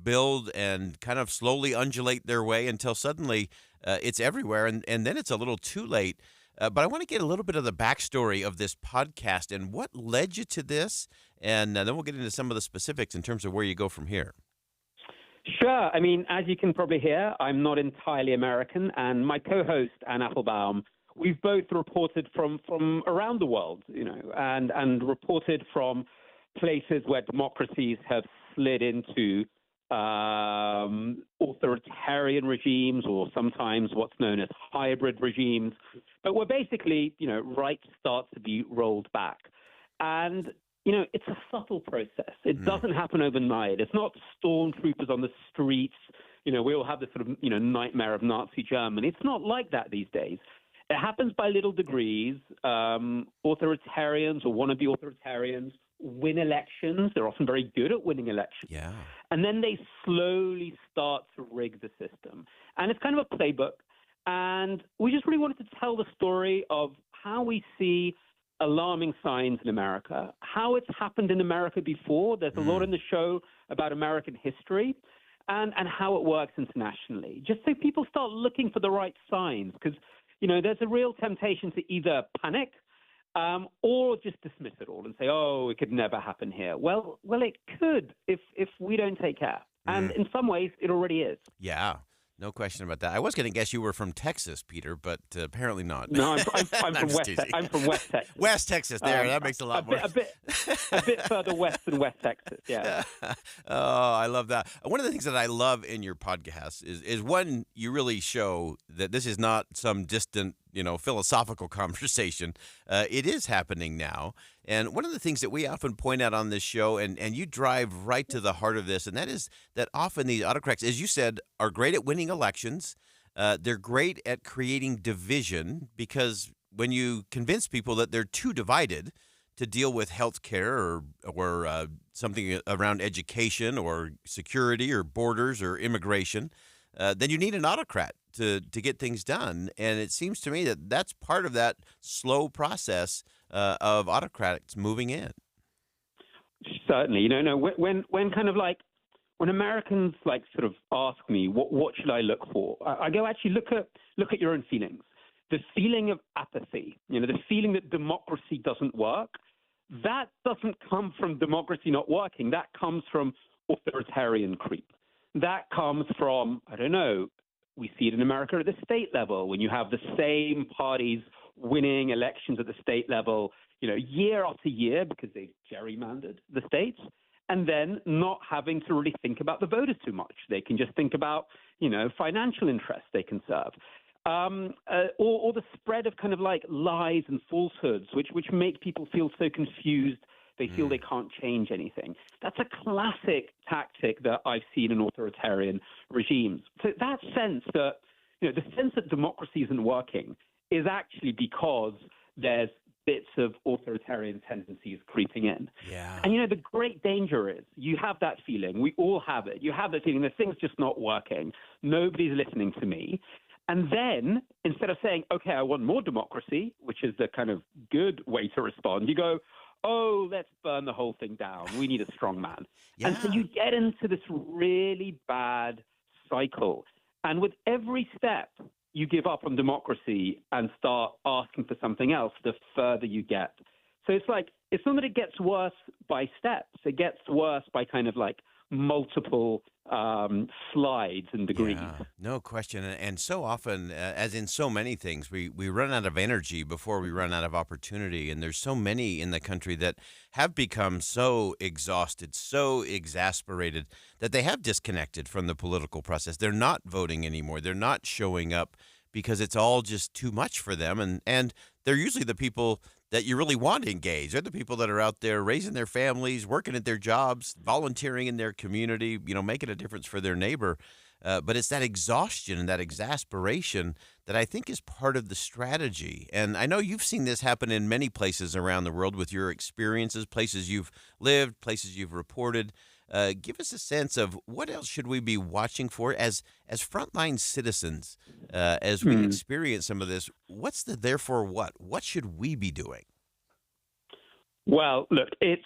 build and kind of slowly undulate their way until suddenly it's everywhere, and then it's a little too late. But I want to get a little bit of the backstory of this podcast and what led you to this, and then we'll get into some of the specifics in terms of where you go from here. Sure. I mean, as you can probably hear, I'm not entirely American, and my co-host, Ann Applebaum, we've both reported from around the world, and reported from places where democracies have slid into authoritarian regimes, or sometimes what's known as hybrid regimes, but where basically, rights start to be rolled back. And, it's a subtle process. It doesn't happen overnight. It's not stormtroopers on the streets. We all have this sort of, nightmare of Nazi Germany. It's not like that these days. It happens by little degrees. Authoritarians or wannabe authoritarians win elections. They're often very good at winning elections. Yeah. And then they slowly start to rig the system. And it's kind of a playbook. And we just really wanted to tell the story of how we see alarming signs in America, how it's happened in America before. There's a lot in the show about American history and how it works internationally, just so people start looking for the right signs. Because, there's a real temptation to either panic or just dismiss it all and say, oh, it could never happen here. Well, it could if we don't take care. And in some ways, it already is. Yeah, no question about that. I was going to guess you were from Texas, Peter, but apparently not. No, I'm from West Texas. I'm from West Texas. West Texas, that makes a lot more. A bit further west than West Texas, yeah. Oh, I love that. One of the things that I love in your podcast is one, you really show that this is not some distant, philosophical conversation. It is happening now. And one of the things that we often point out on this show, and you drive right to the heart of this, and that is that often these autocrats, as you said, are great at winning elections. They're great at creating division, because when you convince people that they're too divided to deal with health care or something around education or security or borders or immigration, then you need an autocrat to get things done. And it seems to me that that's part of that slow process of autocrats moving in. Certainly. When kind of like, when Americans sort of ask me, what should I look for? I go, actually look at your own feelings. The feeling of apathy, the feeling that democracy doesn't work, that doesn't come from democracy not working. That comes from authoritarian creep. That comes from, we see it in America at the state level, when you have the same parties winning elections at the state level, year after year, because they've gerrymandered the states, and then not having to really think about the voters too much. They can just think about, financial interests they can serve. Or the spread of kind of like lies and falsehoods, which make people feel so confused. They feel they can't change anything. That's a classic tactic that I've seen in authoritarian regimes. So that sense that, the sense that democracy isn't working is actually because there's bits of authoritarian tendencies creeping in. Yeah. And, the great danger is you have that feeling. We all have it. You have that feeling that things just not working. Nobody's listening to me. And then instead of saying, okay, I want more democracy, which is the kind of good way to respond, you go, oh, let's burn the whole thing down. We need a strong man. Yeah. And so you get into this really bad cycle. And with every step you give up on democracy and start asking for something else, the further you get. So it's not that it gets worse by steps. It gets worse by kind of like multiple slides and degrees. Yeah, no question. And so often, as in so many things, we run out of energy before we run out of opportunity. And there's so many in the country that have become so exhausted, so exasperated that they have disconnected from the political process. They're not voting anymore. They're not showing up because it's all just too much for them. And they're usually the people that you really want to engage. They're the people that are out there raising their families, working at their jobs, volunteering in their community, making a difference for their neighbor. But it's that exhaustion and that exasperation that I think is part of the strategy. And I know you've seen this happen in many places around the world with your experiences, places you've lived, places you've reported. Give us a sense of what else should we be watching for as frontline citizens as we experience some of this. What's the therefore what? What should we be doing? Well, look, that's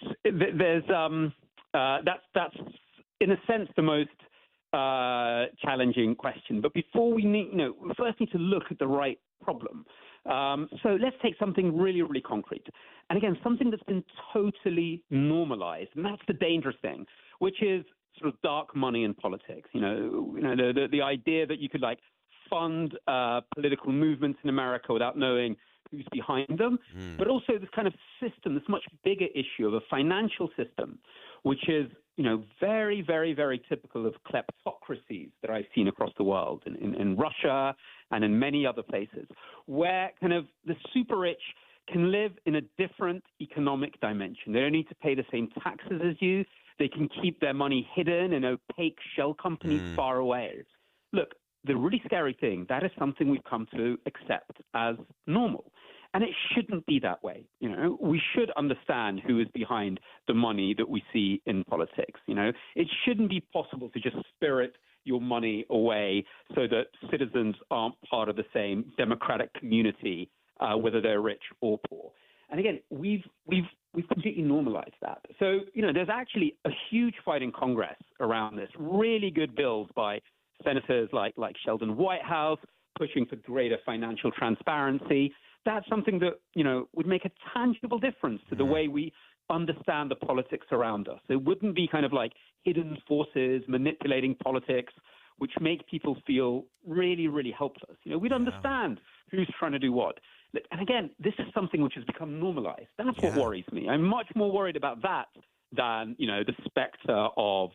in a sense the most challenging question. But before we we first need to look at the right problem. So let's take something really, really concrete. And again, something that's been totally normalized. And that's the dangerous thing, which is sort of dark money in politics. The idea that you could fund political movements in America without knowing who's behind them, but also this kind of system, this much bigger issue of a financial system, which is, very, very, very typical of kleptocracies that I've seen across the world, in Russia and in many other places, where kind of the super rich can live in a different economic dimension. They don't need to pay the same taxes as you. They can keep their money hidden in opaque shell companies far away. Look, the really scary thing, that is something we've come to accept as normal. And it shouldn't be that way. We should understand who is behind the money that we see in politics. It shouldn't be possible to just spirit your money away so that citizens aren't part of the same democratic community, whether they're rich or poor. And again, we've completely normalized that. So, there's actually a huge fight in Congress around this. Really good bills by senators like Sheldon Whitehouse pushing for greater financial transparency. That's something that, would make a tangible difference to the way we understand the politics around us. It wouldn't be kind of like hidden forces manipulating politics, which make people feel really, really helpless. We'd understand who's trying to do what. And again, this is something which has become normalized. That's what worries me. I'm much more worried about that than, the specter of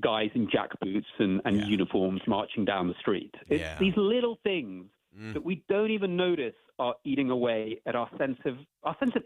guys in jackboots and uniforms marching down the street. It's these little things that we don't even notice are eating away at our sense of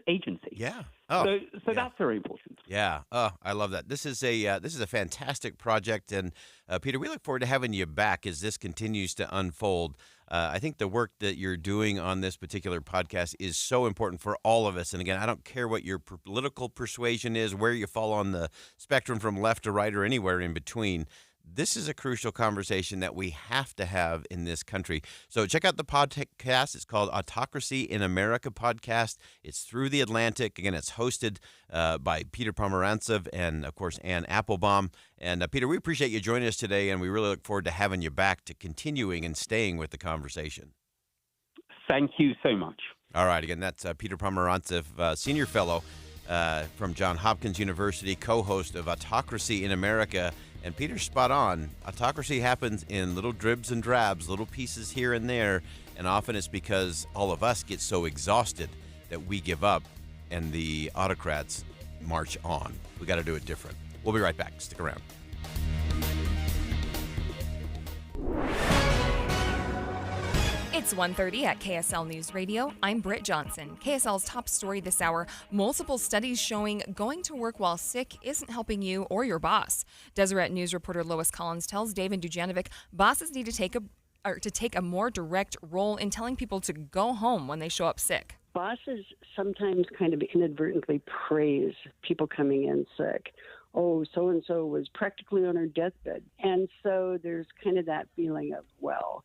agency. Yeah. So that's very important. Yeah. Oh, I love that. This is a fantastic project, and Peter, we look forward to having you back as this continues to unfold. I think the work that you're doing on this particular podcast is so important for all of us. And again, I don't care what your political persuasion is, where you fall on the spectrum from left to right or anywhere in between. This is a crucial conversation that we have to have in this country. So check out the podcast. It's called Autocracy in America podcast. It's through The Atlantic. Again, it's hosted by Peter Pomerantsev and, of course, Ann Applebaum. And, Peter, we appreciate you joining us today, and we really look forward to having you back to continuing and staying with the conversation. Thank you so much. All right. Again, that's Peter Pomerantsev, Senior Fellow from Johns Hopkins University, co-host of Autocracy in America. And Peter's spot on. Autocracy happens in little dribs and drabs, little pieces here and there. And often it's because all of us get so exhausted that we give up and the autocrats march on. We got to do it different. We'll be right back. Stick around. It's 1:30 at KSL News Radio. I'm Britt Johnson. KSL's top story this hour, multiple studies showing going to work while sick isn't helping you or your boss. Deseret News reporter Lois Collins tells David Dujanovic bosses need to take a more direct role in telling people to go home when they show up sick. Bosses sometimes kind of inadvertently praise people coming in sick. Oh, so-and-so was practically on her deathbed. And so there's kind of that feeling of, well,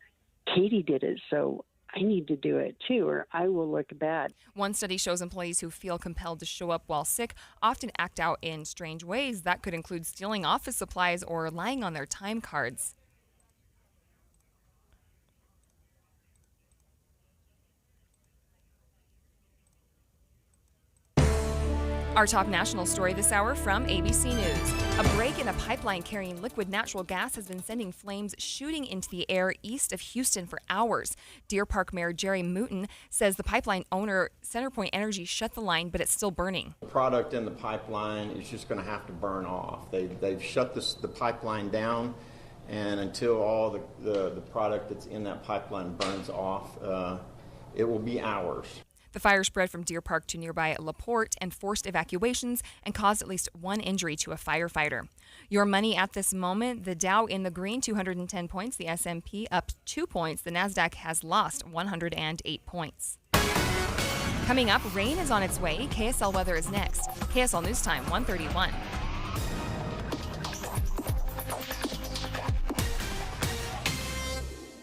Katie did it, so I need to do it too, or I will look bad. One study shows employees who feel compelled to show up while sick often act out in strange ways. That could include stealing office supplies or lying on their time cards. Our top national story this hour from ABC News. A break in a pipeline carrying liquid natural gas has been sending flames shooting into the air east of Houston for hours. Deer Park Mayor Jerry Mouton says the pipeline owner, CenterPoint Energy, shut the line, but it's still burning. The product in the pipeline is just going to have to burn off. They've shut the pipeline down, and until all the product that's in that pipeline burns off, it will be hours. The fire spread from Deer Park to nearby LaPorte and forced evacuations and caused at least one injury to a firefighter. Your money at this moment, the Dow in the green, 210 points, the S&P up 2 points, the NASDAQ has lost 108 points. Coming up, rain is on its way. KSL weather is next. KSL News Time, 1:31.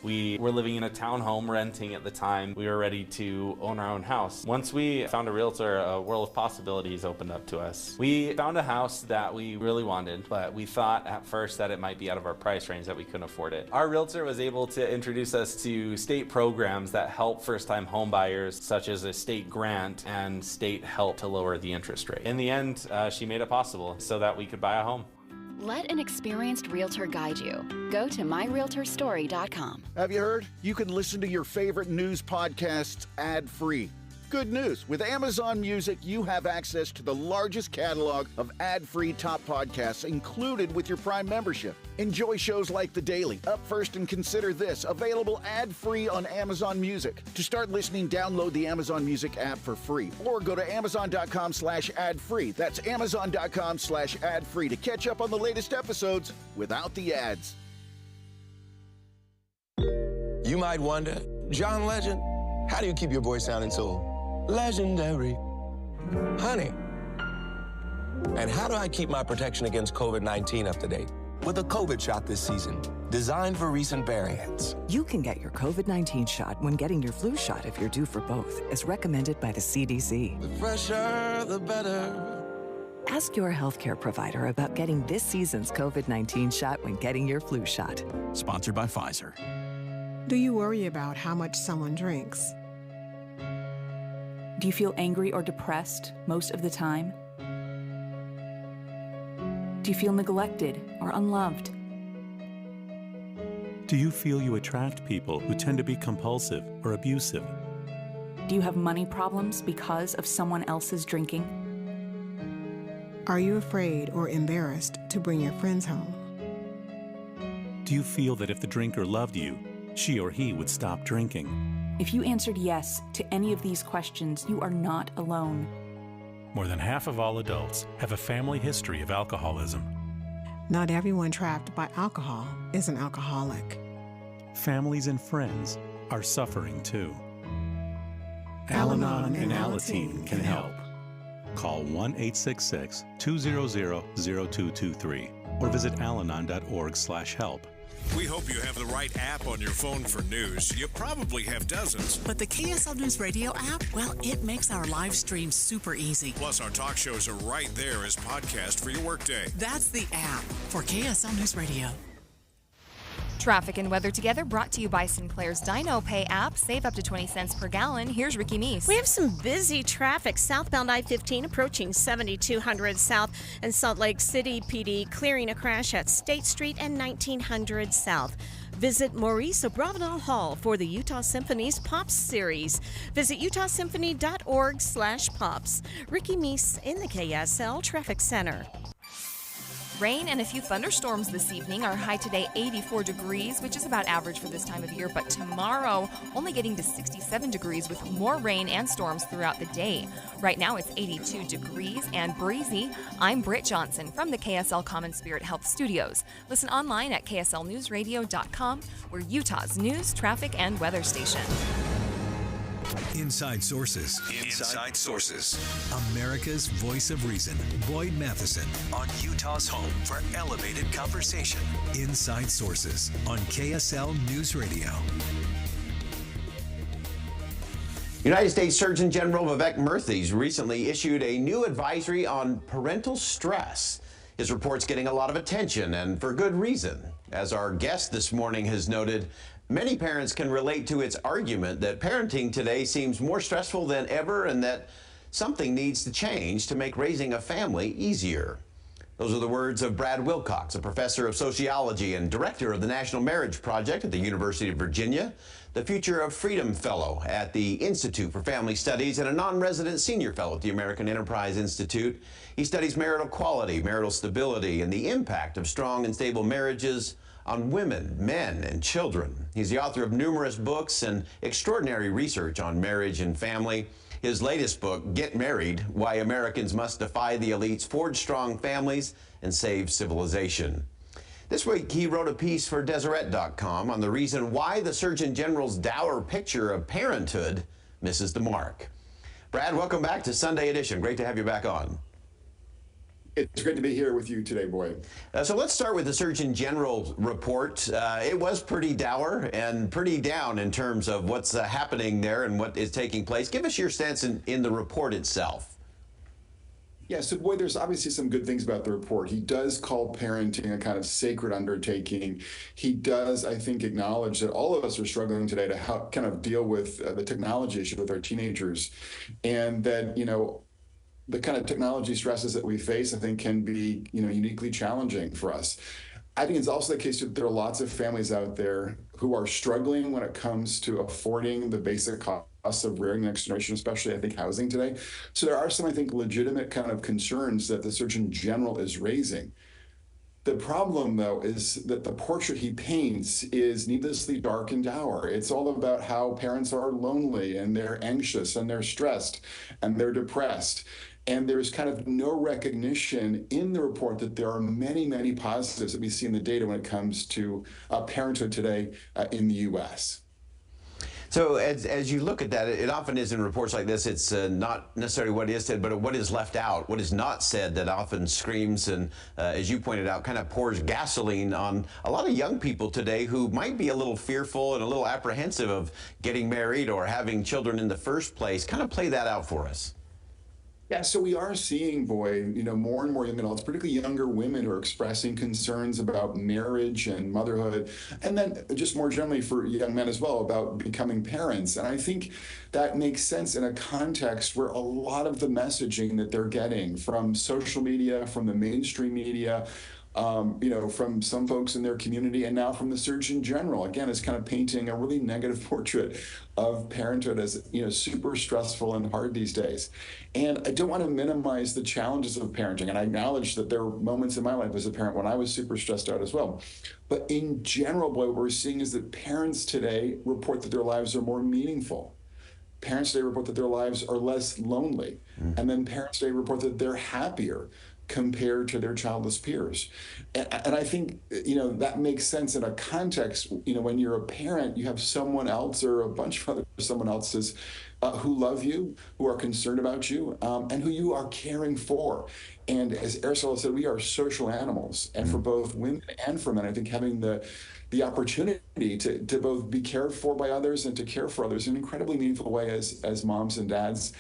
We were living in a townhome, renting at the time. We were ready to own our own house. Once we found a realtor, a world of possibilities opened up to us. We found a house that we really wanted, but we thought at first that it might be out of our price range, that we couldn't afford it. Our realtor was able to introduce us to state programs that help first-time home buyers, such as a state grant and state help to lower the interest rate. In the end, she made it possible so that we could buy a home. Let an experienced realtor guide you. Go to myrealtorstory.com. Have you heard? You can listen to your favorite news podcasts ad-free. Good news. With Amazon Music, you have access to the largest catalog of ad-free top podcasts included with your Prime membership. Enjoy shows like The Daily, Up First and Consider This, available ad-free on Amazon Music. To start listening, download the Amazon Music app for free or go to amazon.com/ad-free. That's amazon.com/ad-free to catch up on the latest episodes without the ads. You might wonder, John Legend, how do you keep your voice sounding so legendary? Honey. And how do I keep my protection against COVID-19 up to date? With a COVID shot this season, designed for recent variants. You can get your COVID-19 shot when getting your flu shot if you're due for both, as recommended by the CDC. The fresher, the better. Ask your healthcare provider about getting this season's COVID-19 shot when getting your flu shot. Sponsored by Pfizer. Do you worry about how much someone drinks? Do you feel angry or depressed most of the time? Do you feel neglected or unloved? Do you feel you attract people who tend to be compulsive or abusive? Do you have money problems because of someone else's drinking? Are you afraid or embarrassed to bring your friends home? Do you feel that if the drinker loved you, she or he would stop drinking? If you answered yes to any of these questions, you are not alone. More than half of all adults have a family history of alcoholism. Not everyone trapped by alcohol is an alcoholic. Families and friends are suffering too. Al-Anon and Alateen can help. Call 1-866-200-0223 or visit alanon.org/help. We hope you have the right app on your phone for news. You probably have dozens. But the KSL News Radio app, well, it makes our live stream super easy. Plus, our talk shows are right there as podcast for your workday. That's the app for KSL News Radio. Traffic and weather together brought to you by Sinclair's Dino Pay app. Save up to 20 cents per gallon. Here's Ricky Meese. We have some busy traffic southbound I-15 approaching 7200 South and Salt Lake City PD clearing a crash at State Street and 1900 South. Visit Maurice Abravanel Hall for the Utah Symphony's Pops series. Visit utahsymphony.org/pops. Ricky Meese in the KSL Traffic Center. Rain and a few thunderstorms this evening. Our high today 84 degrees, which is about average for this time of year, but tomorrow only getting to 67 degrees with more rain and storms throughout the day. Right now it's 82 degrees and breezy. I'm Britt Johnson from the KSL Common Spirit Health Studios. Listen online at kslnewsradio.com. We're Utah's news, traffic, and weather station. Inside Sources. Inside Sources. America's voice of reason. Boyd Matheson on Utah's home for elevated conversation. Inside Sources on KSL News Radio. United States Surgeon General Vivek Murthy's recently issued a new advisory on parental stress. His report's getting a lot of attention, and for good reason. As our guest this morning has noted, many parents can relate to its argument that parenting today seems more stressful than ever and that something needs to change to make raising a family easier. Those are the words of Brad Wilcox, a professor of sociology and director of the National Marriage Project at the University of Virginia, the Future of Freedom Fellow at the Institute for Family Studies, and a non-resident senior fellow at the American Enterprise Institute. He studies marital quality, marital stability, and the impact of strong and stable marriages on women, men, and children. He's the author of numerous books and extraordinary research on marriage and family. His latest book, Get Married: Why Americans Must Defy the Elites, Forge Strong Families, and Save Civilization. This week, he wrote a piece for Deseret.com on the reason why the Surgeon General's dour picture of parenthood misses the mark. Brad, welcome back to Sunday Edition. Great to have you back on. It's great to be here with you today, Boyd. So let's start with the Surgeon General report. It was pretty dour and pretty down in terms of what's happening there and what is taking place. Give us your sense in the report itself. Yeah, so Boyd, there's obviously some good things about the report. He does call parenting a kind of sacred undertaking. He does, I think, acknowledge that all of us are struggling today to help kind of deal with the technology issue with our teenagers, and that, you know, the kind of technology stresses that we face, I think, can be, you know, uniquely challenging for us. I think it's also the case that there are lots of families out there who are struggling when it comes to affording the basic costs of rearing the next generation, especially, I think, housing today. So there are some, I think, legitimate kind of concerns that the Surgeon General is raising. The problem, though, is that the portrait he paints is needlessly dark and dour. It's all about how parents are lonely and they're anxious and they're stressed and they're depressed. And there's kind of no recognition in the report that there are many, many positives that we see in the data when it comes to parenthood today in the U.S. So as you look at that, it often is in reports like this, it's not necessarily what is said, but what is left out, what is not said that often screams and, as you pointed out, kind of pours gasoline on a lot of young people today who might be a little fearful and a little apprehensive of getting married or having children in the first place. Kind of play that out for us. Yeah, so we are seeing, Boyd, you know, more and more young adults, particularly younger women, who are expressing concerns about marriage and motherhood, and then just more generally for young men as well about becoming parents. And I think that makes sense in a context where a lot of the messaging that they're getting from social media, from the mainstream media, you know, from some folks in their community, and now from the Surgeon General, again, is kind of painting a really negative portrait of parenthood as, you know, super stressful and hard these days. And I don't want to minimize the challenges of parenting, and I acknowledge that there were moments in my life as a parent when I was super stressed out as well. But in general, boy, what we're seeing is that parents today report that their lives are more meaningful. Parents today report that their lives are less lonely. And then parents today report that they're happier compared to their childless peers. And I think, you know, that makes sense in a context, you know, when you're a parent, you have someone else or a bunch of other someone else's who love you, who are concerned about you, and who you are caring for. And as Aristotle said, we are social animals. And for both women and for men, I think having the opportunity to both be cared for by others and to care for others in an incredibly meaningful way as moms and dads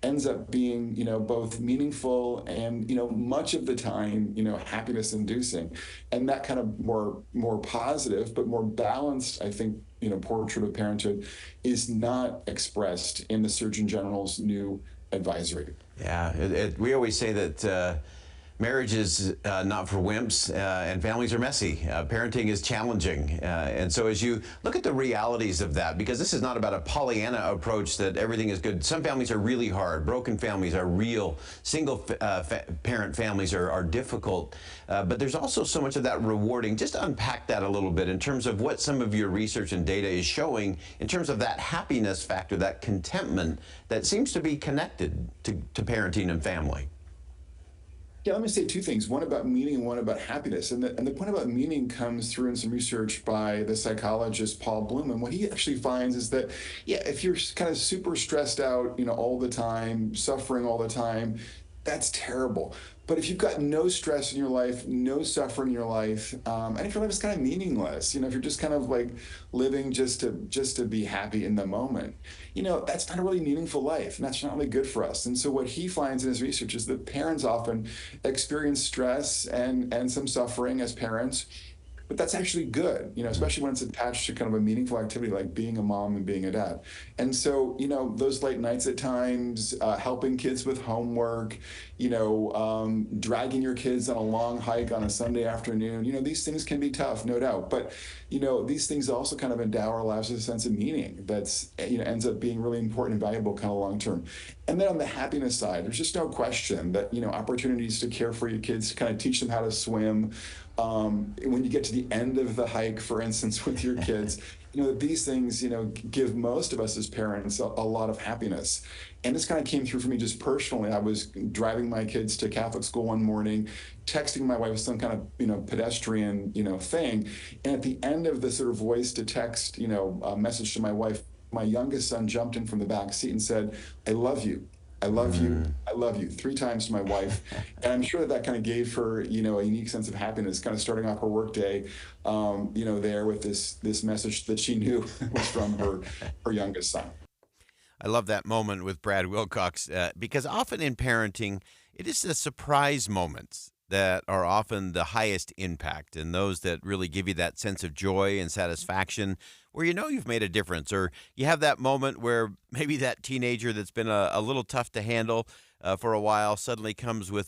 ends up being, you know, both meaningful and, you know, much of the time, you know, happiness inducing. And that kind of more positive, but more balanced, I think, you know, portrait of parenthood is not expressed in the Surgeon General's new advisory. Yeah, we always say that marriage is not for wimps, and families are messy. Parenting is challenging. And so as you look at the realities of that, because this is not about a Pollyanna approach that everything is good. Some families are really hard. Broken families are real. Single parent families are difficult. But there's also so much of that rewarding. Just unpack that a little bit in terms of what some of your research and data is showing in terms of that happiness factor, that contentment that seems to be connected to parenting and family. Yeah, let me say two things, one about meaning and one about happiness. And the point about meaning comes through in some research by the psychologist Paul Bloom. And what he actually finds is that, yeah, if you're kind of super stressed out, you know, all the time, suffering all the time, that's terrible. But if you've got no stress in your life, no suffering in your life, and if your life is kind of meaningless, you know, if you're just kind of like living just to be happy in the moment, you know, that's not a really meaningful life, and that's not really good for us. And so what he finds in his research is that parents often experience stress and some suffering as parents, but that's actually good, especially when it's attached to kind of a meaningful activity like being a mom and being a dad. And so, those late nights at times, helping kids with homework, dragging your kids on a long hike on a Sunday afternoon, these things can be tough, no doubt. But, these things also kind of endow our lives with a sense of meaning that's, ends up being really important and valuable kind of long term. And then on the happiness side, there's just no question that, opportunities to care for your kids, to kind of teach them how to swim. When you get to the end of the hike, for instance, with your kids, these things, give most of us as parents a lot of happiness. And this kind of came through for me just personally. I was driving my kids to Catholic school one morning, texting my wife some kind of, pedestrian, thing. And at the end of the sort of voice to text, message to my wife, my youngest son jumped in from the back seat and said, "I love you. I love you. I love you," 3 times to my wife. And I'm sure that kind of gave her, a unique sense of happiness, kind of starting off her workday, there with this message that she knew was from her youngest son. I love that moment with Brad Wilcox because often in parenting, it is the surprise moments that are often the highest impact, and those that really give you that sense of joy and satisfaction where you've made a difference, or you have that moment where maybe that teenager that's been a little tough to handle for a while suddenly comes with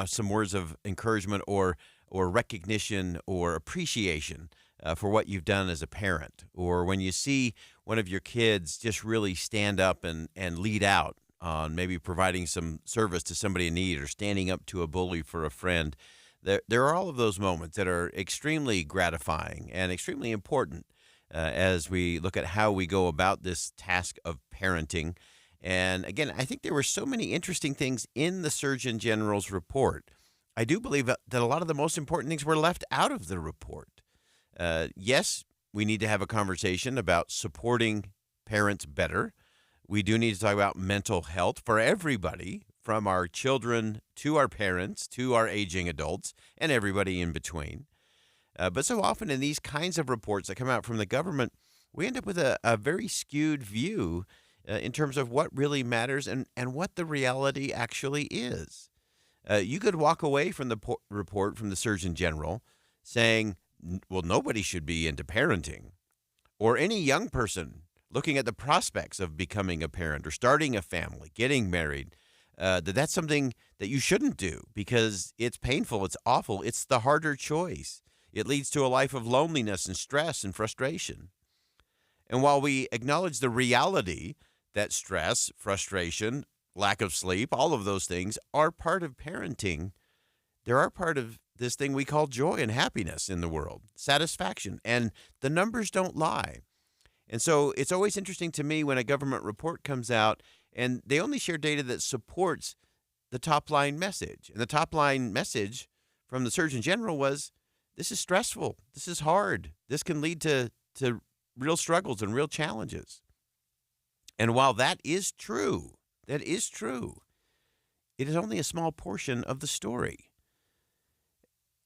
some words of encouragement or recognition or appreciation for what you've done as a parent, or when you see one of your kids just really stand up and lead out on maybe providing some service to somebody in need or standing up to a bully for a friend. There are all of those moments that are extremely gratifying and extremely important as we look at how we go about this task of parenting. And again, I think there were so many interesting things in the Surgeon General's report. I do believe that a lot of the most important things were left out of the report. Yes, we need to have a conversation about supporting parents better. We do need to talk about mental health for everybody, from our children to our parents to our aging adults and everybody in between. But so often in these kinds of reports that come out from the government, we end up with a very skewed view in terms of what really matters and what the reality actually is. You could walk away from the report from the Surgeon General saying, well, nobody should be into parenting, or any young person looking at the prospects of becoming a parent or starting a family, getting married, that's something that you shouldn't do because it's painful, it's awful, it's the harder choice. It leads to a life of loneliness and stress and frustration. And while we acknowledge the reality that stress, frustration, lack of sleep, all of those things are part of parenting, there are part of this thing we call joy and happiness in the world, satisfaction, and the numbers don't lie. And so it's always interesting to me when a government report comes out and they only share data that supports the top line message. And the top line message from the Surgeon General was, this is stressful, this is hard, this can lead to real struggles and real challenges. And while that is true, it is only a small portion of the story.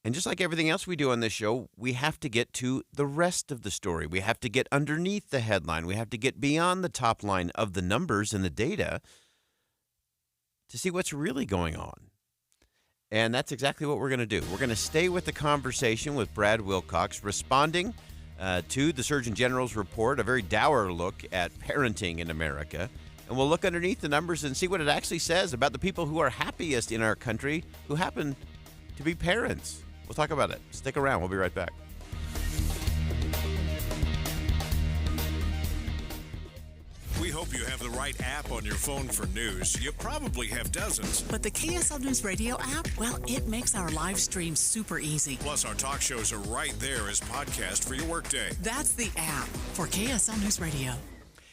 And just like everything else we do on this show, we have to get to the rest of the story. We have to get underneath the headline. We have to get beyond the top line of the numbers and the data to see what's really going on. And that's exactly what we're going to do. We're going to stay with the conversation with Brad Wilcox, responding to the Surgeon General's report, a very dour look at parenting in America. And we'll look underneath the numbers and see what it actually says about the people who are happiest in our country who happen to be parents. We'll talk about it. Stick around. We'll be right back. We hope you have the right app on your phone for news. You probably have dozens. But the KSL News Radio app, well, it makes our live stream super easy. Plus, our talk shows are right there as podcast for your workday. That's the app for KSL News Radio.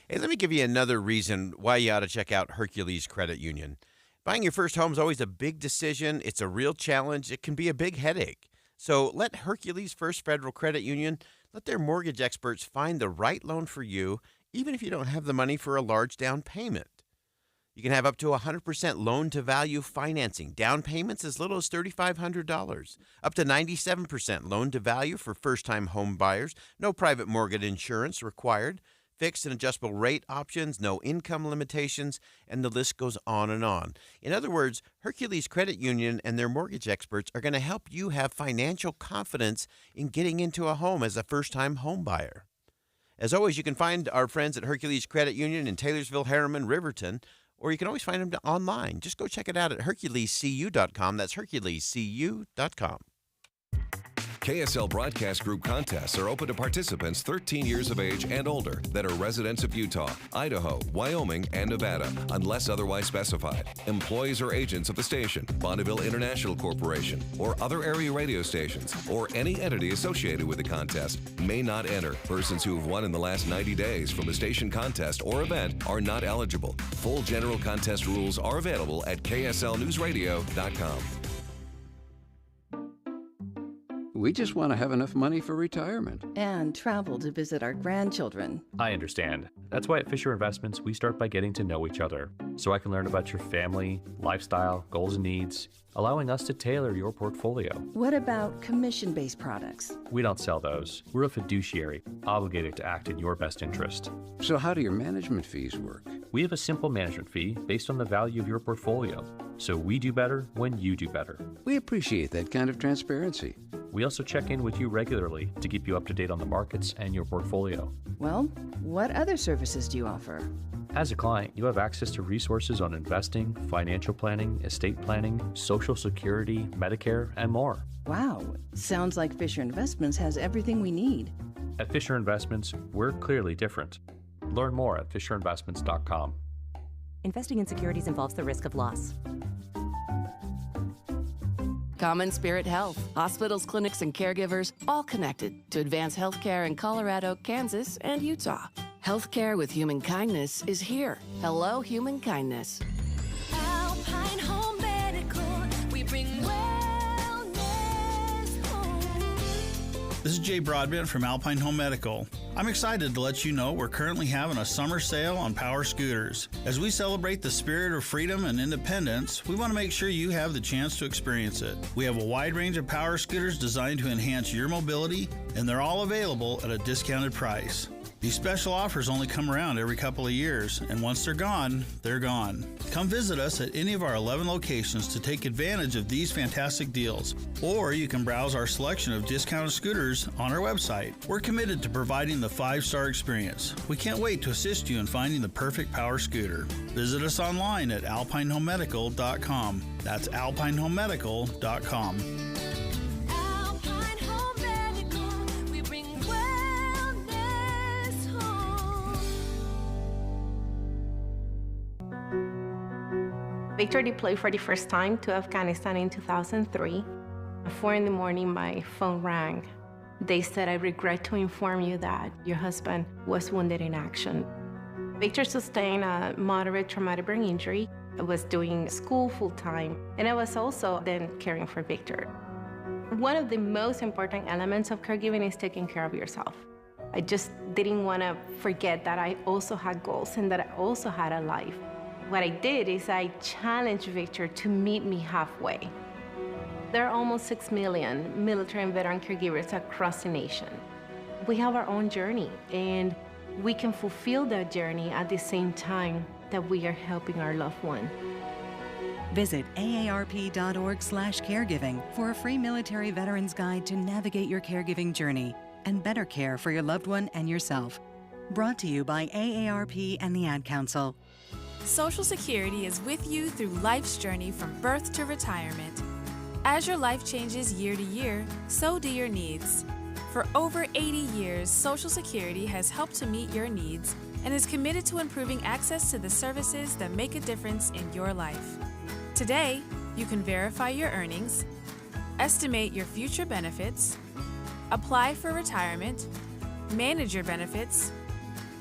Hey, let me give you another reason why you ought to check out Hercules Credit Union. Buying your first home is always a big decision. It's a real challenge. It can be a big headache. So let Hercules First Federal Credit Union, let their mortgage experts find the right loan for you, even if you don't have the money for a large down payment. You can have up to 100% loan-to-value financing. Down payments as little as $3,500. Up to 97% loan-to-value for first-time home buyers. No private mortgage insurance required. fixed and adjustable rate options, no income limitations, and the list goes on and on. In other words, Hercules Credit Union and their mortgage experts are going to help you have financial confidence in getting into a home as a first-time home buyer. As always, you can find our friends at Hercules Credit Union in Taylorsville, Harriman, Riverton, or you can always find them online. Just go check it out at HerculesCU.com. That's HerculesCU.com. KSL Broadcast Group contests are open to participants 13 years of age and older that are residents of Utah, Idaho, Wyoming, and Nevada, unless otherwise specified. Employees or agents of the station, Bonneville International Corporation, or other area radio stations, or any entity associated with the contest may not enter. Persons who have won in the last 90 days from a station contest or event are not eligible. Full general contest rules are available at KSLNewsRadio.com. We just want to have enough money for retirement. And travel to visit our grandchildren. I understand. That's why at Fisher Investments, we start by getting to know each other, so I can learn about your family, lifestyle, goals and needs, allowing us to tailor your portfolio. What about commission-based products? We don't sell those. We're a fiduciary, obligated to act in your best interest. So how do your management fees work? We have a simple management fee based on the value of your portfolio, so we do better when you do better. We appreciate that kind of transparency. We also check in with you regularly to keep you up to date on the markets and your portfolio. Well, what other services do you offer? As a client, you have access to resources on investing, financial planning, estate planning, Social Security, Medicare, and more. Wow, sounds like Fisher Investments has everything we need. At Fisher Investments, we're clearly different. Learn more at FisherInvestments.com. Investing in securities involves the risk of loss. Common Spirit Health. Hospitals, clinics, and caregivers all connected to advance healthcare in Colorado, Kansas, and Utah. Healthcare with human kindness is here. Hello, human kindness. Alpine Home Medical. We bring wellness home. This is Jay Broadbent from Alpine Home Medical. I'm excited to let you know we're currently having a summer sale on power scooters. As we celebrate the spirit of freedom and independence, we want to make sure you have the chance to experience it. We have a wide range of power scooters designed to enhance your mobility, and they're all available at a discounted price. These special offers only come around every couple of years, and once they're gone, they're gone. Come visit us at any of our 11 locations to take advantage of these fantastic deals, or you can browse our selection of discounted scooters on our website. We're committed to providing the 5-star experience. We can't wait to assist you in finding the perfect power scooter. Visit us online at alpinehomemedical.com. That's alpinehomemedical.com. Victor deployed for the first time to Afghanistan in 2003. At 4 in the morning, my phone rang. They said, "I regret to inform you that your husband was wounded in action." Victor sustained a moderate traumatic brain injury. I was doing school full-time, and I was also then caring for Victor. One of the most important elements of caregiving is taking care of yourself. I just didn't want to forget that I also had goals and that I also had a life. What I did is I challenged Victor to meet me halfway. There are almost 6 million military and veteran caregivers across the nation. We have our own journey, and we can fulfill that journey at the same time that we are helping our loved one. Visit aarp.org/caregiving for a free military veterans guide to navigate your caregiving journey and better care for your loved one and yourself. Brought to you by AARP and the Ad Council. Social Security is with you through life's journey from birth to retirement. As your life changes year to year, so do your needs. For over 80 years, Social Security has helped to meet your needs and is committed to improving access to the services that make a difference in your life. Today, you can verify your earnings, estimate your future benefits, apply for retirement, manage your benefits,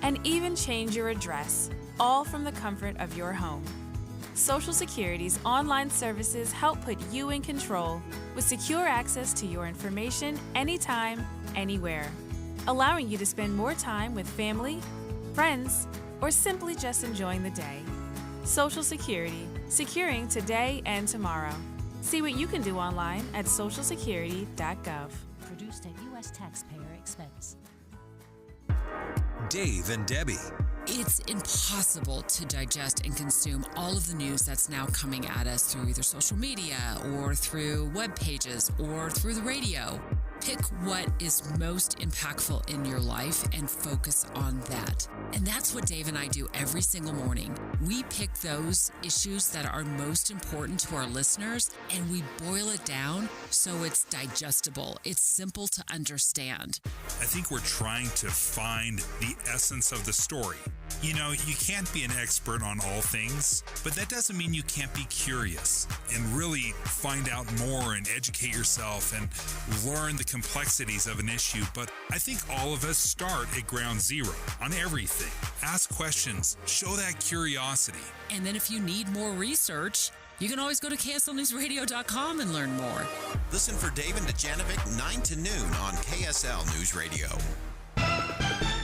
and even change your address, all from the comfort of your home. Social Security's online services help put you in control with secure access to your information anytime, anywhere, allowing you to spend more time with family, friends, or simply just enjoying the day. Social Security, securing today and tomorrow. See what you can do online at socialsecurity.gov. Produced at U.S. taxpayer expense. Dave and Debbie. It's impossible to digest and consume all of the news that's now coming at us through either social media or through web pages or through the radio. Pick what is most impactful in your life and focus on that. And that's what Dave and I do every single morning. We pick those issues that are most important to our listeners and we boil it down so it's digestible. It's simple to understand. I think we're trying to find the essence of the story. You know, you can't be an expert on all things, but that doesn't mean you can't be curious and really find out more and educate yourself and learn the complexities of an issue. But I think all of us start at ground zero on everything. Ask questions, show that curiosity. And then if you need more research, you can always go to KSLNewsRadio.com and learn more. Listen for Dave and Dejanovic 9 to noon on KSL News Radio.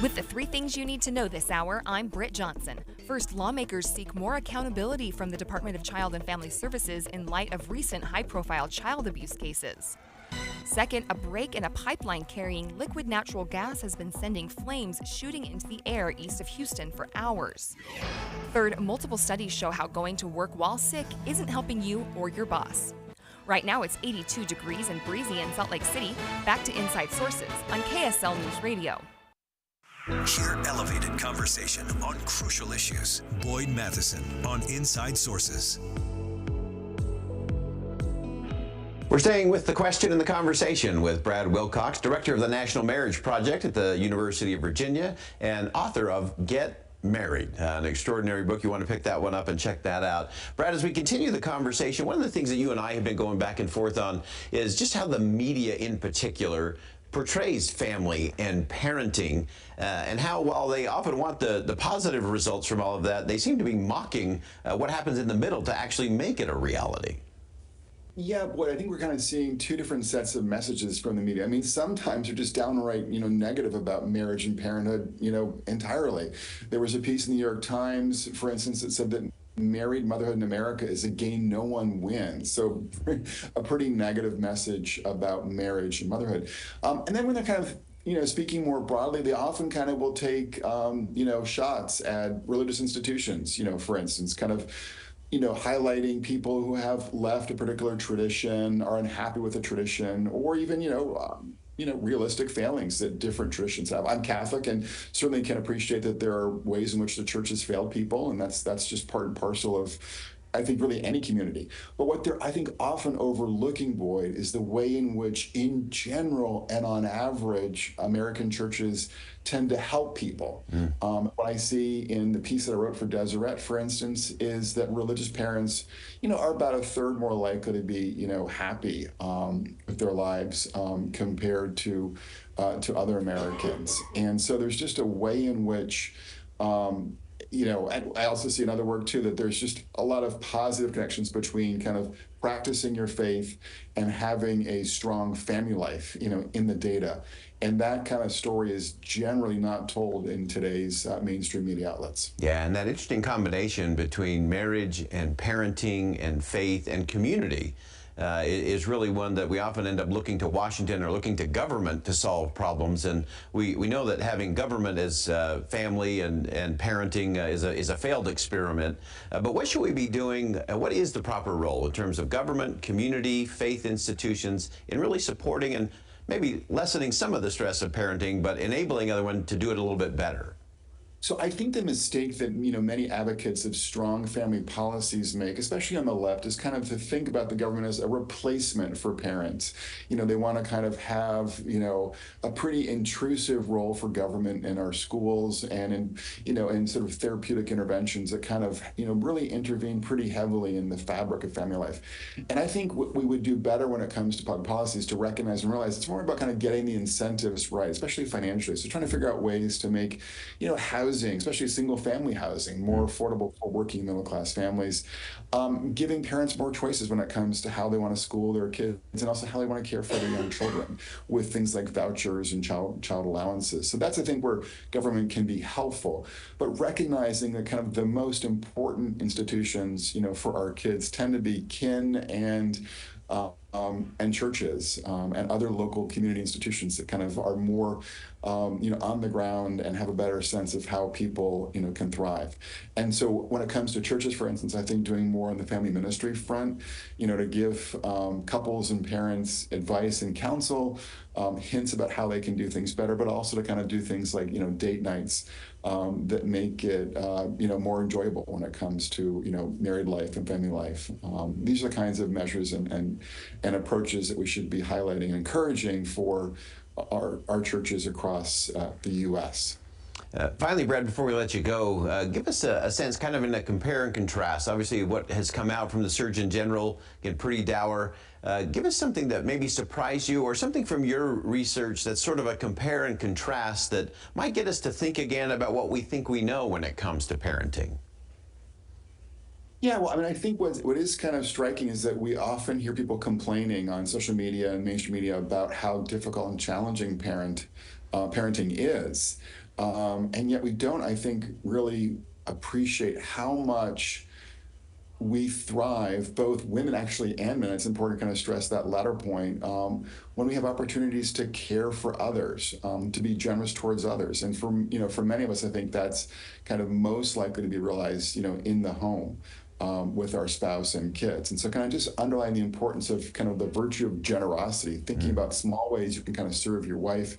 With the 3 things you need to know this hour, I'm Britt Johnson. First, lawmakers seek more accountability from the Department of Child and Family Services in light of recent high-profile child abuse cases. Second, a break in a pipeline carrying liquid natural gas has been sending flames shooting into the air east of Houston for hours. Third, multiple studies show how going to work while sick isn't helping you or your boss. Right now, it's 82 degrees and breezy in Salt Lake City. Back to Inside Sources on KSL News Radio. Hear elevated conversation on crucial issues. Boyd Matheson on Inside Sources. We're staying with the question and the conversation with Brad Wilcox, director of the National Marriage Project at the University of Virginia and author of Get Married, an extraordinary book. You want to pick that one up and check that out. Brad, as we continue the conversation, one of the things that you and I have been going back and forth on is just how the media in particular portrays family and parenting, and how, while they often want the positive results from all of that, they seem to be mocking what happens in the middle to actually make it a reality. Yeah, boy, I think we're kind of seeing 2 different sets of messages from the media. I mean, sometimes they're just downright, negative about marriage and parenthood, entirely. There was a piece in the New York Times, for instance, that said that married motherhood in America is a game no one wins. So a pretty negative message about marriage and motherhood. And then when they're kind of, speaking more broadly, they often kind of will take, shots at religious institutions, for instance, kind of, highlighting people who have left a particular tradition, are unhappy with the tradition, or even, realistic failings that different traditions have. I'm Catholic and certainly can appreciate that there are ways in which the church has failed people, and that's just part and parcel of, I think, really any community. But what they're, I think, often overlooking, Boyd, is the way in which, in general and on average, American churches tend to help people. What I see in the piece that I wrote for Deseret, for instance, is that religious parents, are about 1/3 more likely to be, happy with their lives compared to other Americans. And so there's just a way in which, and I also see in other work too that there's just a lot of positive connections between kind of practicing your faith and having a strong family life, in the data. And that kind of story is generally not told in today's mainstream media outlets. Yeah, and that interesting combination between marriage and parenting and faith and community is really one that we often end up looking to Washington or looking to government to solve problems. And we know that having government as family and parenting is a failed experiment. But what should we be doing? What is the proper role in terms of government, community, faith institutions in really supporting and maybe lessening some of the stress of parenting, but enabling everyone to do it a little bit better? So I think the mistake that many advocates of strong family policies make, especially on the left, is kind of to think about the government as a replacement for parents. They want to kind of have a pretty intrusive role for government in our schools and in sort of therapeutic interventions that kind of really intervene pretty heavily in the fabric of family life. And I think what we would do better when it comes to public policies to recognize and realize it's more about kind of getting the incentives right, especially financially. So trying to figure out ways to make housing, especially single-family housing, more affordable for working middle-class families, giving parents more choices when it comes to how they want to school their kids and also how they want to care for their young children with things like vouchers and child allowances. So that's, I think, where government can be helpful, but recognizing that kind of the most important institutions, for our kids tend to be kin and and churches and other local community institutions that kind of are more, on the ground and have a better sense of how people, can thrive. And so when it comes to churches, for instance, I think doing more on the family ministry front, to give couples and parents advice and counsel, hints about how they can do things better, but also to kind of do things like, date nights that make it, more enjoyable when it comes to, married life and family life. These are the kinds of measures and approaches that we should be highlighting and encouraging for our churches across the U.S. Finally, Brad, before we let you go, give us a sense, kind of in a compare and contrast. Obviously, what has come out from the Surgeon General, again, pretty dour. Give us something that maybe surprised you, or something from your research that's sort of a compare and contrast that might get us to think again about what we think we know when it comes to parenting. Yeah, well, I think what is kind of striking is that we often hear people complaining on social media and mainstream media about how difficult and challenging parenting is. And yet we don't, I think, really appreciate how much we thrive, both women actually and men. It's important to kind of stress that latter point, when we have opportunities to care for others, to be generous towards others. And for many of us, I think that's kind of most likely to be realized, in the home. With our spouse and kids. And so kind of just underline the importance of kind of the virtue of generosity, thinking about small ways you can kind of serve your wife,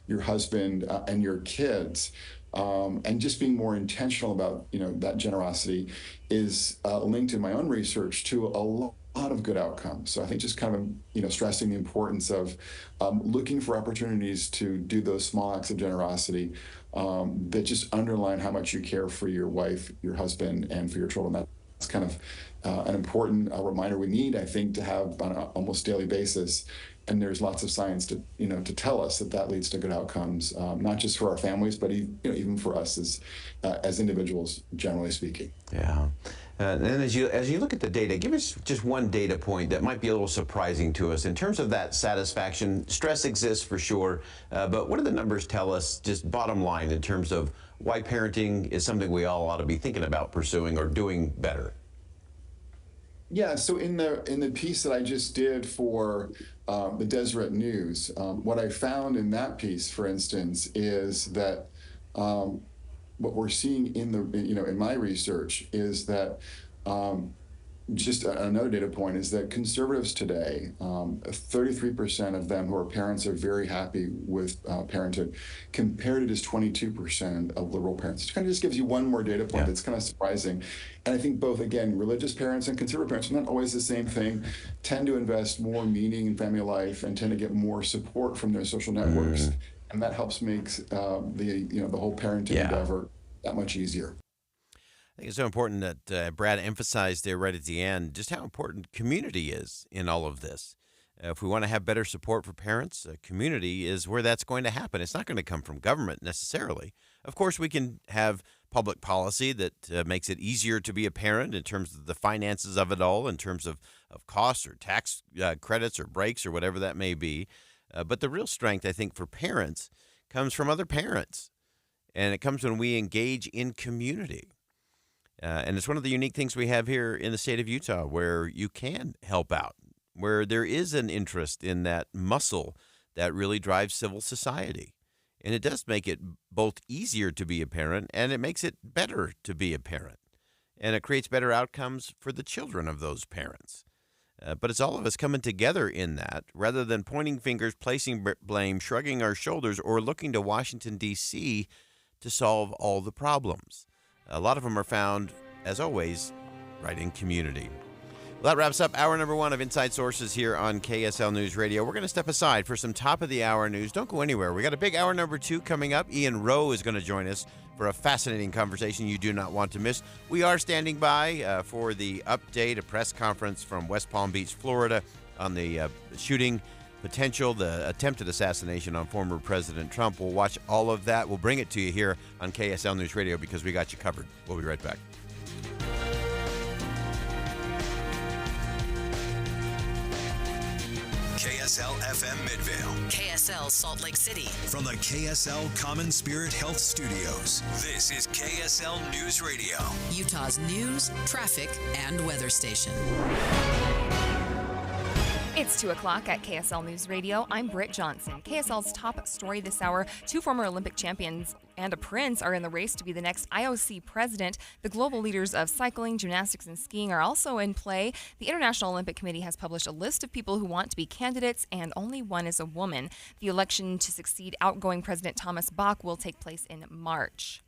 your husband, and your kids. And just being more intentional about, that generosity is linked in my own research to a lot of good outcomes. So I think just kind of, stressing the importance of looking for opportunities to do those small acts of generosity that just underline how much you care for your wife, your husband, and for your children. It's kind of an important reminder we need, I think, to have on an almost daily basis. And there's lots of science to tell us that leads to good outcomes, not just for our families, but even for us as individuals, generally speaking. Yeah. And as you look at the data, give us just one data point that might be a little surprising to us in terms of that satisfaction. Stress exists for sure, but what do the numbers tell us, just bottom line, in terms of why parenting is something we all ought to be thinking about pursuing or doing better? Yeah, so in the piece that I just did for the Deseret News, what I found in that piece, for instance, is that what we're seeing in my research is that just another data point is that conservatives today, 33% of them who are parents are very happy with parenthood, compared to just 22% of liberal parents. It kind of just gives you one more data point that's kind of surprising. And I think both, again, religious parents and conservative parents, not always the same thing, tend to invest more meaning in family life and tend to get more support from their social networks. And that helps make the whole parenting endeavor that much easier. I think it's so important that Brad emphasized there right at the end just how important community is in all of this. If we want to have better support for parents, community is where that's going to happen. It's not going to come from government necessarily. Of course, we can have public policy that makes it easier to be a parent in terms of the finances of it all, in terms of costs or tax credits or breaks or whatever that may be. But the real strength, I think, for parents comes from other parents. And it comes when we engage in community. And it's one of the unique things we have here in the state of Utah, where you can help out, where there is an interest in that muscle that really drives civil society. And it does make it both easier to be a parent, and it makes it better to be a parent. And it creates better outcomes for the children of those parents. But it's all of us coming together in that, rather than pointing fingers, placing blame, shrugging our shoulders, or looking to Washington, D.C. to solve all the problems. A lot of them are found, as always, right in community. Well, that wraps up hour number one of Inside Sources here on KSL News Radio. We're going to step aside for some top-of-the-hour news. Don't go anywhere. We got a big hour number two coming up. Ian Rowe is going to join us for a fascinating conversation you do not want to miss. We are standing by for the update, a press conference from West Palm Beach, Florida, on the shooting potential, the attempted assassination on former President Trump. We'll watch all of that. We'll bring it to you here on KSL News Radio because we got you covered. We'll be right back. KSL FM Midvale. KSL Salt Lake City. From the KSL Common Spirit Health Studios, this is KSL News Radio. Utah's news, traffic, and weather station. It's It's 2 o'clock at KSL News Radio. I'm Britt Johnson. KSL's top story this hour: 2 former Olympic champions and a prince are in the race to be the next IOC president. The global leaders of cycling, gymnastics, and skiing are also in play. The International Olympic Committee has published a list of people who want to be candidates, and only one is a woman. The election to succeed outgoing President Thomas Bach will take place in March.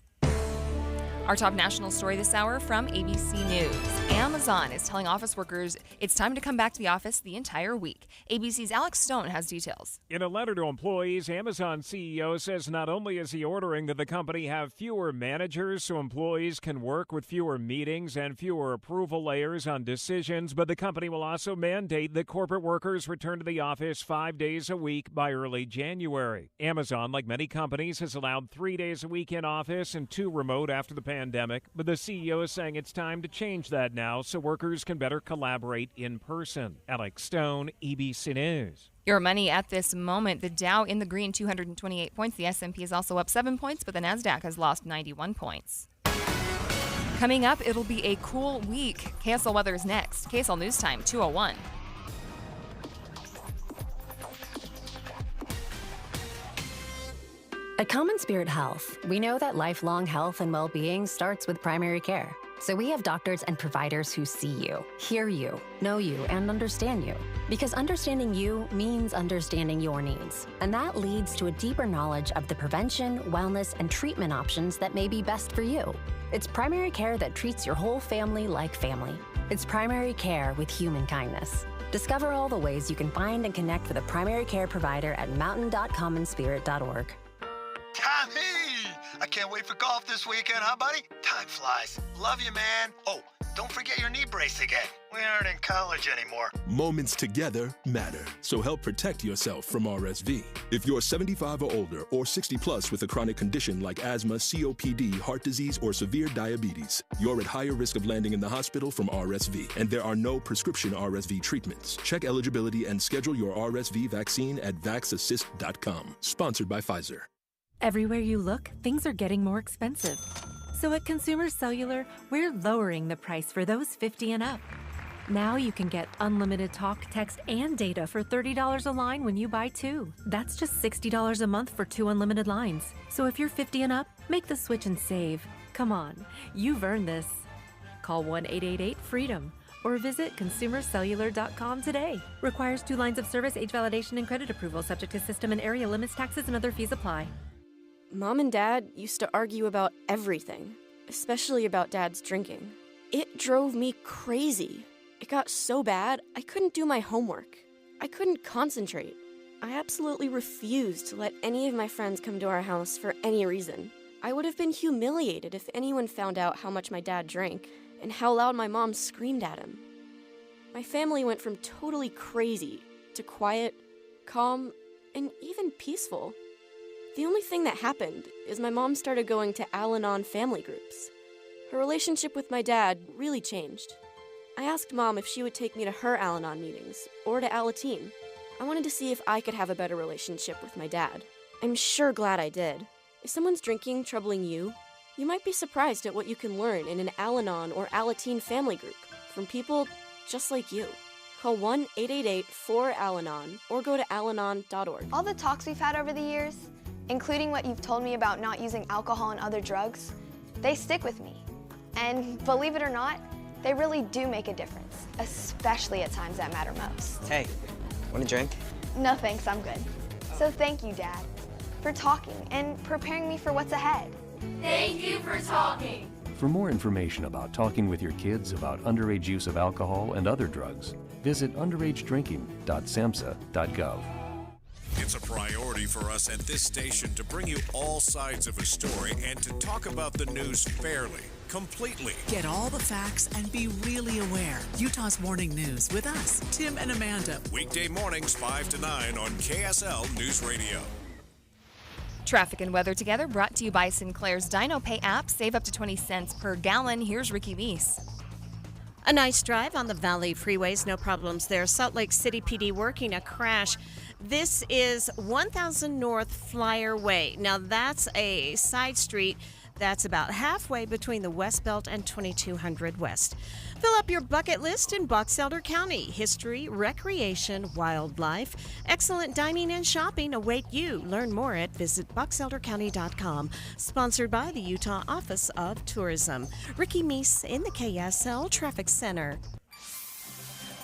Our top national story this hour from ABC News. Amazon is telling office workers it's time to come back to the office the entire week. ABC's Alex Stone has details. In a letter to employees, Amazon CEO says not only is he ordering that the company have fewer managers so employees can work with fewer meetings and fewer approval layers on decisions, but the company will also mandate that corporate workers return to the office 5 days a week by early January. Amazon, like many companies, has allowed 3 days a week in office and 2 remote after the pandemic, but the CEO is saying it's time to change that now so workers can better collaborate in person. Alex Stone, ABC News. Your money at this moment: the Dow in the green, 228 points. The S&P is also up 7 points, but the NASDAQ has lost 91 points. Coming up, it'll be a cool week. KSL weather is next. KSL News Time, 2:01. At Common Spirit Health, we know that lifelong health and well-being starts with primary care. So we have doctors and providers who see you, hear you, know you, and understand you. Because understanding you means understanding your needs. And that leads to a deeper knowledge of the prevention, wellness, and treatment options that may be best for you. It's primary care that treats your whole family like family. It's primary care with human kindness. Discover all the ways you can find and connect with a primary care provider at mountain.commonspirit.org. Tommy! I can't wait for golf this weekend, huh, buddy? Time flies. Love you, man. Oh, don't forget your knee brace again. We aren't in college anymore. Moments together matter, so help protect yourself from RSV. If you're 75 or older or 60 plus with a chronic condition like asthma, COPD, heart disease, or severe diabetes, you're at higher risk of landing in the hospital from RSV, and there are no prescription RSV treatments. Check eligibility and schedule your RSV vaccine at vaxassist.com. Sponsored by Pfizer. Everywhere you look, things are getting more expensive. So at Consumer Cellular, we're lowering the price for those 50 and up. Now you can get unlimited talk, text, and data for $30 a line when you buy 2. That's just $60 a month for 2 unlimited lines. So if you're 50 and up, make the switch and save. Come on, you've earned this. Call 1-888-FREEDOM or visit consumercellular.com today. Requires 2 lines of service, age validation, and credit approval, subject to system and area limits, taxes, and other fees apply. Mom and Dad used to argue about everything, especially about Dad's drinking. It drove me crazy. It got so bad, I couldn't do my homework. I couldn't concentrate. I absolutely refused to let any of my friends come to our house for any reason. I would have been humiliated if anyone found out how much my dad drank and how loud my mom screamed at him. My family went from totally crazy to quiet, calm, and even peaceful. The only thing that happened is my mom started going to Al-Anon family groups. Her relationship with my dad really changed. I asked Mom if she would take me to her Al-Anon meetings or to Alateen. I wanted to see if I could have a better relationship with my dad. I'm sure glad I did. If someone's drinking troubling you, you might be surprised at what you can learn in an Al-Anon or Alateen family group from people just like you. Call 1-888-4-ALANON or go to alanon.org. All the talks we've had over the years, including what you've told me about not using alcohol and other drugs, they stick with me. And believe it or not, they really do make a difference, especially at times that matter most. Hey, want a drink? No thanks, I'm good. So thank you, Dad, for talking and preparing me for what's ahead. Thank you for talking. For more information about talking with your kids about underage use of alcohol and other drugs, visit underagedrinking.samhsa.gov. It's a priority for us at this station to bring you all sides of a story and to talk about the news fairly, completely. Get all the facts and be really aware. Utah's Morning News with us, Tim and Amanda. Weekday mornings 5 to 9 on KSL News Radio. Traffic and weather together, brought to you by Sinclair's Dino Pay app. Save up to 20 cents per gallon. Here's Ricky Leese. A nice drive on the Valley freeways, no problems there. Salt Lake City PD working a crash. This is 1000 North Flyer Way. Now that's a side street That's about halfway between the West Belt and 2200 West. Fill up your bucket list in Box Elder County. History, recreation, wildlife, excellent dining and shopping await you. Learn more at visitboxeldercounty.com. Sponsored by the Utah Office of Tourism. Ricky Meese in the KSL Traffic Center.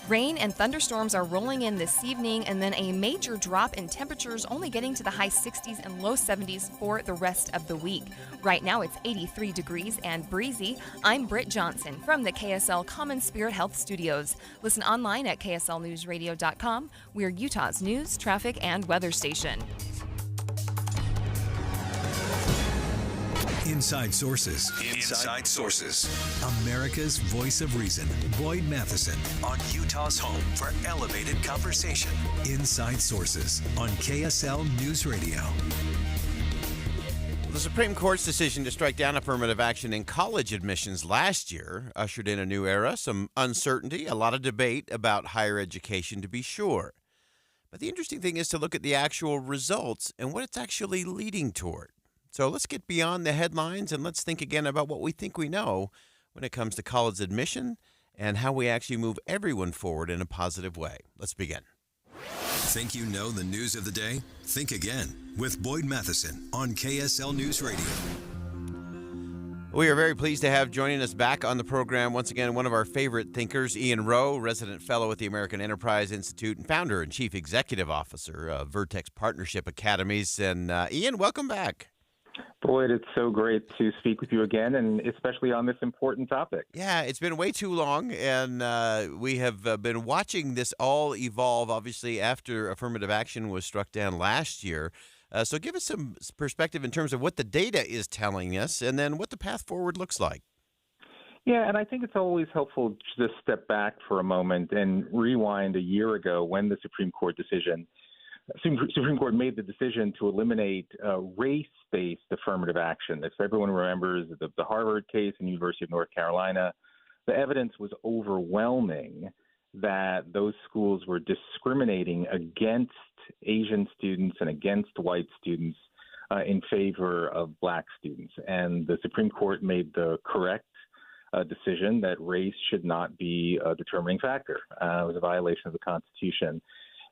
Rain and thunderstorms are rolling in this evening, and then a major drop in temperatures, only getting to the high 60s and low 70s for the rest of the week. Right now it's 83 degrees and breezy. I'm Britt Johnson from the KSL Common Spirit Health Studios. Listen online at kslnewsradio.com. We're Utah's news, traffic, and weather station. Inside Sources. Inside Sources. America's voice of reason. Boyd Matheson on Utah's home for elevated conversation. Inside Sources on KSL News Radio. The Supreme Court's decision to strike down affirmative action in college admissions last year ushered in a new era, some uncertainty, a lot of debate about higher education, to be sure. But the interesting thing is to look at the actual results and what it's actually leading toward. So let's get beyond the headlines and let's think again about what we think we know when it comes to college admission and how we actually move everyone forward in a positive way. Let's begin. Think you know the news of the day? Think again with Boyd Matheson on KSL News Radio. We are very pleased to have joining us back on the program once again one of our favorite thinkers, Ian Rowe, resident fellow at the American Enterprise Institute and founder and chief executive officer of Vertex Partnership Academies. And Ian, welcome back. Boyd, it's so great to speak with you again, and especially on this important topic. Yeah, it's been way too long, and we have been watching this all evolve, obviously, after affirmative action was struck down last year. So give us some perspective in terms of what the data is telling us, and then what the path forward looks like. Yeah, and I think it's always helpful to just step back for a moment and rewind a year ago when the Supreme Court made the decision to eliminate race-based affirmative action. If everyone remembers the Harvard case and University of North Carolina, the evidence was overwhelming that those schools were discriminating against Asian students and against white students in favor of black students. And the Supreme Court made the correct decision that race should not be a determining factor. It was a violation of the Constitution.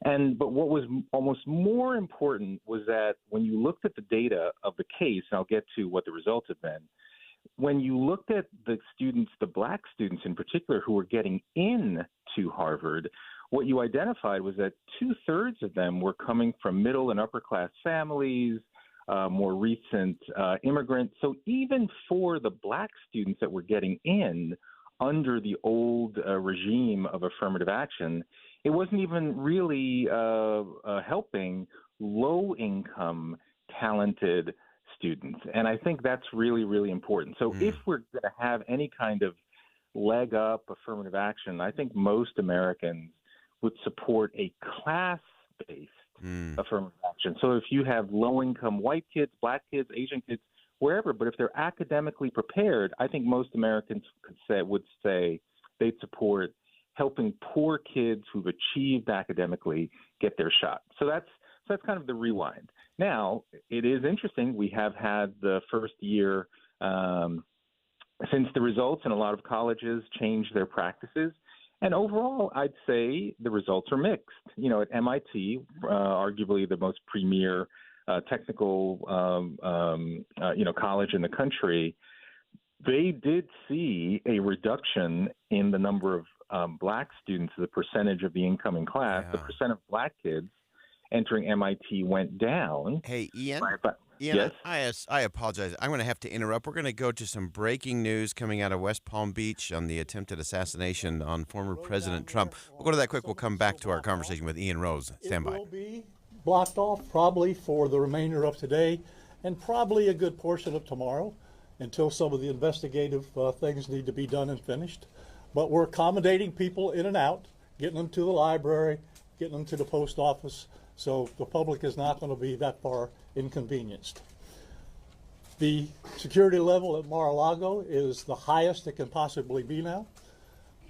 But what was almost more important was that when you looked at the data of the case, and I'll get to what the results have been, when you looked at the students, the black students in particular, who were getting into Harvard, what you identified was that 2/3 of them were coming from middle and upper class families, more recent immigrants. So even for the black students that were getting in under the old regime of affirmative action, it wasn't even really helping low-income, talented students. And I think that's really, really important. So if we're going to have any kind of leg up affirmative action, I think most Americans would support a class-based affirmative action. So if you have low-income white kids, black kids, Asian kids, wherever, but if they're academically prepared, I think most Americans would say they'd support helping poor kids who've achieved academically get their shot. So that's kind of the rewind. Now, it is interesting. We have had the first year since the results, and a lot of colleges changed their practices. And overall, I'd say the results are mixed. You know, at MIT, arguably the most premier technical, college in the country, they did see a reduction in the number of black students, the percentage of the incoming class. Yeah. The percent of black kids entering MIT went down. Hey, Ian? Yes? I apologize. I'm going to have to interrupt. We're going to go to some breaking news coming out of West Palm Beach on the attempted assassination on former President Trump. We'll go to that quick. We'll come back to our conversation with Ian Rose. Stand by. It will be blocked off probably for the remainder of today and probably a good portion of tomorrow until some of the investigative things need to be done and finished. But we're accommodating people in and out, getting them to the library, getting them to the post office, so the public is not going to be that far inconvenienced. The security level at Mar-a-Lago is the highest it can possibly be now.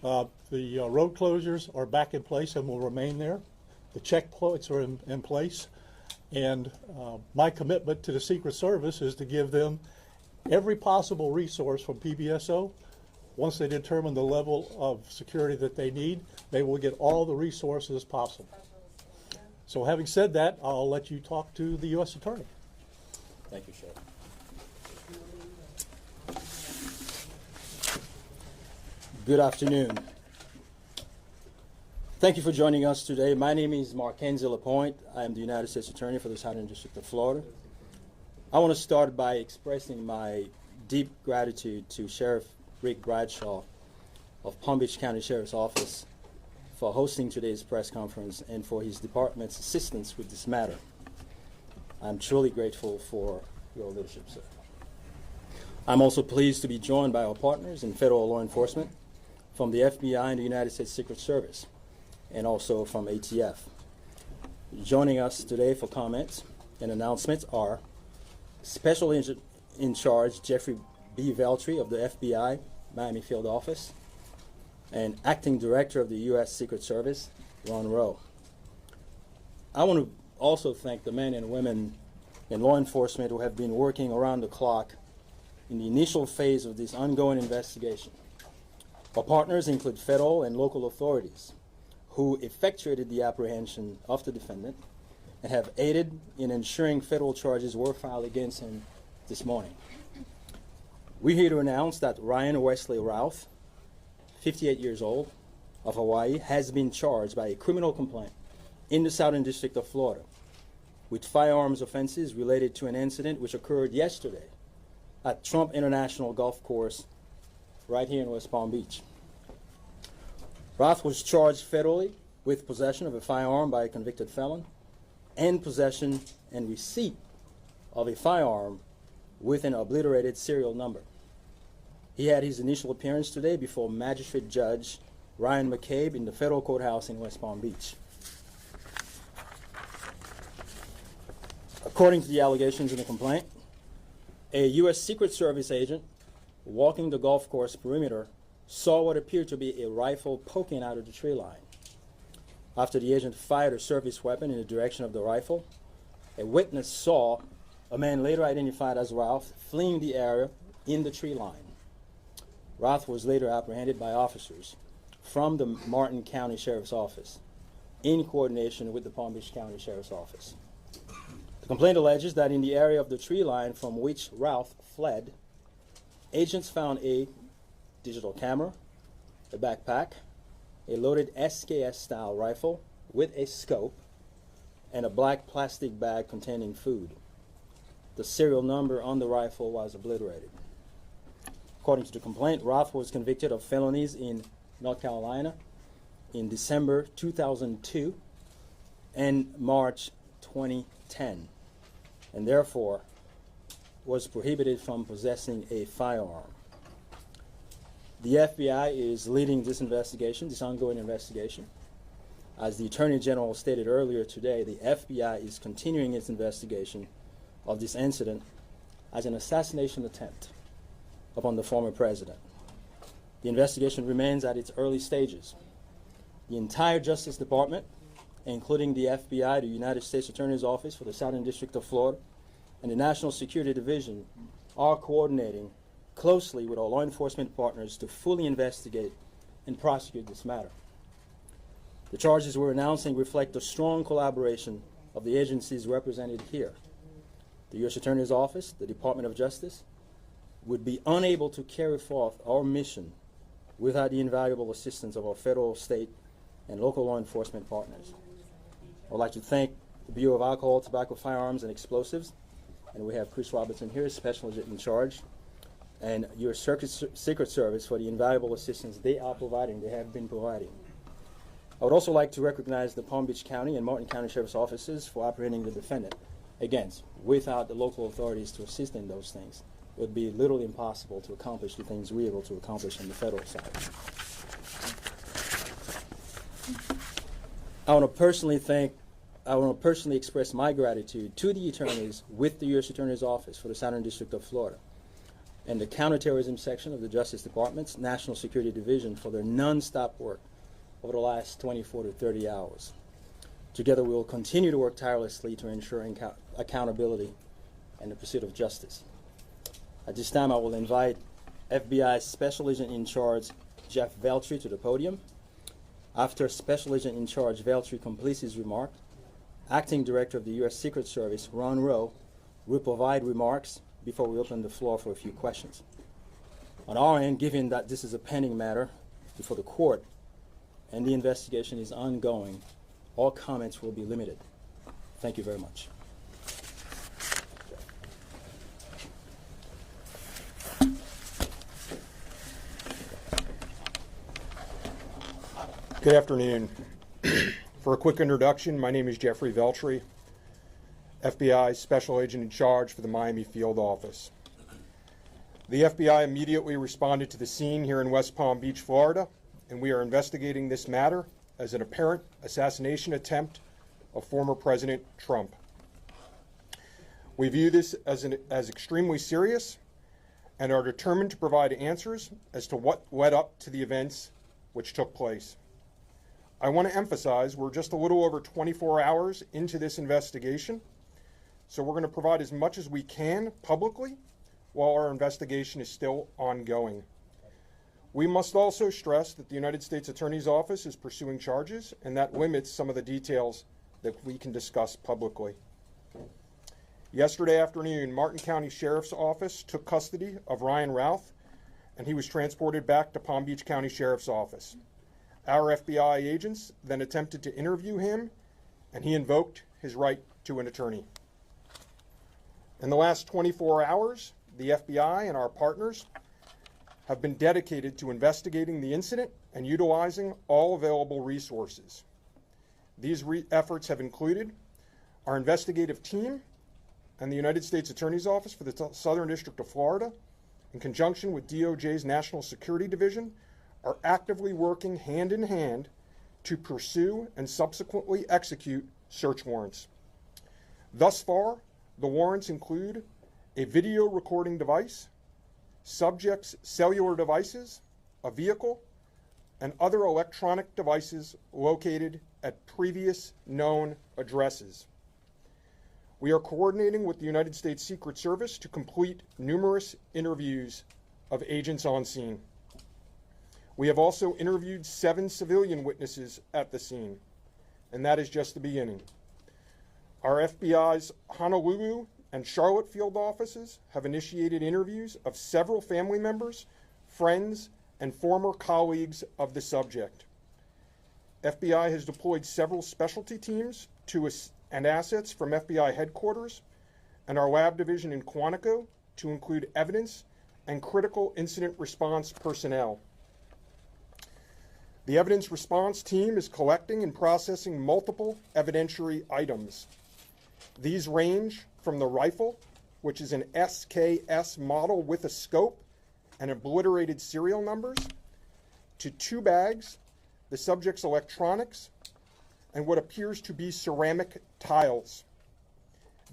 The road closures are back in place and will remain there. The checkpoints are in place. And my commitment to the Secret Service is to give them every possible resource from PBSO. Once they determine the level of security that they need, they will get all the resources possible. So having said that, I'll let you talk to the U.S. Attorney. Thank you, Sheriff. Good afternoon. Thank you for joining us today. My name is Markenzie Lapointe. I am the United States Attorney for the Southern District of Florida. I want to start by expressing my deep gratitude to Sheriff Rick Bradshaw of Palm Beach County Sheriff's Office for hosting today's press conference and for his department's assistance with this matter. I'm truly grateful for your leadership, sir. I'm also pleased to be joined by our partners in federal law enforcement from the FBI and the United States Secret Service, and also from ATF. Joining us today for comments and announcements are Special Agent in Charge Jeffrey B. Veltri of the FBI Miami Field Office, and Acting Director of the U.S. Secret Service, Ron Rowe. I want to also thank the men and women in law enforcement who have been working around the clock in the initial phase of this ongoing investigation. Our partners include federal and local authorities who effectuated the apprehension of the defendant and have aided in ensuring federal charges were filed against him this morning. We're here to announce that Ryan Wesley Routh, 58 years old, of Hawaii, has been charged by a criminal complaint in the Southern District of Florida with firearms offenses related to an incident which occurred yesterday at Trump International Golf Course right here in West Palm Beach. Routh was charged federally with possession of a firearm by a convicted felon and possession and receipt of a firearm with an obliterated serial number. He had his initial appearance today before Magistrate Judge Ryan McCabe in the federal courthouse in West Palm Beach. According to the allegations in the complaint, a U.S. Secret Service agent walking the golf course perimeter saw what appeared to be a rifle poking out of the tree line. After the agent fired a service weapon in the direction of the rifle, a witness saw a man later identified as Routh fleeing the area in the tree line. Routh was later apprehended by officers from the Martin County Sheriff's Office in coordination with the Palm Beach County Sheriff's Office. The complaint alleges that in the area of the tree line from which Routh fled, agents found a digital camera, a backpack, a loaded SKS-style rifle with a scope, and a black plastic bag containing food. The serial number on the rifle was obliterated. According to the complaint, Routh was convicted of felonies in North Carolina in December 2002 and March 2010, and therefore was prohibited from possessing a firearm. The FBI is leading this investigation, this ongoing investigation. As the Attorney General stated earlier today, the FBI is continuing its investigation of this incident as an assassination attempt upon the former president. The investigation remains at its early stages. The entire Justice Department, including the FBI, the United States Attorney's Office for the Southern District of Florida, and the National Security Division are coordinating closely with our law enforcement partners to fully investigate and prosecute this matter. The charges we're announcing reflect the strong collaboration of the agencies represented here. The U.S. Attorney's Office, the Department of Justice, would be unable to carry forth our mission without the invaluable assistance of our federal, state, and local law enforcement partners. I'd like to thank the Bureau of Alcohol, Tobacco, Firearms, and Explosives, and we have Chris Robertson here, Special Agent in Charge, and your Secret Service for the invaluable assistance they are providing, they have been providing. I would also like to recognize the Palm Beach County and Martin County Sheriff's Offices for apprehending the defendant. Again, without the local authorities to assist in those things, it would be literally impossible to accomplish the things we're able to accomplish on the federal side. I want to personally express my gratitude to the attorneys with the U.S. Attorney's Office for the Southern District of Florida and the Counterterrorism Section of the Justice Department's National Security Division for their nonstop work over the last 24 to 30 hours. Together, we will continue to work tirelessly to ensure accountability and the pursuit of justice. At this time, I will invite FBI Special Agent in Charge Jeff Veltri to the podium. After Special Agent in Charge Veltri completes his remark, Acting Director of the U.S. Secret Service, Ron Rowe, will provide remarks before we open the floor for a few questions. On our end, given that this is a pending matter before the court and the investigation is ongoing, all comments will be limited. Thank you very much. Good afternoon. For a quick introduction, my name is Jeffrey Veltri, FBI Special Agent in Charge for the Miami Field Office. The FBI immediately responded to the scene here in West Palm Beach, Florida, and we are investigating this matter as an apparent assassination attempt of former President Trump. We view this as extremely serious and are determined to provide answers as to what led up to the events which took place. I want to emphasize we're just a little over 24 hours into this investigation, so we're going to provide as much as we can publicly while our investigation is still ongoing. We must also stress that the United States Attorney's Office is pursuing charges, and that limits some of the details that we can discuss publicly. Yesterday afternoon, Martin County Sheriff's Office took custody of Ryan Routh, and he was transported back to Palm Beach County Sheriff's Office. Our FBI agents then attempted to interview him, and he invoked his right to an attorney. In the last 24 hours, the FBI and our partners have been dedicated to investigating the incident and utilizing all available resources. These efforts have included our investigative team and the United States Attorney's Office for the Southern District of Florida, in conjunction with DOJ's National Security Division, are actively working hand in hand to pursue and subsequently execute search warrants. Thus far, the warrants include a video recording device, subjects' cellular devices, a vehicle, and other electronic devices located at previous known addresses. We are coordinating with the United States Secret Service to complete numerous interviews of agents on scene. We have also interviewed 7 civilian witnesses at the scene, and that is just the beginning. Our FBI's Honolulu and Charlotte field offices have initiated interviews of several family members, friends, and former colleagues of the subject. FBI has deployed several specialty teams and assets from FBI headquarters and our lab division in Quantico to include evidence and critical incident response personnel. The evidence response team is collecting and processing multiple evidentiary items. These range from the rifle, which is an SKS model with a scope and obliterated serial numbers, to 2 bags, the subject's electronics, and what appears to be ceramic tiles.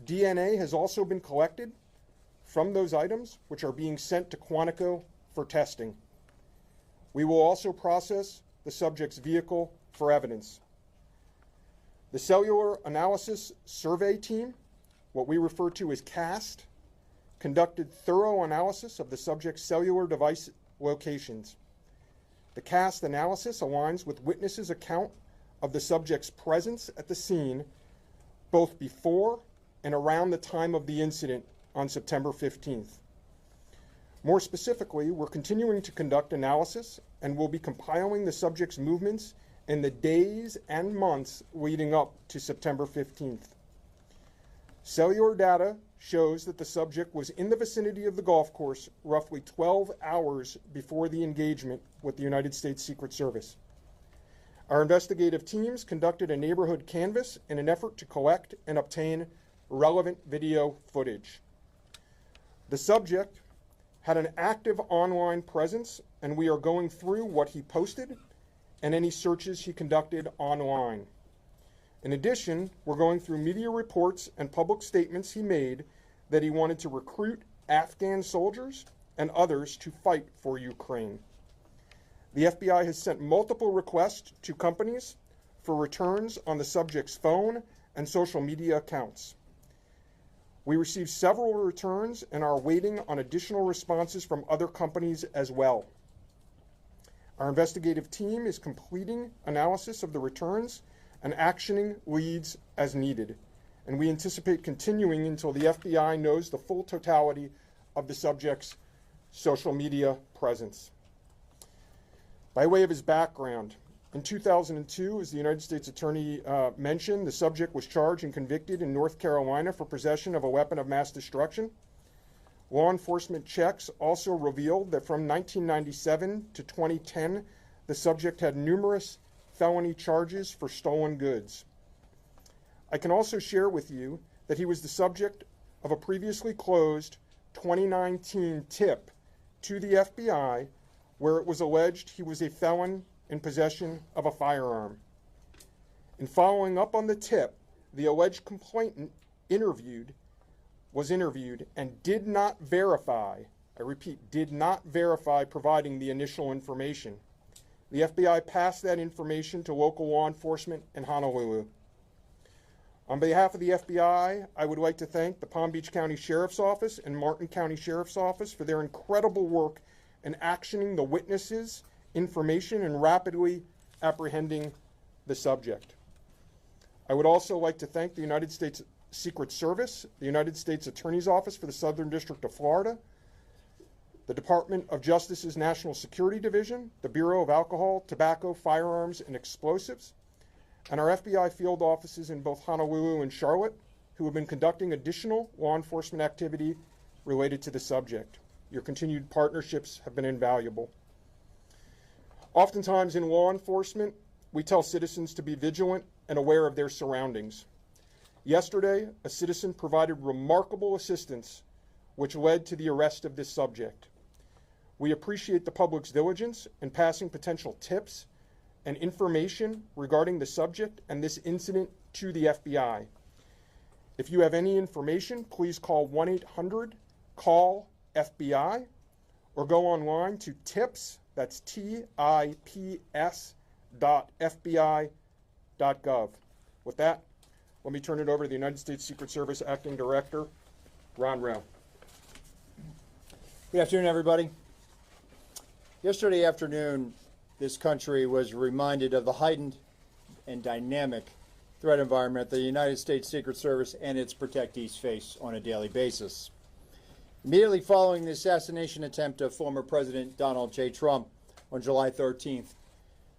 DNA has also been collected from those items, which are being sent to Quantico for testing. We will also process the subject's vehicle for evidence. The Cellular Analysis Survey Team, what we refer to as CAST, conducted thorough analysis of the subject's cellular device locations. The CAST analysis aligns with witnesses' account of the subject's presence at the scene both before and around the time of the incident on September 15th. More specifically, we're continuing to conduct analysis and will be compiling the subject's movements in the days and months leading up to September 15th. Cellular data shows that the subject was in the vicinity of the golf course roughly 12 hours before the engagement with the United States Secret Service. Our investigative teams conducted a neighborhood canvass in an effort to collect and obtain relevant video footage. The subject had an active online presence, and we are going through what he posted and any searches he conducted online. In addition, we're going through media reports and public statements he made that he wanted to recruit Afghan soldiers and others to fight for Ukraine. The FBI has sent multiple requests to companies for returns on the subject's phone and social media accounts. We received several returns and are waiting on additional responses from other companies as well. Our investigative team is completing analysis of the returns and actioning leads as needed, and we anticipate continuing until the FBI knows the full totality of the subject's social media presence. By way of his background, in 2002, as the United States Attorney mentioned, the subject was charged and convicted in North Carolina for possession of a weapon of mass destruction. Law enforcement checks also revealed that from 1997 to 2010, the subject had numerous felony charges for stolen goods. I can also share with you that he was the subject of a previously closed 2019 tip to the FBI where it was alleged he was a felon in possession of a firearm. In following up on the tip, the alleged complainant was interviewed and did not verify, I repeat, did not verify providing the initial information. The FBI passed that information to local law enforcement in Honolulu. On behalf of the FBI, I would like to thank the Palm Beach County Sheriff's Office and Martin County Sheriff's Office for their incredible work in actioning the witnesses, information, and rapidly apprehending the subject. I would also like to thank the United States Secret Service, the United States Attorney's Office for the Southern District of Florida, the Department of Justice's National Security Division, the Bureau of Alcohol, Tobacco, Firearms, and Explosives, and our FBI field offices in both Honolulu and Charlotte, who have been conducting additional law enforcement activity related to the subject. Your continued partnerships have been invaluable. Oftentimes in law enforcement, we tell citizens to be vigilant and aware of their surroundings. Yesterday, a citizen provided remarkable assistance, which led to the arrest of this subject. We appreciate the public's diligence in passing potential tips and information regarding the subject and this incident to the FBI. If you have any information, please call 1-800-CALL-FBI or go online to tips, that's tips.fbi.gov. With that, let me turn it over to the United States Secret Service Acting Director, Ron Rao. Good afternoon, everybody. Yesterday afternoon, this country was reminded of the heightened and dynamic threat environment the United States Secret Service and its protectees face on a daily basis. Immediately following the assassination attempt of former President Donald J. Trump on July 13th,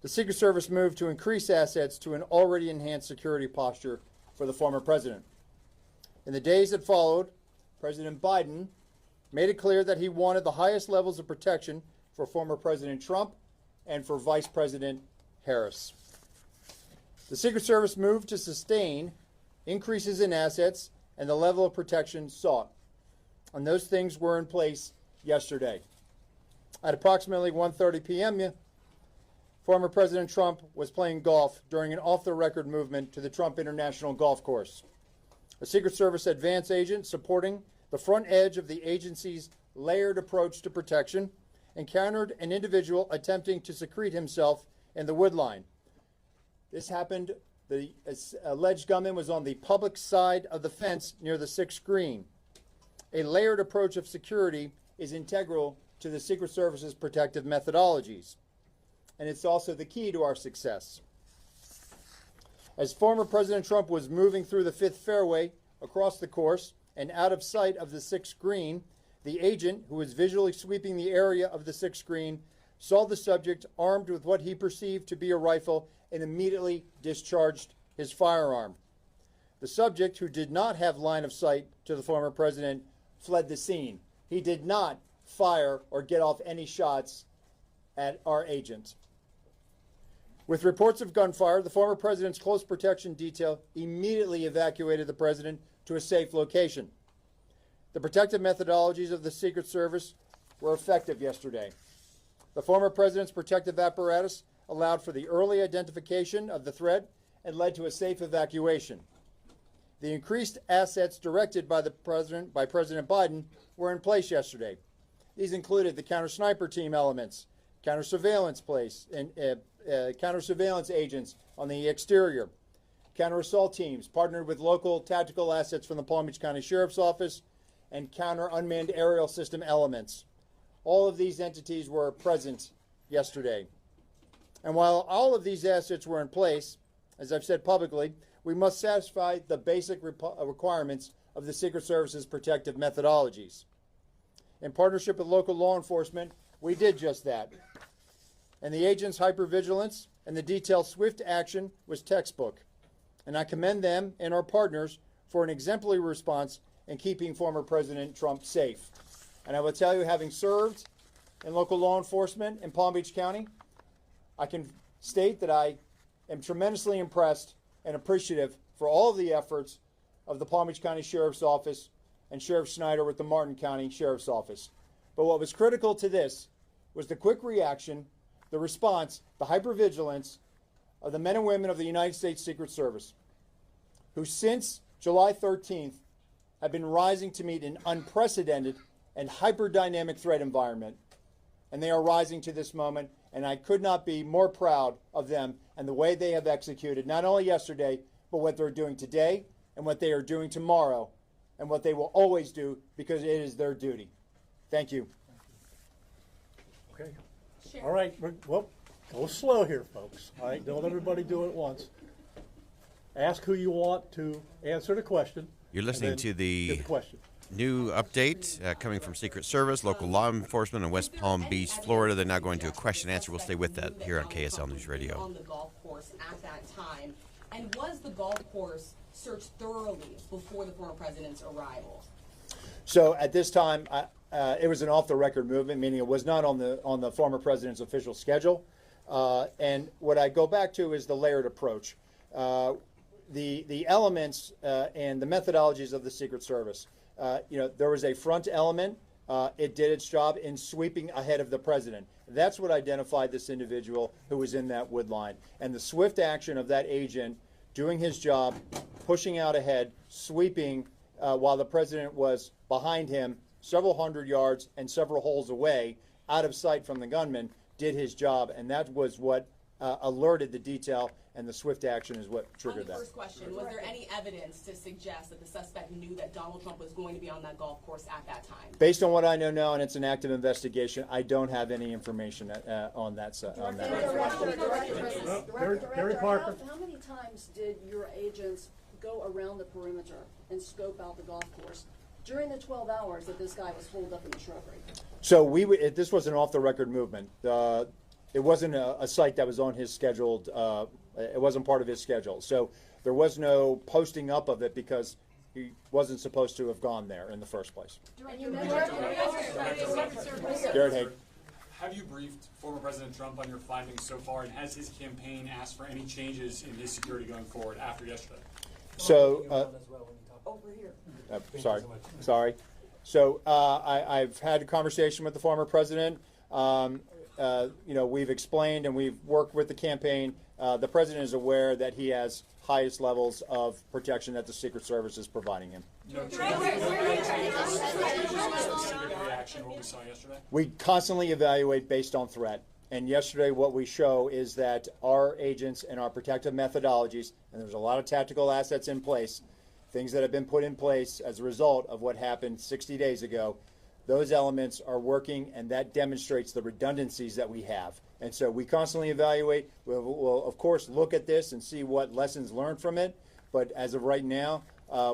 the Secret Service moved to increase assets to an already enhanced security posture for the former president. In the days that followed, President Biden made it clear that he wanted the highest levels of protection for former President Trump and for Vice President Harris. The Secret Service moved to sustain increases in assets and the level of protection sought. And those things were in place yesterday. At approximately 1:30 p.m., former President Trump was playing golf during an off-the-record movement to the Trump International Golf Course. A Secret Service advance agent supporting the front edge of the agency's layered approach to protection encountered an individual attempting to secrete himself in the woodline. This happened, the alleged gunman was on the public side of the fence near the sixth green. A layered approach of security is integral to the Secret Service's protective methodologies, and it's also the key to our success. As former President Trump was moving through the fifth fairway across the course and out of sight of the sixth green, the agent, who was visually sweeping the area of the sixth green, saw the subject armed with what he perceived to be a rifle and immediately discharged his firearm. The subject, who did not have line of sight to the former president, fled the scene. He did not fire or get off any shots at our agent. With reports of gunfire, the former president's close protection detail immediately evacuated the president to a safe location. The protective methodologies of the Secret Service were effective yesterday. The former president's protective apparatus allowed for the early identification of the threat and led to a safe evacuation. The increased assets directed by President Biden were in place yesterday. These included the counter-sniper team elements, counter-surveillance agents on the exterior, counter-assault teams partnered with local tactical assets from the Palm Beach County Sheriff's Office and counter-unmanned aerial system elements. All of these entities were present yesterday. And while all of these assets were in place, as I've said publicly, we must satisfy the basic requirements of the Secret Service's protective methodologies. In partnership with local law enforcement, we did just that. And the agents' hypervigilance and the detailed swift action was textbook. And I commend them and our partners for an exemplary response in keeping former President Trump safe. And I will tell you, having served in local law enforcement in Palm Beach County, I can state that I am tremendously impressed and appreciative for all of the efforts of the Palm Beach County Sheriff's Office and Sheriff Schneider with the Martin County Sheriff's Office. But what was critical to this was the quick reaction, the response, the hypervigilance of the men and women of the United States Secret Service, who since July 13th have been rising to meet an unprecedented and hyper-dynamic threat environment. And they are rising to this moment, and I could not be more proud of them and the way they have executed, not only yesterday, but what they're doing today and what they are doing tomorrow and what they will always do because it is their duty. Thank you. Okay. All right. Well, go slow here, folks. All right. Don't everybody do it at once. Ask who you want to answer the question. You're listening to the question. New update coming from Secret Service, local law enforcement in West Palm Beach, Florida. They're now going to a question and answer. We'll stay with that here on KSL News Radio. On the golf course at that time, and was the golf course searched thoroughly before the former president's arrival? So at this time, it was an off-the-record movement, meaning it was not on the former president's official schedule. And what I go back to is the layered approach, the elements and the methodologies of the Secret Service. There was a front element. It did its job in sweeping ahead of the president. That's what identified this individual who was in that wood line. And the swift action of that agent doing his job, pushing out ahead, sweeping while the president was behind him several hundred yards and several holes away, out of sight from the gunman, did his job. And that was what alerted the detail, and the swift action is what triggered that. On the first question, was there any evidence to suggest that the suspect knew that Donald Trump was going to be on that golf course at that time? Based on what I know now, and it's an active investigation, I don't have any information on that. Gary Parker. How many times did your agents go around the perimeter and scope out the golf course during the 12 hours that this guy was holed up in the shrubbery? So this was an off-the-record movement. It wasn't a site that was on his scheduled. It wasn't part of his schedule. So there was no posting up of it because he wasn't supposed to have gone there in the first place. Garrett Haig. Have you briefed former President Trump on your findings so far, and has his campaign asked for any changes in his security going forward after yesterday? So, over here. Sorry. So I've had a conversation with the former president. We've explained and we've worked with the campaign. The president is aware that he has highest levels of protection that the Secret Service is providing him. We constantly evaluate based on threat. And yesterday what we show is that our agents and our protective methodologies, and there's a lot of tactical assets in place, things that have been put in place as a result of what happened 60 days ago, those elements are working, and that demonstrates the redundancies that we have. And so we constantly evaluate. We'll of course, look at this and see what lessons learned from it. But as of right now,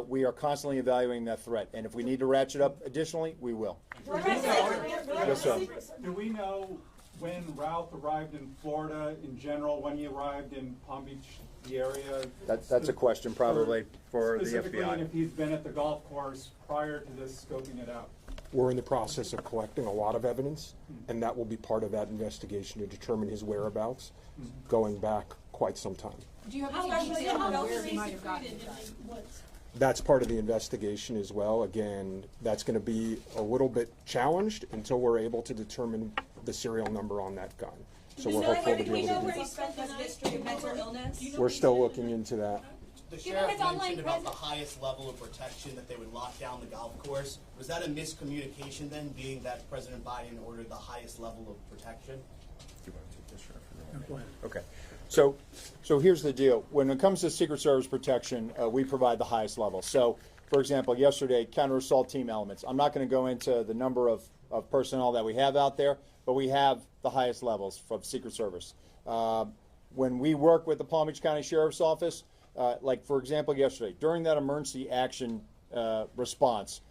we are constantly evaluating that threat. And if we need to ratchet up additionally, we will. Yes, sir. Do we know when Ralph arrived in Florida in general, when he arrived in Palm Beach, the area? That's a question probably for the specifically, FBI. and if he's been at the golf course prior to this scoping it out. We're in the process of collecting a lot of evidence, and that will be part of that investigation to determine his whereabouts going back quite some time. Do you have any detail on where he might have gotten from? That's part of the investigation as well. Again, that's going to be a little bit challenged until we're able to determine the serial number on that gun. So we're hopeful to be able to do that. We're still looking into that. The sheriff mentioned about the highest level of protection, that they would lock down the golf course. Was that a miscommunication then, being that President Biden ordered the highest level of protection? Okay. So here's the deal. When it comes to Secret Service protection, we provide the highest level. So, for example, yesterday, counter-assault team elements. I'm not going to go into the number of personnel that we have out there, but we have the highest levels from Secret Service. When we work with the Palm Beach County Sheriff's Office, like, for example, yesterday, during that emergency action response,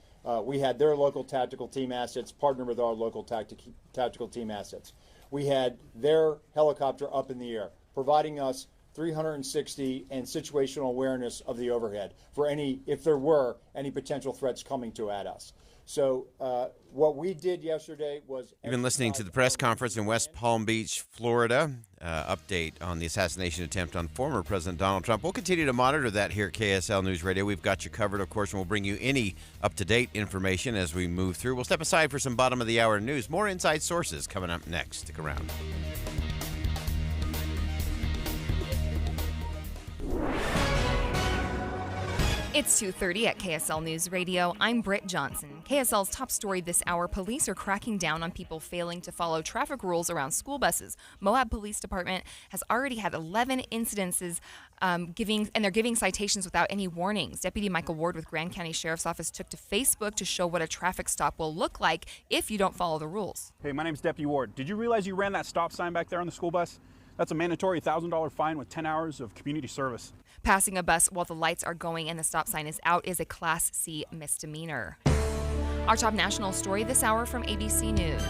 we had their local tactical team assets partner with our local tactical team assets. We had their helicopter up in the air, providing us 360 and situational awareness of the overhead for if there were any potential threats coming at us. So what we did yesterday was... You've been listening to the press conference in West Palm Beach, Florida. Update on the assassination attempt on former President Donald Trump. We'll continue to monitor that here at KSL News Radio. We've got you covered, of course, and we'll bring you any up-to-date information as we move through. We'll step aside for some bottom-of-the-hour news. More Inside Sources coming up next. Stick around. It's 2:30 at KSL News Radio. I'm Britt Johnson. KSL's top story this hour, police are cracking down on people failing to follow traffic rules around school buses. Moab Police Department has already had 11 incidences and they're giving citations without any warnings. Deputy Michael Ward with Grand County Sheriff's Office took to Facebook to show what a traffic stop will look like if you don't follow the rules. Hey, my name's Deputy Ward. Did you realize you ran that stop sign back there on the school bus? That's a mandatory $1,000 fine with 10 hours of community service. Passing a bus while the lights are going and the stop sign is out is a Class C misdemeanor. Our top national story this hour from ABC News.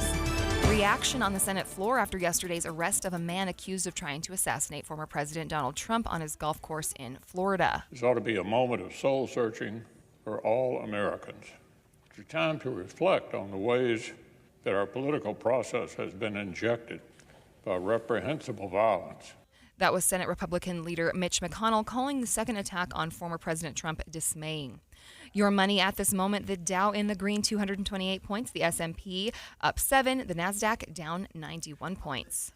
Reaction on the Senate floor after yesterday's arrest of a man accused of trying to assassinate former President Donald Trump on his golf course in Florida. This ought to be a moment of soul searching for all Americans. It's a time to reflect on the ways that our political process has been injected by reprehensible violence. That was Senate Republican leader Mitch McConnell calling the second attack on former President Trump dismaying. Your money at this moment, the Dow in the green, 228 points, the S&P up 7, the NASDAQ down 91 points.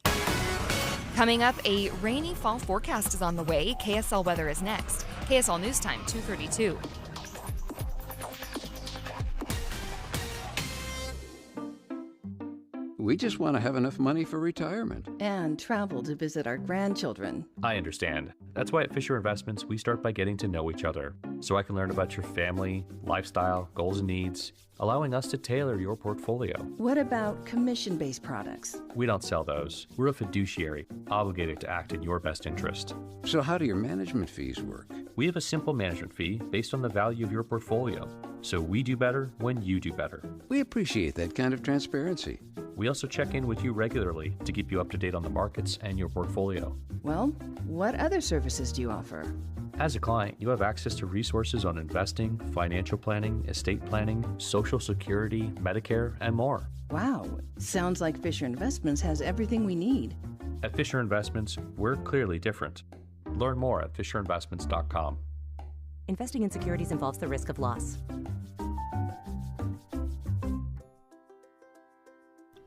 Coming up, a rainy fall forecast is on the way. KSL weather is next. KSL News Time, 2:32. We just want to have enough money for retirement. And travel to visit our grandchildren. I understand. That's why at Fisher Investments, we start by getting to know each other, so I can learn about your family, lifestyle, goals and needs, allowing us to tailor your portfolio. What about commission-based products? We don't sell those. We're a fiduciary, obligated to act in your best interest. So how do your management fees work? We have a simple management fee based on the value of your portfolio, so we do better when you do better. We appreciate that kind of transparency. We also check in with you regularly to keep you up to date on the markets and your portfolio. Well, what other services do you offer? As a client, you have access to resources on investing, financial planning, estate planning, Social Security, Medicare, and more. Wow, sounds like Fisher Investments has everything we need. At Fisher Investments, we're clearly different. Learn more at FisherInvestments.com. Investing in securities involves the risk of loss.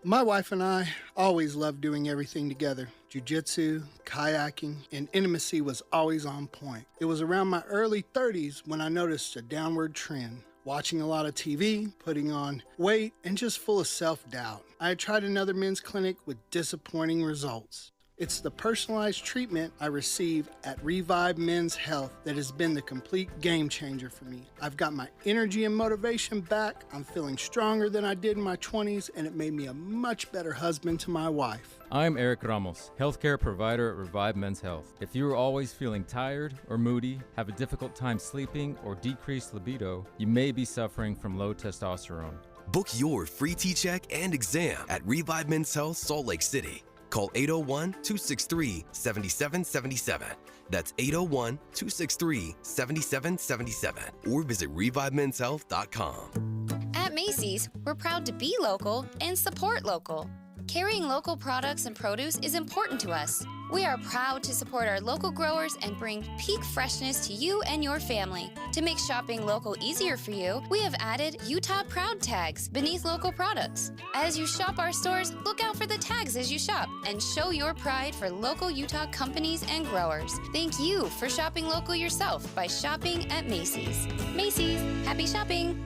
My wife and I always loved doing everything together. Jiu-jitsu, kayaking, and intimacy was always on point. It was around my early 30s when I noticed a downward trend. Watching a lot of TV, putting on weight, and just full of self-doubt. I had tried another men's clinic with disappointing results. It's the personalized treatment I receive at Revive Men's Health that has been the complete game changer for me. I've got my energy and motivation back, I'm feeling stronger than I did in my 20s, and it made me a much better husband to my wife. I'm Eric Ramos, healthcare provider at Revive Men's Health. If you're always feeling tired or moody, have a difficult time sleeping, or decreased libido, you may be suffering from low testosterone. Book your free T-check and exam at Revive Men's Health, Salt Lake City. Call 801-263-7777. That's 801-263-7777. Or visit ReviveMen'sHealth.com. At Macy's, we're proud to be local and support local. Carrying local products and produce is important to us. We are proud to support our local growers and bring peak freshness to you and your family. To make shopping local easier for you, we have added Utah Proud tags beneath local products. As you shop our stores, look out for the tags as you shop and show your pride for local Utah companies and growers. Thank you for shopping local yourself by shopping at Macy's. Macy's, happy shopping!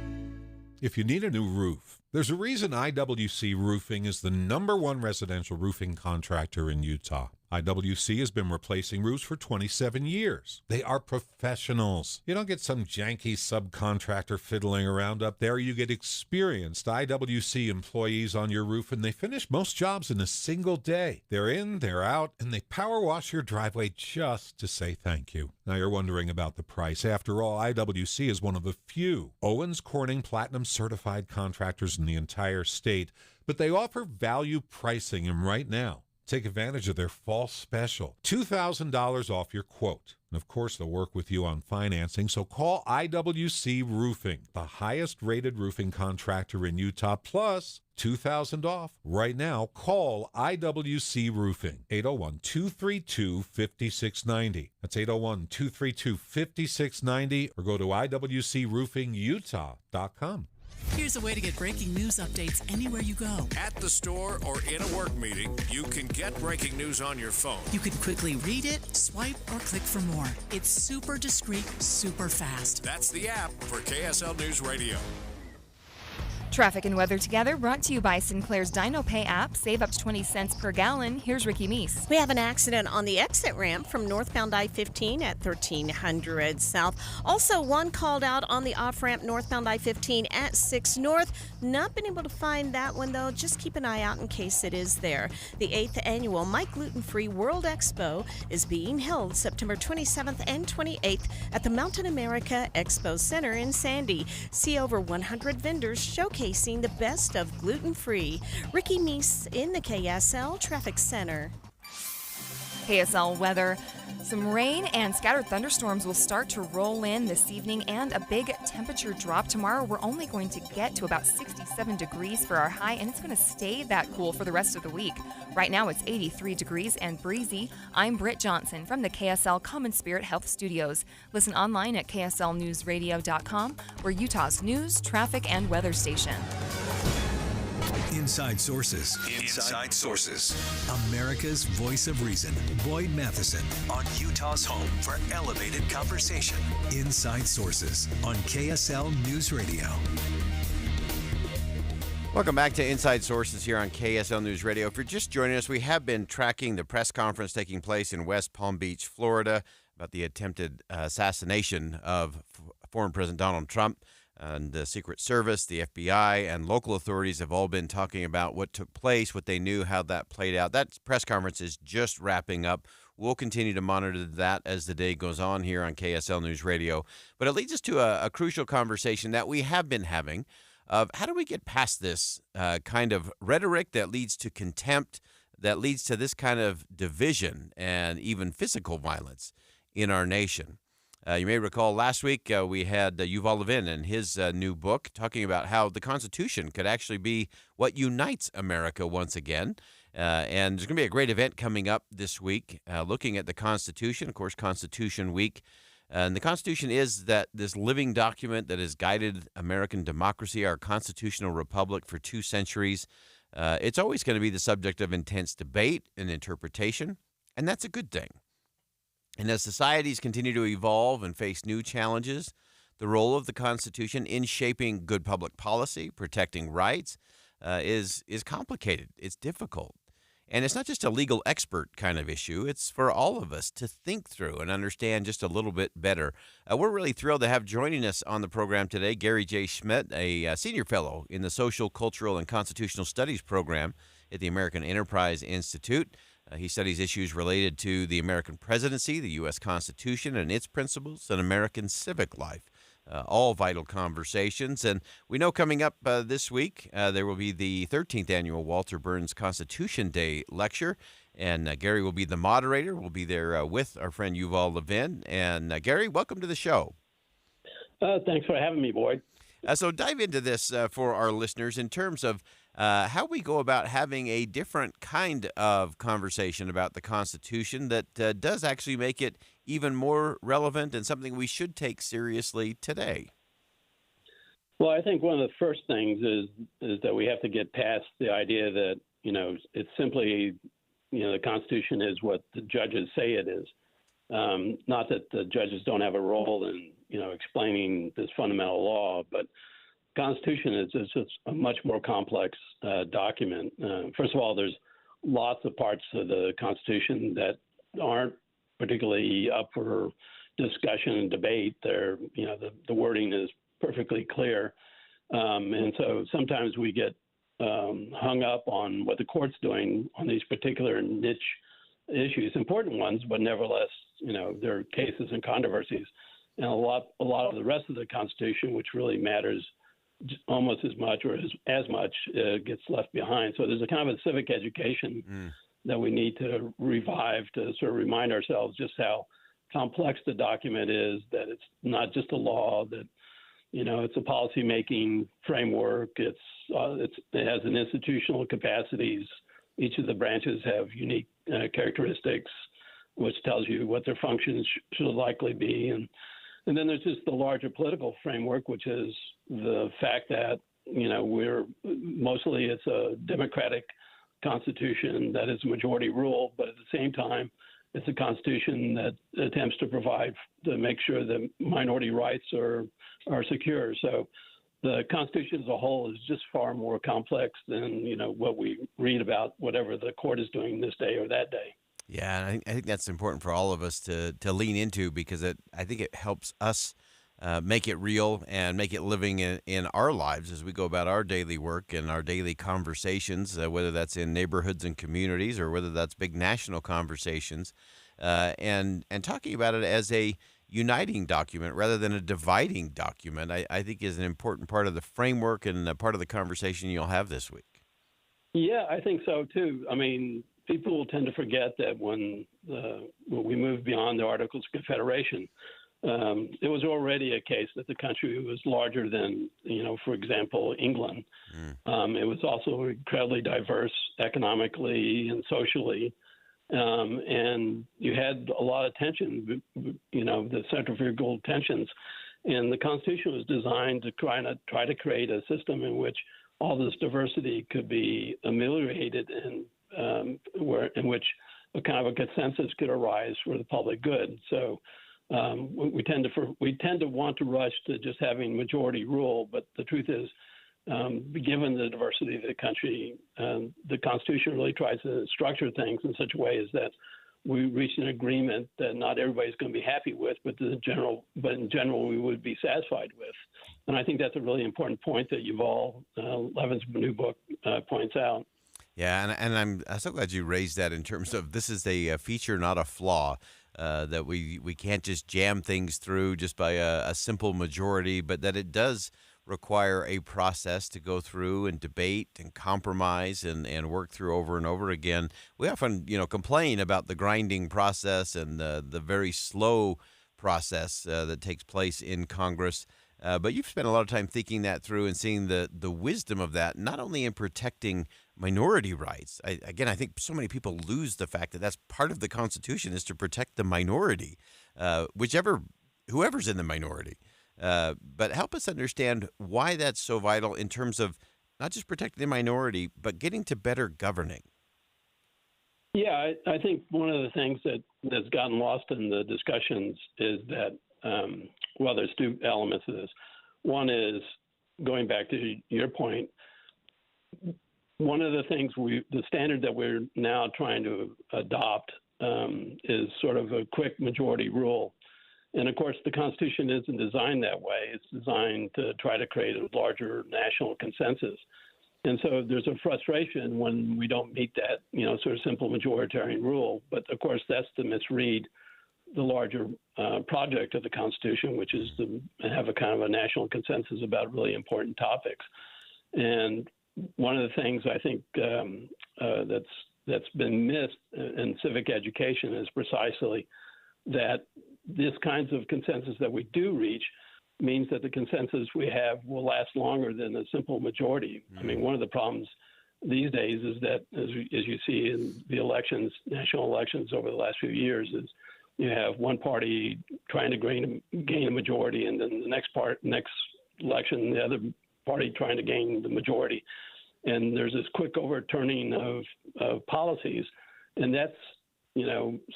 If you need a new roof, there's a reason IWC Roofing is the #1 residential roofing contractor in Utah. IWC has been replacing roofs for 27 years. They are professionals. You don't get some janky subcontractor fiddling around up there. You get experienced IWC employees on your roof, and they finish most jobs in a single day. They're in, they're out, and they power wash your driveway just to say thank you. Now you're wondering about the price. After all, IWC is one of the few Owens Corning Platinum certified contractors in the entire state, but they offer value pricing, and right now, take advantage of their fall special. $2,000 off your quote. And of course, they'll work with you on financing, so call IWC Roofing, the highest rated roofing contractor in Utah, plus $2,000 off. Right now, call IWC Roofing, 801-232-5690. That's 801-232-5690, or go to IWCRoofingUtah.com. Here's a way to get breaking news updates anywhere you go. At the store or in a work meeting, you can get breaking news on your phone. You can quickly read it, swipe, or click for more. It's super discreet, super fast. That's the app for KSL News Radio. Traffic and weather together, brought to you by Sinclair's Dino Pay app. Save up to 20 cents per gallon. Here's Ricky Meese. We have an accident on the exit ramp from northbound I-15 at 1300 South. Also, one called out on the off-ramp northbound I-15 at 6 North. Not been able to find that one, though. Just keep an eye out in case it is there. The 8th annual My Gluten-Free World Expo is being held September 27th and 28th at the Mountain America Expo Center in Sandy. See over 100 vendors showcasing the best of gluten-free. Ricky Meese in the KSL Traffic Center. KSL weather. Some rain and scattered thunderstorms will start to roll in this evening, and a big temperature drop. Tomorrow we're only going to get to about 67 degrees for our high, and it's going to stay that cool for the rest of the week. Right now it's 83 degrees and breezy. I'm Britt Johnson from the KSL Common Spirit Health Studios. Listen online at kslnewsradio.com. We're Utah's news, traffic, and weather station. Inside Sources. Inside Sources. America's voice of reason. Boyd Matheson on Utah's home for elevated conversation. Inside Sources on KSL News Radio. Welcome back to Inside Sources here on KSL News Radio. If you're just joining us, we have been tracking the press conference taking place in West Palm Beach, Florida, about the attempted assassination of former President Donald Trump. And the Secret Service, the FBI, and local authorities have all been talking about what took place, what they knew, how that played out. That press conference is just wrapping up. We'll continue to monitor that as the day goes on here on KSL News Radio. But it leads us to a crucial conversation that we have been having of how do we get past this kind of rhetoric that leads to contempt, that leads to this kind of division and even physical violence in our nation. You may recall last week we had Yuval Levin and his new book talking about how the Constitution could actually be what unites America once again. And there's going to be a great event coming up this week looking at the Constitution, of course, Constitution Week. And the Constitution is this living document that has guided American democracy, our constitutional republic, for 2 centuries. It's always going to be the subject of intense debate and interpretation, and that's a good thing. And as societies continue to evolve and face new challenges, the role of the Constitution in shaping good public policy, protecting rights, is complicated. It's difficult. And it's not just a legal expert kind of issue. It's for all of us to think through and understand just a little bit better. We're really thrilled to have joining us on the program today Gary J. Schmidt, a senior fellow in the Social, Cultural, and Constitutional Studies program at the American Enterprise Institute. He studies issues related to the American presidency, the U.S. Constitution and its principles, and American civic life. All vital conversations. And we know coming up this week, there will be the 13th annual Walter Burns Constitution Day lecture. And Gary will be the moderator. We'll be there with our friend Yuval Levin. And Gary, welcome to the show. Thanks for having me, Boyd. So dive into this for our listeners in terms of how we go about having a different kind of conversation about the Constitution that does actually make it even more relevant and something we should take seriously today. Well, I think one of the first things is that we have to get past the idea that, it's simply, the Constitution is what the judges say it is. Not that the judges don't have a role in, explaining this fundamental law, but Constitution is just a much more complex document. First of all, there's lots of parts of the Constitution that aren't particularly up for discussion and debate. They're, the wording is perfectly clear. And so sometimes we get hung up on what the court's doing on these particular niche issues, important ones, but nevertheless, there are cases and controversies. And a lot of the rest of the Constitution, which really matters almost as much or as much, gets left behind. So there's a kind of a civic education that we need to revive to sort of remind ourselves just how complex the document is, that it's not just a law, that it's a policy-making framework. It has an institutional capacities. Each of the branches have unique characteristics, which tells you what their functions should likely be. And then there's just the larger political framework, which is the fact that, it's a democratic constitution that is majority rule, but at the same time, it's a constitution that attempts to make sure that minority rights are secure. So the Constitution as a whole is just far more complex than, what we read about whatever the court is doing this day or that day. Yeah, and I think that's important for all of us to lean into, because I think it helps us make it real and make it living in our lives as we go about our daily work and our daily conversations, whether that's in neighborhoods and communities or whether that's big national conversations, and talking about it as a uniting document rather than a dividing document, I think is an important part of the framework and a part of the conversation you'll have this week. Yeah, I think so too. I mean, people tend to forget that when we moved beyond the Articles of Confederation, it was already a case that the country was larger than, for example, England. It was also incredibly diverse economically and socially. And you had a lot of tension, the centrifugal tensions. And the Constitution was designed to try to create a system in which all this diversity could be ameliorated and in which a kind of a consensus could arise for the public good. So we tend to want to rush to just having majority rule, but the truth is, given the diversity of the country, the Constitution really tries to structure things in such a way as that we reach an agreement that not everybody's going to be happy with, but in general we would be satisfied with. And I think that's a really important point that Yuval Levin's new book points out. Yeah, and I'm so glad you raised that in terms of this is a feature, not a flaw, that we can't just jam things through just by a simple majority, but that it does require a process to go through and debate and compromise and work through over and over again. We often, complain about the grinding process and the very slow process that takes place in Congress. But you've spent a lot of time thinking that through and seeing the wisdom of that, not only in protecting minority rights. I think so many people lose the fact that that's part of the Constitution is to protect the minority, whoever's in the minority. But help us understand why that's so vital in terms of not just protecting the minority, but getting to better governing. Yeah, I think one of the things that's gotten lost in the discussions is that, there's two elements of this. One is, going back to your point, one of the things the standard that we're now trying to adopt is sort of a quick majority rule. And of course, the Constitution isn't designed that way. It's designed to try to create a larger national consensus. And so there's a frustration when we don't meet that, sort of simple majoritarian rule. But of course, that's to misread the larger project of the Constitution, which is to have a kind of a national consensus about really important topics. And one of the things I think that's been missed in civic education is precisely that this kinds of consensus that we do reach means that the consensus we have will last longer than a simple majority. I mean, one of the problems these days is that, as you see in the elections, national elections over the last few years, is you have one party trying to gain a majority, and then the next election, the other party trying to gain the majority. And there's this quick overturning of policies, and that's,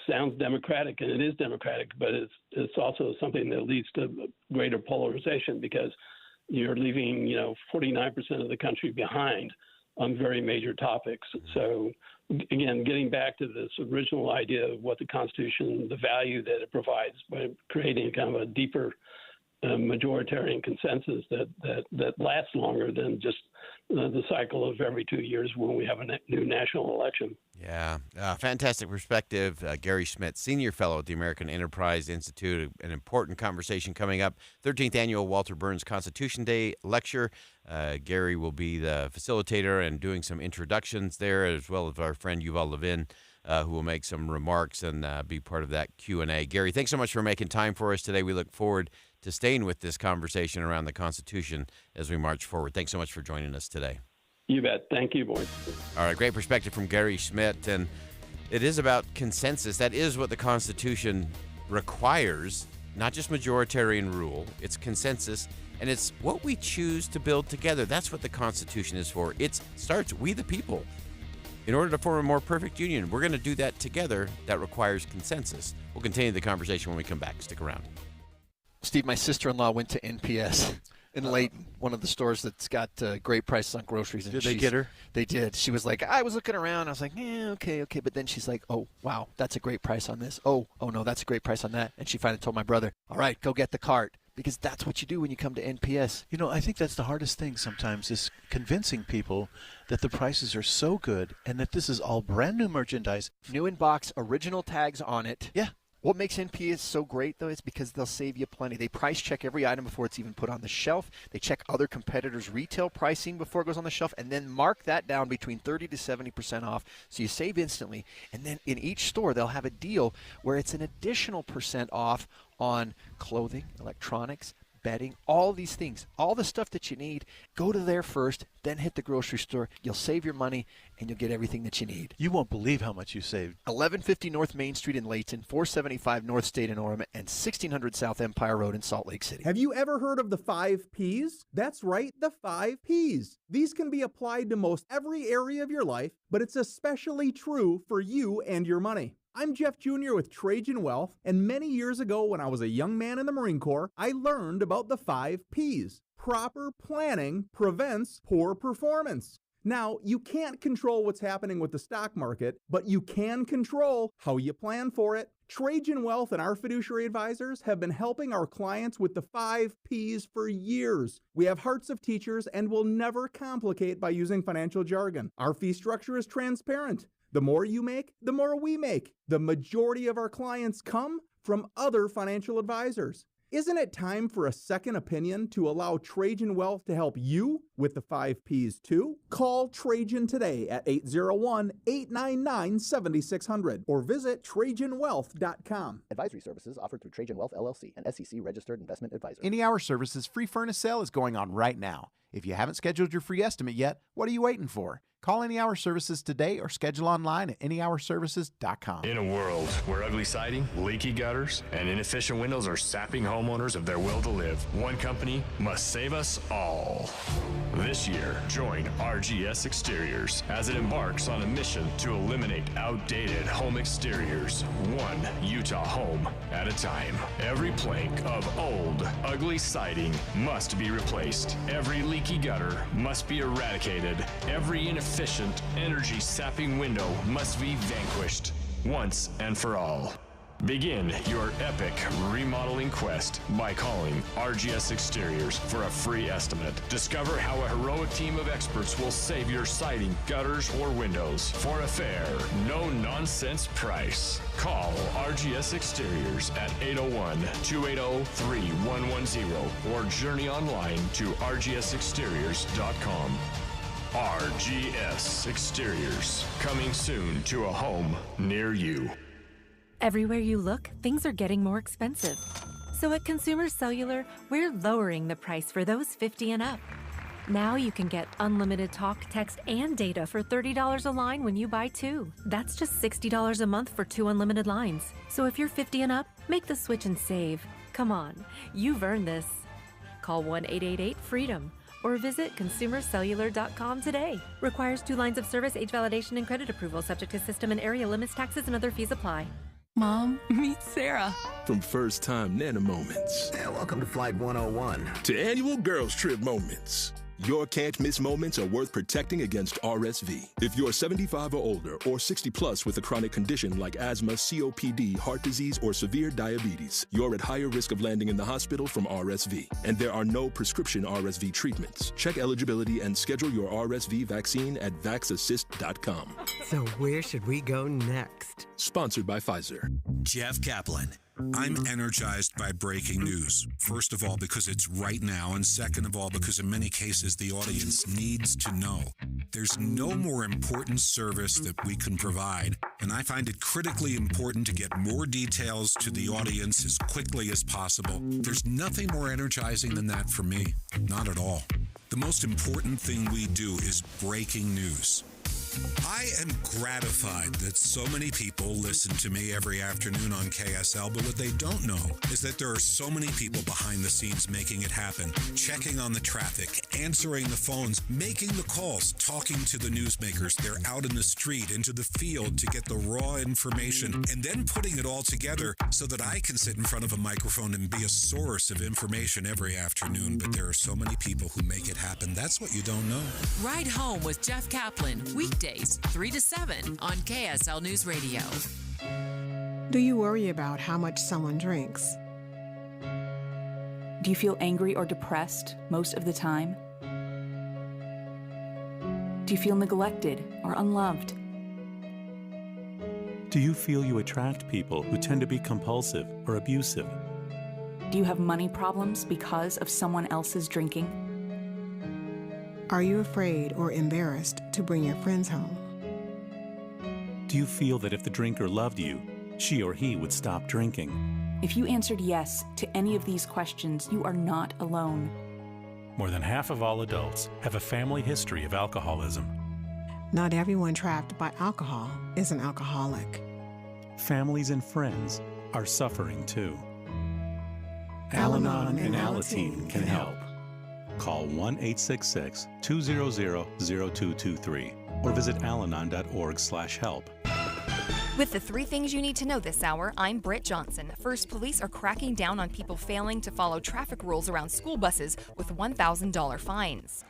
sounds democratic, and it is democratic, but it's also something that leads to greater polarization because you're leaving, 49% of the country behind. on very major topics. So, again, getting back to this original idea of what the Constitution, the value that it provides by creating kind of a deeper majoritarian consensus that lasts longer than just the cycle of every 2 years when we have a new national election. Yeah, fantastic perspective. Gary Schmidt, Senior Fellow at the American Enterprise Institute. An important conversation coming up. 13th Annual Walter Burns Constitution Day Lecture. Gary will be the facilitator and doing some introductions there, as well as our friend Yuval Levin, who will make some remarks and be part of that Q&A. Gary, thanks so much for making time for us today. We look forward to staying with this conversation around the Constitution as we march forward. Thanks so much for joining us today. You bet. Thank you, Boyd. All right, great perspective from Gary Schmidt. And it is about consensus. That is what the Constitution requires, not just majoritarian rule. It's consensus, and it's what we choose to build together. That's what the Constitution is for. It starts, we the people. In order to form a more perfect union, we're going to do that together. That requires consensus. We'll continue the conversation when we come back. Stick around. Steve, my sister-in-law went to NPS in Layton, one of the stores that's got great prices on groceries. And did they get her? They did. She was like, I was looking around. I was like, yeah, okay. But then she's like, oh, wow, that's a great price on this. Oh, no, that's a great price on that. And she finally told my brother, all right, go get the cart. Because that's what you do when you come to NPS. You know, I think that's the hardest thing sometimes is convincing people that the prices are so good and that this is all brand new merchandise. New in box, original tags on it. Yeah. What makes NPS so great, though, is because they'll save you plenty. They price check every item before it's even put on the shelf. They check other competitors' retail pricing before it goes on the shelf, and then mark that down between 30 to 70% off, so you save instantly. And then in each store, they'll have a deal where it's an additional % off on clothing, electronics, bedding, all these things, all the stuff that you need. Go to there first, then hit the grocery store. You'll save your money, and you'll get everything that you need. You won't believe how much you saved. 1150 North Main Street in Layton, 475 North State in Orem, and 1600 South Empire Road in Salt Lake City. Have you ever heard of the 5 Ps? That's right, the 5 Ps. These can be applied to most every area of your life, but it's especially true for you and your money. I'm Jeff Jr. with Trajan Wealth, and many years ago when I was a young man in the Marine Corps, I learned about the 5 Ps. Proper planning prevents poor performance. Now, you can't control what's happening with the stock market, but you can control how you plan for it. Trajan Wealth and our fiduciary advisors have been helping our clients with the 5 Ps for years. We have hearts of teachers and will never complicate by using financial jargon. Our fee structure is transparent. The more you make, the more we make. The majority of our clients come from other financial advisors. Isn't it time for a second opinion to allow Trajan Wealth to help you with the 5 Ps too? Call Trajan today at 801-899-7600 or visit TrajanWealth.com. Advisory services offered through Trajan Wealth LLC, an SEC-registered investment advisor. Any Hour Services free furnace sale is going on right now. If you haven't scheduled your free estimate yet, what are you waiting for? Call Any Hour Services today or schedule online at anyhourservices.com. In a world where ugly siding, leaky gutters, and inefficient windows are sapping homeowners of their will to live, one company must save us all. This year, join RGS Exteriors as it embarks on a mission to eliminate outdated home exteriors, one Utah home at a time. Every plank of old, ugly siding must be replaced. Every leaky gutter must be eradicated. Every inefficient, energy-sapping window must be vanquished once and for all. Begin your epic remodeling quest by calling RGS Exteriors for a free estimate. Discover how a heroic team of experts will save your siding, gutters, or windows for a fair, no-nonsense price. Call RGS Exteriors at 801-280-3110 or journey online to rgsexteriors.com. RGS Exteriors, coming soon to a home near you. Everywhere you look, things are getting more expensive. So at Consumer Cellular, we're lowering the price for those 50 and up. Now you can get unlimited talk, text, and data for $30 a line when you buy 2. That's just $60 a month for 2 unlimited lines. So if you're 50 and up, make the switch and save. Come on, you've earned this. Call 1-888-FREEDOM or visit consumercellular.com today. Requires 2 lines of service, age validation, and credit approval, subject to system and area limits, taxes, and other fees apply. Mom, meet Sarah. From first-time Nana moments. Yeah, welcome to Flight 101. To annual girls trip moments. Your can't-miss moments are worth protecting against RSV. If you're 75 or older or 60 plus with a chronic condition like asthma, COPD, heart disease, or severe diabetes, you're at higher risk of landing in the hospital from RSV. And there are no prescription RSV treatments. Check eligibility and schedule your RSV vaccine at vaxassist.com. So where should we go next? Sponsored by Pfizer. Jeff Caplan. I'm energized by breaking news. First of all, because it's right now, and second of all, because in many cases the audience needs to know. There's no more important service that we can provide, and I find it critically important to get more details to the audience as quickly as possible. There's nothing more energizing than that for me. Not at all. The most important thing we do is breaking news. I am gratified that so many people listen to me every afternoon on KSL, but what they don't know is that there are so many people behind the scenes making it happen, checking on the traffic, answering the phones, making the calls, talking to the newsmakers. They're out in the street, into the field to get the raw information, and then putting it all together so that I can sit in front of a microphone and be a source of information every afternoon. But there are so many people who make it happen. That's what you don't know. Ride Home with Jeff Caplan, weekdays 3 to 7 on KSL News Radio. Do you worry about how much someone drinks? Do you feel angry or depressed most of the time? Do you feel neglected or unloved? Do you feel you attract people who tend to be compulsive or abusive? Do you have money problems because of someone else's drinking? Are you afraid or embarrassed to bring your friends home? Do you feel that if the drinker loved you, she or he would stop drinking? If you answered yes to any of these questions, you are not alone. More than half of all adults have a family history of alcoholism. Not everyone trapped by alcohol is an alcoholic. Families and friends are suffering too. Al-Anon and Alateen can help. Call 1-866-200-0223 or visit alanon.org/help. With the 3 things you need to know this hour, I'm Britt Johnson. First, police are cracking down on people failing to follow traffic rules around school buses with $1,000 fines.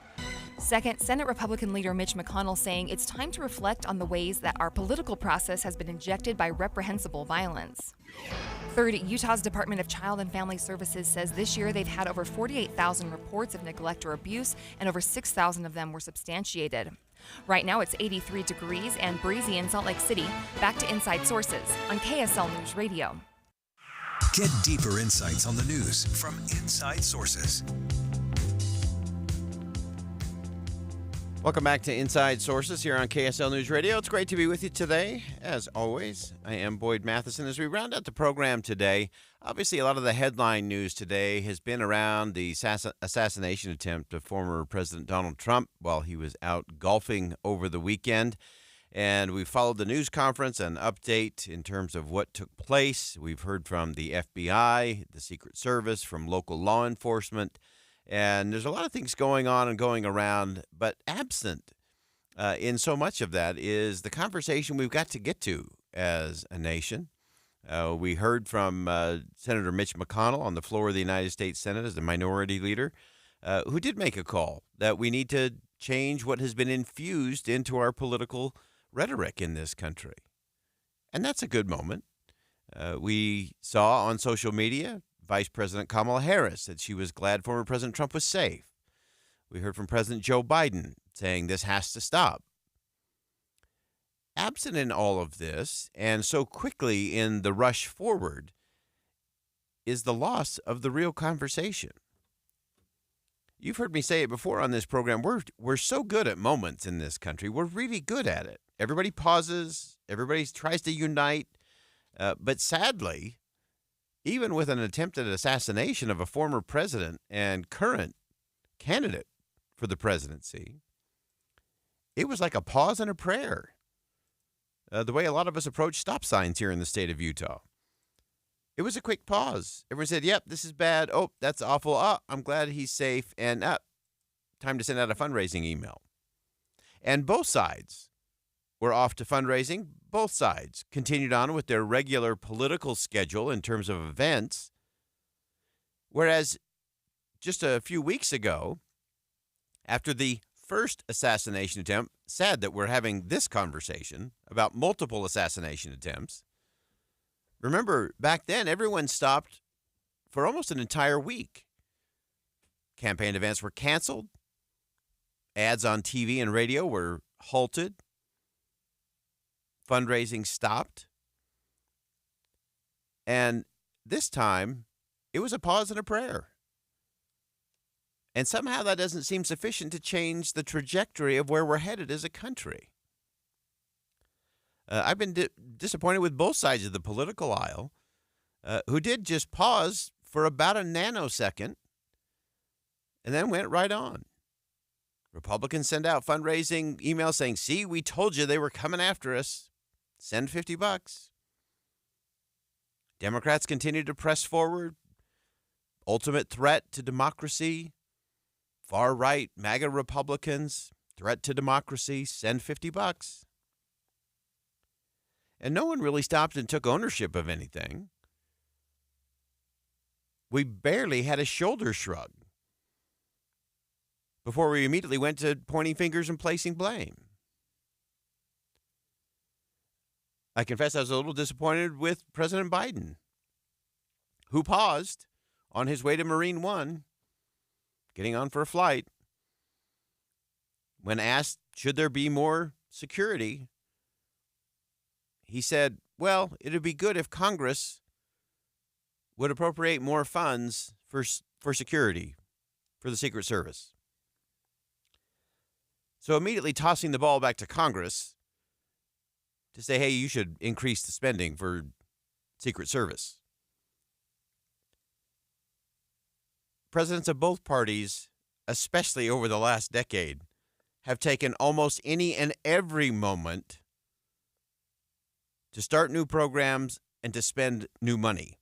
Second, Senate Republican leader Mitch McConnell saying it's time to reflect on the ways that our political process has been injected by reprehensible violence. Third, Utah's Department of Child and Family Services says this year they've had over 48,000 reports of neglect or abuse, and over 6,000 of them were substantiated. Right now it's 83 degrees and breezy in Salt Lake City. Back to Inside Sources on KSL News Radio. Get deeper insights on the news from Inside Sources. Welcome back to Inside Sources here on KSL News Radio. It's great to be with you today. As always, I am Boyd Matheson. As we round out the program today, obviously a lot of the headline news today has been around the assassination attempt of former President Donald Trump while he was out golfing over the weekend. And we followed the news conference and update in terms of what took place. We've heard from the FBI, the Secret Service, from local law enforcement. And there's a lot of things going on and going around, but absent in so much of that is the conversation we've got to get to as a nation. We heard from Senator Mitch McConnell on the floor of the United States Senate as the minority leader, who did make a call that we need to change what has been infused into our political rhetoric in this country. And that's a good moment. We saw on social media Vice President Kamala Harris said she was glad former President Trump was safe. We heard from President Joe Biden saying this has to stop. Absent in all of this, and so quickly in the rush forward, is the loss of the real conversation. You've heard me say it before on this program. We're so good at moments in this country. We're really good at it. Everybody pauses. Everybody tries to unite. But sadly, even with an attempted assassination of a former president and current candidate for the presidency, it was like a pause and a prayer. The way a lot of us approach stop signs here in the state of Utah. It was a quick pause. Everyone said, yep, this is bad. Oh, that's awful. Oh, I'm glad he's safe. And time to send out a fundraising email. And both sides were off to fundraising. Both sides continued on with their regular political schedule in terms of events. Whereas just a few weeks ago, after the first assassination attempt. Sad that we're having this conversation about multiple assassination attempts. Remember, back then, everyone stopped for almost an entire week. Campaign events were canceled. Ads on TV and radio were halted. Fundraising stopped. And this time, it was a pause and a prayer. And somehow that doesn't seem sufficient to change the trajectory of where we're headed as a country. I've been disappointed with both sides of the political aisle, who did just pause for about a nanosecond and then went right on. Republicans send out fundraising emails saying, see, we told you they were coming after us. Send $50. Democrats continue to press forward. Ultimate threat to democracy. Far-right MAGA Republicans, threat to democracy, send $50. And no one really stopped and took ownership of anything. We barely had a shoulder shrug before we immediately went to pointing fingers and placing blame. I confess I was a little disappointed with President Biden, who paused on his way to Marine One, getting on for a flight. When asked, should there be more security, he said, well, it would be good if Congress would appropriate more funds for security, for the Secret Service. So immediately tossing the ball back to Congress to say, hey, you should increase the spending for Secret Service. Presidents of both parties, especially over the last decade, have taken almost any and every moment to start new programs and to spend new money.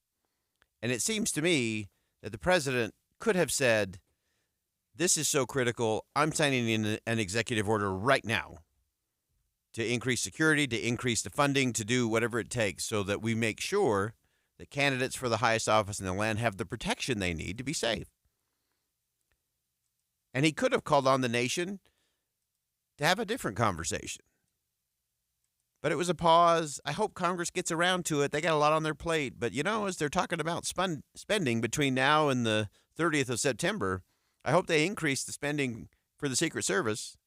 And it seems to me that the president could have said, this is so critical, I'm signing in an executive order right now to increase security, to increase the funding, to do whatever it takes so that we make sure that candidates for the highest office in the land have the protection they need to be safe. And he could have called on the nation to have a different conversation. But it was a pause. I hope Congress gets around to it. They got a lot on their plate. But, as they're talking about spending between now and the 30th of September, I hope they increase the spending for the Secret Service.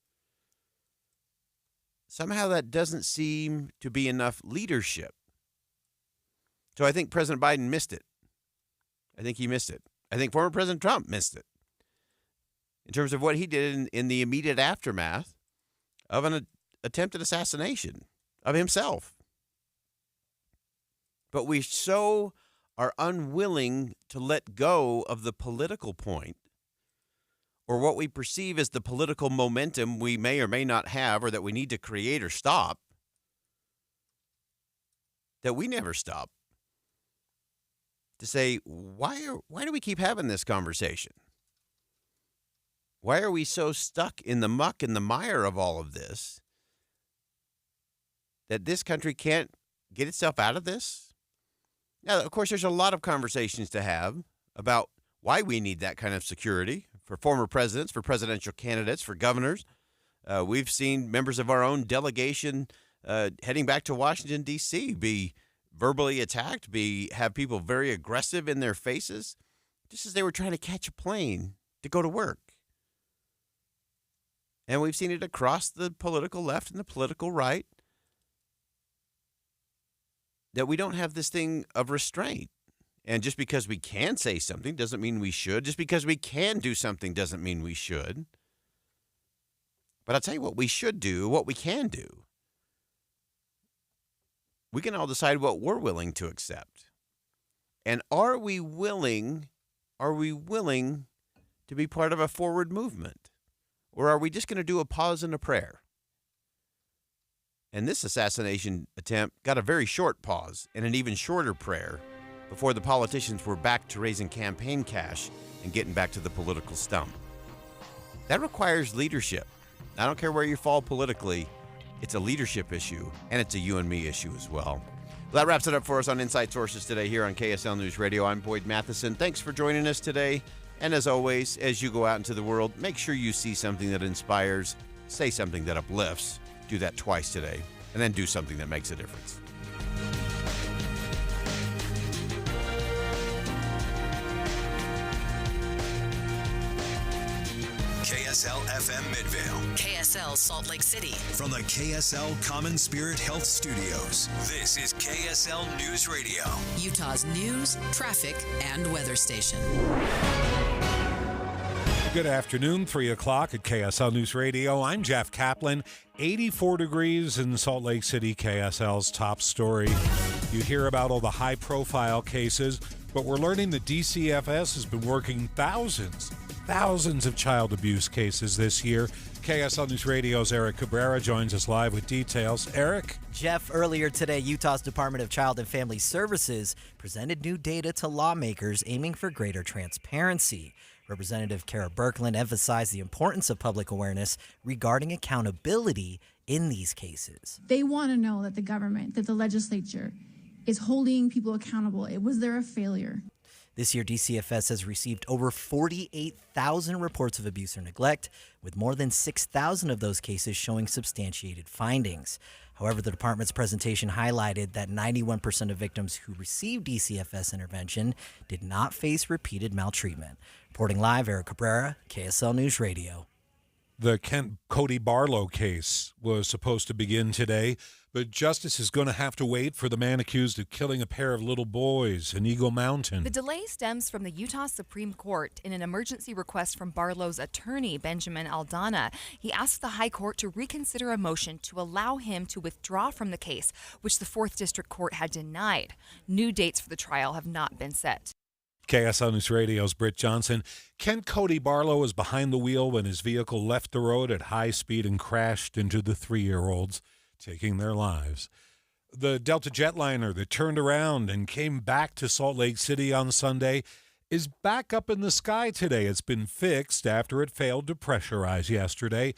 Somehow that doesn't seem to be enough leadership. So I think President Biden missed it. I think he missed it. I think former President Trump missed it in terms of what he did in the immediate aftermath of an attempted assassination of himself. But we so are unwilling to let go of the political point, or what we perceive as the political momentum we may or may not have, or that we need to create or stop, that we never stop to say, why do we keep having this conversation? Why are we so stuck in the muck and the mire of all of this that this country can't get itself out of this? Now, of course, there's a lot of conversations to have about why we need that kind of security for former presidents, for presidential candidates, for governors. We've seen members of our own delegation heading back to Washington, D.C. be verbally attacked, have people very aggressive in their faces, just as they were trying to catch a plane to go to work. And we've seen it across the political left and the political right, that we don't have this thing of restraint. And just because we can say something doesn't mean we should. Just because we can do something doesn't mean we should. But I'll tell you what we should do, what we can do. We can all decide what we're willing to accept. And are we willing to be part of a forward movement? Or are we just going to do a pause and a prayer? And this assassination attempt got a very short pause and an even shorter prayer before the politicians were back to raising campaign cash and getting back to the political stump. That requires leadership. I don't care where you fall politically, it's a leadership issue, and it's a you and me issue as well. Well, that wraps it up for us on Inside Sources today here on KSL News Radio. I'm Boyd Matheson. Thanks for joining us today. And as always, as you go out into the world, make sure you see something that inspires, say something that uplifts. Do that twice today, and then do something that makes a difference. KSL FM Midvale. KSL Salt Lake City. From the KSL Common Spirit Health Studios, this is KSL News Radio. Utah's news, traffic, and weather station. Good afternoon, 3 o'clock at KSL News Radio. I'm Jeff Caplan. 84 degrees in Salt Lake City, KSL's top story. You hear about all the high-profile cases, but we're learning the DCFS has been working thousands of child abuse cases this year. KSL News Radio's Eric Cabrera joins us live with details. Eric? Jeff, earlier today, Utah's Department of Child and Family Services presented new data to lawmakers aiming for greater transparency. Representative Kara Birkeland emphasized the importance of public awareness regarding accountability in these cases. They want to know that the government, that the legislature is holding people accountable. Was there a failure? This year, DCFS has received over 48,000 reports of abuse or neglect, with more than 6,000 of those cases showing substantiated findings. However, the department's presentation highlighted that 91% of victims who received DCFS intervention did not face repeated maltreatment. Reporting live, Eric Cabrera, KSL News Radio. The Kent Cody Barlow case was supposed to begin today, but justice is going to have to wait for the man accused of killing a pair of little boys in Eagle Mountain. The delay stems from the Utah Supreme Court in an emergency request from Barlow's attorney, Benjamin Aldana. He asked the High Court to reconsider a motion to allow him to withdraw from the case, which the 4th District Court had denied. New dates for the trial have not been set. KSL News Radio's Britt Johnson. Kent Cody Barlow was behind the wheel when his vehicle left the road at high speed and crashed into the 3-year-olds, taking their lives. The Delta jetliner that turned around and came back to Salt Lake City on Sunday is back up in the sky today. It's been fixed after it failed to pressurize yesterday.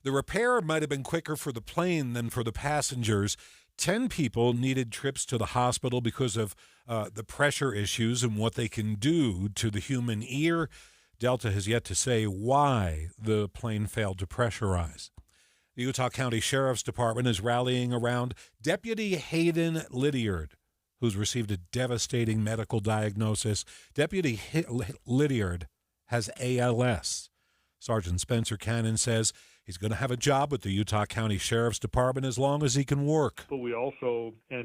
The repair might have been quicker for the plane than for the passengers. 10 people needed trips to the hospital because of the pressure issues and what they can do to the human ear. Delta has yet to say why the plane failed to pressurize. The Utah County Sheriff's Department is rallying around Deputy Hayden Lydiard, who's received a devastating medical diagnosis. Deputy Lydiard has ALS. Sergeant Spencer Cannon says he's going to have a job with the Utah County Sheriff's Department as long as he can work. But we also